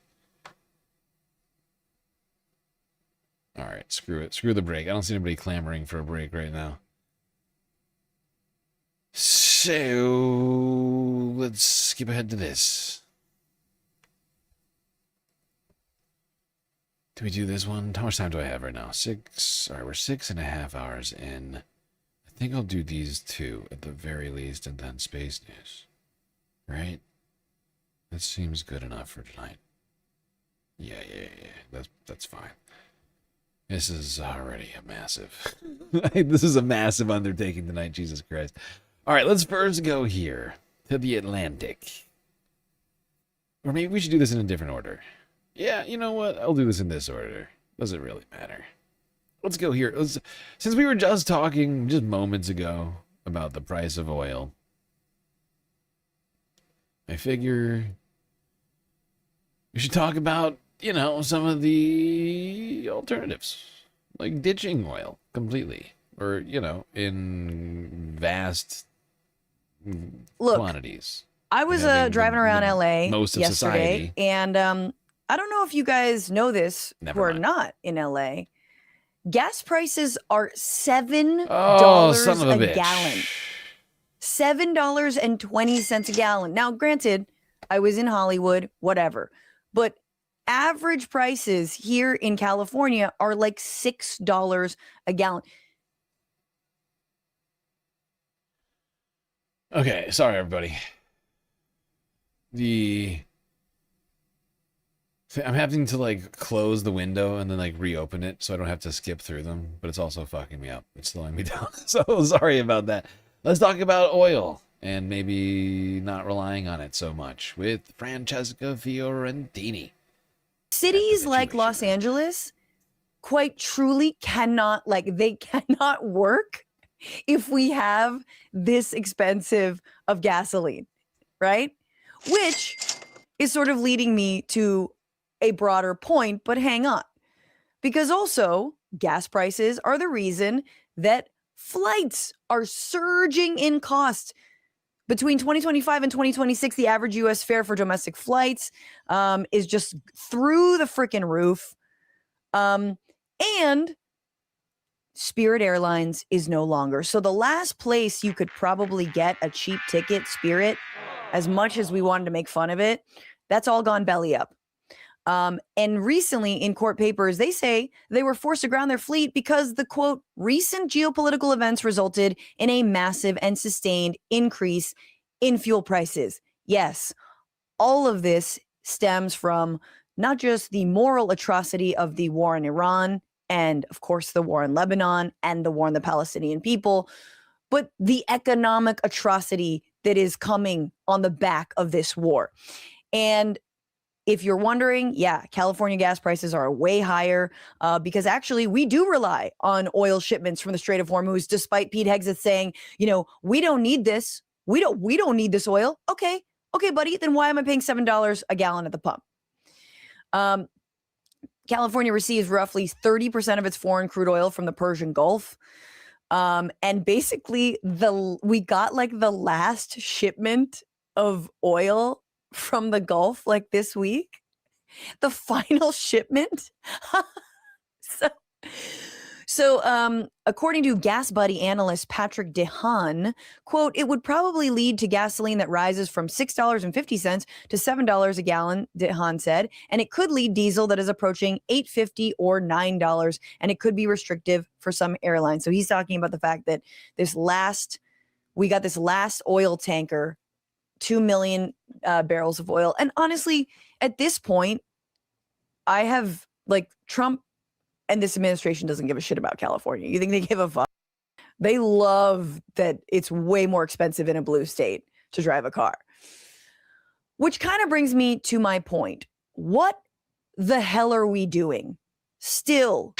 All right, screw it. Screw the break. I don't see anybody clamoring for a break right now. So, let's skip ahead to this. Do we do this one? How much time do I have right now? 6. All right, we're 6.5 hours in. I think I'll do these two at the very least, and then space news. Right? That seems good enough for tonight. Yeah. That's fine. This is already a massive... this is a massive undertaking tonight, Jesus Christ. All right, let's first go here to the Atlantic. Or maybe we should do this in a different order. Yeah, you know what? I'll do this in this order. Doesn't really matter. Let's go here. Since we were just talking just moments ago about the price of oil, I figure we should talk about, some of the alternatives. Like ditching oil completely. Or, in vast quantities. I was driving around LA most of yesterday, society. and I don't know if you guys know this who are not in LA. Gas prices are $7 a gallon. $7.20 a gallon. Now, granted, I was in Hollywood, whatever, but average prices here in California are like $6 a gallon. Okay, sorry everybody. I'm having to close the window and then reopen it so I don't have to skip through them, but it's also fucking me up. It's slowing me down. So sorry about that. Let's talk about oil and maybe not relying on it so much with Francesca Fiorentini. Cities like Los Angeles quite truly cannot work if we have this expensive of gasoline, right? Which is sort of leading me to a broader point, but hang on. Because also, gas prices are the reason that flights are surging in cost. Between 2025 and 2026, the average U.S. fare for domestic flights is just through the freaking roof. And Spirit Airlines is no longer. So the last place you could probably get a cheap ticket, Spirit, as much as we wanted to make fun of it, that's all gone belly up. And recently in court papers, they say they were forced to ground their fleet because the, quote, recent geopolitical events resulted in a massive and sustained increase in fuel prices. Yes, all of this stems from not just the moral atrocity of the war in Iran and, of course, the war in Lebanon and the war in the Palestinian people, but the economic atrocity that is coming on the back of this war. And if you're wondering, yeah, California gas prices are way higher because actually we do rely on oil shipments from the Strait of Hormuz, despite Pete Hegseth saying, we don't need this. We don't need this oil. Okay, buddy, then why am I paying $7 a gallon at the pump? California receives roughly 30% of its foreign crude oil from the Persian Gulf. And basically we got the last shipment of oil from the Gulf like this week. The final shipment. According to Gas Buddy analyst Patrick DeHaan, quote, it would probably lead to gasoline that rises from $6.50 to $7 a gallon, DeHaan said, and it could lead diesel that is approaching $8.50 or $9, and it could be restrictive for some airlines. So he's talking about the fact that we got this last oil tanker, 2 million barrels of oil. And honestly, at this point, I have Trump and this administration doesn't give a shit about California. You think they give a fuck? They love that it's way more expensive in a blue state to drive a car. Which kind of brings me to my point. What the hell are we doing? Still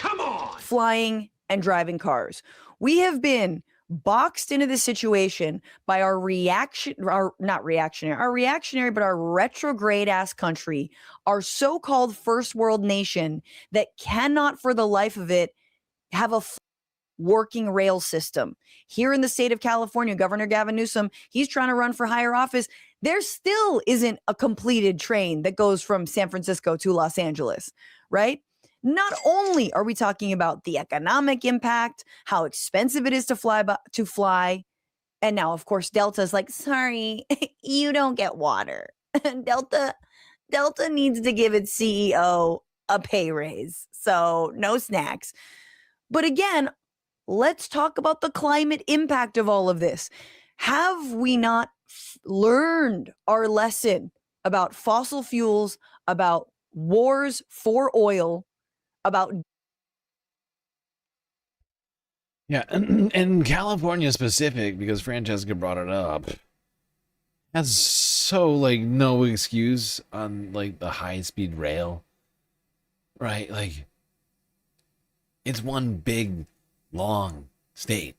flying and driving cars. We have been boxed into this situation by our retrograde ass country, our so-called first world nation that cannot for the life of it have a working rail system. Here in the state of California, Governor Gavin Newsom, he's trying to run for higher office. There still isn't a completed train that goes from San Francisco to Los Angeles, right? Not only are we talking about the economic impact, how expensive it is to fly, and now, of course, Delta's like, sorry, you don't get water. Delta needs to give its CEO a pay raise, so no snacks. But again, let's talk about the climate impact of all of this. Have we not learned our lesson about fossil fuels, about wars for oil, about and California specific, because Francesca brought it up, has so no excuse on the high-speed rail, right? It's one big long state,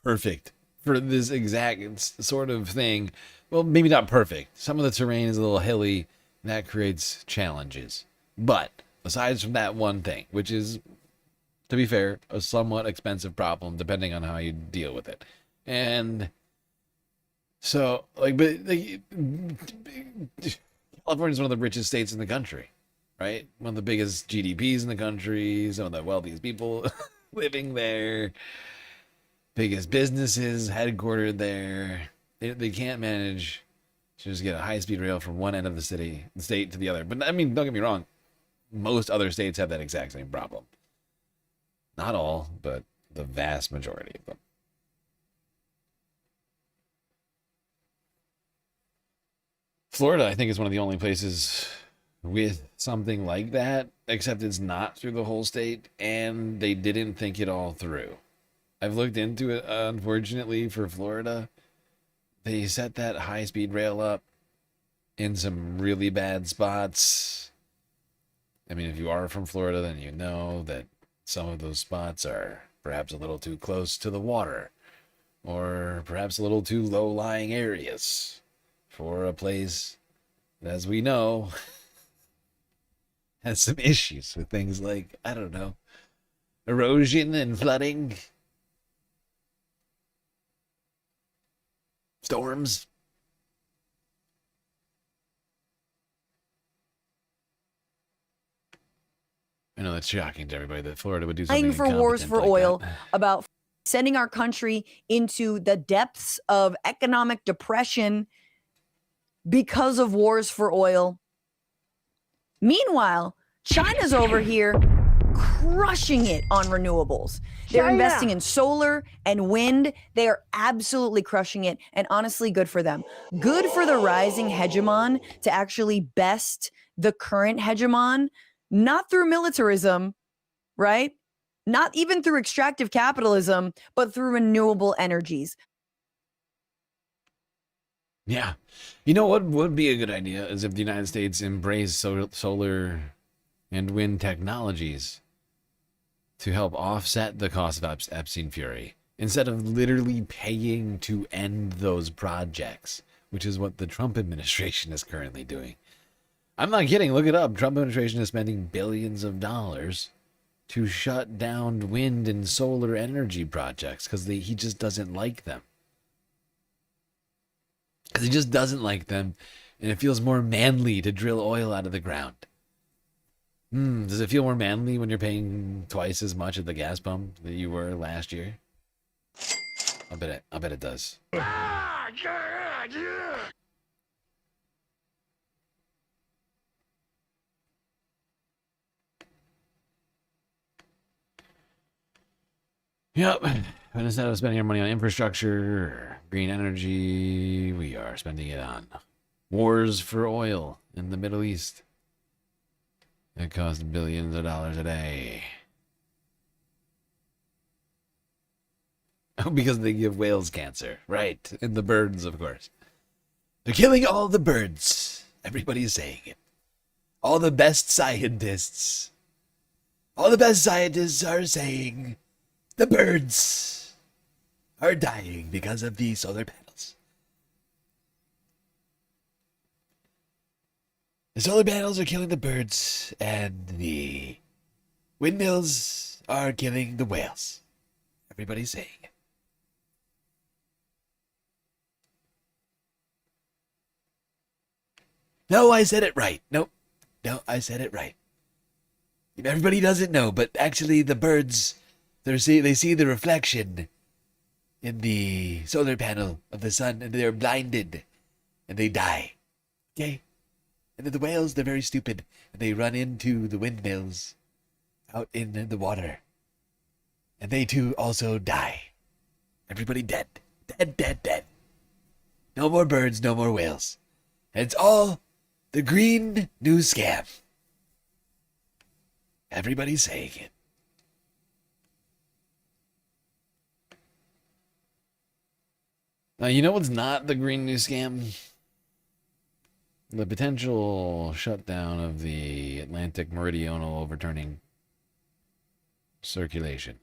perfect for this exact sort of thing. Well, maybe not perfect. Some of the terrain is a little hilly, and that creates challenges, but aside from that one thing, which is, to be fair, a somewhat expensive problem depending on how you deal with it. And so, California is one of the richest states in the country, right? One of the biggest GDPs in the country, some of the wealthiest people living there, biggest businesses headquartered there. They can't manage to just get a high-speed rail from one end of the state to the other. But I mean, don't get me wrong. Most other states have that exact same problem. Not all, but the vast majority of them. Florida, I think, is one of the only places with something like that, except it's not through the whole state, and they didn't think it all through. I've looked into it, unfortunately, for Florida. They set that high-speed rail up in some really bad spots. I mean, if you are from Florida, then you know that some of those spots are perhaps a little too close to the water, or perhaps a little too low-lying areas for a place that, as we know, has some issues with things like, I don't know, erosion and flooding, storms. I know that's shocking to everybody that Florida would do something for wars for oil, about sending our country into the depths of economic depression because of wars for oil. Meanwhile, China's over here crushing it on renewables. They're investing in solar and wind. They are absolutely crushing it. And honestly, good for them. Good for the rising hegemon to actually best the current hegemon, not through militarism, right? Not even through extractive capitalism, but through renewable energies. Yeah. You know what would be a good idea is if the United States embraced solar and wind technologies to help offset the cost of Epstein Fury, instead of literally paying to end those projects, which is what the Trump administration is currently doing. I'm not kidding. Look it up. Trump administration is spending billions of dollars to shut down wind and solar energy projects because he just doesn't like them. Because he just doesn't like them And it feels more manly to drill oil out of the ground. Does it feel more manly when you're paying twice as much at the gas pump that you were last year? I bet it does. Yep. And instead of spending our money on infrastructure or green energy, we are spending it on wars for oil in the Middle East. It costs billions of dollars a day. Oh, because they give whales cancer. Right. And the birds, of course. They're killing all the birds. Everybody's saying it. All the best scientists. All the best scientists are saying the birds are dying because of the solar panels. The solar panels are killing the birds, and the windmills are killing the whales. Everybody's saying it. No, I said it right. Nope. No, I said it right. Everybody doesn't know, but actually the birds, they see the reflection in the solar panel of the sun, and they're blinded, and they die. Okay? And then the whales, they're very stupid, and they run into the windmills out in the water. And they too also die. Everybody dead. Dead, dead, dead. No more birds, no more whales. And it's all the green new scam. Everybody's saying it. Now, you know what's not the green new scam? The potential shutdown of the Atlantic Meridional overturning circulation.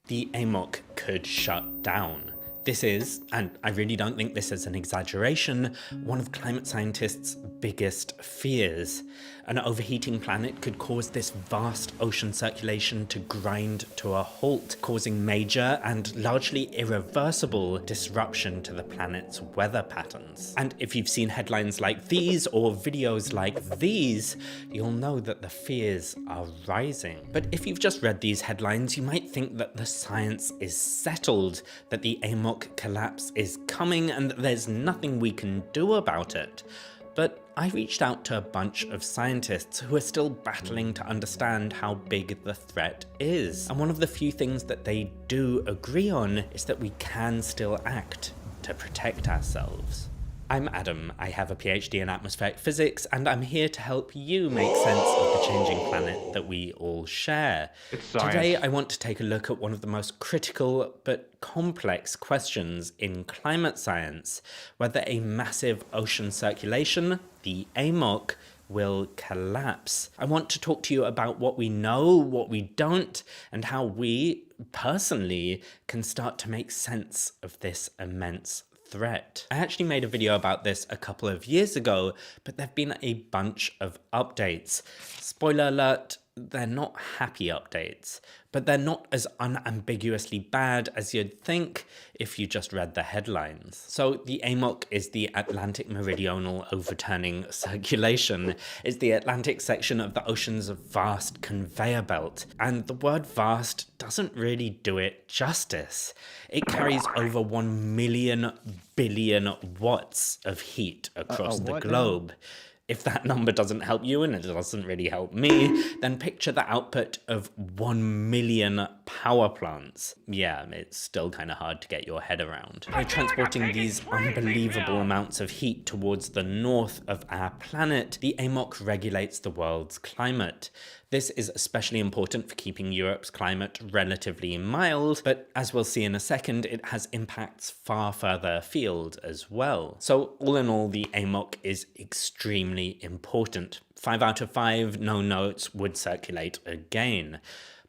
The AMOC could shut down. This is, and I really don't think this is an exaggeration, one of climate scientists' biggest fears. An overheating planet could cause this vast ocean circulation to grind to a halt, causing major and largely irreversible disruption to the planet's weather patterns. And if you've seen headlines like these or videos like these, you'll know that the fears are rising. But if you've just read these headlines, you might think that the science is settled, that the AMOC collapse is coming and that there's nothing we can do about it. But I reached out to a bunch of scientists who are still battling to understand how big the threat is. And one of the few things that they do agree on is that we can still act to protect ourselves. I'm Adam, I have a PhD in atmospheric physics, and I'm here to help you make sense of the changing planet that we all share. Today I want to take a look at one of the most critical but complex questions in climate science, whether a massive ocean circulation, the AMOC, will collapse. I want to talk to you about what we know, what we don't, and how we, personally, can start to make sense of this immense threat. I actually made a video about this a couple of years ago, but there've been a bunch of updates. Spoiler alert, they're not happy updates, but they're not as unambiguously bad as you'd think if you just read the headlines. So the AMOC is the Atlantic Meridional Overturning Circulation. It's the Atlantic section of the ocean's vast conveyor belt, and the word vast doesn't really do it justice. It carries over 1 million billion watts of heat across the globe. If that number doesn't help you, and it doesn't really help me, then picture the output of 1 million power plants. Yeah, it's still kind of hard to get your head around. By transporting these unbelievable amounts of heat towards the north of our planet, the AMOC regulates the world's climate. This is especially important for keeping Europe's climate relatively mild, but as we'll see in a second, it has impacts far further afield as well. So all in all, the AMOC is extremely important. 5 out of 5 no notes would circulate again.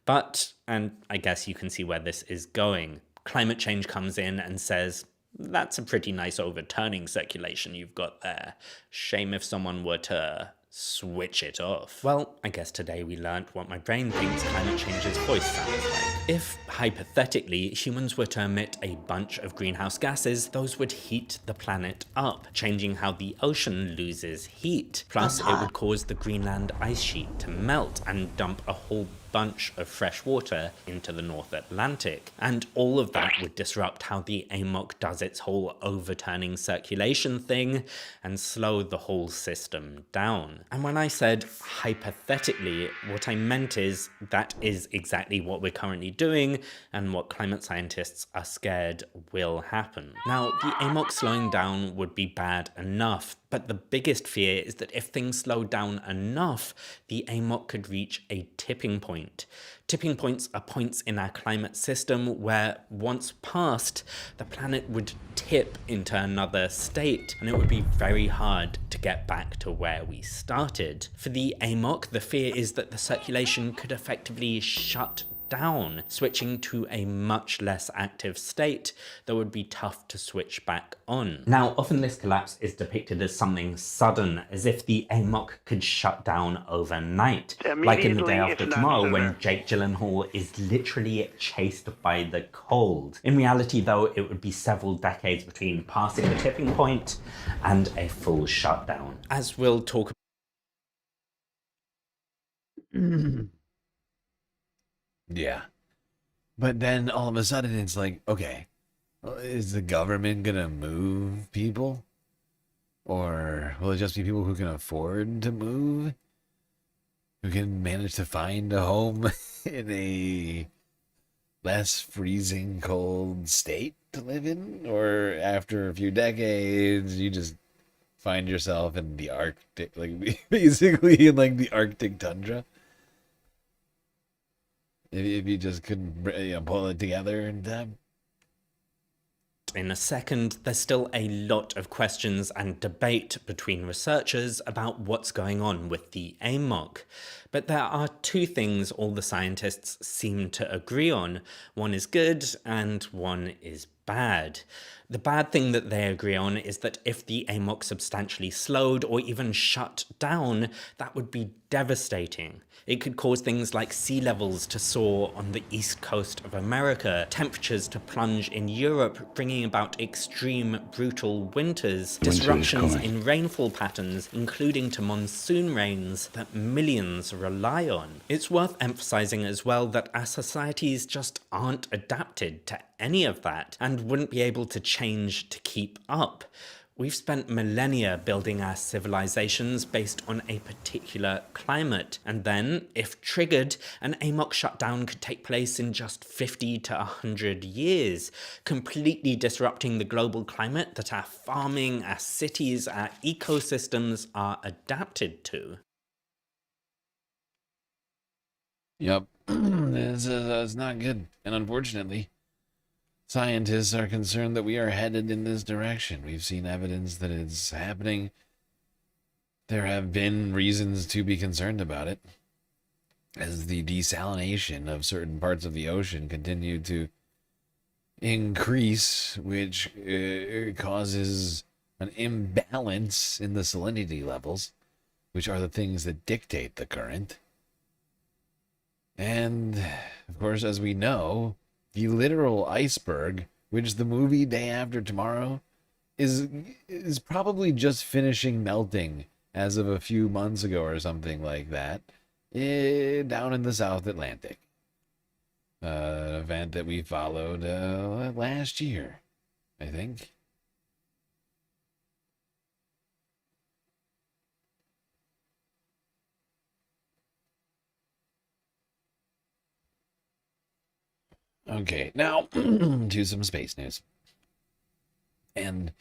But, and I guess you can see where this is going, climate change comes in and says, that's a pretty nice overturning circulation you've got there. Shame if someone were to switch it off. Well, I guess today we learned what my brain thinks climate change's voice sounds like. If, hypothetically, humans were to emit a bunch of greenhouse gases, those would heat the planet up, changing how the ocean loses heat. Plus, it would cause the Greenland ice sheet to melt and dump a whole bunch of fresh water into the North Atlantic. And all of that would disrupt how the AMOC does its whole overturning circulation thing and slow the whole system down. And when I said hypothetically, what I meant is that is exactly what we're currently doing and what climate scientists are scared will happen. Now, the AMOC slowing down would be bad enough, but the biggest fear is that if things slow down enough, the AMOC could reach a tipping point. Tipping points are points in our climate system where, once passed, the planet would tip into another state, and it would be very hard to get back to where we started. For the AMOC, the fear is that the circulation could effectively shut down, switching to a much less active state that would be tough to switch back on. Now, often this collapse is depicted as something sudden, as if the AMOC could shut down overnight, like in The Day After Tomorrow when Jake Gyllenhaal is literally chased by the cold. In reality, though, it would be several decades between passing the tipping point and a full shutdown. As we'll talk Yeah. But then all of a sudden it's like, okay, is the government gonna move people? Or will it just be people who can afford to move? Who can manage to find a home in a less freezing cold state to live in? Or after a few decades, you just find yourself in the Arctic, like basically in like the Arctic tundra? If you just couldn't pull it together in time. In a second, there's still a lot of questions and debate between researchers about what's going on with the AMOC. But there are two things all the scientists seem to agree on. One is good and one is bad. The bad thing that they agree on is that if the AMOC substantially slowed or even shut down, that would be devastating. It could cause things like sea levels to soar on the east coast of America, temperatures to plunge in Europe, bringing about extreme, brutal winters, disruptions in rainfall patterns, including to monsoon rains that millions rely on. It's worth emphasizing as well that our societies just aren't adapted to any of that and wouldn't be able to change to keep up. We've spent millennia building our civilizations based on a particular climate, and then, if triggered, an AMOC shutdown could take place in just 50 to 100 years, completely disrupting the global climate that our farming, our cities, our ecosystems are adapted to. Yep, it's not good, and unfortunately, scientists are concerned that we are headed in this direction. We've seen evidence that it's happening. There have been reasons to be concerned about it, as the desalination of certain parts of the ocean continue to increase, which causes an imbalance in the salinity levels, which are the things that dictate the current. And, of course, as we know, the literal iceberg, which the movie Day After Tomorrow is probably just finishing melting as of a few months ago or something like that, down in the South Atlantic. An event that we followed last year, I think. Okay, now to some space news. And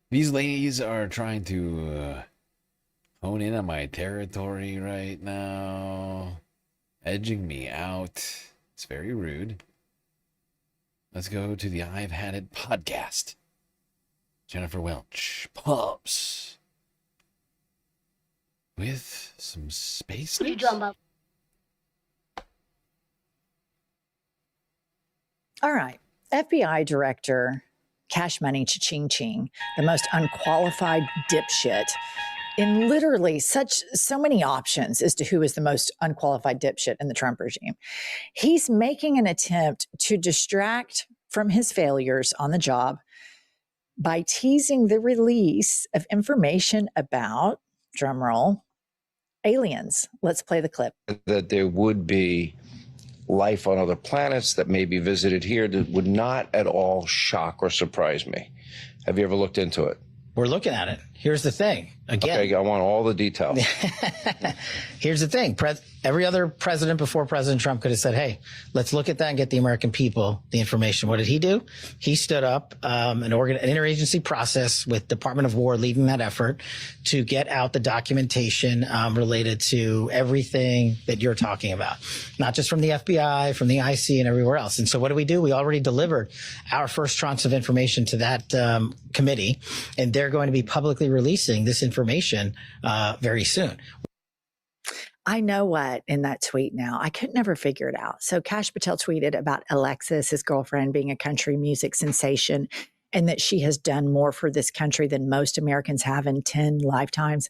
these ladies are trying to hone in on my territory right now, edging me out. It's very rude. Let's go to the I've Had It podcast. Jennifer Welch pops with some space news. All right. FBI Director Cash Money Cha-Ching Ching, the most unqualified dipshit in literally so many options as to who is the most unqualified dipshit in the Trump regime. He's making an attempt to distract from his failures on the job by teasing the release of information about, drumroll, aliens. Let's play the clip. That there would be life on other planets that may be visited here that would not at all shock or surprise me. Have you ever looked into it? We're looking at it. Here's the thing. Again, okay, I want all the details. Here's the thing. Every other president before President Trump could have said, hey, let's look at that and get the American people the information. What did he do? He stood up an interagency process with Department of War leading that effort to get out the documentation related to everything that you're talking about, not just from the FBI, from the IC and everywhere else. And so what do? We already delivered our first tranche of information to that committee, and they're going to be publicly releasing this information very soon. I know what in that tweet now. I could never figure it out. So Kash Patel tweeted about Alexis, his girlfriend, being a country music sensation and that she has done more for this country than most Americans have in 10 lifetimes.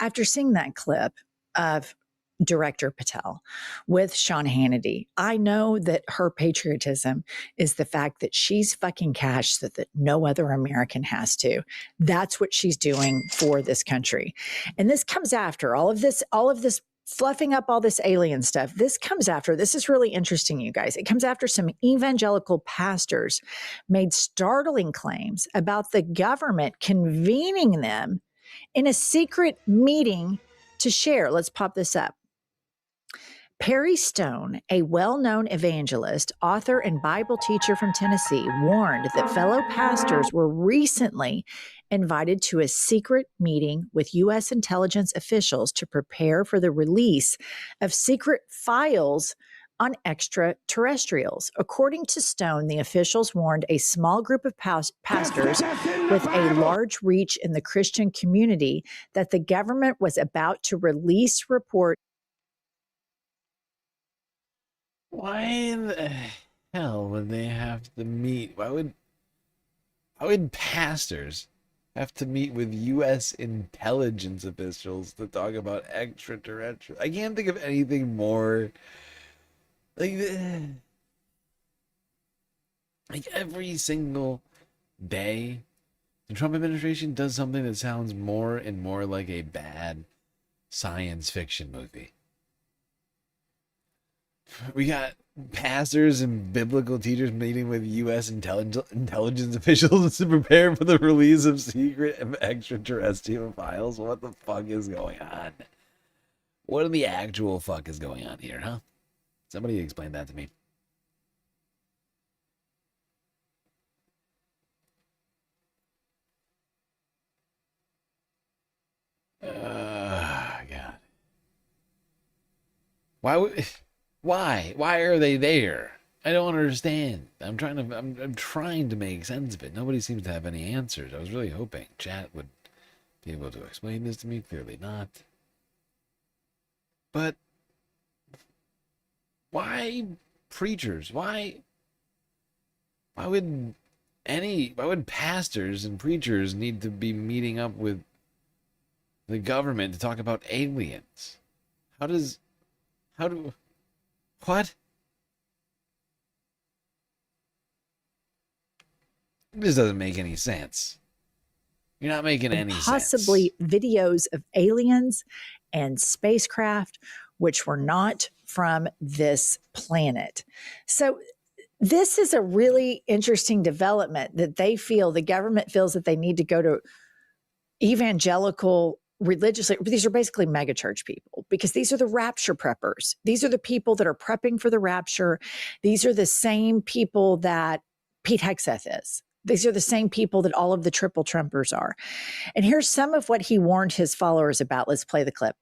After seeing that clip of Director Patel with Sean Hannity, I know that her patriotism is the fact that she's fucking cash so that no other American has to. That's what she's doing for this country. And this comes after all of this fluffing up all this alien stuff. This is really interesting, you guys. It comes after some evangelical pastors made startling claims about the government convening them in a secret meeting to share. Let's pop this up. Perry Stone, a well-known evangelist, author, and Bible teacher from Tennessee, warned that fellow pastors were recently invited to a secret meeting with U.S. intelligence officials to prepare for the release of secret files on extraterrestrials. According to Stone, the officials warned a small group of pastors with a large reach in the Christian community that the government was about to release reports. Why in the hell would they have to meet? Why would pastors have to meet with U.S. intelligence officials to talk about extraterrestrial? I can't think of anything more like every single day the Trump administration does something that sounds more and more like a bad science fiction movie. We got pastors and biblical teachers meeting with U.S. intelligence officials to prepare for the release of secret extraterrestrial files. What the fuck is going on? What in the actual fuck is going on here, huh? Somebody explain that to me. God. Why are they there? I don't understand. I'm trying to make sense of it. Nobody seems to have any answers. I was really hoping chat would be able to explain this to me. Clearly not. But why preachers? Why would pastors and preachers need to be meeting up with the government to talk about aliens? What? This doesn't make any sense. You're not making any sense. Possibly videos of aliens and spacecraft which were not from this planet. So this is a really interesting development that the government feels that they need to go to evangelical religiously. These are basically mega church people because these are the rapture preppers. These are the people that are prepping for the rapture. These are the same people that Pete Hegseth is. These are the same people that all of the triple Trumpers are. And here's some of what he warned his followers about. Let's play the clip.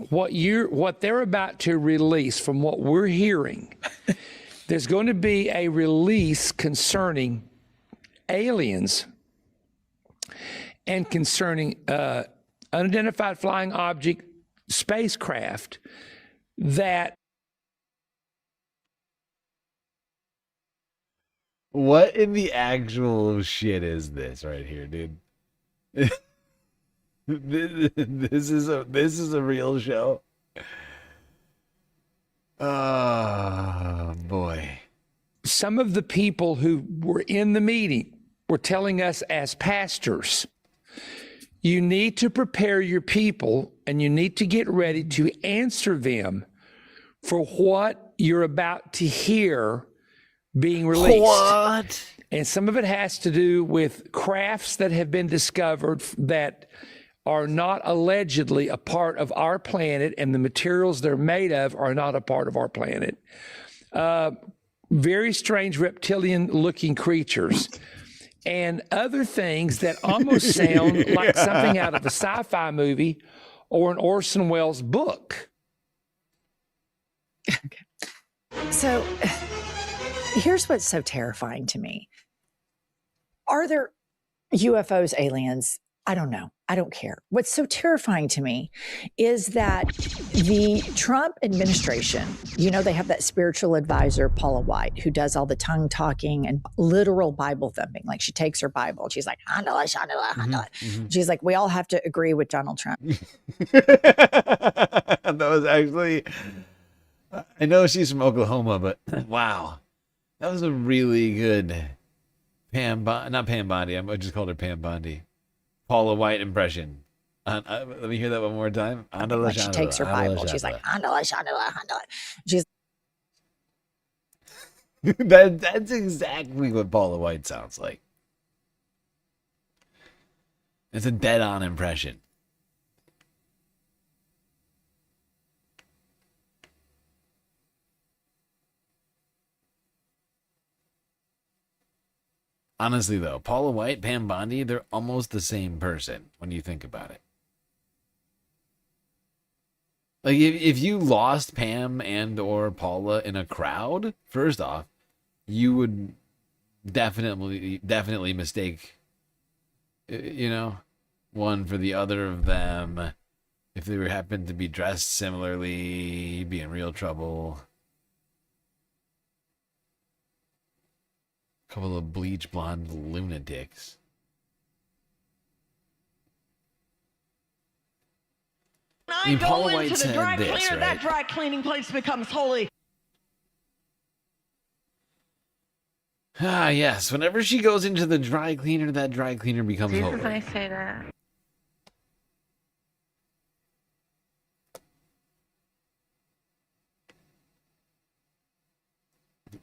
What they're about to release, from what we're hearing, there's going to be a release concerning aliens and concerning unidentified flying object spacecraft that. What in the actual shit is this right here, dude? This is a real show. Oh boy. Some of the people who were in the meeting were telling us as pastors, you need to prepare your people and you need to get ready to answer them for what you're about to hear being released. What? And some of it has to do with crafts that have been discovered that are not allegedly a part of our planet, and the materials they're made of are not a part of our planet. Very strange reptilian-looking creatures. And other things that almost sound like something out of a sci-fi movie or an Orson Welles book. So here's what's so terrifying to me. Are there UFOs, aliens? I don't know. I don't care. What's so terrifying to me is that the Trump administration, you know, they have that spiritual advisor, Paula White, who does all the tongue talking and literal Bible thumping. Like she takes her Bible and she's like, handle it. She's like, we all have to agree with Donald Trump. That was actually, I know she's from Oklahoma, but wow. That was a really good not Pam Bondi. I just called her Pam Bondi. Paula White impression. Let me hear that one more time. Like she takes her Bible. She's like, handle it. She's that's exactly what Paula White sounds like. It's a dead-on impression. Honestly, though, Paula White, Pam Bondi, they're almost the same person when you think about it. Like, if you lost Pam and or Paula in a crowd, first off, you would definitely mistake, you know, one for the other of them. If they happened to be dressed similarly, you'd be in real trouble. Couple of bleach blonde lunatics. I I mean, go Paula into White the said dry this, cleaner, right? that dry cleaning place becomes holy. Ah, yes. Whenever she goes into the dry cleaner, that dry cleaner becomes holy. I say that.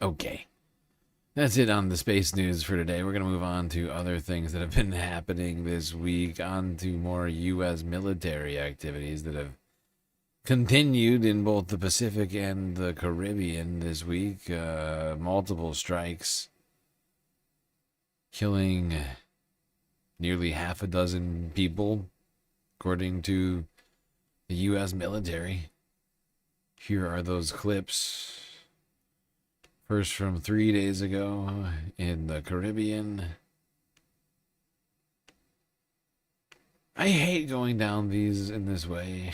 Okay. That's it on the space news for today. We're going to move on to other things that have been happening this week, on to more U.S. military activities that have continued in both the Pacific and the Caribbean this week. Multiple strikes, killing nearly half a dozen people, according to the U.S. military. Here are those clips. First from 3 days ago in the Caribbean. I hate going down these in this way.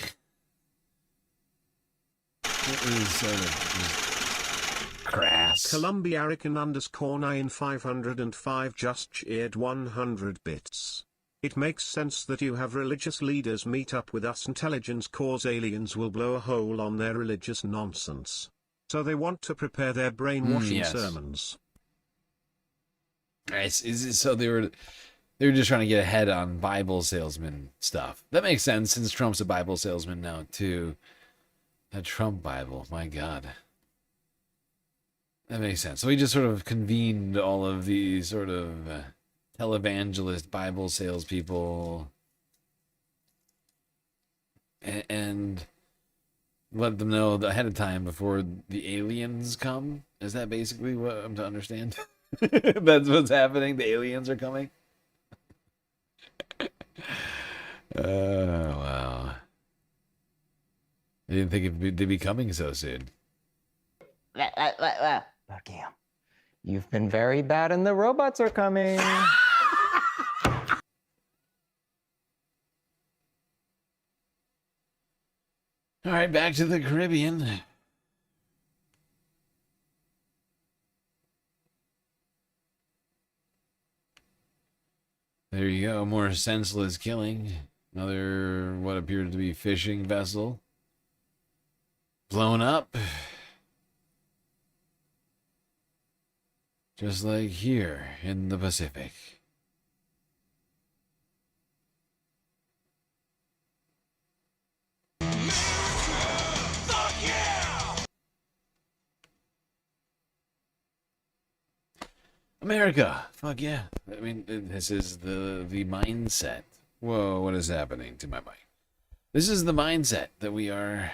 It is sort of just crass. Columbia Arican _9505 just cheered 100 bits. It makes sense that you have religious leaders meet up with us intelligence cause aliens will blow a hole on their religious nonsense. So they want to prepare their brainwashing yes. sermons. Nice. So they were just trying to get ahead on Bible salesman stuff. That makes sense since Trump's a Bible salesman now too. That Trump Bible, my God. That makes sense. So he just sort of convened all of these sort of televangelist Bible salespeople and let them know ahead of time before the aliens come. Is that basically what I'm to understand? That's what's happening. The aliens are coming. Wow. I didn't think they'd be coming so soon. Look, Cam. You've been very bad and the robots are coming. All right, back to the Caribbean. There you go. More senseless killing. Another, what appeared to be fishing vessel, blown up. Just like here in the Pacific. America, fuck yeah. I mean, this is the mindset. Whoa, what is happening to my mic? This is the mindset that we are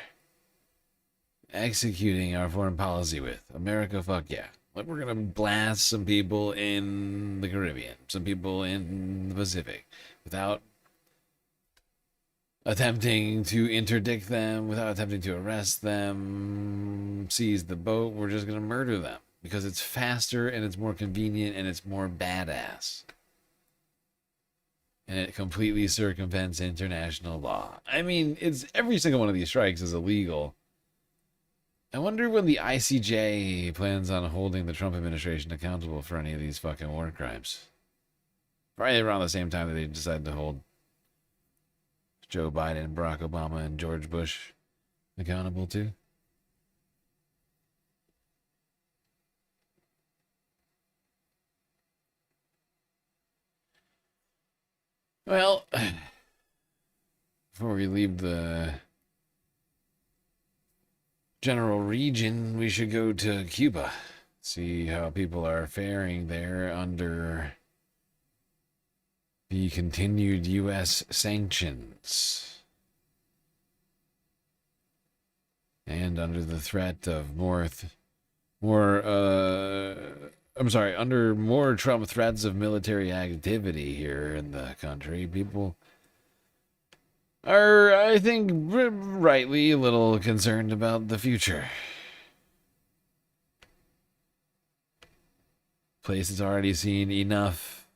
executing our foreign policy with. America, fuck yeah. Like, we're gonna blast some people in the Caribbean, some people in the Pacific, without attempting to interdict them, without attempting to arrest them, seize the boat. We're just gonna murder them. Because it's faster and it's more convenient and it's more badass. And it completely circumvents international law. I mean, it's every single one of these strikes is illegal. I wonder when the ICJ plans on holding the Trump administration accountable for any of these fucking war crimes. Probably around the same time that they decided to hold Joe Biden, Barack Obama, and George Bush accountable too. Well, before we leave the general region, we should go to Cuba. See how people are faring there under the continued U.S. sanctions. And under the threat of under more Trump threats of military activity here in the country, people are, I think, rightly a little concerned about the future. Place has already seen enough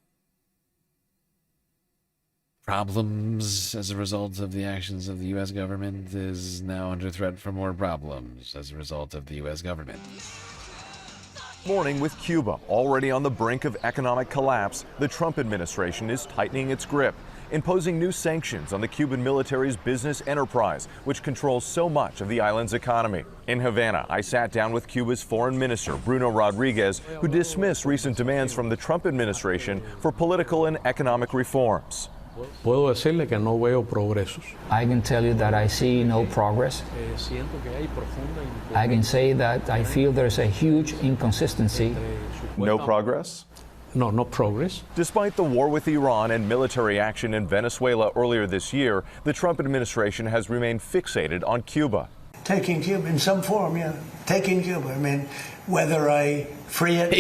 problems as a result of the actions of the U.S. government, is now under threat for more problems as a result of the U.S. government. Morning with Cuba. Already on the brink of economic collapse, the Trump administration is tightening its grip, imposing new sanctions on the Cuban military's business enterprise, which controls so much of the island's economy. In Havana, I sat down with Cuba's foreign minister, Bruno Rodriguez, who dismissed recent demands from the Trump administration for political and economic reforms. Puedo decirle que no veo progresos. I can tell you that I see no progress. I can say that I feel there's a huge inconsistency. No progress? No, no progress. Despite the war with Iran and military action in Venezuela earlier this year, the Trump administration has remained fixated on Cuba. Taking Cuba in some form, yeah. Taking Cuba. I mean, whether I free it,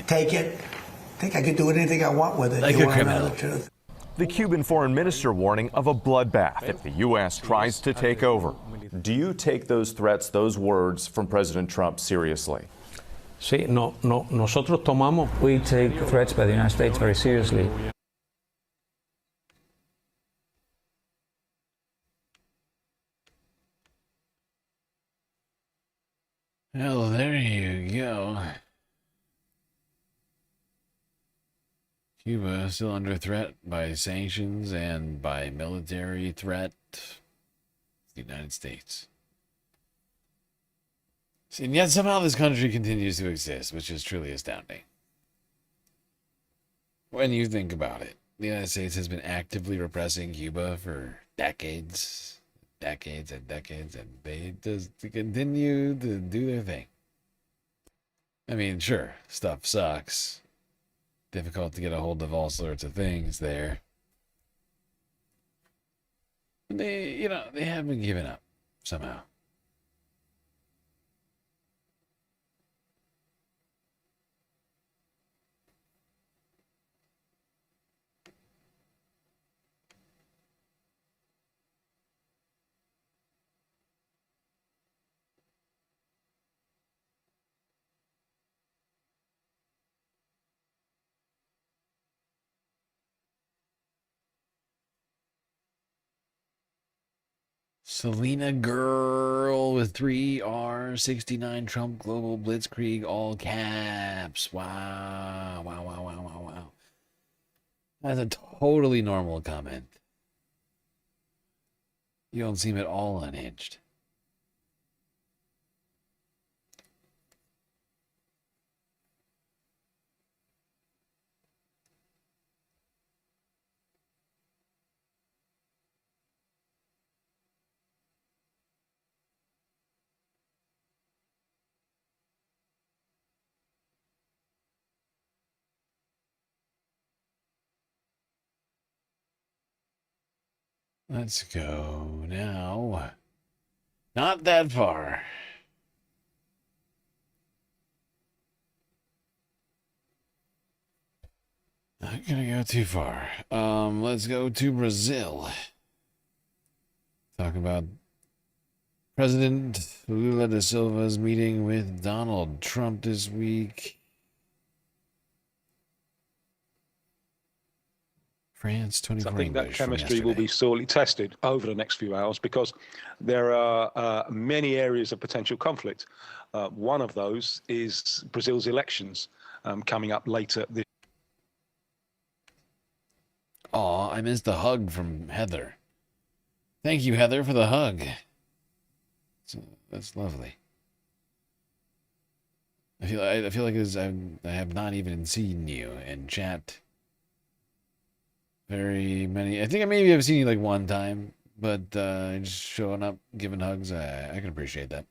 take it, I think I could do anything I want with it. Like you a want to know criminal. the truth. The Cuban foreign minister warning of a bloodbath if the U.S. tries to take over. Do you take those threats, those words from President Trump seriously? Sí, nosotros tomamos. We take threats by the United States very seriously. Well, there you go. Cuba is still under threat by sanctions and by military threat. The United States. And yet somehow this country continues to exist, which is truly astounding. When you think about it, the United States has been actively repressing Cuba for decades, decades and decades, and they just continue to do their thing. I mean, sure, stuff sucks. Difficult to get a hold of all sorts of things there. They haven't given up somehow. Selena Girl with 3R69 Trump Global Blitzkrieg all caps. Wow. Wow. That's a totally normal comment. You don't seem at all unhinged. Let's go now. Not that far. Not gonna go too far. Let's go to Brazil. Talk about President Lula da Silva's meeting with Donald Trump this week. France, 24 I think that English from chemistry will yesterday. be sorely tested over the next few hours because there are many areas of potential conflict. One of those is Brazil's elections coming up later this. Aw, I missed the hug from Heather. Thank you, Heather, for the hug. That's lovely. I feel like I have not even seen you in chat very many. I think I maybe have seen you like one time, but just showing up, giving hugs, I can appreciate that.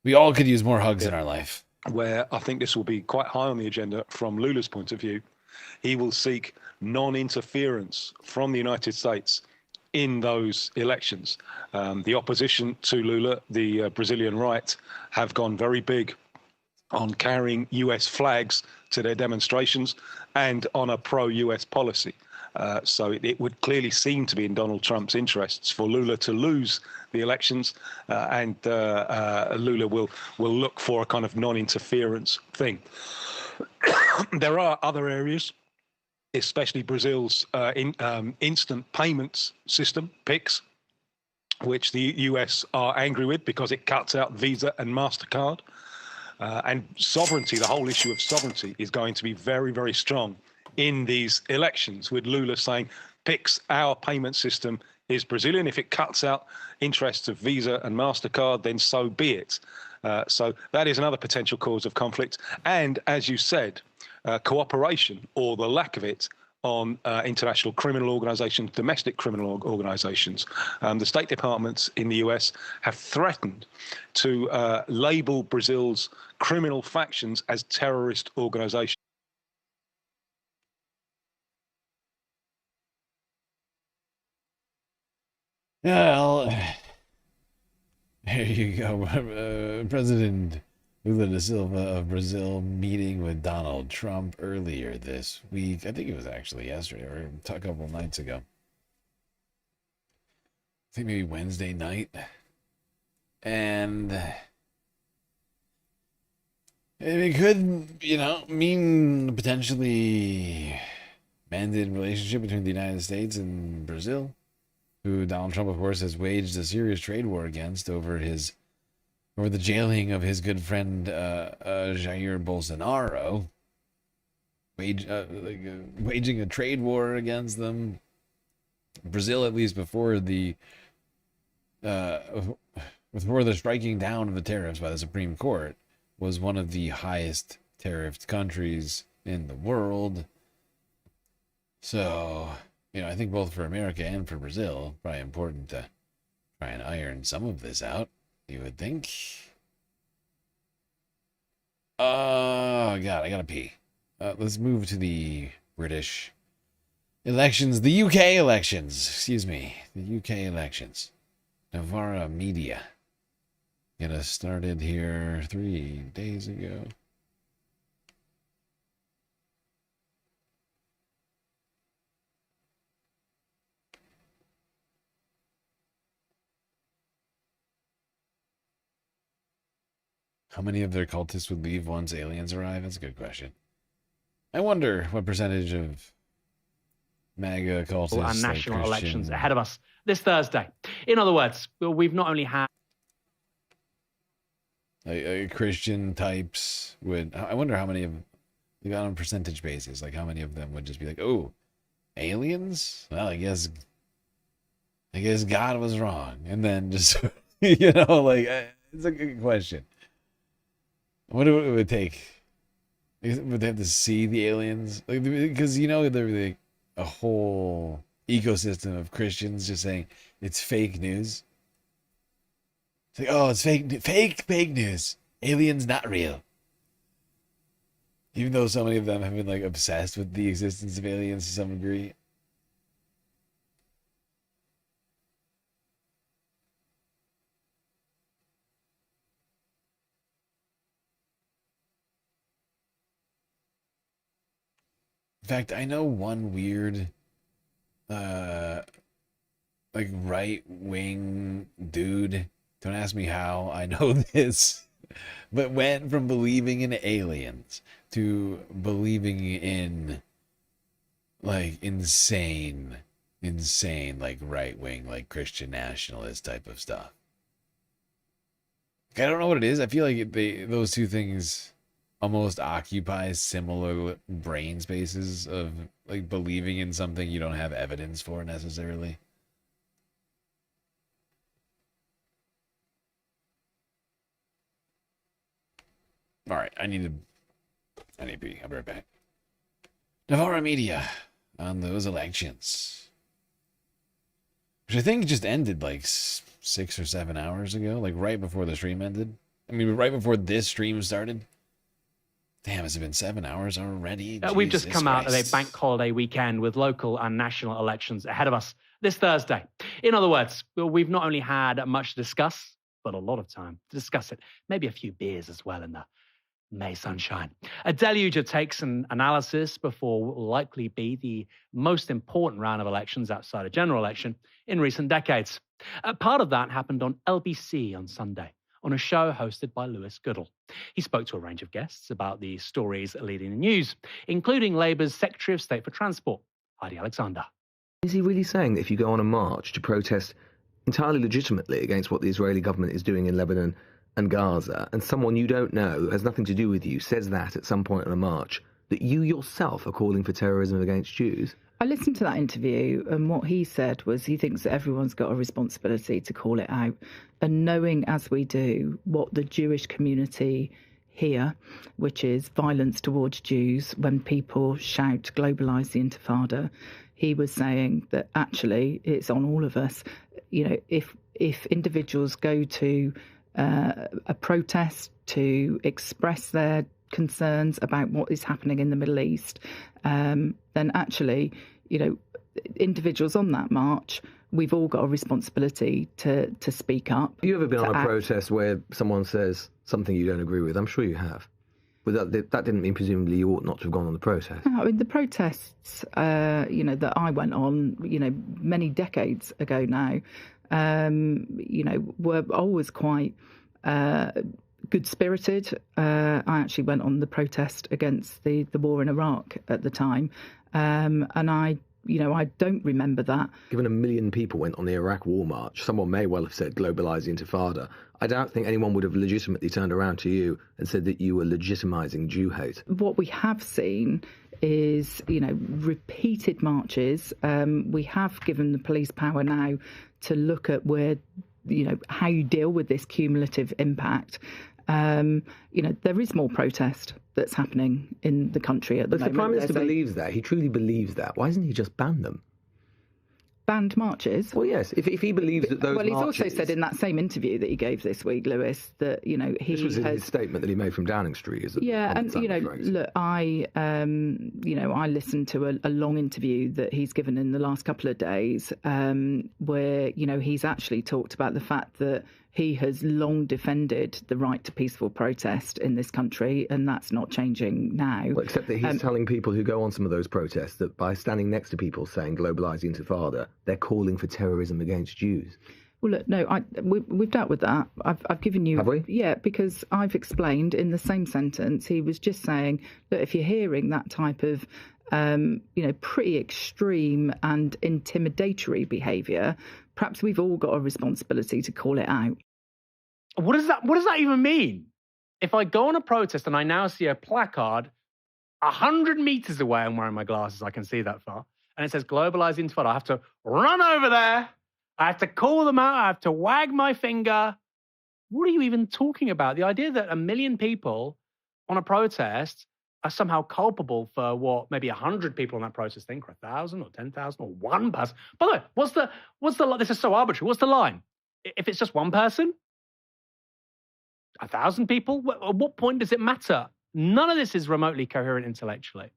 We all could use more hugs in our life. Where I think this will be quite high on the agenda from Lula's point of view. He will seek non-interference from the United States in those elections. The opposition to Lula, the Brazilian right, have gone very big on carrying US flags to their demonstrations and on a pro-US policy. So it would clearly seem to be in Donald Trump's interests for Lula to lose the elections, and Lula will look for a kind of non-interference thing. There are other areas, especially Brazil's instant payments system, PIX, which the US are angry with because it cuts out Visa and MasterCard. And sovereignty, the whole issue of sovereignty, is going to be very, very strong in these elections, with Lula saying, PIX, our payment system, is Brazilian. If it cuts out interests of Visa and MasterCard, then so be it. So that is another potential cause of conflict. And as you said, cooperation, or the lack of it, on international criminal organizations, domestic criminal organizations. The State Departments in the US have threatened to label Brazil's criminal factions as terrorist organizations. Well, there you go. President Lula da Silva of Brazil meeting with Donald Trump earlier this week. I think it was actually yesterday or a couple of nights ago. I think maybe Wednesday night. And it could, mean potentially mended relationship between the United States and Brazil, who Donald Trump, of course, has waged a serious trade war against over the jailing of his good friend Jair Bolsonaro, waging a trade war against them. Brazil, at least before the striking down of the tariffs by the Supreme Court, was one of the highest tariffed countries in the world. So, I think both for America and for Brazil, probably important to try and iron some of this out, you would think. Oh, God, I gotta pee. Let's move to the British elections, the UK elections, the UK elections. Novara Media. Get us started here 3 days ago. How many of their cultists would leave once aliens arrive? That's a good question. I wonder what percentage of MAGA cultists and national like elections Christian, ahead of us this Thursday. In other words, we've not only had Christian types would. I wonder how many of, on a percentage basis, like how many of them would just be like, "Oh, aliens? Well, I guess I guess God was wrong. And then just, you know, like, it's a good question. What would it would take? Would they have to see the aliens? Like, because, you know, there's like a whole ecosystem of Christians just saying it's fake news. It's like, oh, it's fake news. Aliens not real. Even though so many of them have been like obsessed with the existence of aliens to some degree. In fact, I know one weird, like right-wing dude. Don't ask me how I know this, but went from believing in aliens to believing in like insane, like right-wing, like Christian nationalist type of stuff. I don't know what it is. I feel like those two things almost occupy similar brain spaces of like believing in something you don't have evidence for necessarily. All right, I need to be. I'll be right back. Navarra Media on those elections, which I think just ended like 6 or 7 hours ago, like right before the stream ended. I mean, right before this stream started. Damn, has it been 7 hours already? We've just Jesus come out of a Christ. bank holiday weekend with local and national elections ahead of us this Thursday. In other words, we've not only had much to discuss, but a lot of time to discuss it. Maybe a few beers as well in the May sunshine. A deluge of takes and analysis before what will likely be the most important round of elections outside a general election in recent decades. Part of that happened on LBC on Sunday, on a show hosted by Lewis Goodall. He spoke to a range of guests about the stories leading the news, including Labour's Secretary of State for Transport, Heidi Alexander. Is he really saying that if you go on a march to protest entirely legitimately against what the Israeli government is doing in Lebanon and Gaza, and someone you don't know, who has nothing to do with you, says that at some point on a march, that you yourself are calling for terrorism against Jews? I listened to that interview, and what he said was he thinks that everyone's got a responsibility to call it out. And knowing, as we do, what the Jewish community here, which is violence towards Jews, when people shout, globalise the Intifada, he was saying that actually it's on all of us. You know, if individuals go to a protest to express their concerns about what is happening in the Middle East, then actually, you know, individuals on that march, we've all got a responsibility to speak up. Have you ever been on a act. protest where someone says something you don't agree with? I'm sure you have. But that didn't mean presumably you ought not to have gone on the protest. I mean, the protests, you know, that I went on, you know, many decades ago now, you know, were always quite good-spirited. I actually went on the protest against the war in Iraq at the time, and I don't remember that. Given 1 million people went on the Iraq war march, someone may well have said globalise the Intifada. I don't think anyone would have legitimately turned around to you and said that you were legitimising Jew hate. What we have seen is, you know, repeated marches. We have given the police power now to look at where, you know, how you deal with this cumulative impact. You know, there is more protest that's happening in the country at the moment. But if the Prime Minister believes that, he truly believes that, why doesn't he just ban them? Banned marches? Well, yes, if he believes that those Well, he's marches... also said in that same interview that he gave this week, Lewis, that, you know, he This was in has... his statement that he made from Downing Street, is it? Yeah, and, you know, look, I listened to a long interview that he's given in the last couple of days, where, you know, he's actually talked about the fact that he has long defended the right to peaceful protest in this country, and that's not changing now. Well, except that he's telling people who go on some of those protests that by standing next to people saying globalise the Intifada, they're calling for terrorism against Jews. Well, look, no, we've dealt with that. I've given you... Have we? Yeah, because I've explained in the same sentence, he was just saying that if you're hearing that type of, you know, pretty extreme and intimidatory behaviour, perhaps we've all got a responsibility to call it out. What does that even mean? If I go on a protest and I now see a placard 100 meters away, I'm wearing my glasses, I can see that far, and it says globalise the Intifada, I have to run over there I have to call them out. I have to wag my finger. What are you even talking about? The idea that 1 million people on a protest are somehow culpable for what maybe 100 people on that protest think, or 1,000 or 10,000 or one person. By the way, what's the, this is so arbitrary. What's the line? If it's just one person, 1,000 people, at what point does it matter? None of this is remotely coherent intellectually.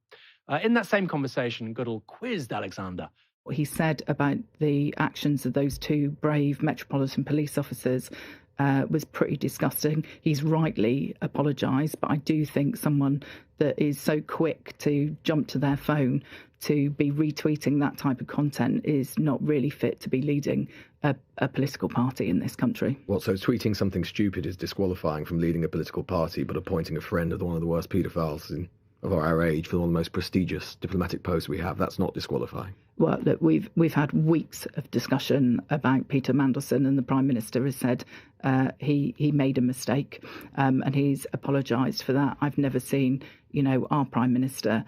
In that same conversation, good old quizzed Alexander. What he said about the actions of those two brave Metropolitan Police officers was pretty disgusting. He's rightly apologised, but I do think someone that is so quick to jump to their phone to be retweeting that type of content is not really fit to be leading a political party in this country. Well, so tweeting something stupid is disqualifying from leading a political party, but appointing a friend of one of the worst paedophiles of our age for one of the most prestigious diplomatic posts we have, that's not disqualifying. Well, look, we've had weeks of discussion about Peter Mandelson, and the Prime Minister has said he made a mistake, and he's apologised for that. I've never seen, our Prime Minister,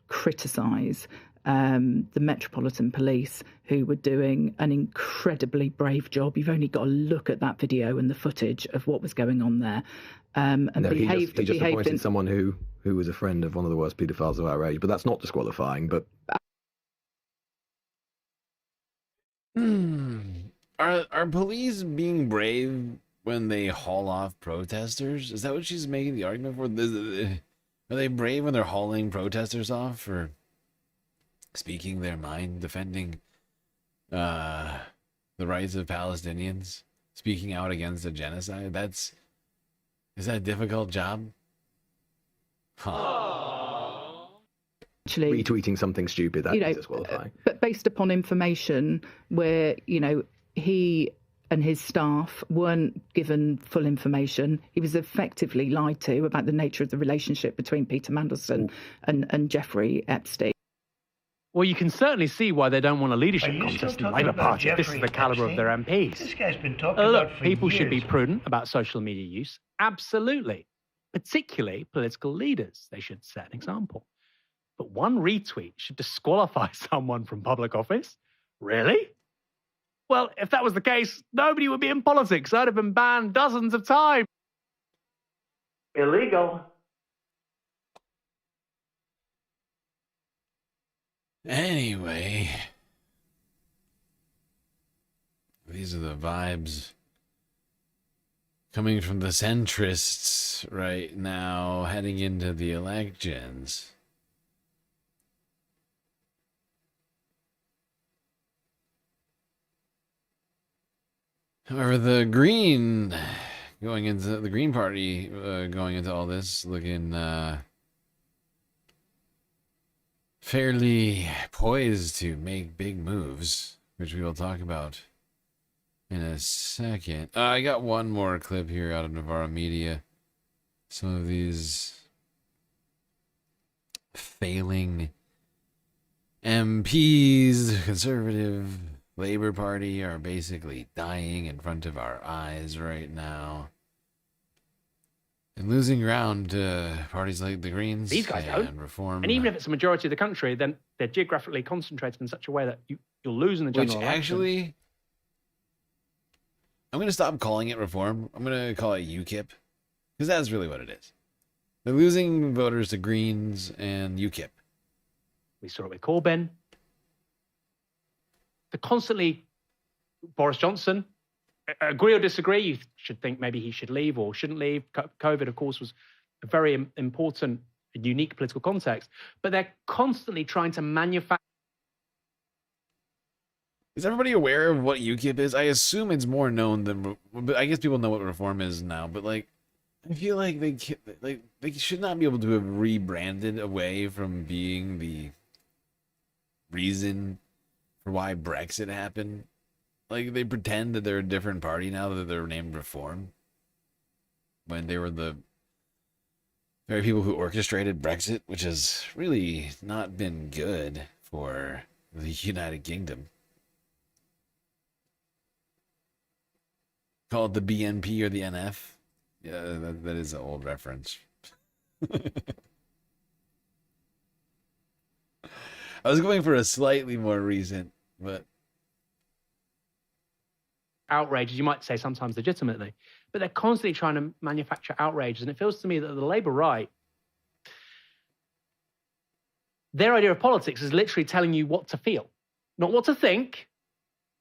criticise the Metropolitan Police, who were doing an incredibly brave job. You've only got to look at that video and the footage of what was going on there. And no, he just appointed in someone who was a friend of one of the worst paedophiles of our age, but that's not disqualifying. But Are police being brave when they haul off protesters? Is that what she's making the argument for? Are they brave when they're hauling protesters off for speaking their mind, defending the rights of Palestinians, speaking out against a genocide? Is that a difficult job? Huh. Actually, retweeting something stupid, that is disqualifying. But based upon information where, he and his staff weren't given full information. He was effectively lied to about the nature of the relationship between Peter Mandelson and Jeffrey Epstein. Well, you can certainly see why they don't want a leadership contest in the Labour Party. This is the calibre of their MPs. This guy's been talking Look, about for people should be years. prudent about social media use. Absolutely. Particularly political leaders. They should set an example. But one retweet should disqualify someone from public office? Really? Well, if that was the case, nobody would be in politics. I'd have been banned dozens of times. Illegal. Anyway, these are the vibes coming from the centrists right now, heading into the elections. However, the Green Party going into all this looking fairly poised to make big moves, which we will talk about in a second. I got one more clip here out of Navarro Media. Some of these failing MPs, conservative Labour Party, are basically dying in front of our eyes right now. And losing ground to parties like the Greens These guys and don't. Reform. And even if it's a majority of the country, then they're geographically concentrated in such a way that you'll lose in the general Which election. actually, I'm going to stop calling it Reform. I'm going to call it UKIP. Because that's really what it is. They're losing voters to Greens and UKIP. We saw it with Corbyn. They're constantly, Boris Johnson, agree or disagree, you should think maybe he should leave or shouldn't leave. COVID, of course, was a very important, unique political context. But they're constantly trying to manufacture. Is everybody aware of what UKIP is? I assume it's more known than, but I guess people know what Reform is now. But like, I feel like they should not be able to have rebranded away from being the reason for why Brexit happened. Like, they pretend that they're a different party now that they're named Reform, when they were the very people who orchestrated Brexit, which has really not been good for the United Kingdom. Call it the BNP or the NF. Yeah, that is an old reference. I was going for a slightly more recent, but outrages. You might say sometimes legitimately, but they're constantly trying to manufacture outrages. And it feels to me that the Labour right, their idea of politics is literally telling you what to feel, not what to think,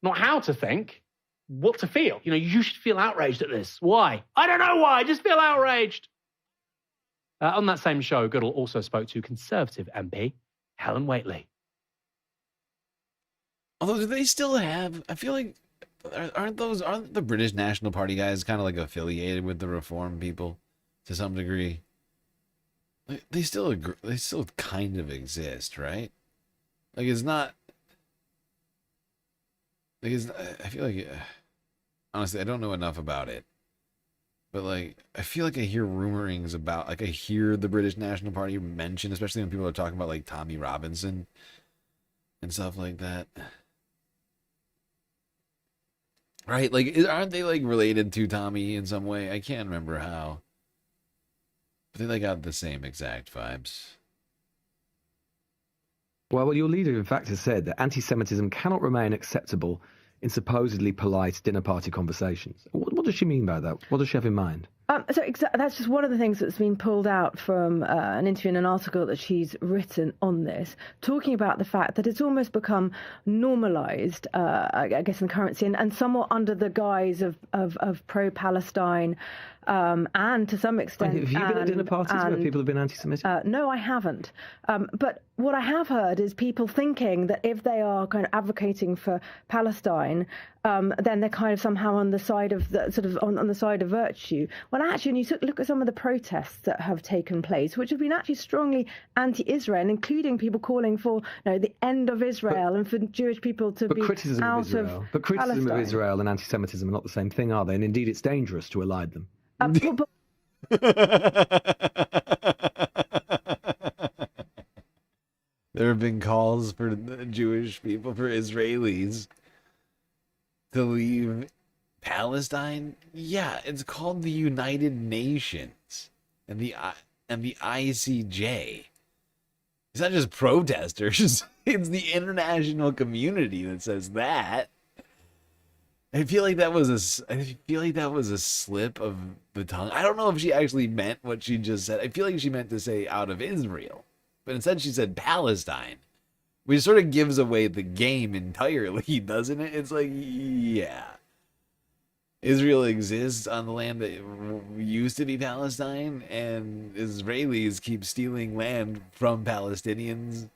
not how to think, what to feel. You know, you should feel outraged at this. Why? I don't know why. I just feel outraged. On that same show, Goodall also spoke to Conservative MP Helen Whately. Although, do they still have? I feel like aren't the British National Party guys kind of like affiliated with the Reform people to some degree? Like, they still kind of exist, right? Like it's not. Like it's. I feel like honestly, I don't know enough about it. But, like, I feel like I hear rumorings about, like, I hear the British National Party mentioned, especially when people are talking about, like, Tommy Robinson and stuff like that. Right? Like, aren't they, like, related to Tommy in some way? I can't remember how. But they, like, got the same exact vibes. Well, your leader, in fact, has said that anti-Semitism cannot remain acceptable in supposedly polite dinner party conversations. What does she mean by that? What does she have in mind? That's just one of the things that's been pulled out from an interview and an article that she's written on this, talking about the fact that it's almost become normalised, I guess, in currency and somewhat under the guise of pro-Palestine and to some extent... Have you been at dinner parties where people have been anti-Semitic? No, I haven't. But what I have heard is people thinking that if they are kind of advocating for Palestine, then they're kind of somehow on the side of on the side of virtue. When actually, when you look at some of the protests that have taken place, which have been actually strongly anti-Israel, including people calling for the end of Israel and for Jewish people to be out of But criticism Palestine. of Israel and anti-Semitism are not the same thing, are they? And indeed, it's dangerous to elide them. There have been calls for the Jewish people, for Israelis, to leave Palestine. Yeah, it's called the United Nations and the ICJ. It's not just protesters; it's the international community that says that. I feel like that was a slip of the tongue. I don't know if she actually meant what she just said. I feel like she meant to say out of Israel, but instead she said Palestine, which sort of gives away the game entirely, doesn't it? It's like, yeah, Israel exists on the land that used to be Palestine, and Israelis keep stealing land from Palestinians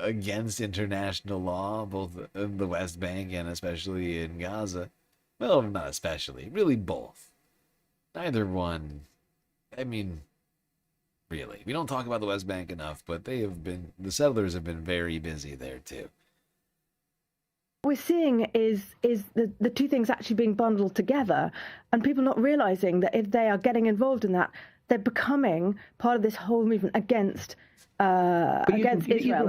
against international law, both in the West Bank and especially in Gaza. Well, not especially, really both. Neither one. I mean, really, we don't talk about the West Bank enough, but the settlers have been very busy there too. What we're seeing is the two things actually being bundled together, and people not realizing that if they are getting involved in that, they're becoming part of this whole movement against Israel and against Jewish You can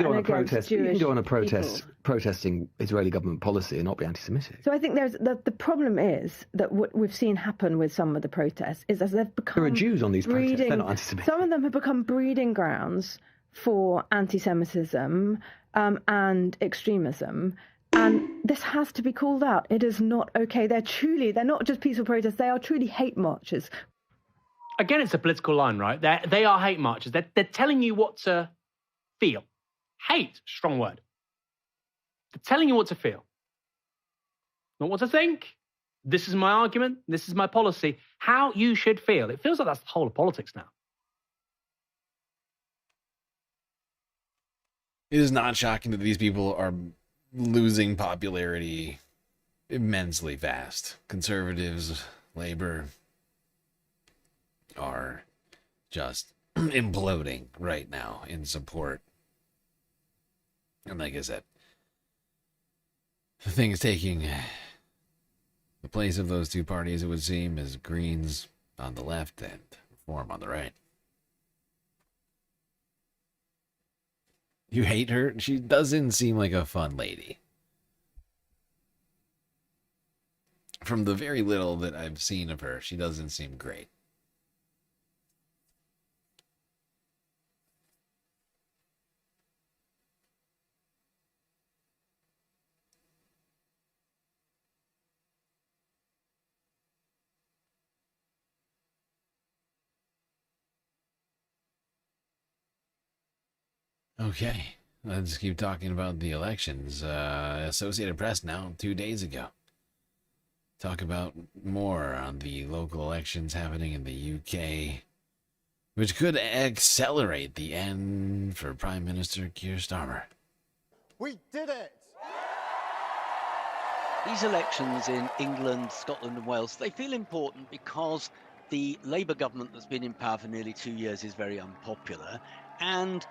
go on a people. protesting Israeli government policy and not be anti-Semitic. So I think there's the problem is that what we've seen happen with some of the protests is as they've become There are Jews on these protests. They're not anti-Semitic. Some of them have become breeding grounds for anti-Semitism and extremism. And this has to be called out. It is not okay. They're not just peaceful protests. They are truly hate marches. Again, it's a political line, right? They are hate marches. They're telling you what to feel. Hate, strong word. They're telling you what to feel. Not what to think. This is my argument. This is my policy. How you should feel. It feels like that's the whole of politics now. It is not shocking that these people are losing popularity immensely fast. Conservatives, Labor are just imploding right now in support. And like I said, the thing is taking the place of those two parties, it would seem, is Greens on the left and Reform on the right. You hate her? She doesn't seem like a fun lady. From the very little that I've seen of her, she doesn't seem great. Okay, let's keep talking about the elections. Associated Press now, 2 days ago. Talk about more on the local elections happening in the UK, which could accelerate the end for Prime Minister Keir Starmer. We did it! These elections in England, Scotland and Wales, they feel important because the Labour government that's been in power for nearly 2 years is very unpopular, and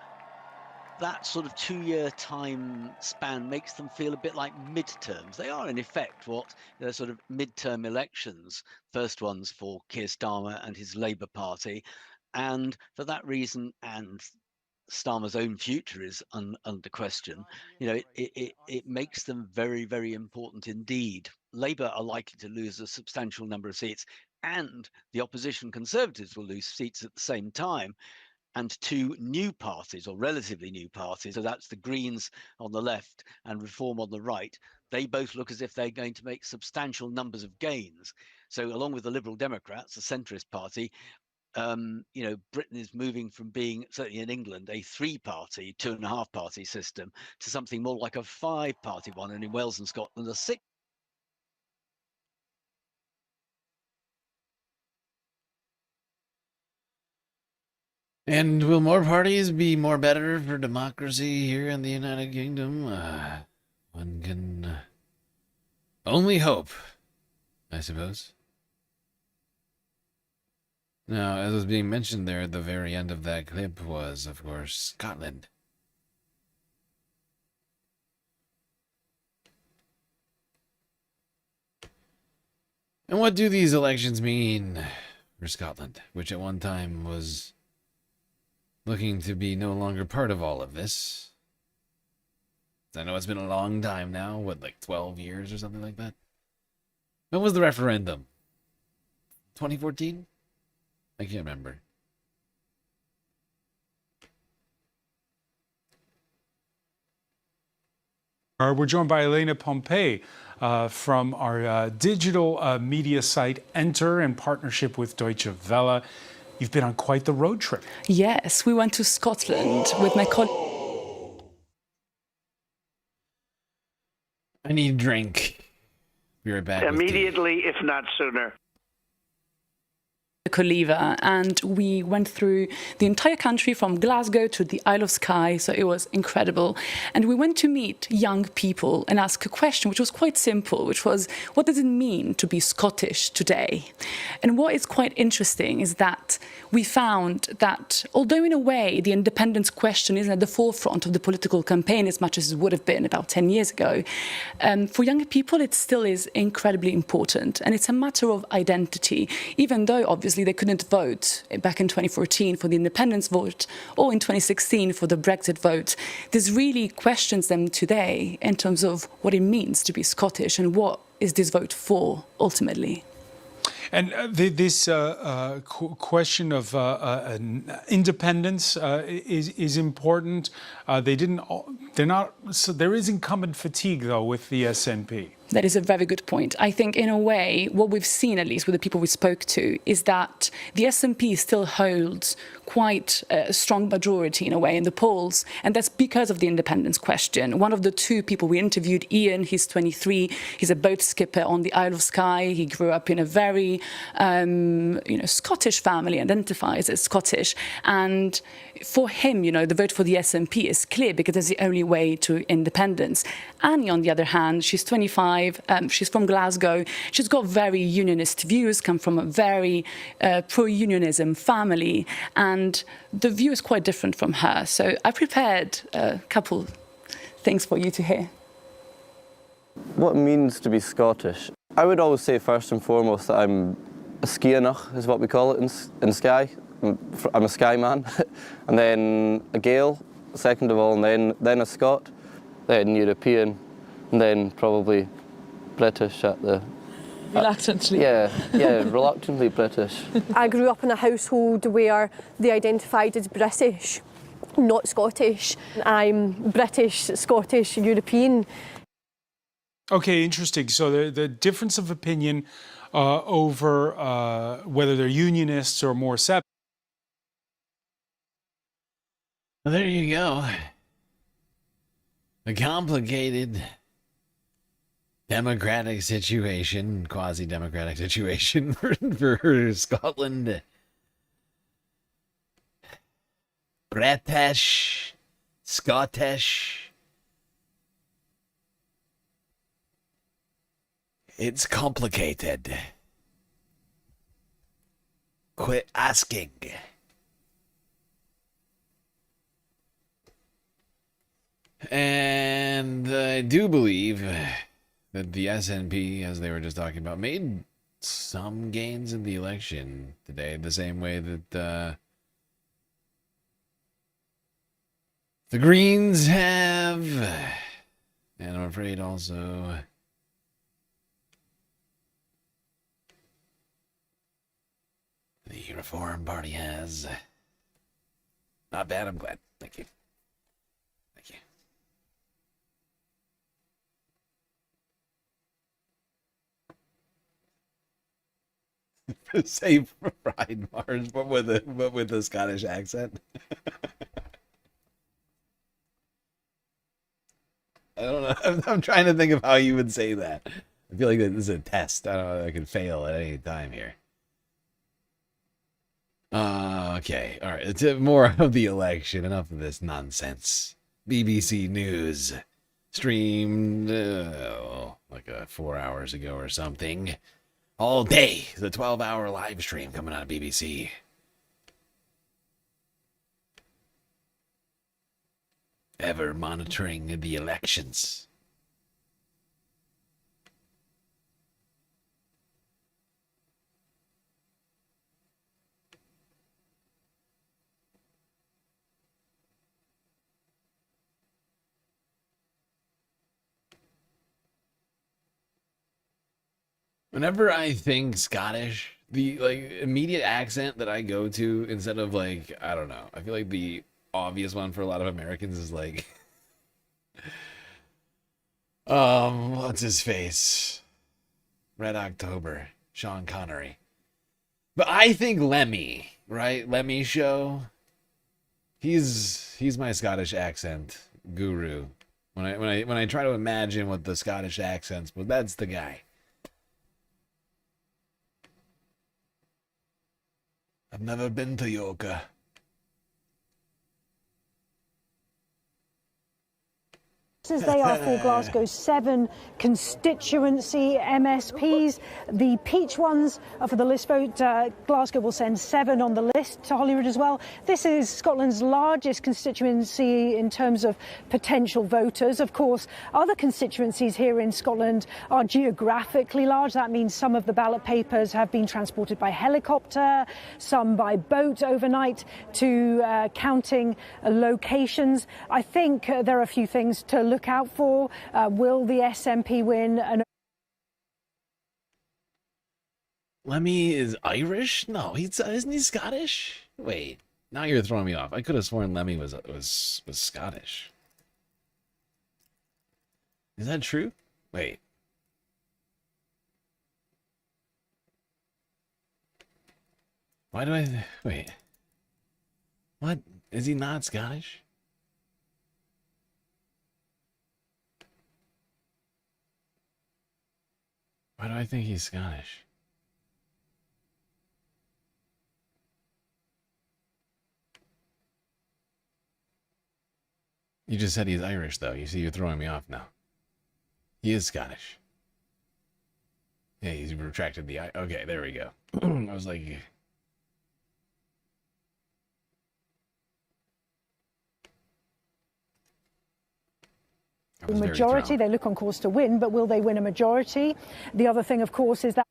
that sort of 2-year time span makes them feel a bit like midterms. They are in effect what they're sort of midterm elections, first ones for Keir Starmer and his Labour Party, and for that reason, and Starmer's own future is under question, you know, it makes them very, very important indeed. Labour are likely to lose a substantial number of seats, and the opposition Conservatives will lose seats at the same time. And two new parties, or relatively new parties, so that's the Greens on the left and Reform on the right, they both look as if they're going to make substantial numbers of gains. So along with the Liberal Democrats, the centrist party, you know, Britain is moving from being, certainly in England, a 3-party, 2.5-party system to something more like a 5-party one, and in Wales and Scotland, a 6. And will more parties be more better for democracy here in the United Kingdom? One can only hope, I suppose. Now, as was being mentioned there at the very end of that clip was, of course, Scotland. And what do these elections mean for Scotland, which at one time was looking to be no longer part of all of this? I know it's been a long time now, what, like 12 years or something like that? When was the referendum? 2014? I can't remember. We're joined by Elena Pompey from our digital media site Enter in partnership with Deutsche Welle. You've been on quite the road trip. Yes, we went to Scotland with my colleague. I need a drink. Be right back. Immediately, if not sooner. Coliva, and we went through the entire country from Glasgow to the Isle of Skye, so it was incredible. And we went to meet young people and ask a question which was quite simple, which was, what does it mean to be Scottish today? And what is quite interesting is that we found that although in a way the independence question isn't at the forefront of the political campaign as much as it would have been about 10 years ago, for younger people it still is incredibly important, and it's a matter of identity, even though obviously they couldn't vote back in 2014 for the independence vote or in 2016 for the Brexit vote. This really questions them today in terms of what it means to be Scottish and what is this vote for ultimately. And this question of independence is important. They're not. So there is incumbent fatigue, though, with the SNP. That is a very good point. I think, in a way, what we've seen, at least with the people we spoke to, is that the SNP still holds quite a strong majority, in a way, in the polls, and that's because of the independence question. One of the two people we interviewed, Ian, he's 23, he's a boat skipper on the Isle of Skye. He grew up in a very, Scottish family, identifies as Scottish, and for him, the vote for the SNP is clear because it's the only way to independence. Annie, on the other hand, she's 25. She's from Glasgow. She's got very unionist views, come from a very pro-unionism family, and the view is quite different from her. So I prepared a couple things for you to hear. What it means to be Scottish? I would always say first and foremost that I'm a Scianach, is what we call it in Skye. I'm a Skye man, and then a Gael, second of all, and then a Scot, then European, and then probably British at the... Reluctantly? Yeah, reluctantly British. I grew up in a household where they identified as British, not Scottish. I'm British, Scottish, European. Okay, interesting. So the difference of opinion over whether they're unionists or more separate. Well, there you go. a complicated democratic situation, quasi-democratic situation for Scotland. British, Scottish. It's complicated. Quit asking. And I do believe that the SNP, as they were just talking about, made some gains in the election today, the same way that the Greens have. And I'm afraid also the Reform Party has. Not bad, I'm glad. Thank you. Thank you. Say fried Mars, but with a Scottish accent. I don't know. I'm trying to think of how you would say that. I feel like this is a test. I don't know. I could fail at any time here. Okay. All right. It's more of the election. Enough of this nonsense. BBC News streamed like 4 hours ago or something. All day. The 12-hour live stream coming out of BBC. Ever monitoring the elections. Whenever I think Scottish, the immediate accent that I go to instead of I don't know. I feel like the obvious one for a lot of Americans is what's his face? Red October, Sean Connery. But I think Lemmy, right? Lemmy Show. He's my Scottish accent guru. When I try to imagine what the Scottish accents, but that's the guy. I've never been to Yoga. They are for Glasgow's 7 constituency MSPs. The peach ones are for the list vote. Glasgow will send 7 on the list to Holyrood as well. This is Scotland's largest constituency in terms of potential voters. Of course, other constituencies here in Scotland are geographically large. That means some of the ballot papers have been transported by helicopter, some by boat overnight to counting locations. I think there are a few things to look out for. Will the SNP win? Lemmy is Irish? No, isn't he Scottish? Wait, now you're throwing me off. I could have sworn Lemmy was Scottish. Is that true? Wait. Why do I wait? What? Is he not Scottish? Why do I think he's Scottish? You just said he's Irish, though. You see, you're throwing me off now. He is Scottish. Yeah, he's retracted the I. Okay, there we go. I was like... The majority, they look on course to win, but will they win a majority? The other thing, of course, is that...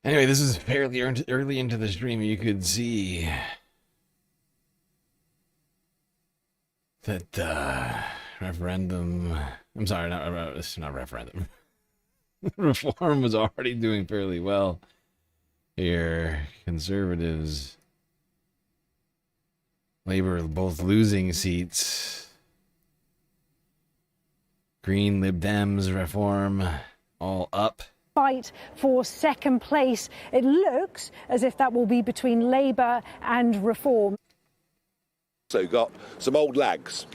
Anyway, this is fairly early into the stream. You could see that referendum... I'm sorry, not referendum. Reform was already doing fairly well here. Conservatives, Labour both losing seats. Green, Lib Dems, Reform, all up. Fight for second place. It looks as if that will be between Labour and Reform. Also got some old lags.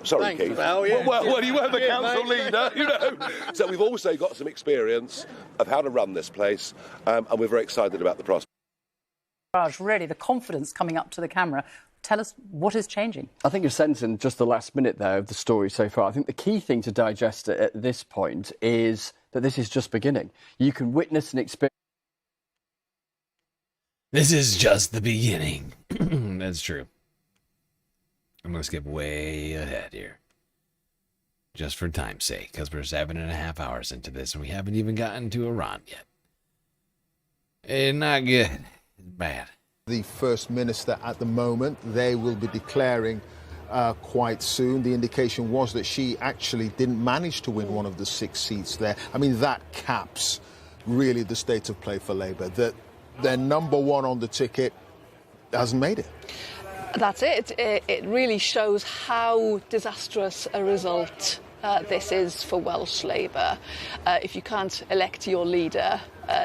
Sorry, Thanks, Keith. Val, yeah. Well, you were the Yeah, council mate. leader, you know. So we've also got some experience of how to run this place, and we're very excited about the prospect. Really, the confidence coming up to the camera. Tell us what is changing. I think you're sensing just the last minute there of the story so far. I think the key thing to digest at this point is that this is just beginning. You can witness and experience. This is just the beginning. That's true. I'm going to skip way ahead here. Just for time's sake, because we're 7.5 hours into this and we haven't even gotten to Iran yet. It's not good. It's bad. The First Minister at the moment, they will be declaring quite soon. The indication was that she actually didn't manage to win one of the 6 seats there. I mean, that caps really the state of play for Labour. That their number one on the ticket hasn't made it. That's it. It really shows how disastrous a result this is for Welsh Labour. If you can't elect your leader,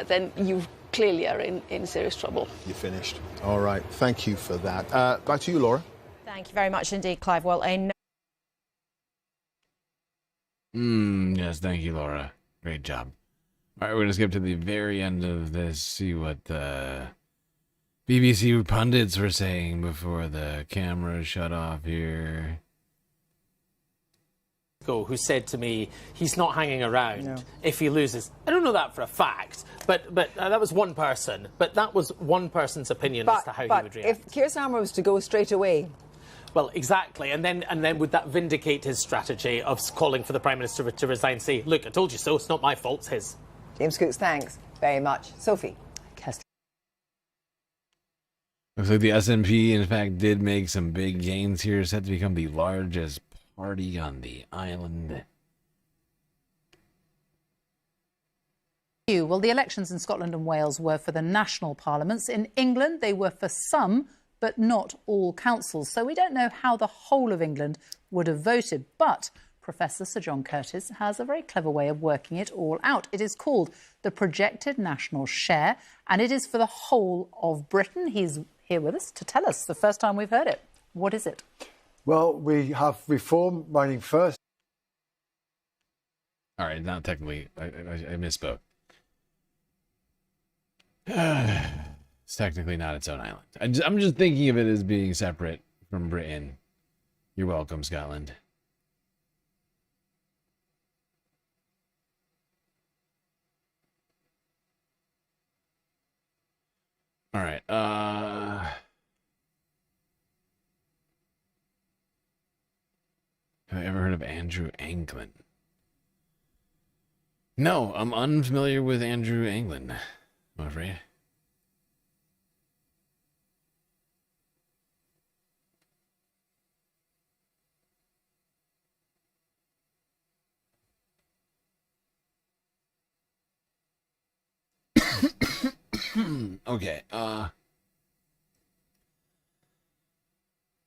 then you clearly are in serious trouble. You're finished. All right. Thank you for that. Back to you, Laura. Thank you very much indeed, Clive. Well, Yes, thank you, Laura. Great job. All right, we're going to skip to the very end of this, see what the BBC pundits were saying before the camera shut off here. Who said to me, he's not hanging around if he loses. I don't know that for a fact, but that was one person. But that was one person's opinion as to how he would react. If Keir Starmer was to go straight away... Well, exactly. And then would that vindicate his strategy of calling for the Prime Minister to resign? Say, look, I told you so, it's not my fault, it's his. James Cooks, thanks very much. Sophie. Looks like the SNP, in fact, did make some big gains here, set to become the largest party on the island. Well, the elections in Scotland and Wales were for the national parliaments. In England, they were for some, but not all councils. So we don't know how the whole of England would have voted. But Professor Sir John Curtis has a very clever way of working it all out. It is called the projected national share, and it is for the whole of Britain. He's here with us to tell us, the first time we've heard it. What is it? Well, we have reform running first. All right, not technically. I misspoke. It's technically not its own island. I'm just thinking of it as being separate from Britain. You're welcome, Scotland. All right. Have I ever heard of Andrew Anglin? No, I'm unfamiliar with Andrew Anglin, I'm afraid. Okay,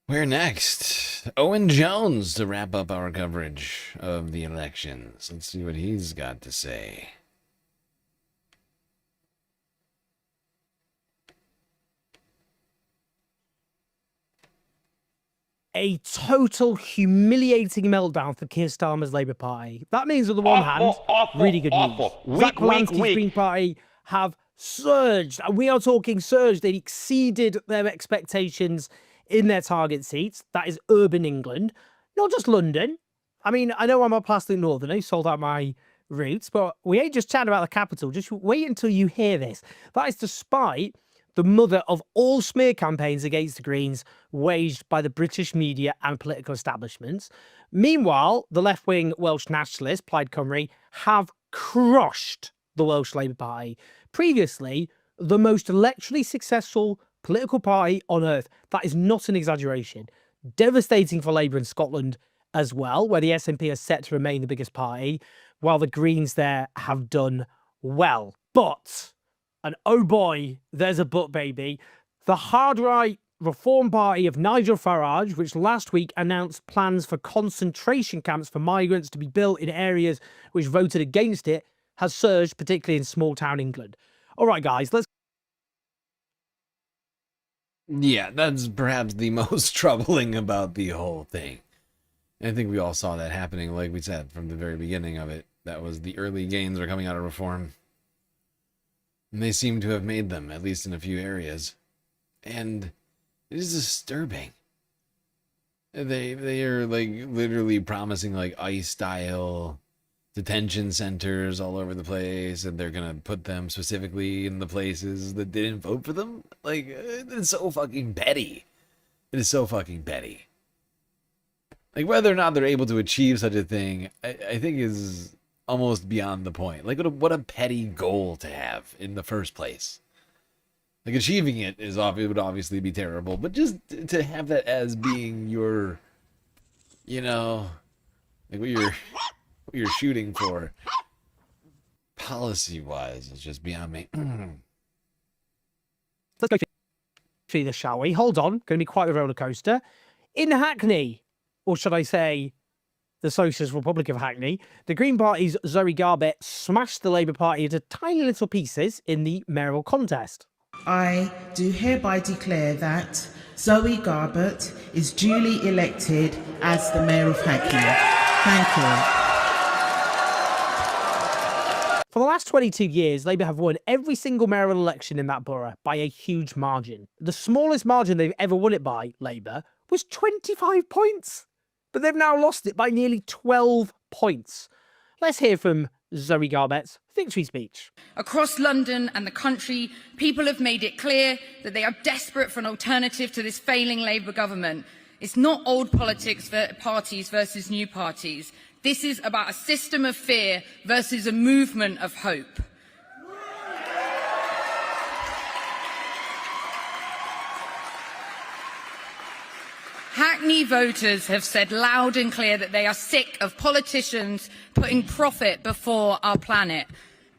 where next? Owen Jones to wrap up our coverage of the elections. Let's see what he's got to say. A total humiliating meltdown for Keir Starmer's Labour Party. That means, on the one hand, really good news. Zach Lansky's Green Party have surged. And we are talking surged. They exceeded their expectations in their target seats. That is urban England, not just London. I mean, I know I'm a plastic northerner who sold out my roots, but we ain't just chatting about the capital. Just wait until you hear this. That is despite the mother of all smear campaigns against the Greens waged by the British media and political establishments. Meanwhile, the left-wing Welsh nationalists, Plaid Cymru, have crushed the Welsh Labour Party. Previously, the most electorally successful political party on earth. That is not an exaggeration. Devastating for Labour in Scotland as well, where the SNP are set to remain the biggest party, while the Greens there have done well. But, and oh boy, there's a but, baby, the hard-right Reform Party of Nigel Farage, which last week announced plans for concentration camps for migrants to be built in areas which voted against it, has surged, particularly in small-town England. All right, guys, let's... Yeah, that's perhaps the most troubling about the whole thing. I think we all saw that happening, like we said, from the very beginning of it. That was the early gains are coming out of reform. And they seem to have made them, at least in a few areas. And it is disturbing. They are, like, literally promising, like, ICE-style detention centers all over the place, and they're gonna put them specifically in the places that didn't vote for them. Like, it's so fucking petty. It is so fucking petty. Like, whether or not they're able to achieve such a thing, I think is almost beyond the point. Like, what a petty goal to have in the first place. Like, achieving it would obviously be terrible, but just to have that as being your, you know, like what you're shooting for, policy-wise, is just beyond me. Let's go through this, shall we? Hold on, going to be quite a roller coaster. In Hackney, or should I say, the Socialist Republic of Hackney, the Green Party's Zoe Garbett smashed the Labour Party into tiny little pieces in the mayoral contest. I do hereby declare that Zoe Garbett is duly elected as the Mayor of Hackney. Thank you. For the last 22 years, Labour have won every single mayoral election in that borough by a huge margin. The smallest margin they've ever won it by, Labour, was 25 points. But they've now lost it by nearly 12 points. Let's hear from Zoe Garbett's victory speech. Across London and the country, people have made it clear that they are desperate for an alternative to this failing Labour government. It's not old politics for parties versus new parties. This is about a system of fear versus a movement of hope. Hackney voters have said loud and clear that they are sick of politicians putting profit before our planet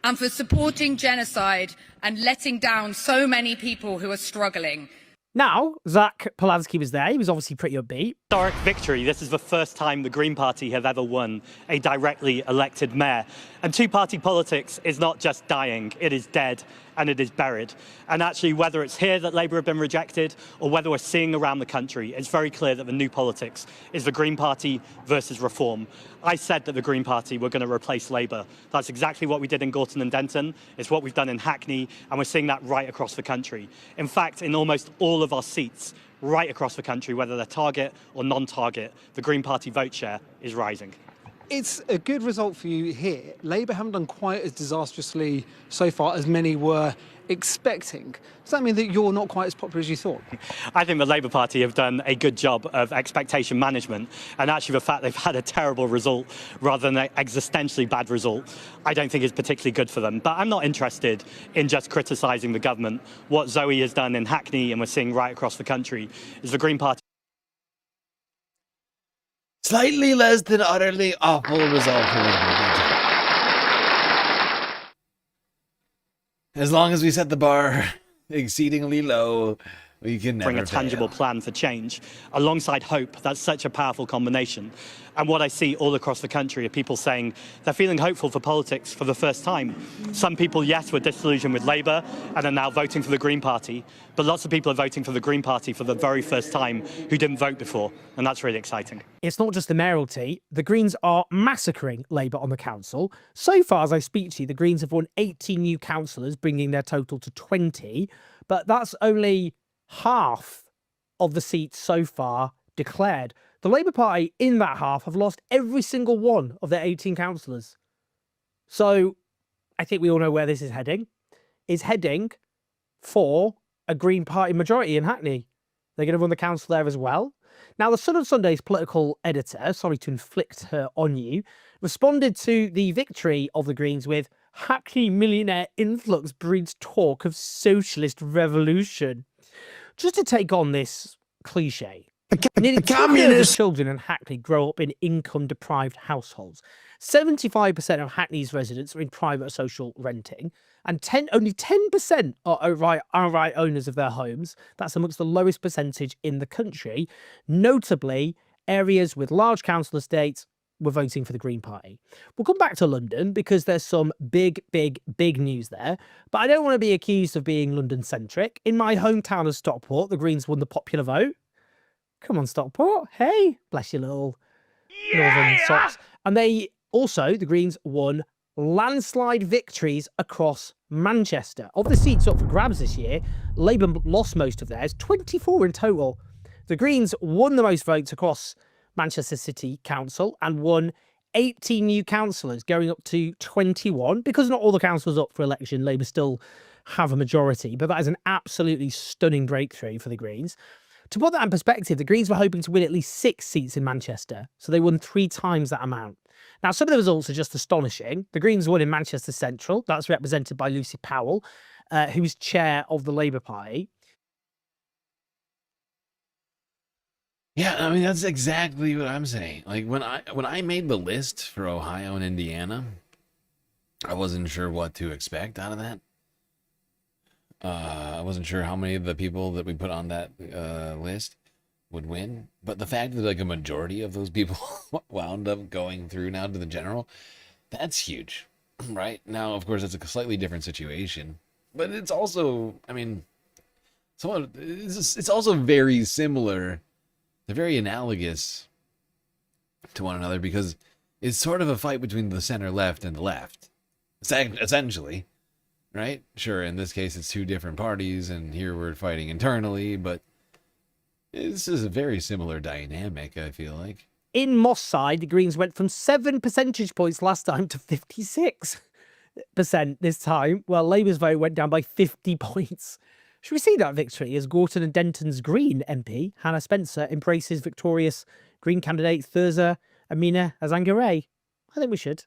and for supporting genocide and letting down so many people who are struggling. Now, Zach Polanski was there. He was obviously pretty upbeat. Historic victory. This is the first time the Green Party have ever won a directly elected mayor. And two-party politics is not just dying, it is dead and it is buried. And actually, whether it's here that Labour have been rejected or whether we're seeing around the country, it's very clear that the new politics is the Green Party versus Reform. I said that the Green Party were going to replace Labour. That's exactly what we did in Gorton and Denton. It's what we've done in Hackney, and we're seeing that right across the country. In fact, in almost all of our seats, right across the country, whether they're target or non-target, the Green Party vote share is rising. It's a good result for you here. Labour haven't done quite as disastrously so far as many were expecting. Does that mean that you're not quite as popular as you thought? I think the Labour Party have done a good job of expectation management, and actually the fact they've had a terrible result rather than an existentially bad result, I don't think is particularly good for them. But I'm not interested in just criticising the government. What Zoe has done in Hackney, and we're seeing right across the country, is the Green Party. Slightly less than utterly awful result for Labour. As long as we set the bar exceedingly low, we can never bring a tangible plan for change alongside hope. That's such a powerful combination. And what I see all across the country are people saying they're feeling hopeful for politics for the first time. Some people, yes, were disillusioned with Labour and are now voting for the Green Party, but lots of people are voting for the Green Party for the very first time who didn't vote before, and that's really exciting. It's not just the mayoralty. The Greens are massacring Labour on the council. So far, as I speak to you, the Greens have won 18 new councillors, bringing their total to 20, but that's only half of the seats so far declared. The Labour Party in that half have lost every single one of their 18 councillors. So I think we all know where this is heading. It's heading for a Green Party majority in Hackney. They're going to run the council there as well. Now, the Sun on Sunday's political editor, sorry to inflict her on you, responded to the victory of the Greens with Hackney millionaire influx breeds talk of socialist revolution. Just to take on this cliche, nearly 2/3 of children in Hackney grow up in income-deprived households. 75% of Hackney's residents are in private social renting, and only 10% are outright owners of their homes. That's amongst the lowest percentage in the country. Notably, areas with large council estates were voting for the Green Party. We'll come back to London because there's some big news there. But I don't want to be accused of being London-centric. In my hometown of Stockport, the Greens won the popular vote. Come on, Stockport. Hey, bless your little northern socks. And the Greens won landslide victories across Manchester. Of the seats up for grabs this year, Labour lost most of theirs, 24 in total. The Greens won the most votes across Manchester City Council and won 18 new councillors, going up to 21. Because not all the councils up for election, Labour still have a majority, but that is an absolutely stunning breakthrough for the Greens. To put that in perspective, the Greens were hoping to win at least 6 seats in Manchester, so they won 3 times that amount. Now, some of the results are just astonishing. The Greens won in Manchester Central. That's represented by Lucy Powell, who's chair of the Labour Party. Yeah, I mean, that's exactly what I'm saying. Like, when I made the list for Ohio and Indiana, I wasn't sure what to expect out of that. I wasn't sure how many of the people that we put on that list would win. But the fact that, like, a majority of those people wound up going through now to the general, that's huge, right? Now, of course, it's a slightly different situation. But it's also, I mean, it's also very similar. They're very analogous to one another because it's sort of a fight between the center left and the left, essentially, right? Sure, in this case, it's 2 different parties, and here we're fighting internally, but this is a very similar dynamic, I feel like. In Moss side, the Greens went from 7 percentage points last time to 56% this time, while Labour's vote went down by 50 points. Should we see that victory as Gorton and Denton's Green MP, Hannah Spencer, embraces victorious Green candidate Thurza Amina Azangare? I think we should.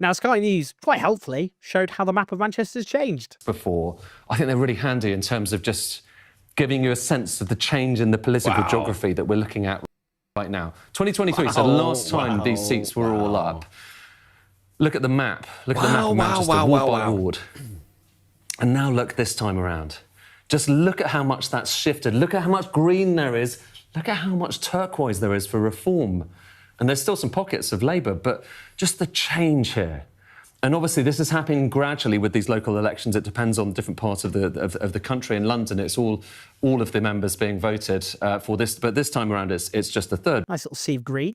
Now, Sky News, quite helpfully, showed how the map of Manchester's changed. Before, I think they're really handy in terms of just giving you a sense of the change in the political geography that we're looking at right now. 2023, so the last time these seats were all up. Look at the map. Look at the map of Manchester, ward by ward. And now look this time around. Just look at how much that's shifted. Look at how much green there is. Look at how much turquoise there is for Reform. And there's still some pockets of Labour, but just the change here. And obviously, this is happening gradually with these local elections. It depends on different parts of the country. In London, it's all of the members being voted for this. But this time around, it's just a third. Nice little sea of green.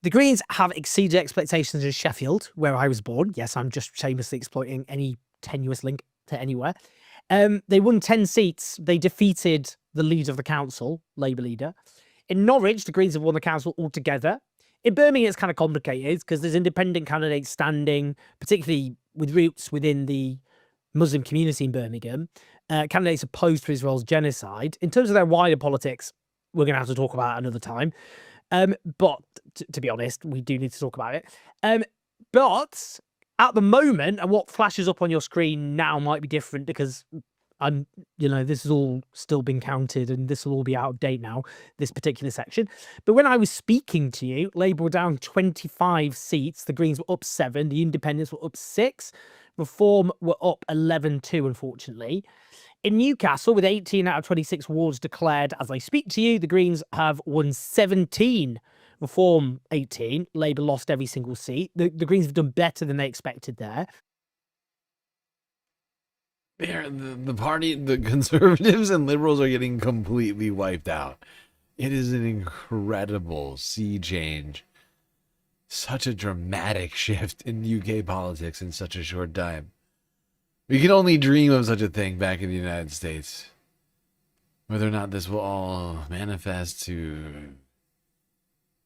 The Greens have exceeded expectations in Sheffield, where I was born. Yes, I'm just shamelessly exploiting any tenuous link to anywhere. They won 10 seats. They defeated the leader of the council, Labour leader. In Norwich, the Greens have won the council altogether. In Birmingham, it's kind of complicated because there's independent candidates standing, particularly with roots within the Muslim community in Birmingham. Candidates opposed to Israel's genocide. In terms of their wider politics, we're going to have to talk about it another time. But to be honest, we do need to talk about it. But at the moment, and what flashes up on your screen now might be different because this has all still been counted and this will all be out of date now, this particular section. But when I was speaking to you, Labour were down 25 seats, the Greens were up 7, the Independents were up 6, Reform were up 11-2, unfortunately. In Newcastle, with 18 out of 26 wards declared as I speak to you, the Greens have won 17, Reform 18, Labour lost every single seat. The Greens have done better than they expected there. The party, the Conservatives and Liberals are getting completely wiped out. It is an incredible sea change. Such a dramatic shift in UK politics in such a short time. We can only dream of such a thing back in the United States. Whether or not this will all manifest to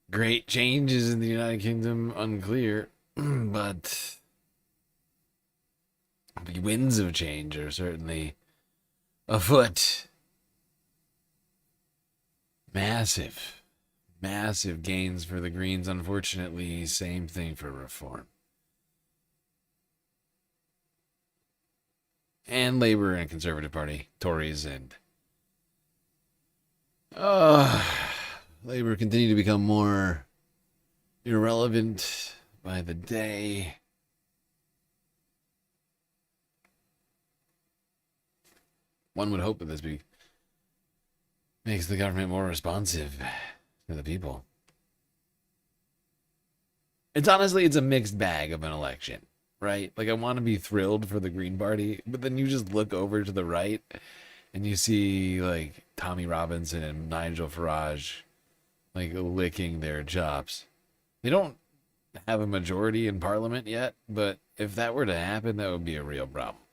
great changes in the United Kingdom, unclear. But the winds of change are certainly afoot. Massive gains for the Greens. Unfortunately, same thing for Reform. And Labour and Conservative Party, Tories and Labour continue to become more irrelevant by the day. one would hope that this makes the government more responsive to the people. It's a mixed bag of an election, right? Like, I want to be thrilled for the Green Party, but then you just look over to the right and you see, like, Tommy Robinson and Nigel Farage, like, licking their chops. They don't have a majority in Parliament yet, but if that were to happen, that would be a real problem.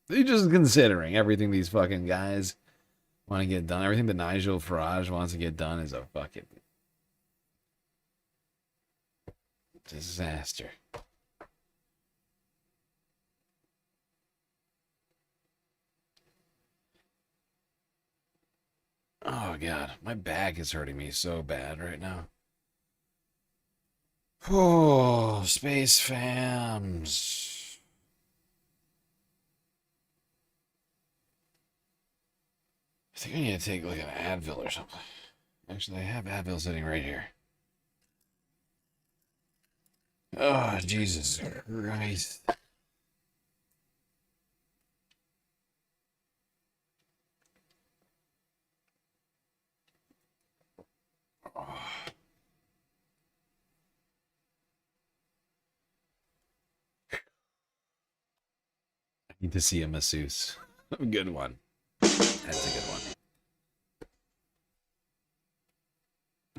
They're just considering everything these fucking guys want to get done. Everything that Nigel Farage wants to get done is a fucking disaster. Oh god, my back is hurting me so bad right now. Oh, space fams. I think I need to take like an Advil or something. Actually, I have Advil sitting right here. Oh, Jesus Christ. Oh. I need to see a masseuse. A good one. That's a good one.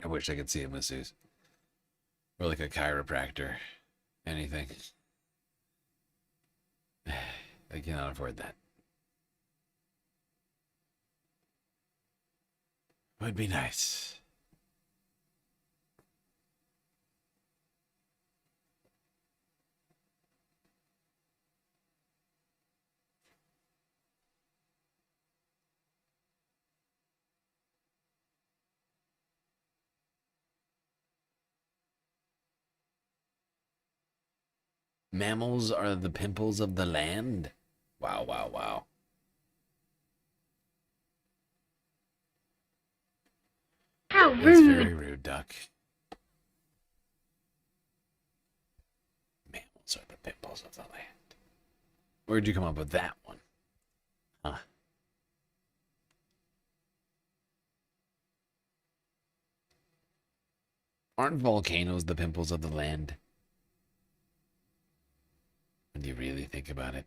I wish I could see a masseuse. Or like a chiropractor. Anything. I cannot afford that. Would be nice. Mammals are the pimples of the land. Wow, wow, wow. How That's rude. very rude, Duck. Mammals are the pimples of the land. Where'd you come up with that one? Huh? Aren't volcanoes the pimples of the land? When you really think about it.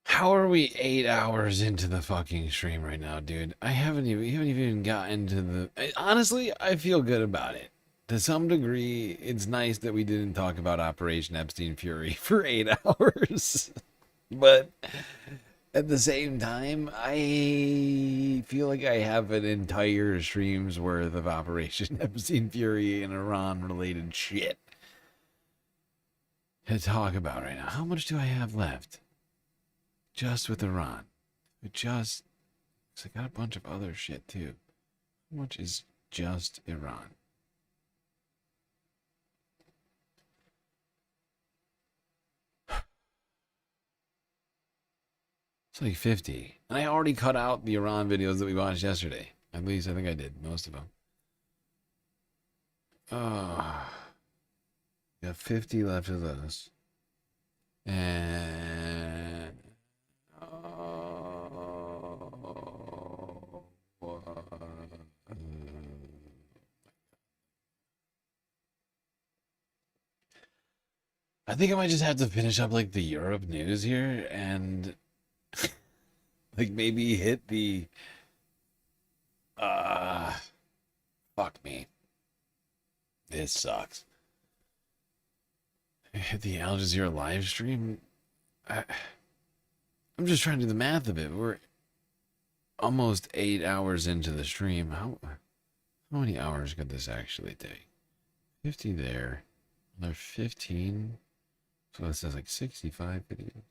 How are we 8 hours into the fucking stream right now, dude? We haven't even gotten to the... Honestly, I feel good about it. To some degree, it's nice that we didn't talk about Operation Epstein Fury for 8 hours. But at the same time, I feel like I have an entire stream's worth of Operation Epstein Fury and Iran-related shit to talk about right now. How much do I have left? Just with Iran. Because I got a bunch of other shit too. How much is just Iran? It's like 50. And I already cut out the Iran videos that we watched yesterday. At least I think I did most of them. Got 50 left of those. And I think I might just have to finish up like the Europe news here and like maybe hit the fuck me. This sucks. Hit the Al Jazeera live stream. I'm just trying to do the math of it. We're almost 8 hours into the stream. How many hours could this actually take? 50 there. Another 15. So this is like 65 videos.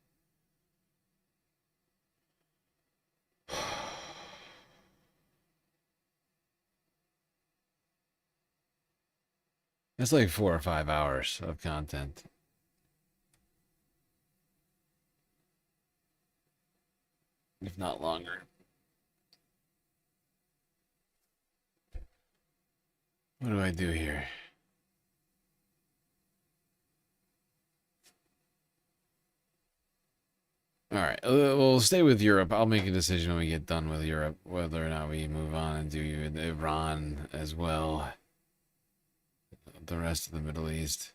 That's like 4 or 5 hours of content. if not longer. What do I do here? All right, we'll stay with Europe. I'll make a decision when we get done with Europe, whether or not we move on and do Iran as well. The rest of the Middle East.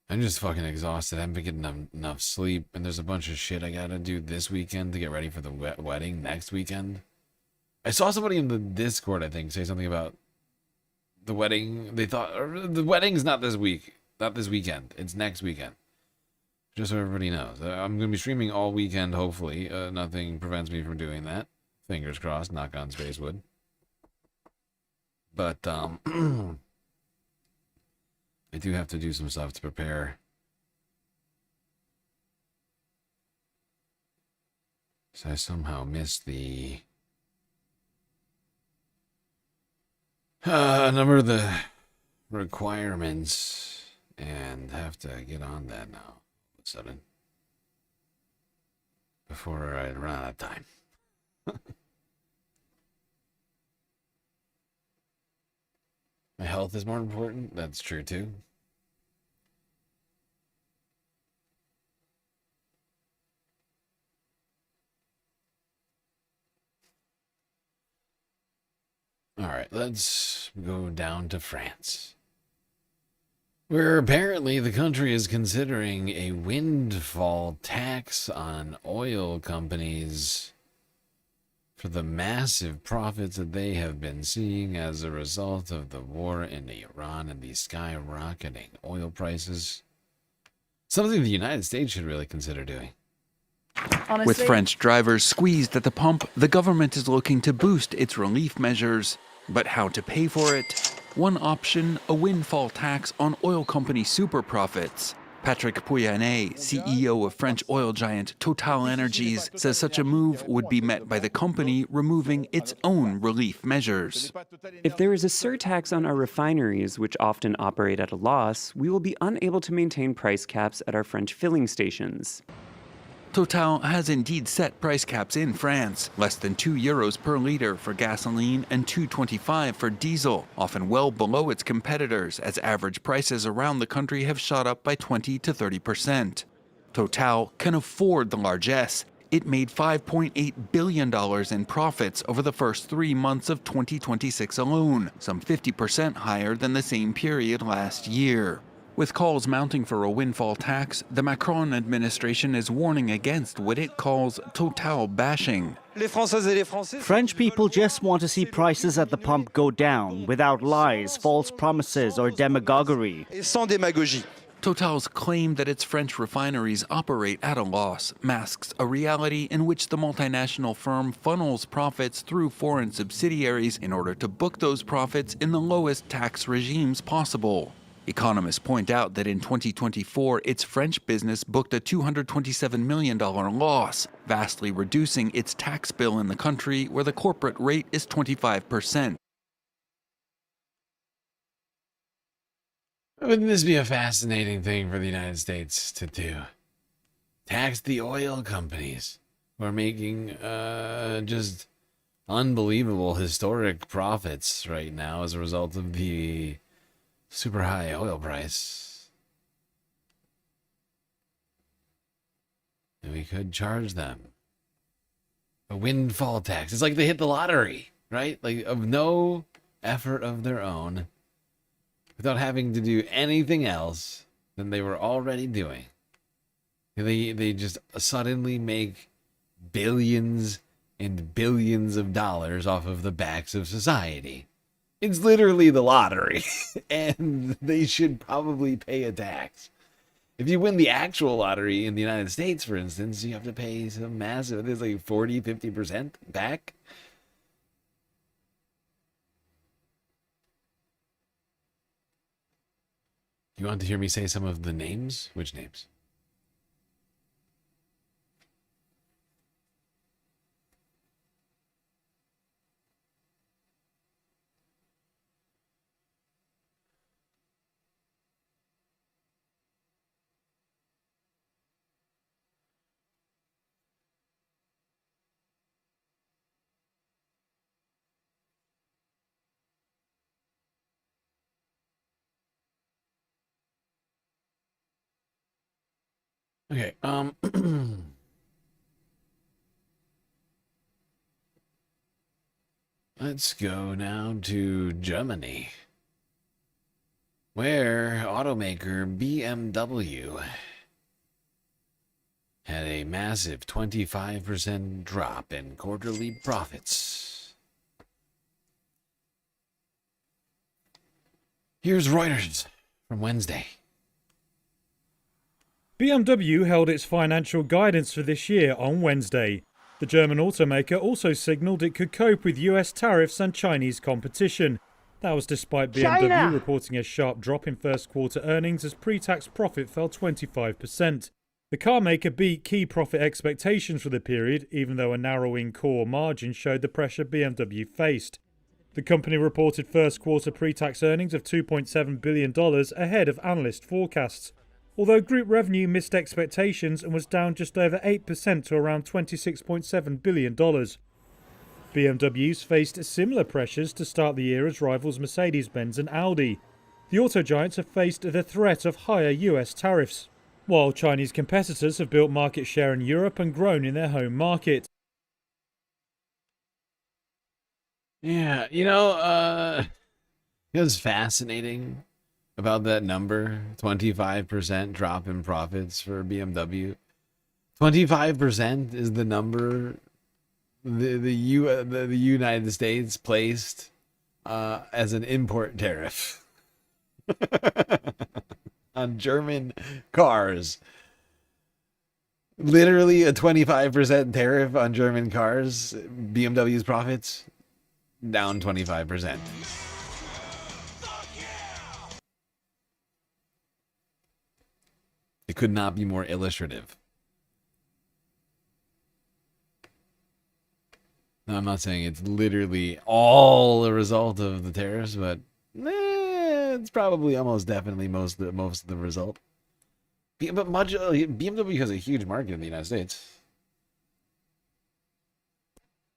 I'm just fucking exhausted. I haven't been getting enough sleep, and there's a bunch of shit I gotta do this weekend to get ready for the wedding next weekend. I saw somebody in the Discord, I think, say something about the wedding. They thought the wedding's not this week, not this weekend. It's next weekend. Just so everybody knows. I'm going to be streaming all weekend, hopefully. Nothing prevents me from doing that. Fingers crossed, knock on spacewood. But, I do have to do some stuff to prepare. So I somehow missed the number of the requirements and have to get on that now. Sudden before I run out of time. My health is more important. That's true too. All right, let's go down to France, where apparently the country is considering a windfall tax on oil companies for the massive profits that they have been seeing as a result of the war in Iran and the skyrocketing oil prices. Something the United States should really consider doing. Honestly, with French drivers squeezed at the pump, the government is looking to boost its relief measures. But how to pay for it? One option, a windfall tax on oil company super profits. Patrick Pouyanné, CEO of French oil giant Total Energies, says such a move would be met by the company removing its own relief measures. If there is a surtax on our refineries, which often operate at a loss, we will be unable to maintain price caps at our French filling stations. Total has indeed set price caps in France, less than €2 per litre for gasoline and €2.25 for diesel, often well below its competitors as average prices around the country have shot up by 20 to 30%. Total can afford the largesse. It made $5.8 billion in profits over the first 3 months of 2026 alone, some 50% higher than the same period last year. With calls mounting for a windfall tax, the Macron administration is warning against what it calls Total bashing. French people just want to see prices at the pump go down without lies, false promises, or demagoguery. Total's claim that its French refineries operate at a loss masks a reality in which the multinational firm funnels profits through foreign subsidiaries in order to book those profits in the lowest tax regimes possible. Economists point out that in 2024, its French business booked a $227 million loss, vastly reducing its tax bill in the country where the corporate rate is 25%. Wouldn't this be a fascinating thing for the United States to do? Tax the oil companies who are making just unbelievable historic profits right now as a result of the super high oil price. And we could charge them a windfall tax. It's like they hit the lottery, right? Like, of no effort of their own, without having to do anything else than they were already doing. They just suddenly make billions and billions of dollars off of the backs of society. It's literally the lottery, and they should probably pay a tax. If you win the actual lottery in the United States, for instance, you have to pay some massive, there's like 40, 50% back. You want to hear me say some of the names? Which names? Okay, let's go now to Germany, where automaker BMW had a massive 25% drop in quarterly profits. Here's Reuters from Wednesday. BMW held its financial guidance for this year on Wednesday. The German automaker also signalled it could cope with US tariffs and Chinese competition. That was despite BMW reporting a sharp drop in first quarter earnings as pre-tax profit fell 25%. The car maker beat key profit expectations for the period, even though a narrowing core margin showed the pressure BMW faced. The company reported first quarter pre-tax earnings of $2.7 billion ahead of analyst forecasts, although group revenue missed expectations and was down just over 8% to around $26.7 billion. BMW's faced similar pressures to start the year as rivals Mercedes-Benz and Audi. The auto giants have faced the threat of higher US tariffs, while Chinese competitors have built market share in Europe and grown in their home market. Yeah, it was fascinating about that number, 25% drop in profits for BMW. 25% is the number the United States placed as an import tariff on German cars. Literally a 25% tariff on German cars. BMW's profits down 25%. It could not be more illustrative. Now, I'm not saying it's literally all a result of the tariffs, but it's probably almost definitely most of the result. But BMW has a huge market in the United States.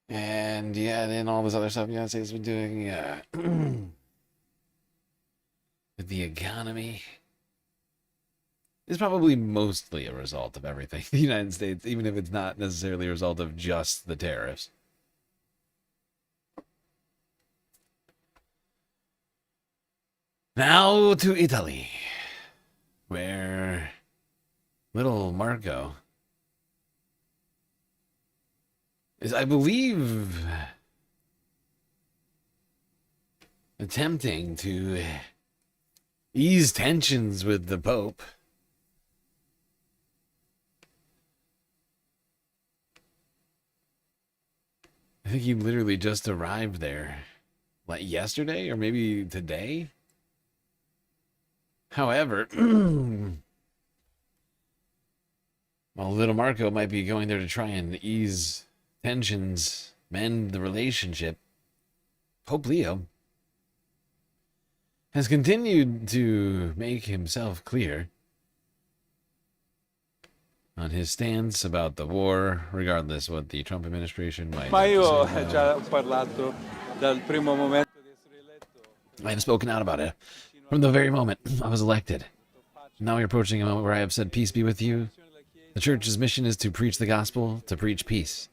And yeah, then all this other stuff the United States has been doing with the economy. It's probably mostly a result of everything in the United States, even if it's not necessarily a result of just the tariffs. Now to Italy, where little Marco is, I believe, attempting to ease tensions with the Pope. I think he literally just arrived there, like yesterday or maybe today. However, well, little Marco might be going there to try and ease tensions, mend the relationship. Pope Leo has continued to make himself clear on his stance about the war, regardless what the Trump administration might Ma io have to say già ho parlato dal primo momento di essere eletto. I have spoken out about it from the very moment I was elected. Now we're approaching a moment where I have said, peace be with you. The church's mission is to preach the gospel, to preach peace.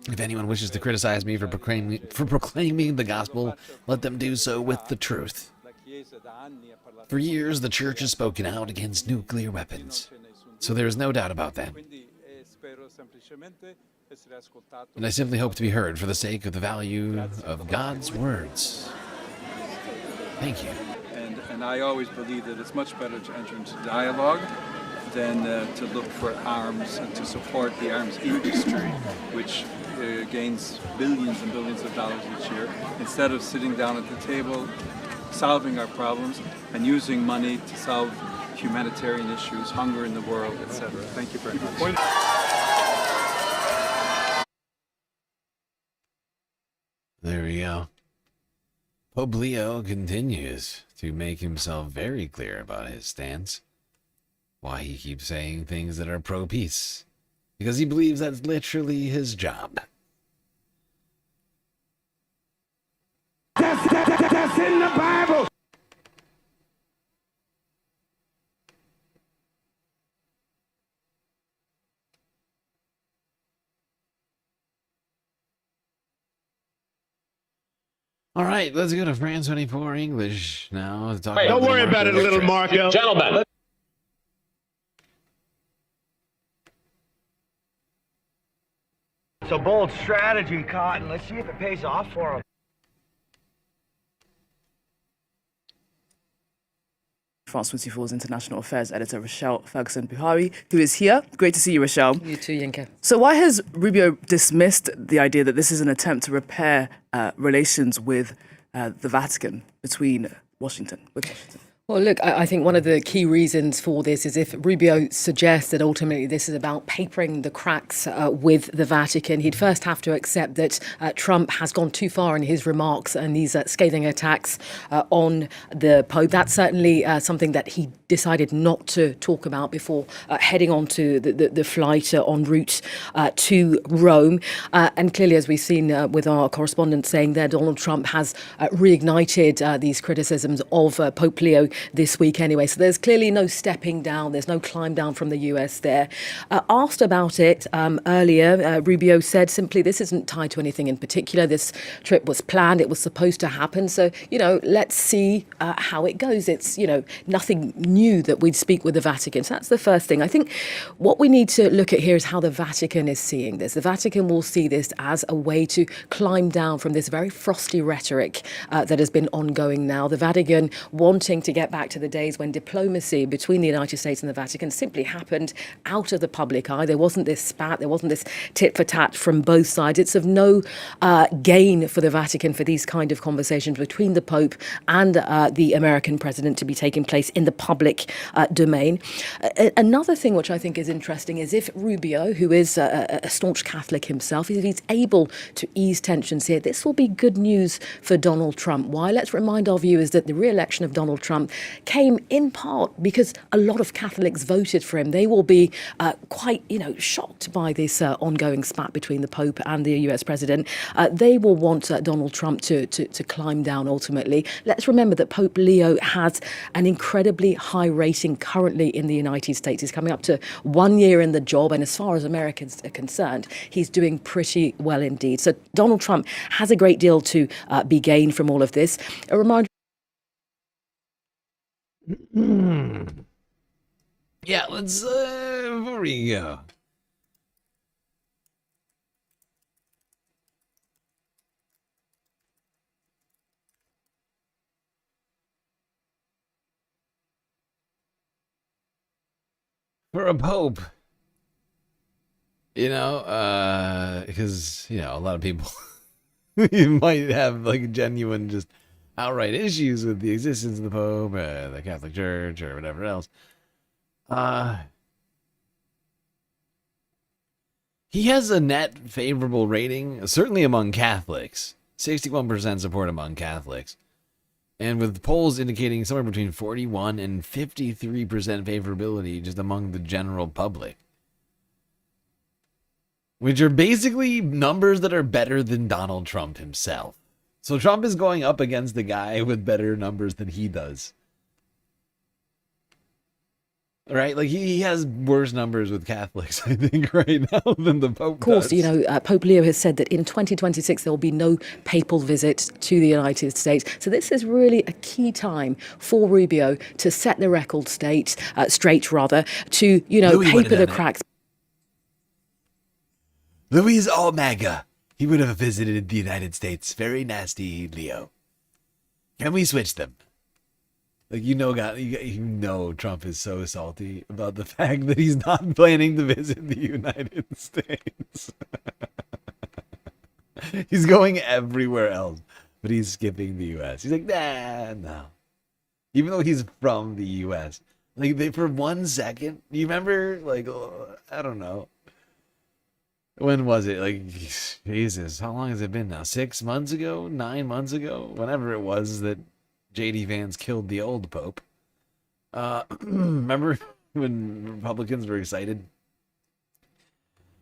If anyone wishes to criticize me for proclaiming the gospel, let them do so with the truth. For years, the church has spoken out against nuclear weapons, so there is no doubt about that. And I simply hope to be heard for the sake of the value of God's words. Thank you. And I always believe that it's much better to enter into dialogue than to look for arms and to support the arms industry, which gains billions and billions of dollars each year, instead of sitting down at the table, solving our problems, and using money to solve humanitarian issues, hunger in the world, etc. Thank you very much. There we go. Pope Leo continues to make himself very clear about his stance. Why he keeps saying things that are pro-peace. Because he believes that's literally his job. That's in the Bible. All right, let's go to France 24 English now. To talk Wait, about don't worry about it, little Marco. Gentlemen. It's a bold strategy, Cotton. Let's see if it pays off for him. France 24's international affairs editor Rochelle Ferguson-Buhari, who is here. Great to see you, Rochelle. You too, Yinka. So why has Rubio dismissed the idea that this is an attempt to repair relations with the Vatican with Washington? Well, look, I think one of the key reasons for this is if Rubio suggests that ultimately this is about papering the cracks with the Vatican, he'd first have to accept that Trump has gone too far in his remarks and these scathing attacks on the Pope. That's certainly something that he decided not to talk about before heading on to the flight en route to Rome. And clearly, as we've seen with our correspondent saying there, Donald Trump has reignited these criticisms of Pope Leo this week anyway. So there's clearly no stepping down. There's no climb down from the US there. Asked about it earlier, Rubio said simply this isn't tied to anything in particular. This trip was planned. It was supposed to happen. So, let's see how it goes. It's, nothing new that we'd speak with the Vatican. So that's the first thing. I think what we need to look at here is how the Vatican is seeing this. The Vatican will see this as a way to climb down from this very frosty rhetoric that has been ongoing now. The Vatican wanting to get back to the days when diplomacy between the United States and the Vatican simply happened out of the public eye. There wasn't this spat, there wasn't this tit for tat from both sides. It's of no gain for the Vatican for these kind of conversations between the Pope and the American president to be taking place in the public domain. Another thing which I think is interesting is if Rubio, who is a staunch Catholic himself, if he's able to ease tensions here, this will be good news for Donald Trump. Why? Let's remind our viewers that the re-election of Donald Trump came in part because a lot of Catholics voted for him. They will be quite, shocked by this ongoing spat between the Pope and the US president. They will want Donald Trump to climb down ultimately. Let's remember that Pope Leo has an incredibly high rating currently in the United States. He's coming up to 1 year in the job, and as far as Americans are concerned, he's doing pretty well indeed. So Donald Trump has a great deal to be gained from all of this. A reminder. Yeah, let's before we go. For a pope, because a lot of people you might have like genuine just outright issues with the existence of the Pope, the Catholic Church, or whatever else. He has a net favorable rating, certainly among Catholics. 61% support among Catholics. And with polls indicating somewhere between 41 and 53% favorability just among the general public. Which are basically numbers that are better than Donald Trump himself. So Trump is going up against the guy with better numbers than he does. Right? Like, he has worse numbers with Catholics, I think, right now than the Pope does. Of course, Pope Leo has said that in 2026 there will be no papal visit to the United States. So this is really a key time for Rubio to set the record straight, to, paper the cracks. Louis is all MAGA. He would have visited the United States. Very nasty, Leo. Can we switch them? Like, Trump is so salty about the fact that he's not planning to visit the United States. He's going everywhere else, but he's skipping the U.S. He's like, no. Even though he's from the U.S. Like, for 1 second, you remember, I don't know. When was it? Like, Jesus, how long has it been now? 6 months ago? 9 months ago? Whenever it was that JD Vance killed the old Pope. Remember when Republicans were excited?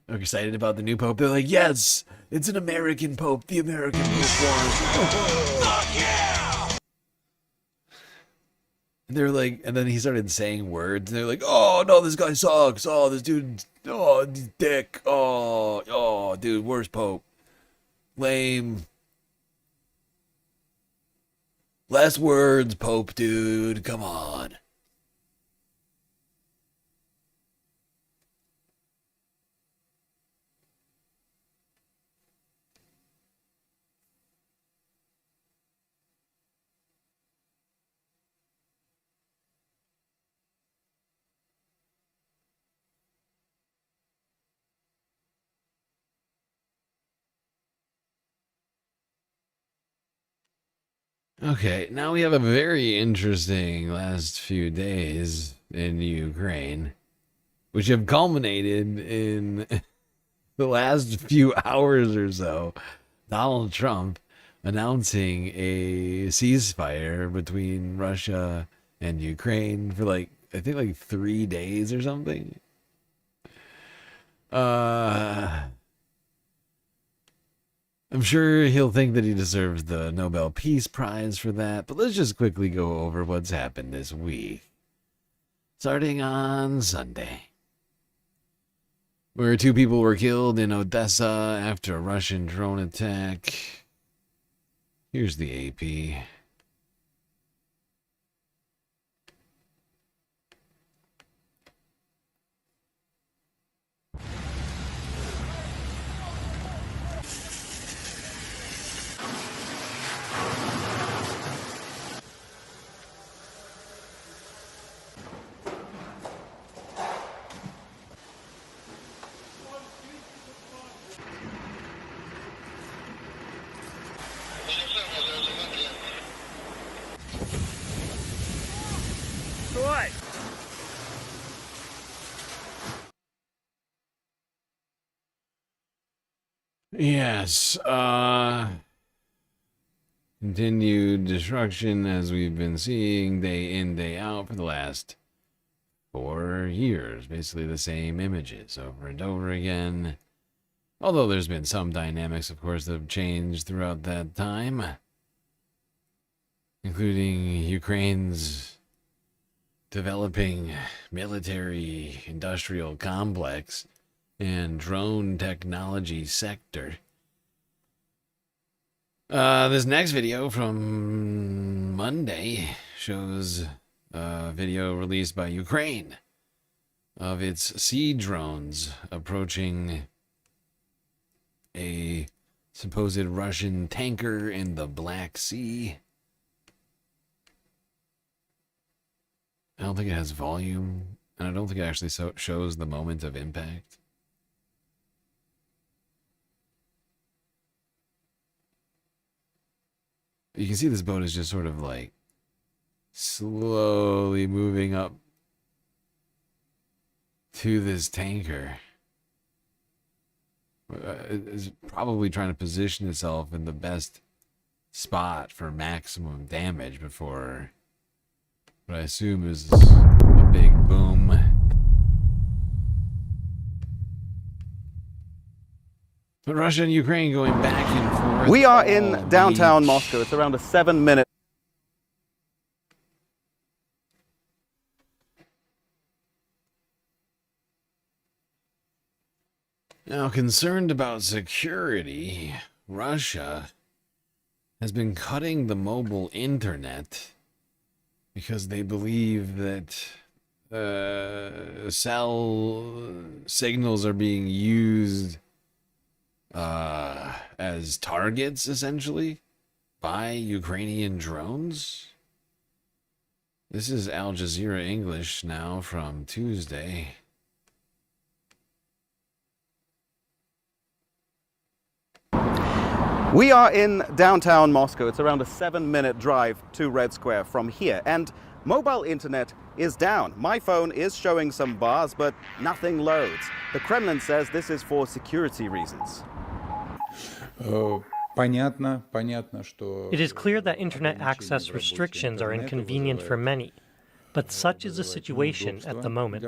They were excited about the new Pope. They're like, yes, it's an American Pope. The American Pope won. Yeah! And they're like, and then he started saying words. And they're like, oh, no, this guy sucks. Oh, this dude, he's dick. Oh, dude, worst Pope. Lame. Less words, Pope dude. Come on. Okay, now we have a very interesting last few days in Ukraine, which have culminated in the last few hours or so. Donald Trump announcing a ceasefire between Russia and Ukraine for I think 3 days or something. I'm sure he'll think that he deserves the Nobel Peace Prize for that, but let's just quickly go over what's happened this week. Starting on Sunday, where 2 people were killed in Odessa after a Russian drone attack. Here's the AP. Yes, continued destruction as we've been seeing day in, day out for the last 4 years. Basically the same images over and over again. Although there's been some dynamics, of course, that have changed throughout that time. Including Ukraine's developing military industrial complex and drone technology sector. This next video from Monday shows a video released by Ukraine of its sea drones approaching a supposed Russian tanker in the Black Sea. I don't think it has volume, and I don't think it actually shows the moment of impact. You can see this boat is just sort of slowly moving up to this tanker. It's probably trying to position itself in the best spot for maximum damage before what I assume is a big boom. But Russia and Ukraine going back and forth. We are in downtown Moscow. It's around a 7-minute. Now, concerned about security, Russia has been cutting the mobile internet because they believe that cell signals are being used as targets, essentially, by Ukrainian drones. This is Al Jazeera English now from Tuesday. We are in downtown Moscow. It's around a 7-minute drive to Red Square from here, and mobile internet is down. My phone is showing some bars, but nothing loads. The Kremlin says this is for security reasons. It is clear that internet access restrictions are inconvenient for many, but such is the situation at the moment.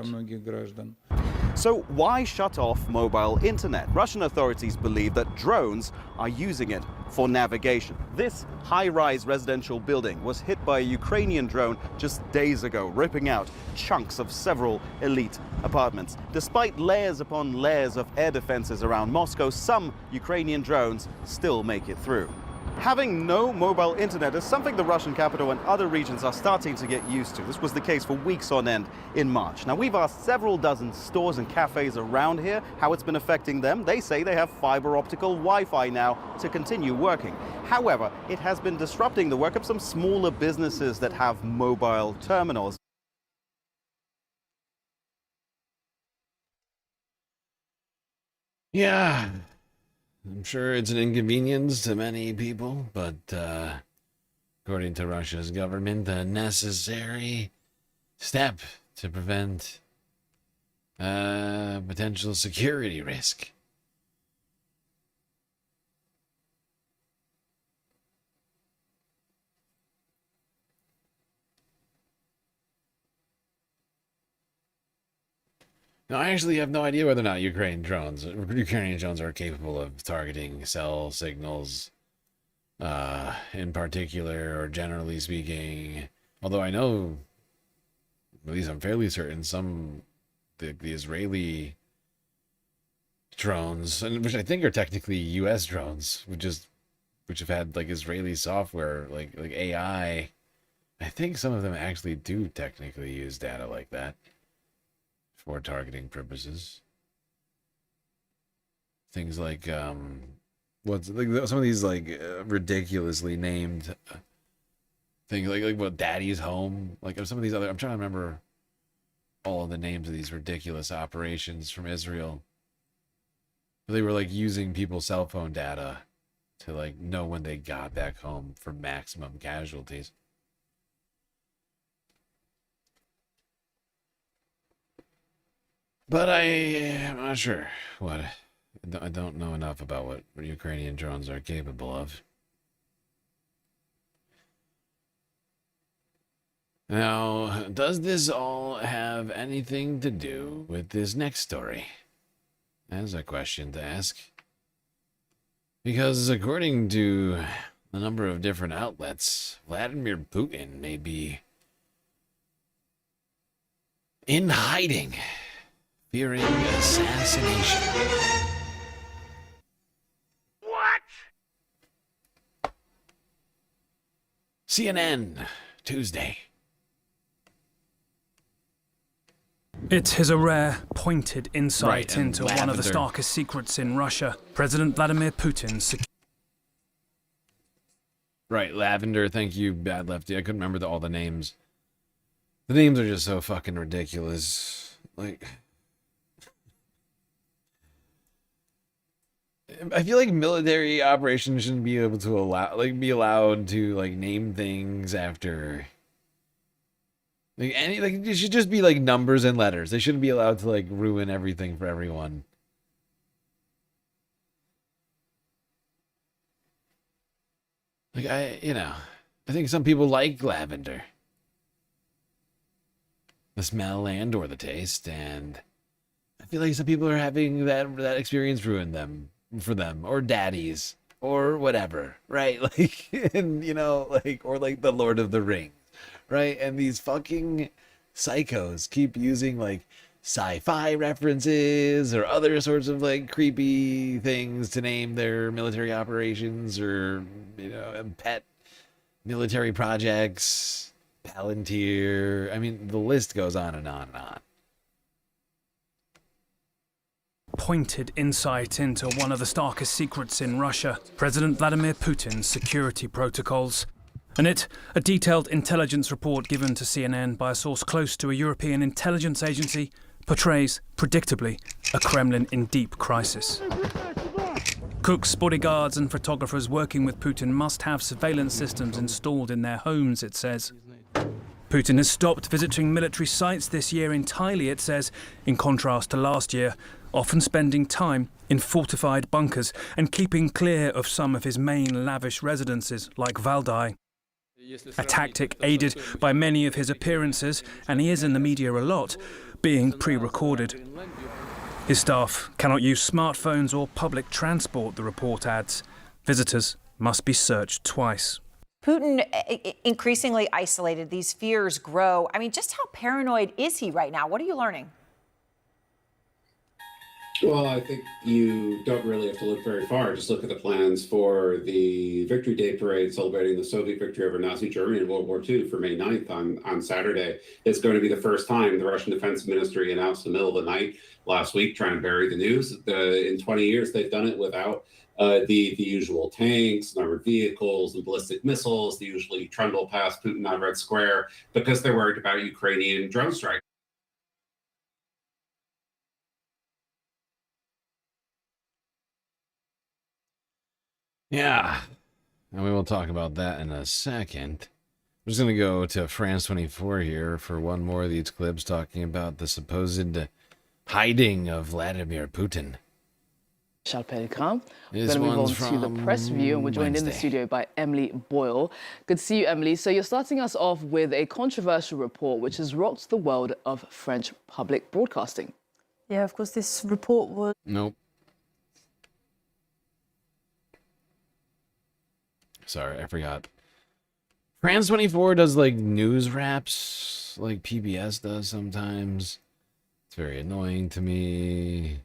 So why shut off mobile internet? Russian authorities believe that drones are using it for navigation. This high-rise residential building was hit by a Ukrainian drone just days ago, ripping out chunks of several elite apartments. Despite layers upon layers of air defenses around Moscow, some Ukrainian drones still make it through. Having no mobile internet is something the Russian capital and other regions are starting to get used to. This was the case for weeks on end in March. Now, we've asked several dozen stores and cafes around here how it's been affecting them. They say they have fiber optical Wi-Fi now to continue working. However, it has been disrupting the work of some smaller businesses that have mobile terminals. Yeah, I'm sure it's an inconvenience to many people, but according to Russia's government, a necessary step to prevent potential security risk. Now, I actually have no idea whether or not Ukrainian drones are capable of targeting cell signals, in particular, or generally speaking. Although I know, at least I'm fairly certain, the Israeli drones, which I think are technically U.S. drones, which have had like Israeli software, like AI. I think some of them actually do technically use data like that for targeting purposes. Things like what's like some of these like ridiculously named things like what Daddy's Home, like some of these other, I'm trying to remember all of the names of these ridiculous operations from Israel. They were like using people's cell phone data to like know when they got back home for maximum casualties. But I'm not sure what. I don't know enough about what Ukrainian drones are capable of. Now, does this all have anything to do with this next story? That's a question to ask. Because according to a number of different outlets, Vladimir Putin may be in hiding, fearing assassination. What? CNN, Tuesday. It is a rare, pointed insight Right, and into one of the lavender. starkest secrets in Russia. President Vladimir Putin's Right, Lavender, thank you, Bad Lefty. I couldn't remember all the names. The names are just so fucking ridiculous. Like, I feel like military operations shouldn't be able to be allowed to like name things after it should just be like numbers and letters. They shouldn't be allowed to like ruin everything for everyone. Like I think some people like lavender. The smell and or the taste, and I feel like some people are having that experience ruin them for them, or daddies, or whatever, right? Like, and or like the Lord of the Rings, right? And these fucking psychos keep using like sci-fi references or other sorts of like creepy things to name their military operations or pet military projects, Palantir. I mean, the list goes on and on and on. pointed insight into one of the starkest secrets in Russia, President Vladimir Putin's security protocols. And a detailed intelligence report given to CNN by a source close to a European intelligence agency, portrays, predictably, a Kremlin in deep crisis. Cooks, bodyguards and photographers working with Putin must have surveillance systems installed in their homes, it says. Putin has stopped visiting military sites this year entirely, it says, in contrast to last year, often spending time in fortified bunkers and keeping clear of some of his main lavish residences like Valdai. A tactic aided by many of his appearances, and he is in the media a lot, being pre-recorded. His staff cannot use smartphones or public transport, the report adds. Visitors must be searched twice. Putin increasingly isolated. These fears grow. I mean, just how paranoid is he right now? What are you learning? Well, I think you don't really have to look very far. Just look at the plans for the Victory Day parade celebrating the Soviet victory over Nazi Germany in World War II for May 9th on Saturday. It's going to be the first time the Russian Defense Ministry announced in the middle of the night last week, trying to bury the news. In 20 years, they've done it without the usual tanks, armored vehicles, and ballistic missiles. They usually trundle past Putin on Red Square because they're worried about Ukrainian drone strikes. Yeah, and we will talk about that in a second. I'm just going to go to France 24 here for one more of these clips talking about the supposed hiding of Vladimir Putin. Charles Pellegrin. We're This going to move on one's to the press review, and we're joined in the Wednesday. studio by Emily Boyle. Good to see you, Emily. So you're starting us off with a controversial report which has rocked the world of French public broadcasting. Yeah, of course, this report was... Nope. Sorry, I forgot. France 24 does like news wraps like PBS does sometimes. It's very annoying to me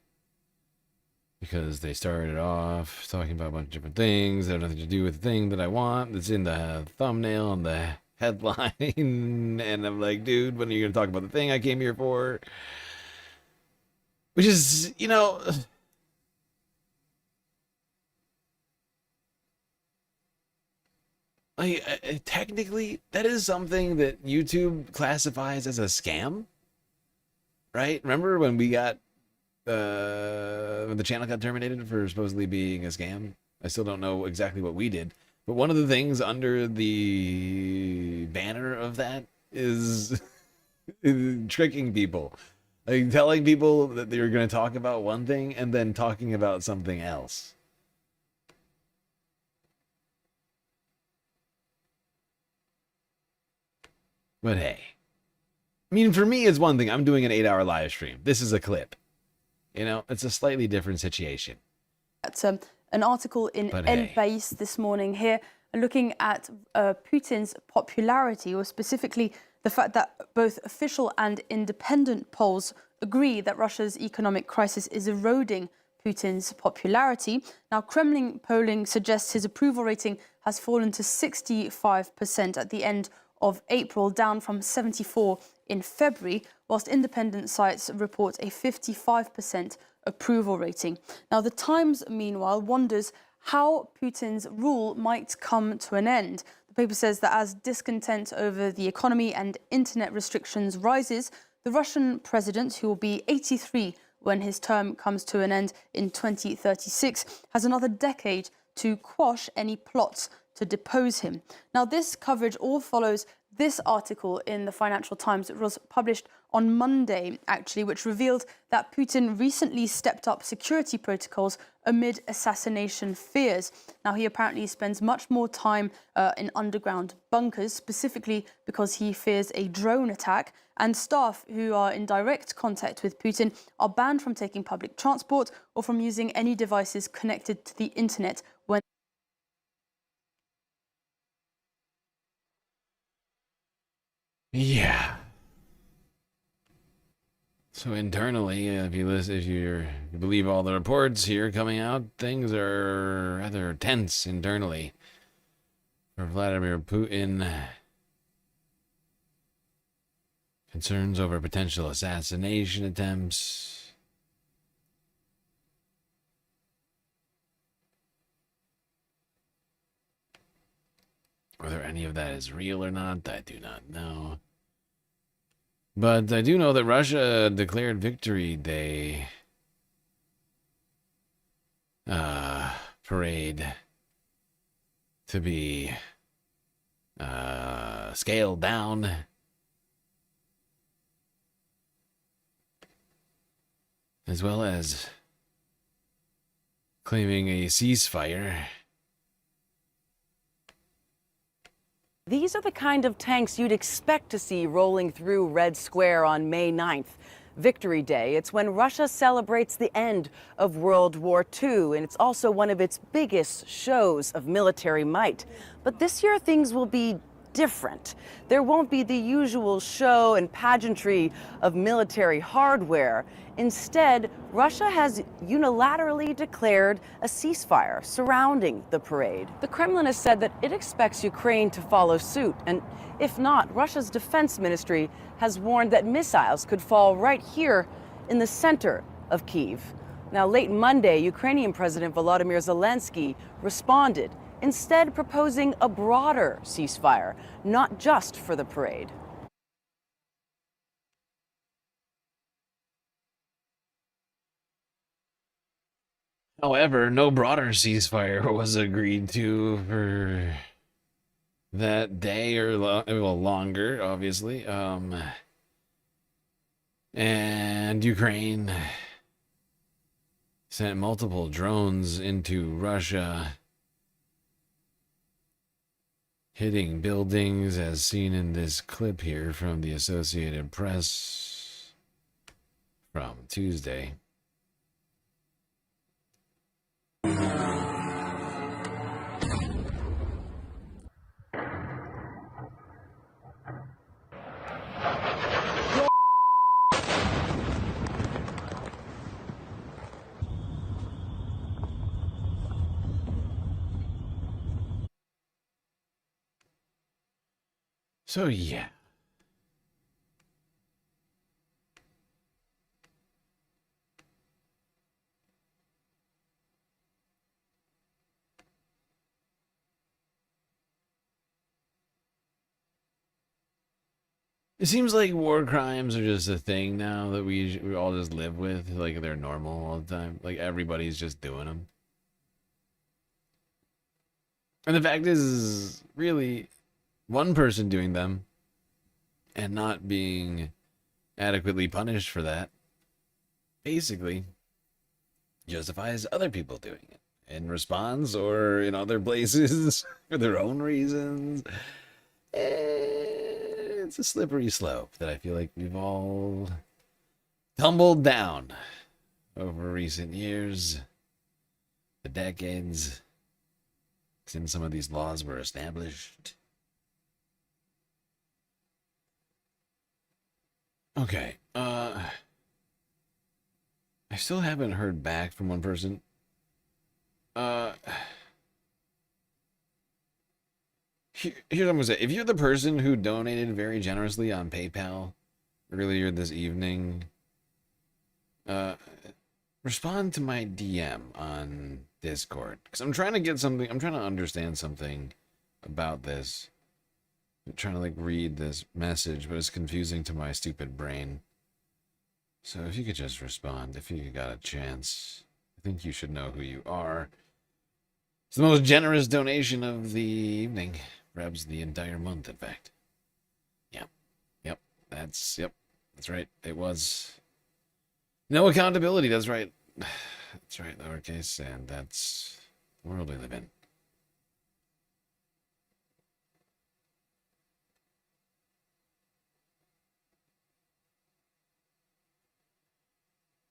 because they started off talking about a bunch of different things that have nothing to do with the thing that I want that's in the thumbnail and the headline. And I'm like, dude, when are you going to talk about the thing I came here for? Which is, you know... Like, technically, that is something that YouTube classifies as a scam, right? Remember when we got, when the channel got terminated for supposedly being a scam? I still don't know exactly what we did, but one of the things under the banner of that is tricking people, like telling people that they're going to talk about one thing and then talking about something else. But hey, I mean, for me, it's one thing. I'm doing an 8-hour live stream. This is a clip. You know, it's a slightly different situation. At an article in El País this morning here, looking at Putin's popularity, or specifically the fact that both official and independent polls agree that Russia's economic crisis is eroding Putin's popularity. Now, Kremlin polling suggests his approval rating has fallen to 65% at the end of April, down from 74 in February, whilst independent sites report a 55% approval rating. Now, the Times, meanwhile, wonders how Putin's rule might come to an end. The paper says that as discontent over the economy and internet restrictions rises, the Russian president, who will be 83 when his term comes to an end in 2036, has another decade to quash any plots to depose him. Now, this coverage all follows this article in the Financial Times. It was published on Monday, actually, which revealed that Putin recently stepped up security protocols amid assassination fears. Now, he apparently spends much more time in underground bunkers, specifically because he fears a drone attack, and staff who are in direct contact with Putin are banned from taking public transport or from using any devices connected to the internet when Yeah. So internally, if you believe all the reports here coming out, things are rather tense internally for Vladimir Putin. Concerns over potential assassination attempts. Whether any of that is real or not, I do not know. But I do know that Russia declared Victory Day parade to be scaled down. As well as claiming a ceasefire. These are the kind of tanks you'd expect to see rolling through Red Square on May 9th, Victory Day. It's when Russia celebrates the end of World War II, and it's also one of its biggest shows of military might. But this year, things will be different. There won't be the usual show and pageantry of military hardware. Instead, Russia has unilaterally declared a ceasefire surrounding the parade. The Kremlin has said that it expects Ukraine to follow suit, and if not, Russia's defense ministry has warned that missiles could fall right here in the center of Kyiv. Now, late Monday, Ukrainian President Volodymyr Zelensky responded, instead proposing a broader ceasefire, not just for the parade. However, no broader ceasefire was agreed to for that day or longer, obviously. And Ukraine sent multiple drones into Russia, hitting buildings as seen in this clip here from the Associated Press from Tuesday. So, yeah. It seems like war crimes are just a thing now that we all just live with. Like, they're normal all the time. Like, everybody's just doing them. And the fact is, really, one person doing them and not being adequately punished for that basically justifies other people doing it in response or in other places for their own reasons. It's a slippery slope that I feel like we've all tumbled down over recent years, the decades since some of these laws were established. Okay, I still haven't heard back from one person. Here's what I'm gonna say. If you're the person who donated very generously on PayPal earlier this evening, respond to my DM on Discord. Because I'm trying to get something, I'm trying to understand something about this. I'm trying to like read this message, but it's confusing to my stupid brain. So if you could just respond, if you got a chance. I think you should know who you are. It's the most generous donation of the evening. Perhaps the entire month, in fact. Yep, that's right. It was. No accountability, that's right. That's right, lowercase, and that's the world we live in.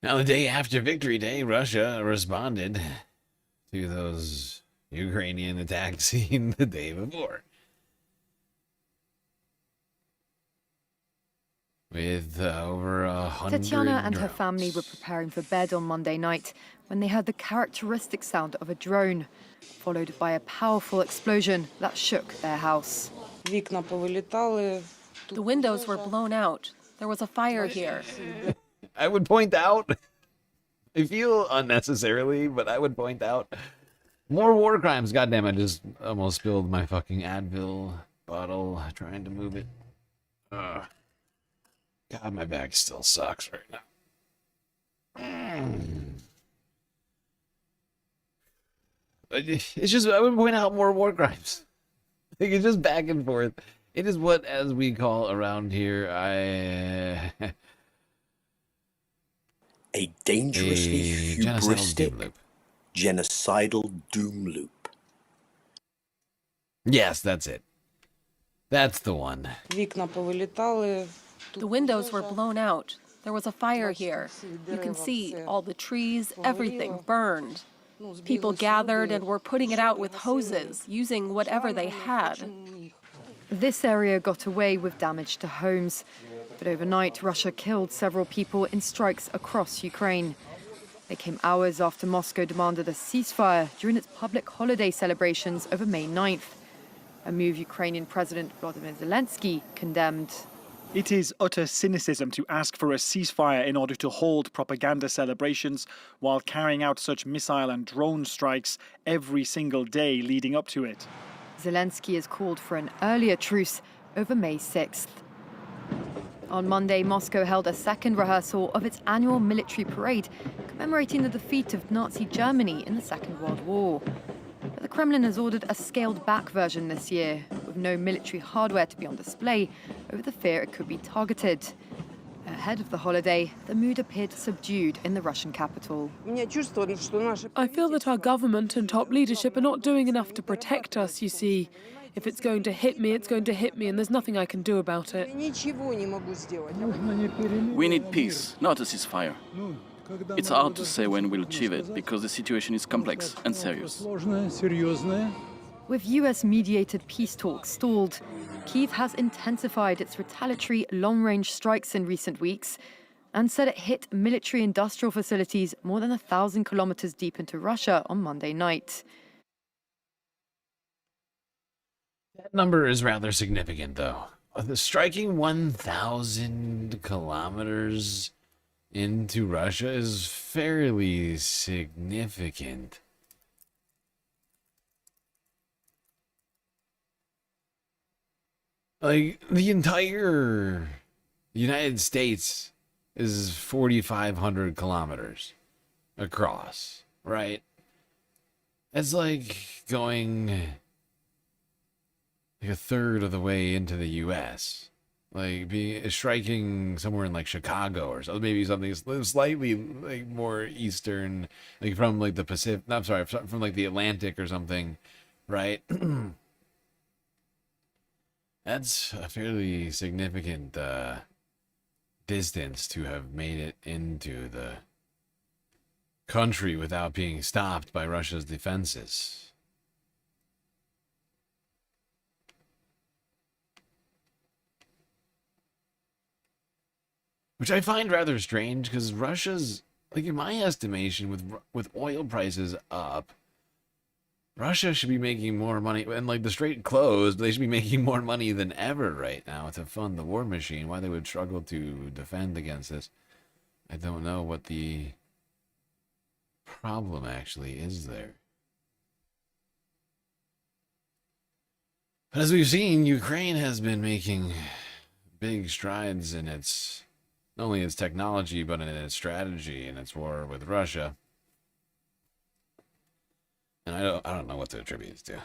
Now, the day after Victory Day, Russia responded to those Ukrainian attacks seen the day before. With over 100 Tatiana and her drones. family were preparing for bed on Monday night when they heard the characteristic sound of a drone, followed by a powerful explosion that shook their house. The windows were blown out. There was a fire here. I would point out, I feel unnecessarily, but I would point out more war crimes. Goddamn, I just almost spilled my fucking Advil bottle trying to move it. God, my back still sucks right now. It's just, I would point out more war crimes. Like, it's just back and forth. It is what, as we call around here, a dangerously hubristic, genocidal doom loop. Yes, that's it. That's the one. The windows were blown out. There was a fire here. You can see all the trees, everything burned. People gathered and were putting it out with hoses, using whatever they had. This area got away with damage to homes. But overnight, Russia killed several people in strikes across Ukraine. They came hours after Moscow demanded a ceasefire during its public holiday celebrations over May 9th, a move Ukrainian President Volodymyr Zelensky condemned. It is utter cynicism to ask for a ceasefire in order to hold propaganda celebrations while carrying out such missile and drone strikes every single day leading up to it. Zelensky has called for an earlier truce over May 6th. On Monday, Moscow held a second rehearsal of its annual military parade, commemorating the defeat of Nazi Germany in the Second World War. But the Kremlin has ordered a scaled-back version this year, with no military hardware to be on display, over the fear it could be targeted. Ahead of the holiday, the mood appeared subdued in the Russian capital. I feel that our government and top leadership are not doing enough to protect us, you see. If it's going to hit me, it's going to hit me, and there's nothing I can do about it. We need peace, not a ceasefire. It's hard to say when we'll achieve it, because the situation is complex and serious. With US-mediated peace talks stalled, Kyiv has intensified its retaliatory long-range strikes in recent weeks and said it hit military-industrial facilities more than 1,000 kilometers deep into Russia on Monday night. That number is rather significant, though. Striking 1,000 kilometers into Russia is fairly significant. Like, the entire United States is 4,500 kilometers across, right? That's like going like a third of the way into the U.S. Like striking somewhere in like Chicago or so, maybe something slightly like more eastern, like from like the Pacific. No, I'm sorry, from like the Atlantic or something, right? That's a fairly significant distance to have made it into the country without being stopped by Russia's defenses. Which I find rather strange, because Russia's, like in my estimation, with oil prices up, Russia should be making more money, and like the Strait closed, they should be making more money than ever right now to fund the war machine. Why they would struggle to defend against this, I don't know what the problem actually is there. But as we've seen, Ukraine has been making big strides in its, not only its technology, but in its strategy in its war with Russia. And I don't know what to attribute it to.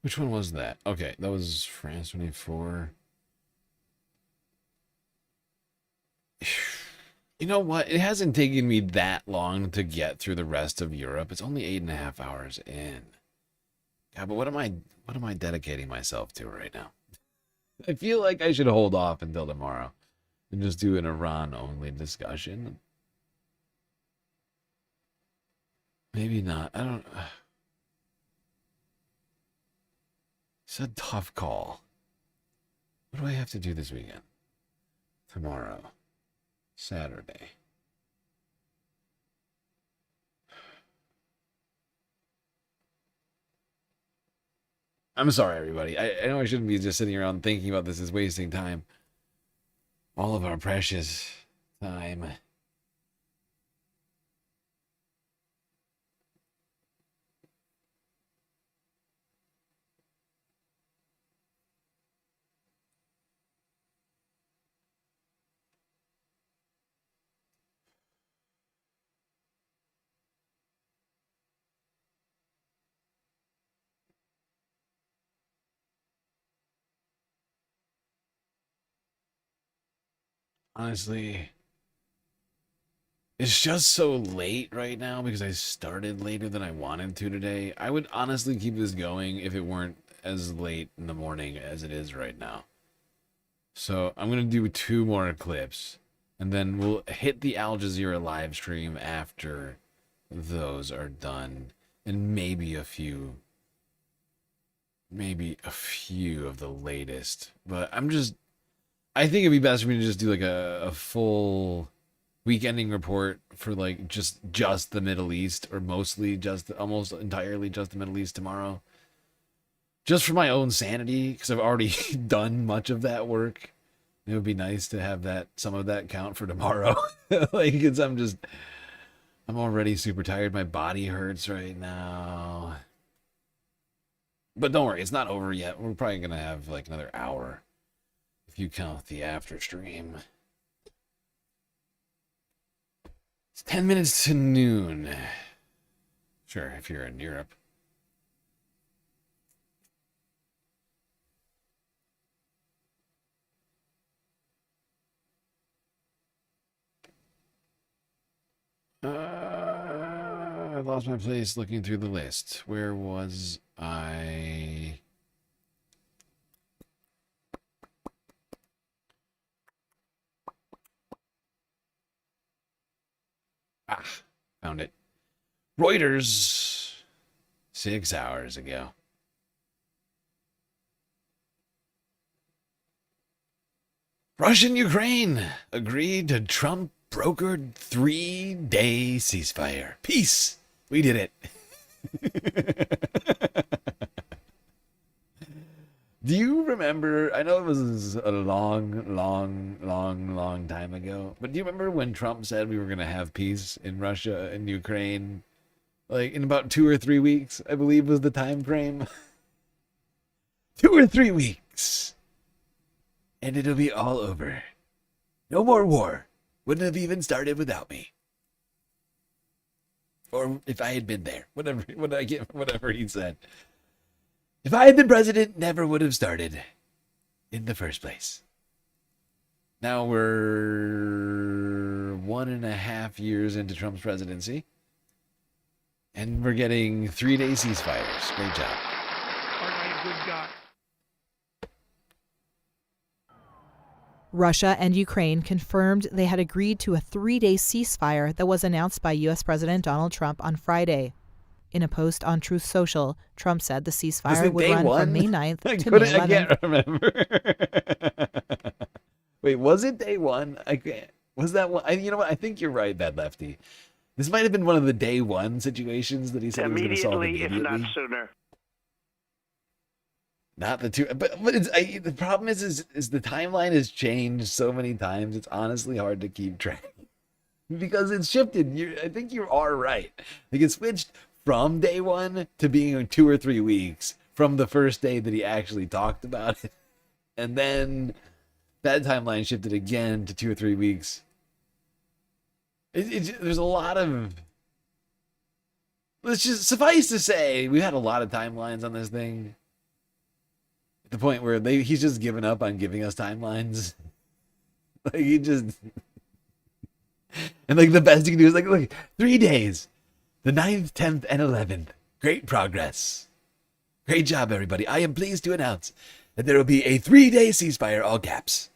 Which one was that? Okay, that was France 24. You know what? It hasn't taken me that long to get through the rest of Europe. It's only 8.5 hours in. God, but what am I dedicating myself to right now? I feel like I should hold off until tomorrow and just do an Iran-only discussion. Maybe not. I don't. It's a tough call. What do I have to do this weekend? Tomorrow. Saturday. I'm sorry, everybody. I know I shouldn't be just sitting around thinking about this as wasting time. All of our precious time. Honestly, it's just so late right now because I started later than I wanted to today. I would honestly keep this going if it weren't as late in the morning as it is right now. So I'm going to do 2 more clips, and then we'll hit the Al Jazeera live stream after those are done, and maybe a few of the latest. But I think it'd be best for me to just do like a full weekending report for like just the Middle East, or mostly almost entirely just the Middle East tomorrow. Just for my own sanity, because I've already done much of that work. It would be nice to have some of that count for tomorrow. Like, I'm already super tired. My body hurts right now. But don't worry, it's not over yet. We're probably going to have like another hour if you count the after stream. It's 10 minutes to noon. Sure, if you're in Europe. I lost my place looking through the list. Where was I? Found it. Reuters, 6 hours ago. Russia and Ukraine agreed to Trump brokered 3-day ceasefire. Peace. We did it. Do you remember? I know it was a long time ago, but do you remember when Trump said we were going to have peace in Russia and Ukraine? Like in about 2 or 3 weeks, I believe was the time frame. 2 or 3 weeks. And it'll be all over. No more war. Wouldn't have even started without me. Or if I had been there. Whatever he said. If I had been president, never would have started in the first place. Now we're 1.5 years into Trump's presidency. And we're getting 3-day ceasefires. Great job. Russia and Ukraine confirmed they had agreed to a 3-day ceasefire that was announced by U.S. President Donald Trump on Friday. In a post on Truth Social, Trump said the ceasefire would run from May 9th to May 11th. I can't remember. Wait, was it day 1? I can't. Was that one? You know what? I think you're right, Bad Lefty. This might have been one of the day 1 situations that he said he was going to solve immediately. If not sooner. Not the 2, but the problem is the timeline has changed so many times. It's honestly hard to keep track because it's shifted. I think you are right. Like it switched from day 1 to being 2 or 3 weeks from the first day that he actually talked about it, and then that timeline shifted again to 2 or 3 weeks. There's a lot of. Let's just suffice to say we had a lot of timelines on this thing. The point where he's just given up on giving us timelines. Like he just and like the best you can do is like, look, 3 days. The 9th, 10th, and 11th. Great progress. Great job, everybody. I am pleased to announce that there will be a 3-day ceasefire, all caps,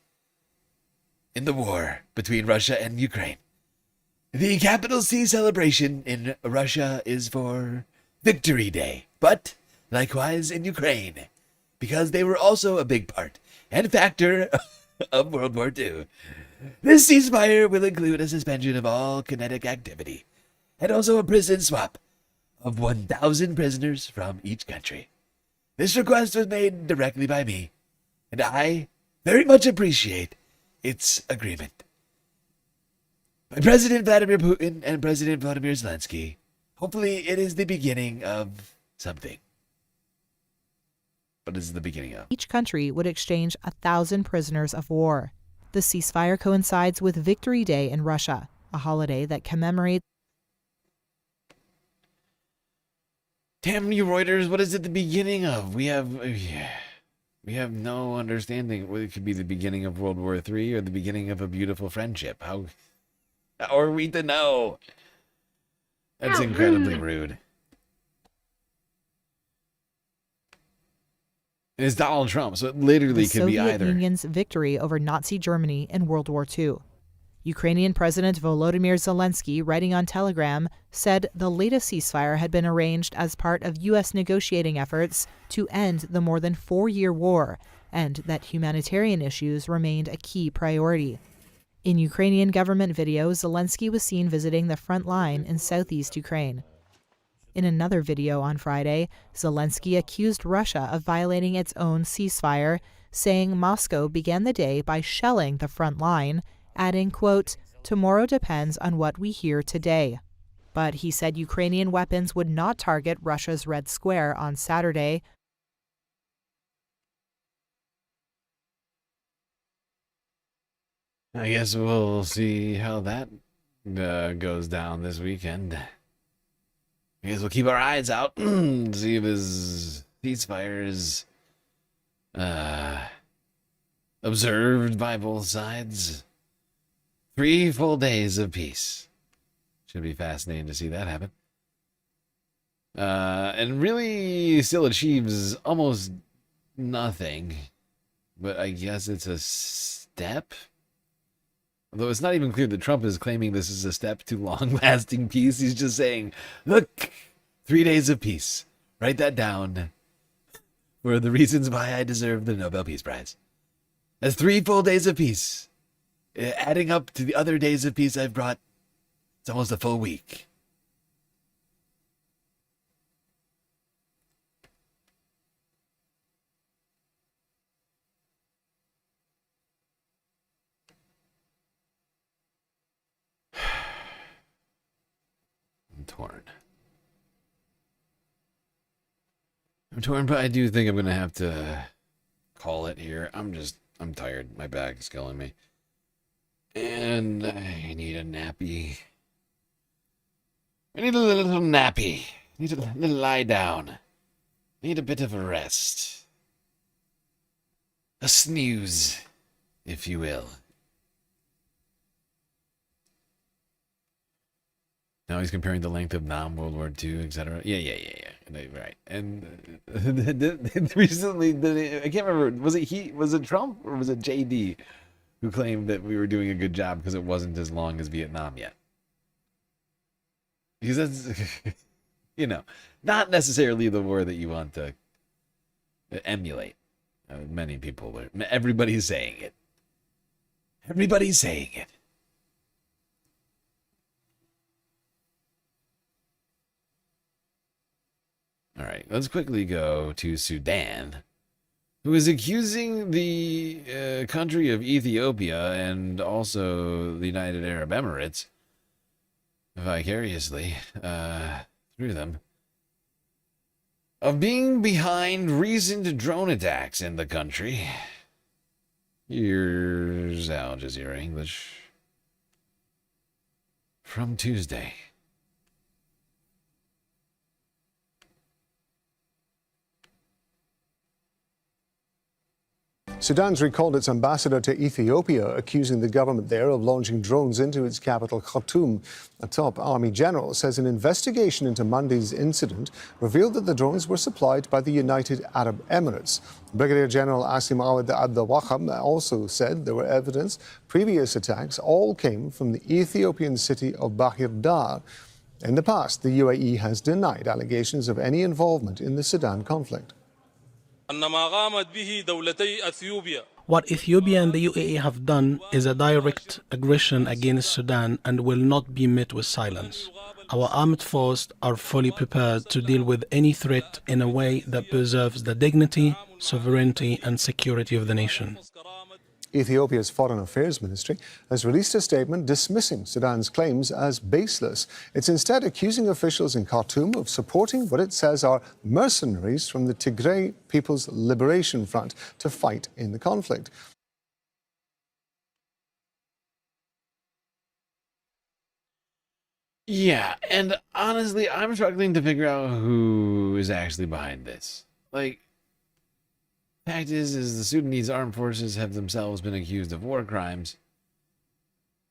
in the war between Russia and Ukraine. The capital C celebration in Russia is for Victory Day, but likewise in Ukraine, because they were also a big part and factor of World War II. This ceasefire will include a suspension of all kinetic activity and also a prison swap of 1,000 prisoners from each country. This request was made directly by me, and I very much appreciate its agreement. By President Vladimir Putin and President Volodymyr Zelensky, hopefully it is the beginning of something. But this is the beginning of. Each country would exchange 1,000 prisoners of war. The ceasefire coincides with Victory Day in Russia, a holiday that commemorates. Damn you, Reuters! What is it the beginning of? We have We have no understanding. Well, it could be the beginning of World War III or the beginning of a beautiful friendship. How are we to know? That's incredibly rude. It's Donald Trump, so it literally could be either. The Soviet Union's victory over Nazi Germany in World War II. Ukrainian President Volodymyr Zelensky, writing on Telegram, said the latest ceasefire had been arranged as part of U.S. negotiating efforts to end the more than 4-year war, and that humanitarian issues remained a key priority. In Ukrainian government video, Zelensky was seen visiting the front line in southeast Ukraine. In another video on Friday, Zelensky accused Russia of violating its own ceasefire, saying Moscow began the day by shelling the front line, adding, quote, "Tomorrow depends on what we hear today." But he said Ukrainian weapons would not target Russia's Red Square on Saturday. I guess we'll see how that goes down this weekend. I guess we'll keep our eyes out, see if his ceasefire is observed by both sides. 3 full days of peace. Should be fascinating to see that happen. And really still achieves almost nothing. But I guess it's a step. Although it's not even clear that Trump is claiming this is a step to long-lasting peace. He's just saying, look, 3 days of peace. Write that down for the reasons why I deserve the Nobel Peace Prize. That's 3 full days of peace. Adding up to the other days of peace I've brought, it's almost a full week. I'm torn, but I do think I'm going to have to call it here. I'm tired. My back is killing me. And I need a nappy. I need a little nappy. I need a little lie down. I need a bit of a rest. A snooze, if you will. Now he's comparing the length of non-World War II, etc. Yeah. Right. And recently, I can't remember, was it Trump or was it JD who claimed that we were doing a good job because it wasn't as long as Vietnam yet? Because that's, not necessarily the war that you want to emulate. Many people were. Everybody's saying it. Everybody's saying it. All right, let's quickly go to Sudan, who is accusing the country of Ethiopia and also the United Arab Emirates vicariously through them of being behind recent drone attacks in the country. Here's Al Jazeera English from Tuesday. Sudan's recalled its ambassador to Ethiopia, accusing the government there of launching drones into its capital, Khartoum. A top army general says an investigation into Monday's incident revealed that the drones were supplied by the United Arab Emirates. Brigadier General Asim Awad Abdawahab also said there were evidence previous attacks all came from the Ethiopian city of Bahir Dar. In the past, the UAE has denied allegations of any involvement in the Sudan conflict. What Ethiopia and the UAE have done is a direct aggression against Sudan and will not be met with silence. Our armed forces are fully prepared to deal with any threat in a way that preserves the dignity, sovereignty, and security of the nation. Ethiopia's Foreign Affairs Ministry has released a statement dismissing Sudan's claims as baseless. It's instead accusing officials in Khartoum of supporting what it says are mercenaries from the Tigray People's Liberation Front to fight in the conflict. Yeah, and honestly, I'm struggling to figure out who is actually behind this. Like, Fact is the Sudanese armed forces have themselves been accused of war crimes.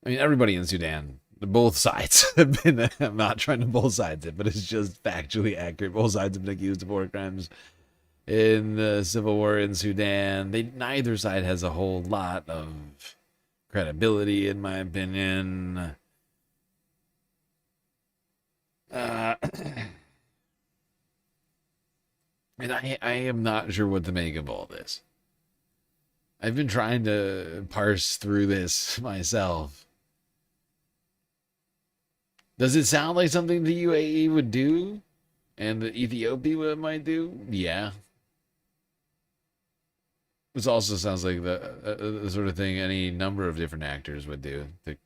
I mean, everybody in Sudan, both sides have been, I'm not trying to both sides it, but it's just factually accurate. Both sides have been accused of war crimes in the civil war in Sudan. Neither side has a whole lot of credibility, in my opinion. And I am not sure what to make of all this. I've been trying to parse through this myself. Does it sound like something the UAE would do? And the Ethiopia might do? Yeah. This also sounds like the sort of thing any number of different actors would do to,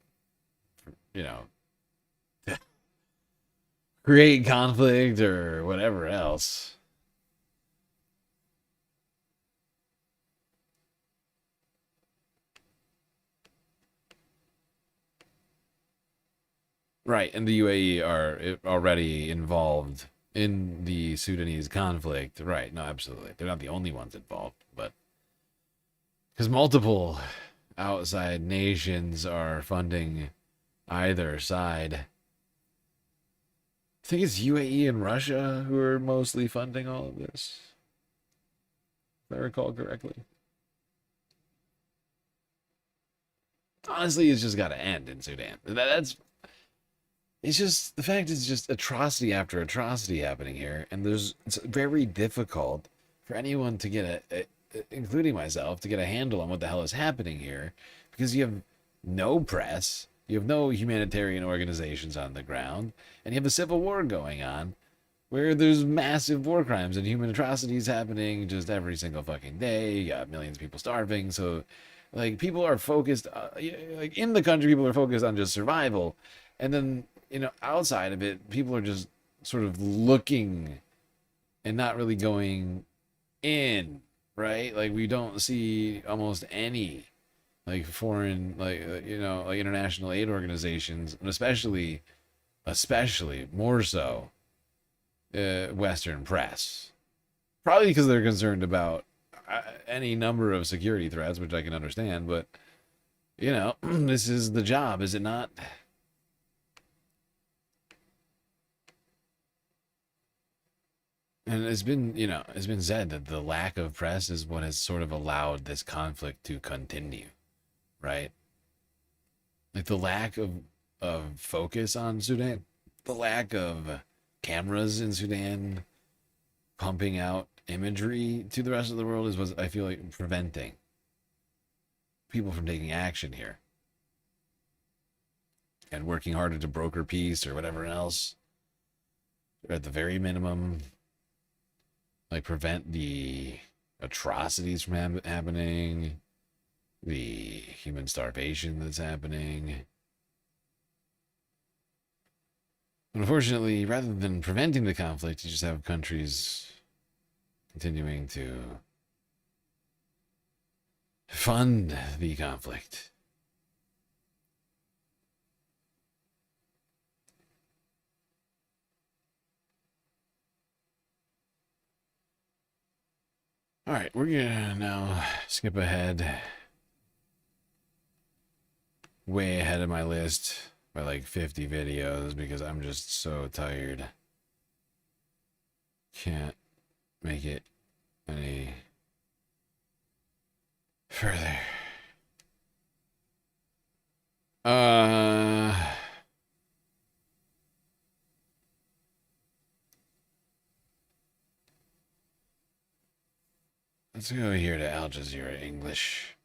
you know, create conflict or whatever else. Right, and the UAE are already involved in the Sudanese conflict. Right, no, absolutely. They're not the only ones involved, but because multiple outside nations are funding either side. I think it's UAE and Russia who are mostly funding all of this, if I recall correctly. Honestly, it's just got to end in Sudan. It's just, the fact is just atrocity after atrocity happening here, and it's very difficult for anyone to get including myself, to get a handle on what the hell is happening here, because you have no press, you have no humanitarian organizations on the ground, and you have a civil war going on, where there's massive war crimes and human atrocities happening just every single fucking day. You got millions of people starving, so, like, people are focused, like, in the country, people are focused on just survival, and then, you know, outside of it, people are just sort of looking and not really going in, right? Like, we don't see almost any, like, foreign, like, you know, like, international aid organizations, and especially more so, Western press. Probably because they're concerned about any number of security threats, which I can understand, but, you know, this is the job, is it not? And it's been, you know, it's been said that the lack of press is what has sort of allowed this conflict to continue, right? Like, the lack of focus on Sudan, the lack of cameras in Sudan pumping out imagery to the rest of the world is what I feel like preventing people from taking action here and working harder to broker peace or whatever else, or at the very minimum, like, prevent the atrocities from happening, the human starvation that's happening. Unfortunately, rather than preventing the conflict, you just have countries continuing to fund the conflict. All right, we're gonna now skip ahead, way ahead of my list by like 50 videos because I'm just so tired. Can't make it any further. Let's go here to Al Jazeera English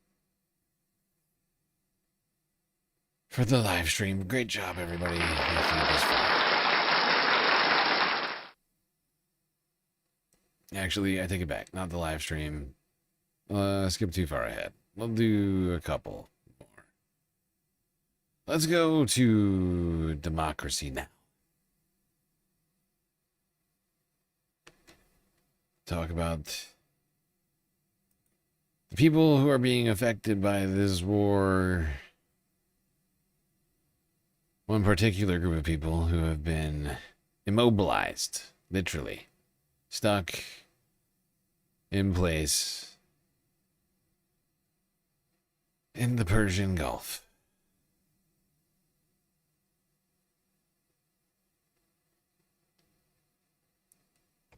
for the live stream. Great job, everybody. Actually, I take it back. Not the live stream. Skip too far ahead. We'll do a couple more. Let's go to democracy now. Talk about the people who are being affected by this war. One particular group of people who have been immobilized, literally, stuck in place in the Persian Gulf.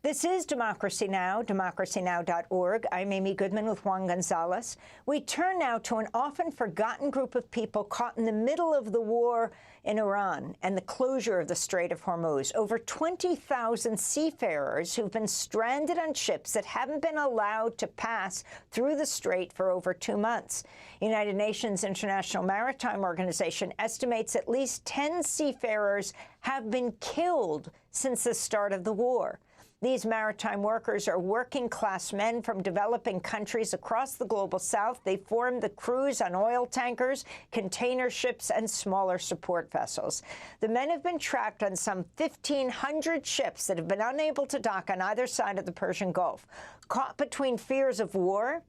This is Democracy Now!, democracynow.org. I'm Amy Goodman with Juan Gonzalez. We turn now to an often forgotten group of people caught in the middle of the war in Iran and the closure of the Strait of Hormuz. Over 20,000 seafarers who've been stranded on ships that haven't been allowed to pass through the strait for over 2 months. United Nations International Maritime Organization estimates at least 10 seafarers have been killed since the start of the war. These maritime workers are working-class men from developing countries across the global south. They form the crews on oil tankers, container ships, and smaller support vessels. The men have been trapped on some 1,500 ships that have been unable to dock on either side of the Persian Gulf. Caught between fears of war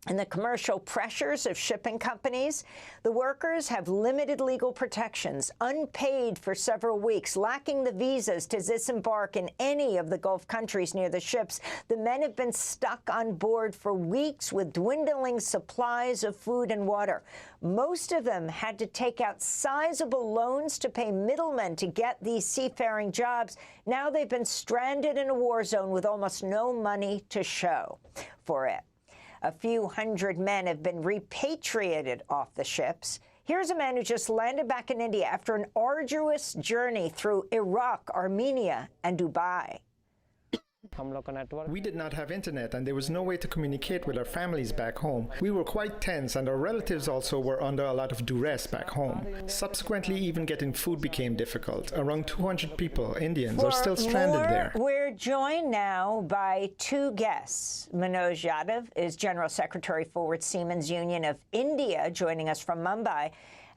and the commercial pressures of shipping companies, the workers have limited legal protections, unpaid for several weeks, lacking the visas to disembark in any of the Gulf countries near the ships. The men have been stuck on board for weeks with dwindling supplies of food and water. Most of them had to take out sizable loans to pay middlemen to get these seafaring jobs. Now they've been stranded in a war zone with almost no money to show for it. A few hundred men have been repatriated off the ships. Here's a man who just landed back in India after an arduous journey through Iraq, Armenia, and Dubai. We did not have internet and there was no way to communicate with our families back home. We were quite tense and our relatives also were under a lot of duress back home. Subsequently, even getting food became difficult. Around 200 people, Indians, are still stranded there. We're joined now by two guests. Manoj Yadav is General Secretary, Forward Seamen's Union of India, joining us from Mumbai.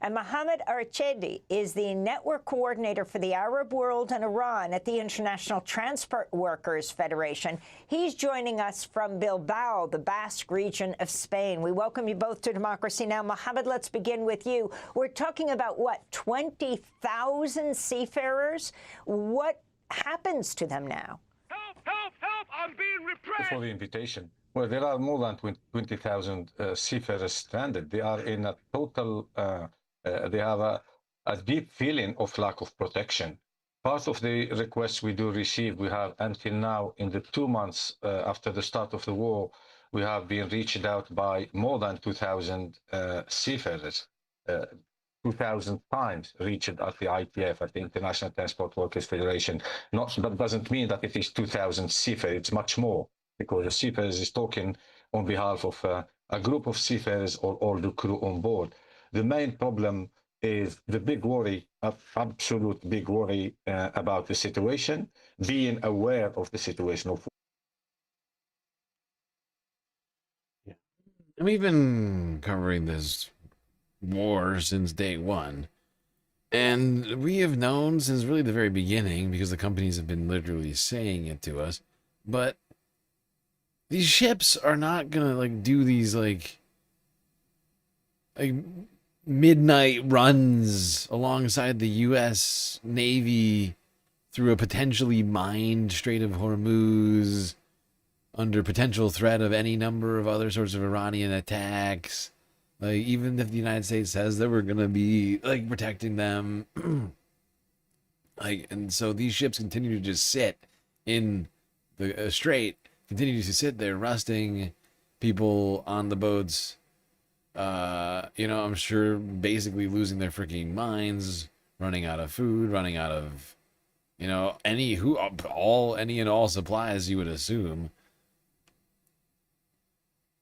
And Mohammed Archedi is the network coordinator for the Arab world and Iran at the International Transport Workers Federation. He's joining us from Bilbao, the Basque region of Spain. We welcome you both to Democracy Now! Mohammed, let's begin with you. We're talking about, what, 20,000 seafarers? What happens to them now? Help, help, help! I'm being repressed! For the invitation. Well, there are more than 20,000 seafarers stranded. They are in a total... they have a deep feeling of lack of protection. Part of the requests we do receive, we have until now, in the 2 months after the start of the war, we have been reached out by more than 2,000 seafarers, 2,000 times reached at the ITF, at the International Transport Workers Federation. That doesn't mean that it is 2,000 seafarers, it's much more, because the seafarers is talking on behalf of a group of seafarers or all the crew on board. The main problem is the big worry, absolute big worry about the situation, being aware of the situation. And we've been covering this war since day one. And we have known since really the very beginning, because the companies have been literally saying it to us, but these ships are not gonna do these like midnight runs alongside the U.S. Navy through a potentially mined Strait of Hormuz under potential threat of any number of other sorts of Iranian attacks. Even if the United States says that we're going to be protecting them. And so these ships continue to just sit in the strait, continue to sit there rusting, people on the boats, I'm sure basically losing their freaking minds, running out of food, running out of, any and all supplies, you would assume.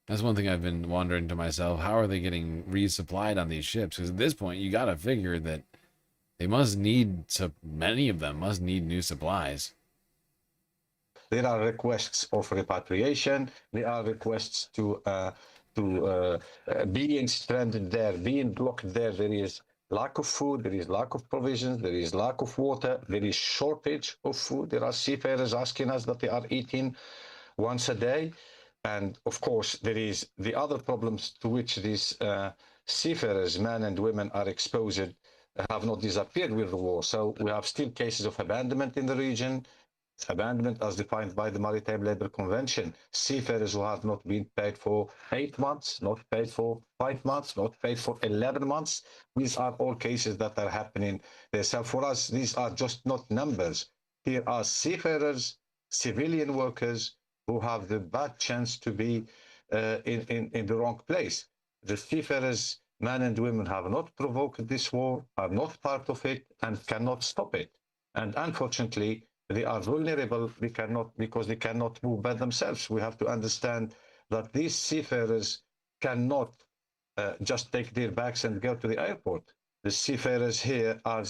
That's one thing I've been wondering to myself. How are they getting resupplied on these ships? Because at this point, you got to figure that they must need, many of them must need new supplies. There are requests of repatriation. There are requests to being stranded there, being blocked there. There is lack of food, there is lack of provisions, there is lack of water, there is shortage of food. There are seafarers asking us that they are eating once a day. And of course, there is the other problems to which these seafarers, men and women, are exposed, have not disappeared with the war. So we have still cases of abandonment in the region, Abandonment as defined by the Maritime Labour Convention. Seafarers who have not been paid for 8 months, not paid for 5 months, not paid for 11 months. These are all cases that are happening there. So for us, these are just not numbers. Here are seafarers, civilian workers who have the bad chance to be in the wrong place. The seafarers, men and women, have not provoked this war, are not part of it, and cannot stop it. And unfortunately, they are vulnerable because they cannot move by themselves. We have to understand that these seafarers cannot just take their bags and go to the airport. The seafarers here are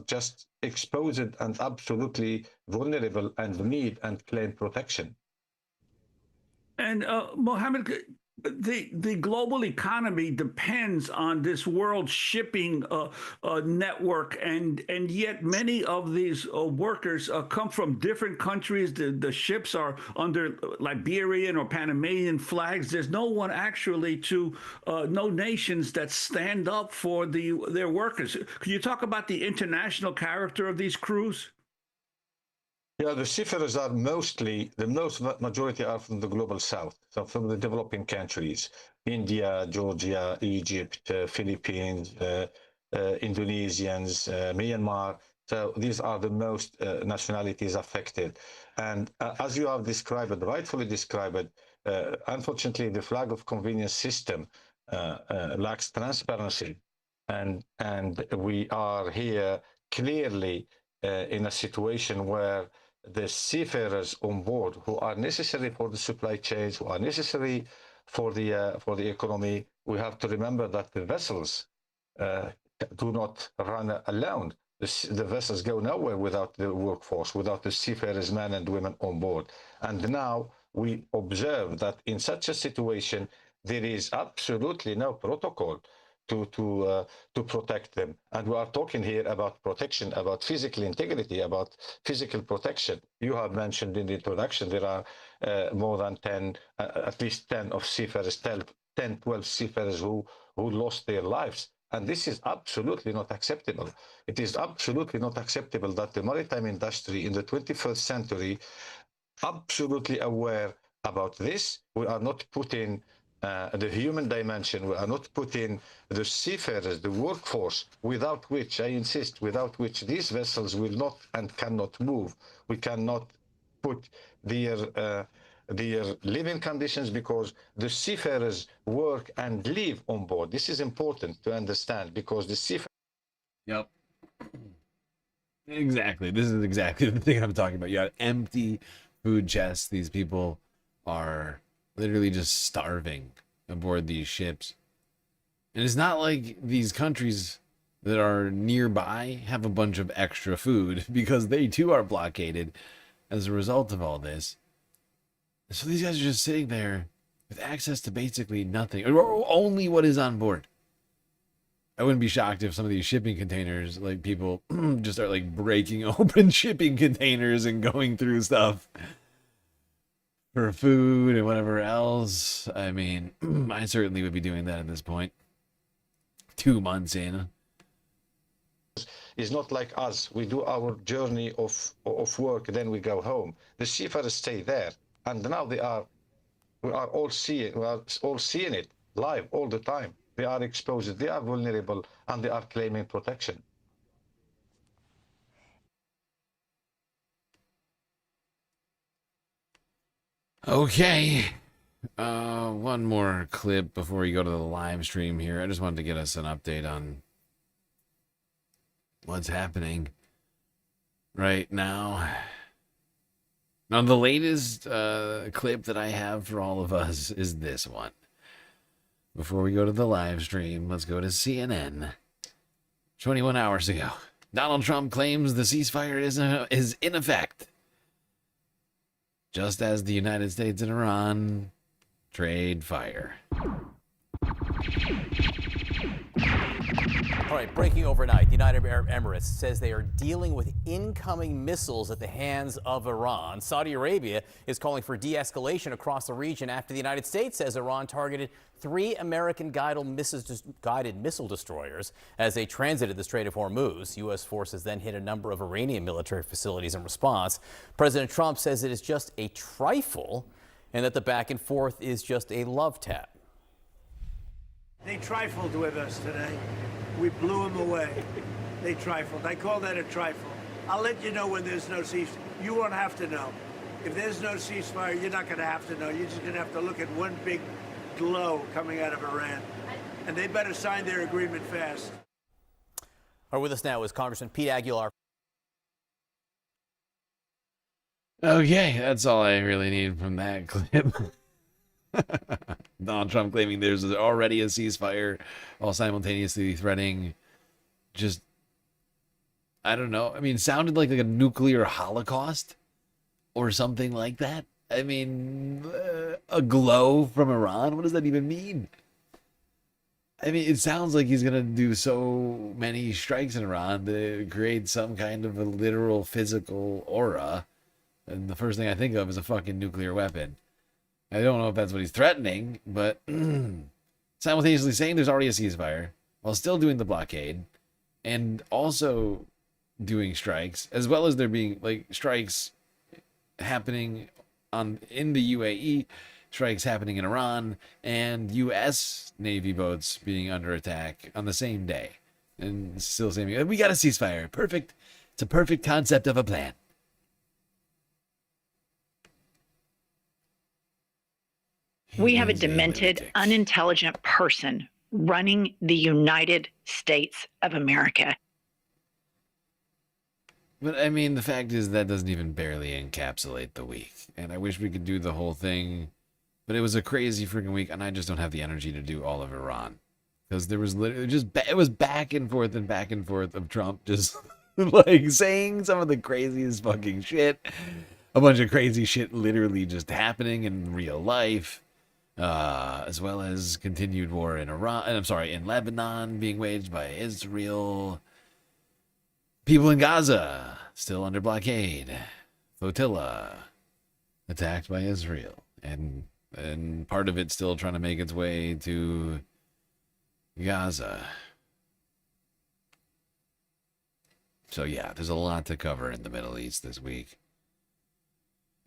just exposed and absolutely vulnerable and need and claim protection. And Mohammed, the global economy depends on this world shipping network, and yet many of these workers come from different countries. The ships are under Liberian or Panamanian flags. There's no one actually no nations that stand up for their workers. Could you talk about the international character of these crews? Yeah, the seafarers are mostly, majority are from the global south, so from the developing countries, India, Georgia, Egypt, Philippines, Indonesians, Myanmar. So these are the most nationalities affected. And as you have described, rightfully described, unfortunately, the flag of convenience system lacks transparency. And we are here clearly in a situation where the seafarers on board, who are necessary for the supply chains, who are necessary for the economy, we have to remember that the vessels do not run alone. The vessels go nowhere without the workforce, without the seafarers, men and women on board. And now we observe that in such a situation, there is absolutely no protocol to protect them. And we are talking here about protection, about physical integrity, about physical protection. You have mentioned in the introduction there are more than 10, at least 10 of seafarers, 10, 12 seafarers who lost their lives. And this is absolutely not acceptable. It is absolutely not acceptable that the maritime industry in the 21st century, absolutely aware about this. We are not putting the human dimension, we are not putting the seafarers, the workforce, without which, I insist, without which these vessels will not and cannot move. We cannot put their living conditions, because the seafarers work and live on board. This is important to understand, because the seafarers... Yep. Exactly. This is exactly the thing I'm talking about. You got empty food chests. These people are literally just starving aboard these ships. And it's not like these countries that are nearby have a bunch of extra food, because they too are blockaded as a result of all this. So these guys are just sitting there with access to basically nothing, or only what is on board. I wouldn't be shocked if some of these shipping containers, like, people just start like breaking open shipping containers and going through stuff for food and whatever else. I mean, I certainly would be doing that at this point. 2 months in. It's not like us. We do our journey of work, then we go home. The seafarers stay there, and now we are all seeing it live all the time. They are exposed, they are vulnerable, and they are claiming protection. Okay, one more clip before we go to the live stream here. I just wanted to get us an update on what's happening right now. Now, the latest clip that I have for all of us is this one. Before we go to the live stream, let's go to CNN. 21 hours ago, Donald Trump claims the ceasefire is in effect, just as the United States and Iran trade fire. All right, breaking overnight, the United Arab Emirates says they are dealing with incoming missiles at the hands of Iran. Saudi Arabia is calling for de-escalation across the region after the United States says Iran targeted 3 American guided missile destroyers as they transited the Strait of Hormuz. U.S. forces then hit a number of Iranian military facilities in response. President Trump says it is just a trifle and that the back and forth is just a love tap. They trifled with us today. We blew them away. They trifled. I call that a trifle. I'll let you know when there's no ceasefire. You won't have to know. If there's no ceasefire, you're not going to have to know. You're just going to have to look at one big glow coming out of Iran. And they better sign their agreement fast. All right, with us now is Congressman Pete Aguilar. Okay, that's all I really need from that clip. Donald Trump claiming there's already a ceasefire while simultaneously threatening just, I don't know. I mean, it sounded like a nuclear holocaust or something like that. I mean, a glow from Iran? What does that even mean? I mean, it sounds like he's going to do so many strikes in Iran to create some kind of a literal physical aura. And the first thing I think of is a fucking nuclear weapon. I don't know if that's what he's threatening, but simultaneously saying there's already a ceasefire while still doing the blockade and also doing strikes, as well as there being like strikes happening in the UAE, strikes happening in Iran, and U.S. Navy boats being under attack on the same day. And still saying, we got a ceasefire. Perfect. It's a perfect concept of a plan. We have a demented, unintelligent person running the United States of America. But I mean, the fact is that doesn't even barely encapsulate the week. And I wish we could do the whole thing. But it was a crazy freaking week, and I just don't have the energy to do all of Iran. Because there was literally just, it was back and forth of Trump just like saying some of the craziest fucking shit. A bunch of crazy shit literally just happening in real life. As well as continued war in in Lebanon being waged by Israel. People in Gaza still under blockade. Flotilla attacked by Israel. And part of it still trying to make its way to Gaza. So yeah, there's a lot to cover in the Middle East this week.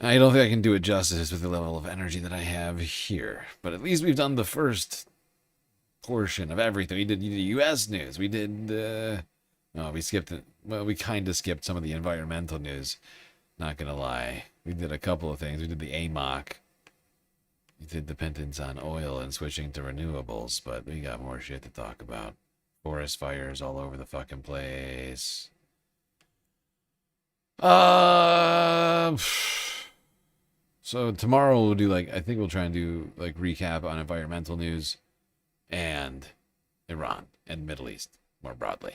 I don't think I can do it justice with the level of energy that I have here. But at least we've done the first portion of everything. We did U.S. news. We did, we skipped it. Well, we kind of skipped some of the environmental news. Not going to lie. We did a couple of things. We did the AMOC. We did dependence on oil and switching to renewables. But we got more shit to talk about. Forest fires all over the fucking place. So tomorrow we'll do I think we'll try and do recap on environmental news and Iran and Middle East more broadly.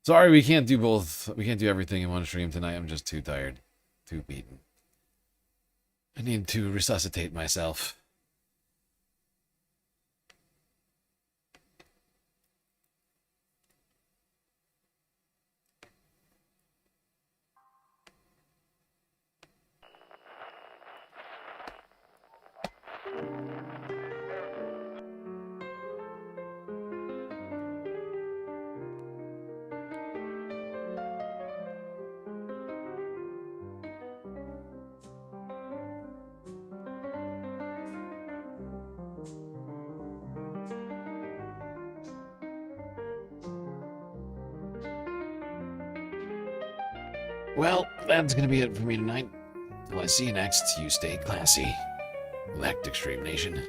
Sorry, we can't do both. We can't do everything in one stream tonight. I'm just too tired, too beaten. I need to resuscitate myself. Well, that's going to be it for me tonight. Till I see you next, you stay classy. Galactic Stream Nation.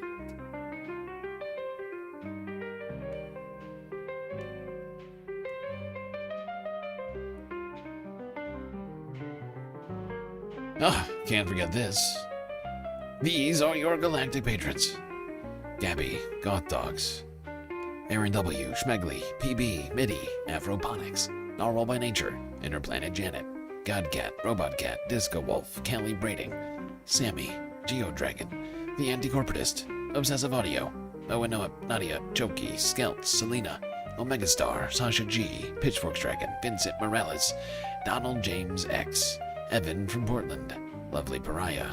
Oh, can't forget this. These are your galactic patrons. Gabby, Goth Dogs, Aaron W., Schmegley, PB, Midi, Afroponics, Narwhal by Nature, Interplanet Janet, Godcat, Robot Cat, Disco Wolf, Callie Braiding, Sammy, Geodragon, The Anti-Corporatist, Obsessive Audio, Noah, Nadia, Choki, Skelt, Selena, Omega Star, Sasha G, Pitchfork Dragon, Vincent Morales, Donald James X, Evan from Portland, Lovely Pariah,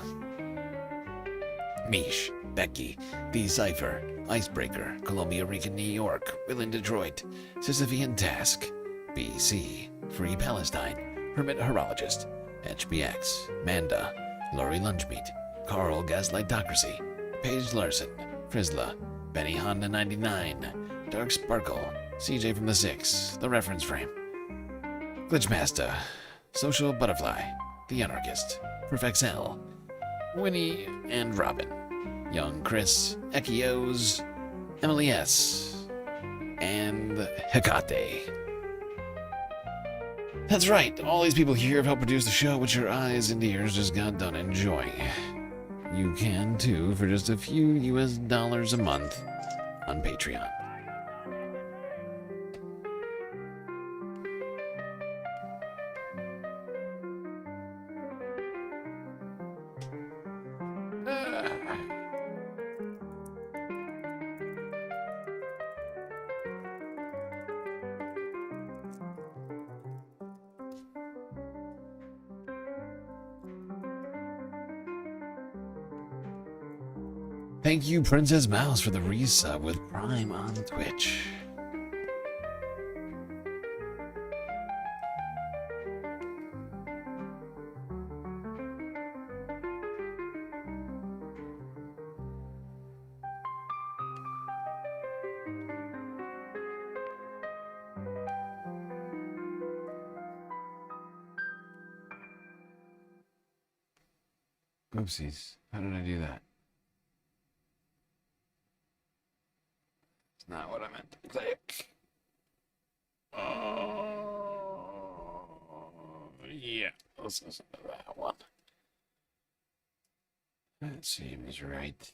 Mish, Becky, The Cypher, Icebreaker, Columbia Rican New York, Will in Detroit, Sisyphean Task, BC, Free Palestine, Hermit Horologist, HBX, Manda, Lori Lunchmeat, Carl Gaslightocracy, Paige Larson, Frizla, Benny Honda 99, Dark Sparkle, CJ from the Six, The Reference Frame, Glitchmaster, Social Butterfly, The Anarchist, Perfexel, Winnie and Robin, Young Chris, Echios, Emily S., and Hecate. That's right, all these people here have helped produce the show which your eyes and ears just got done enjoying. You can too for just a few US dollars a month on Patreon. Thank you, Princess Mouse, for the resub with Prime on Twitch. Oopsies. How did I do that? It's not what I meant to click. Oh, yeah. Let's listen to that one. That seems right.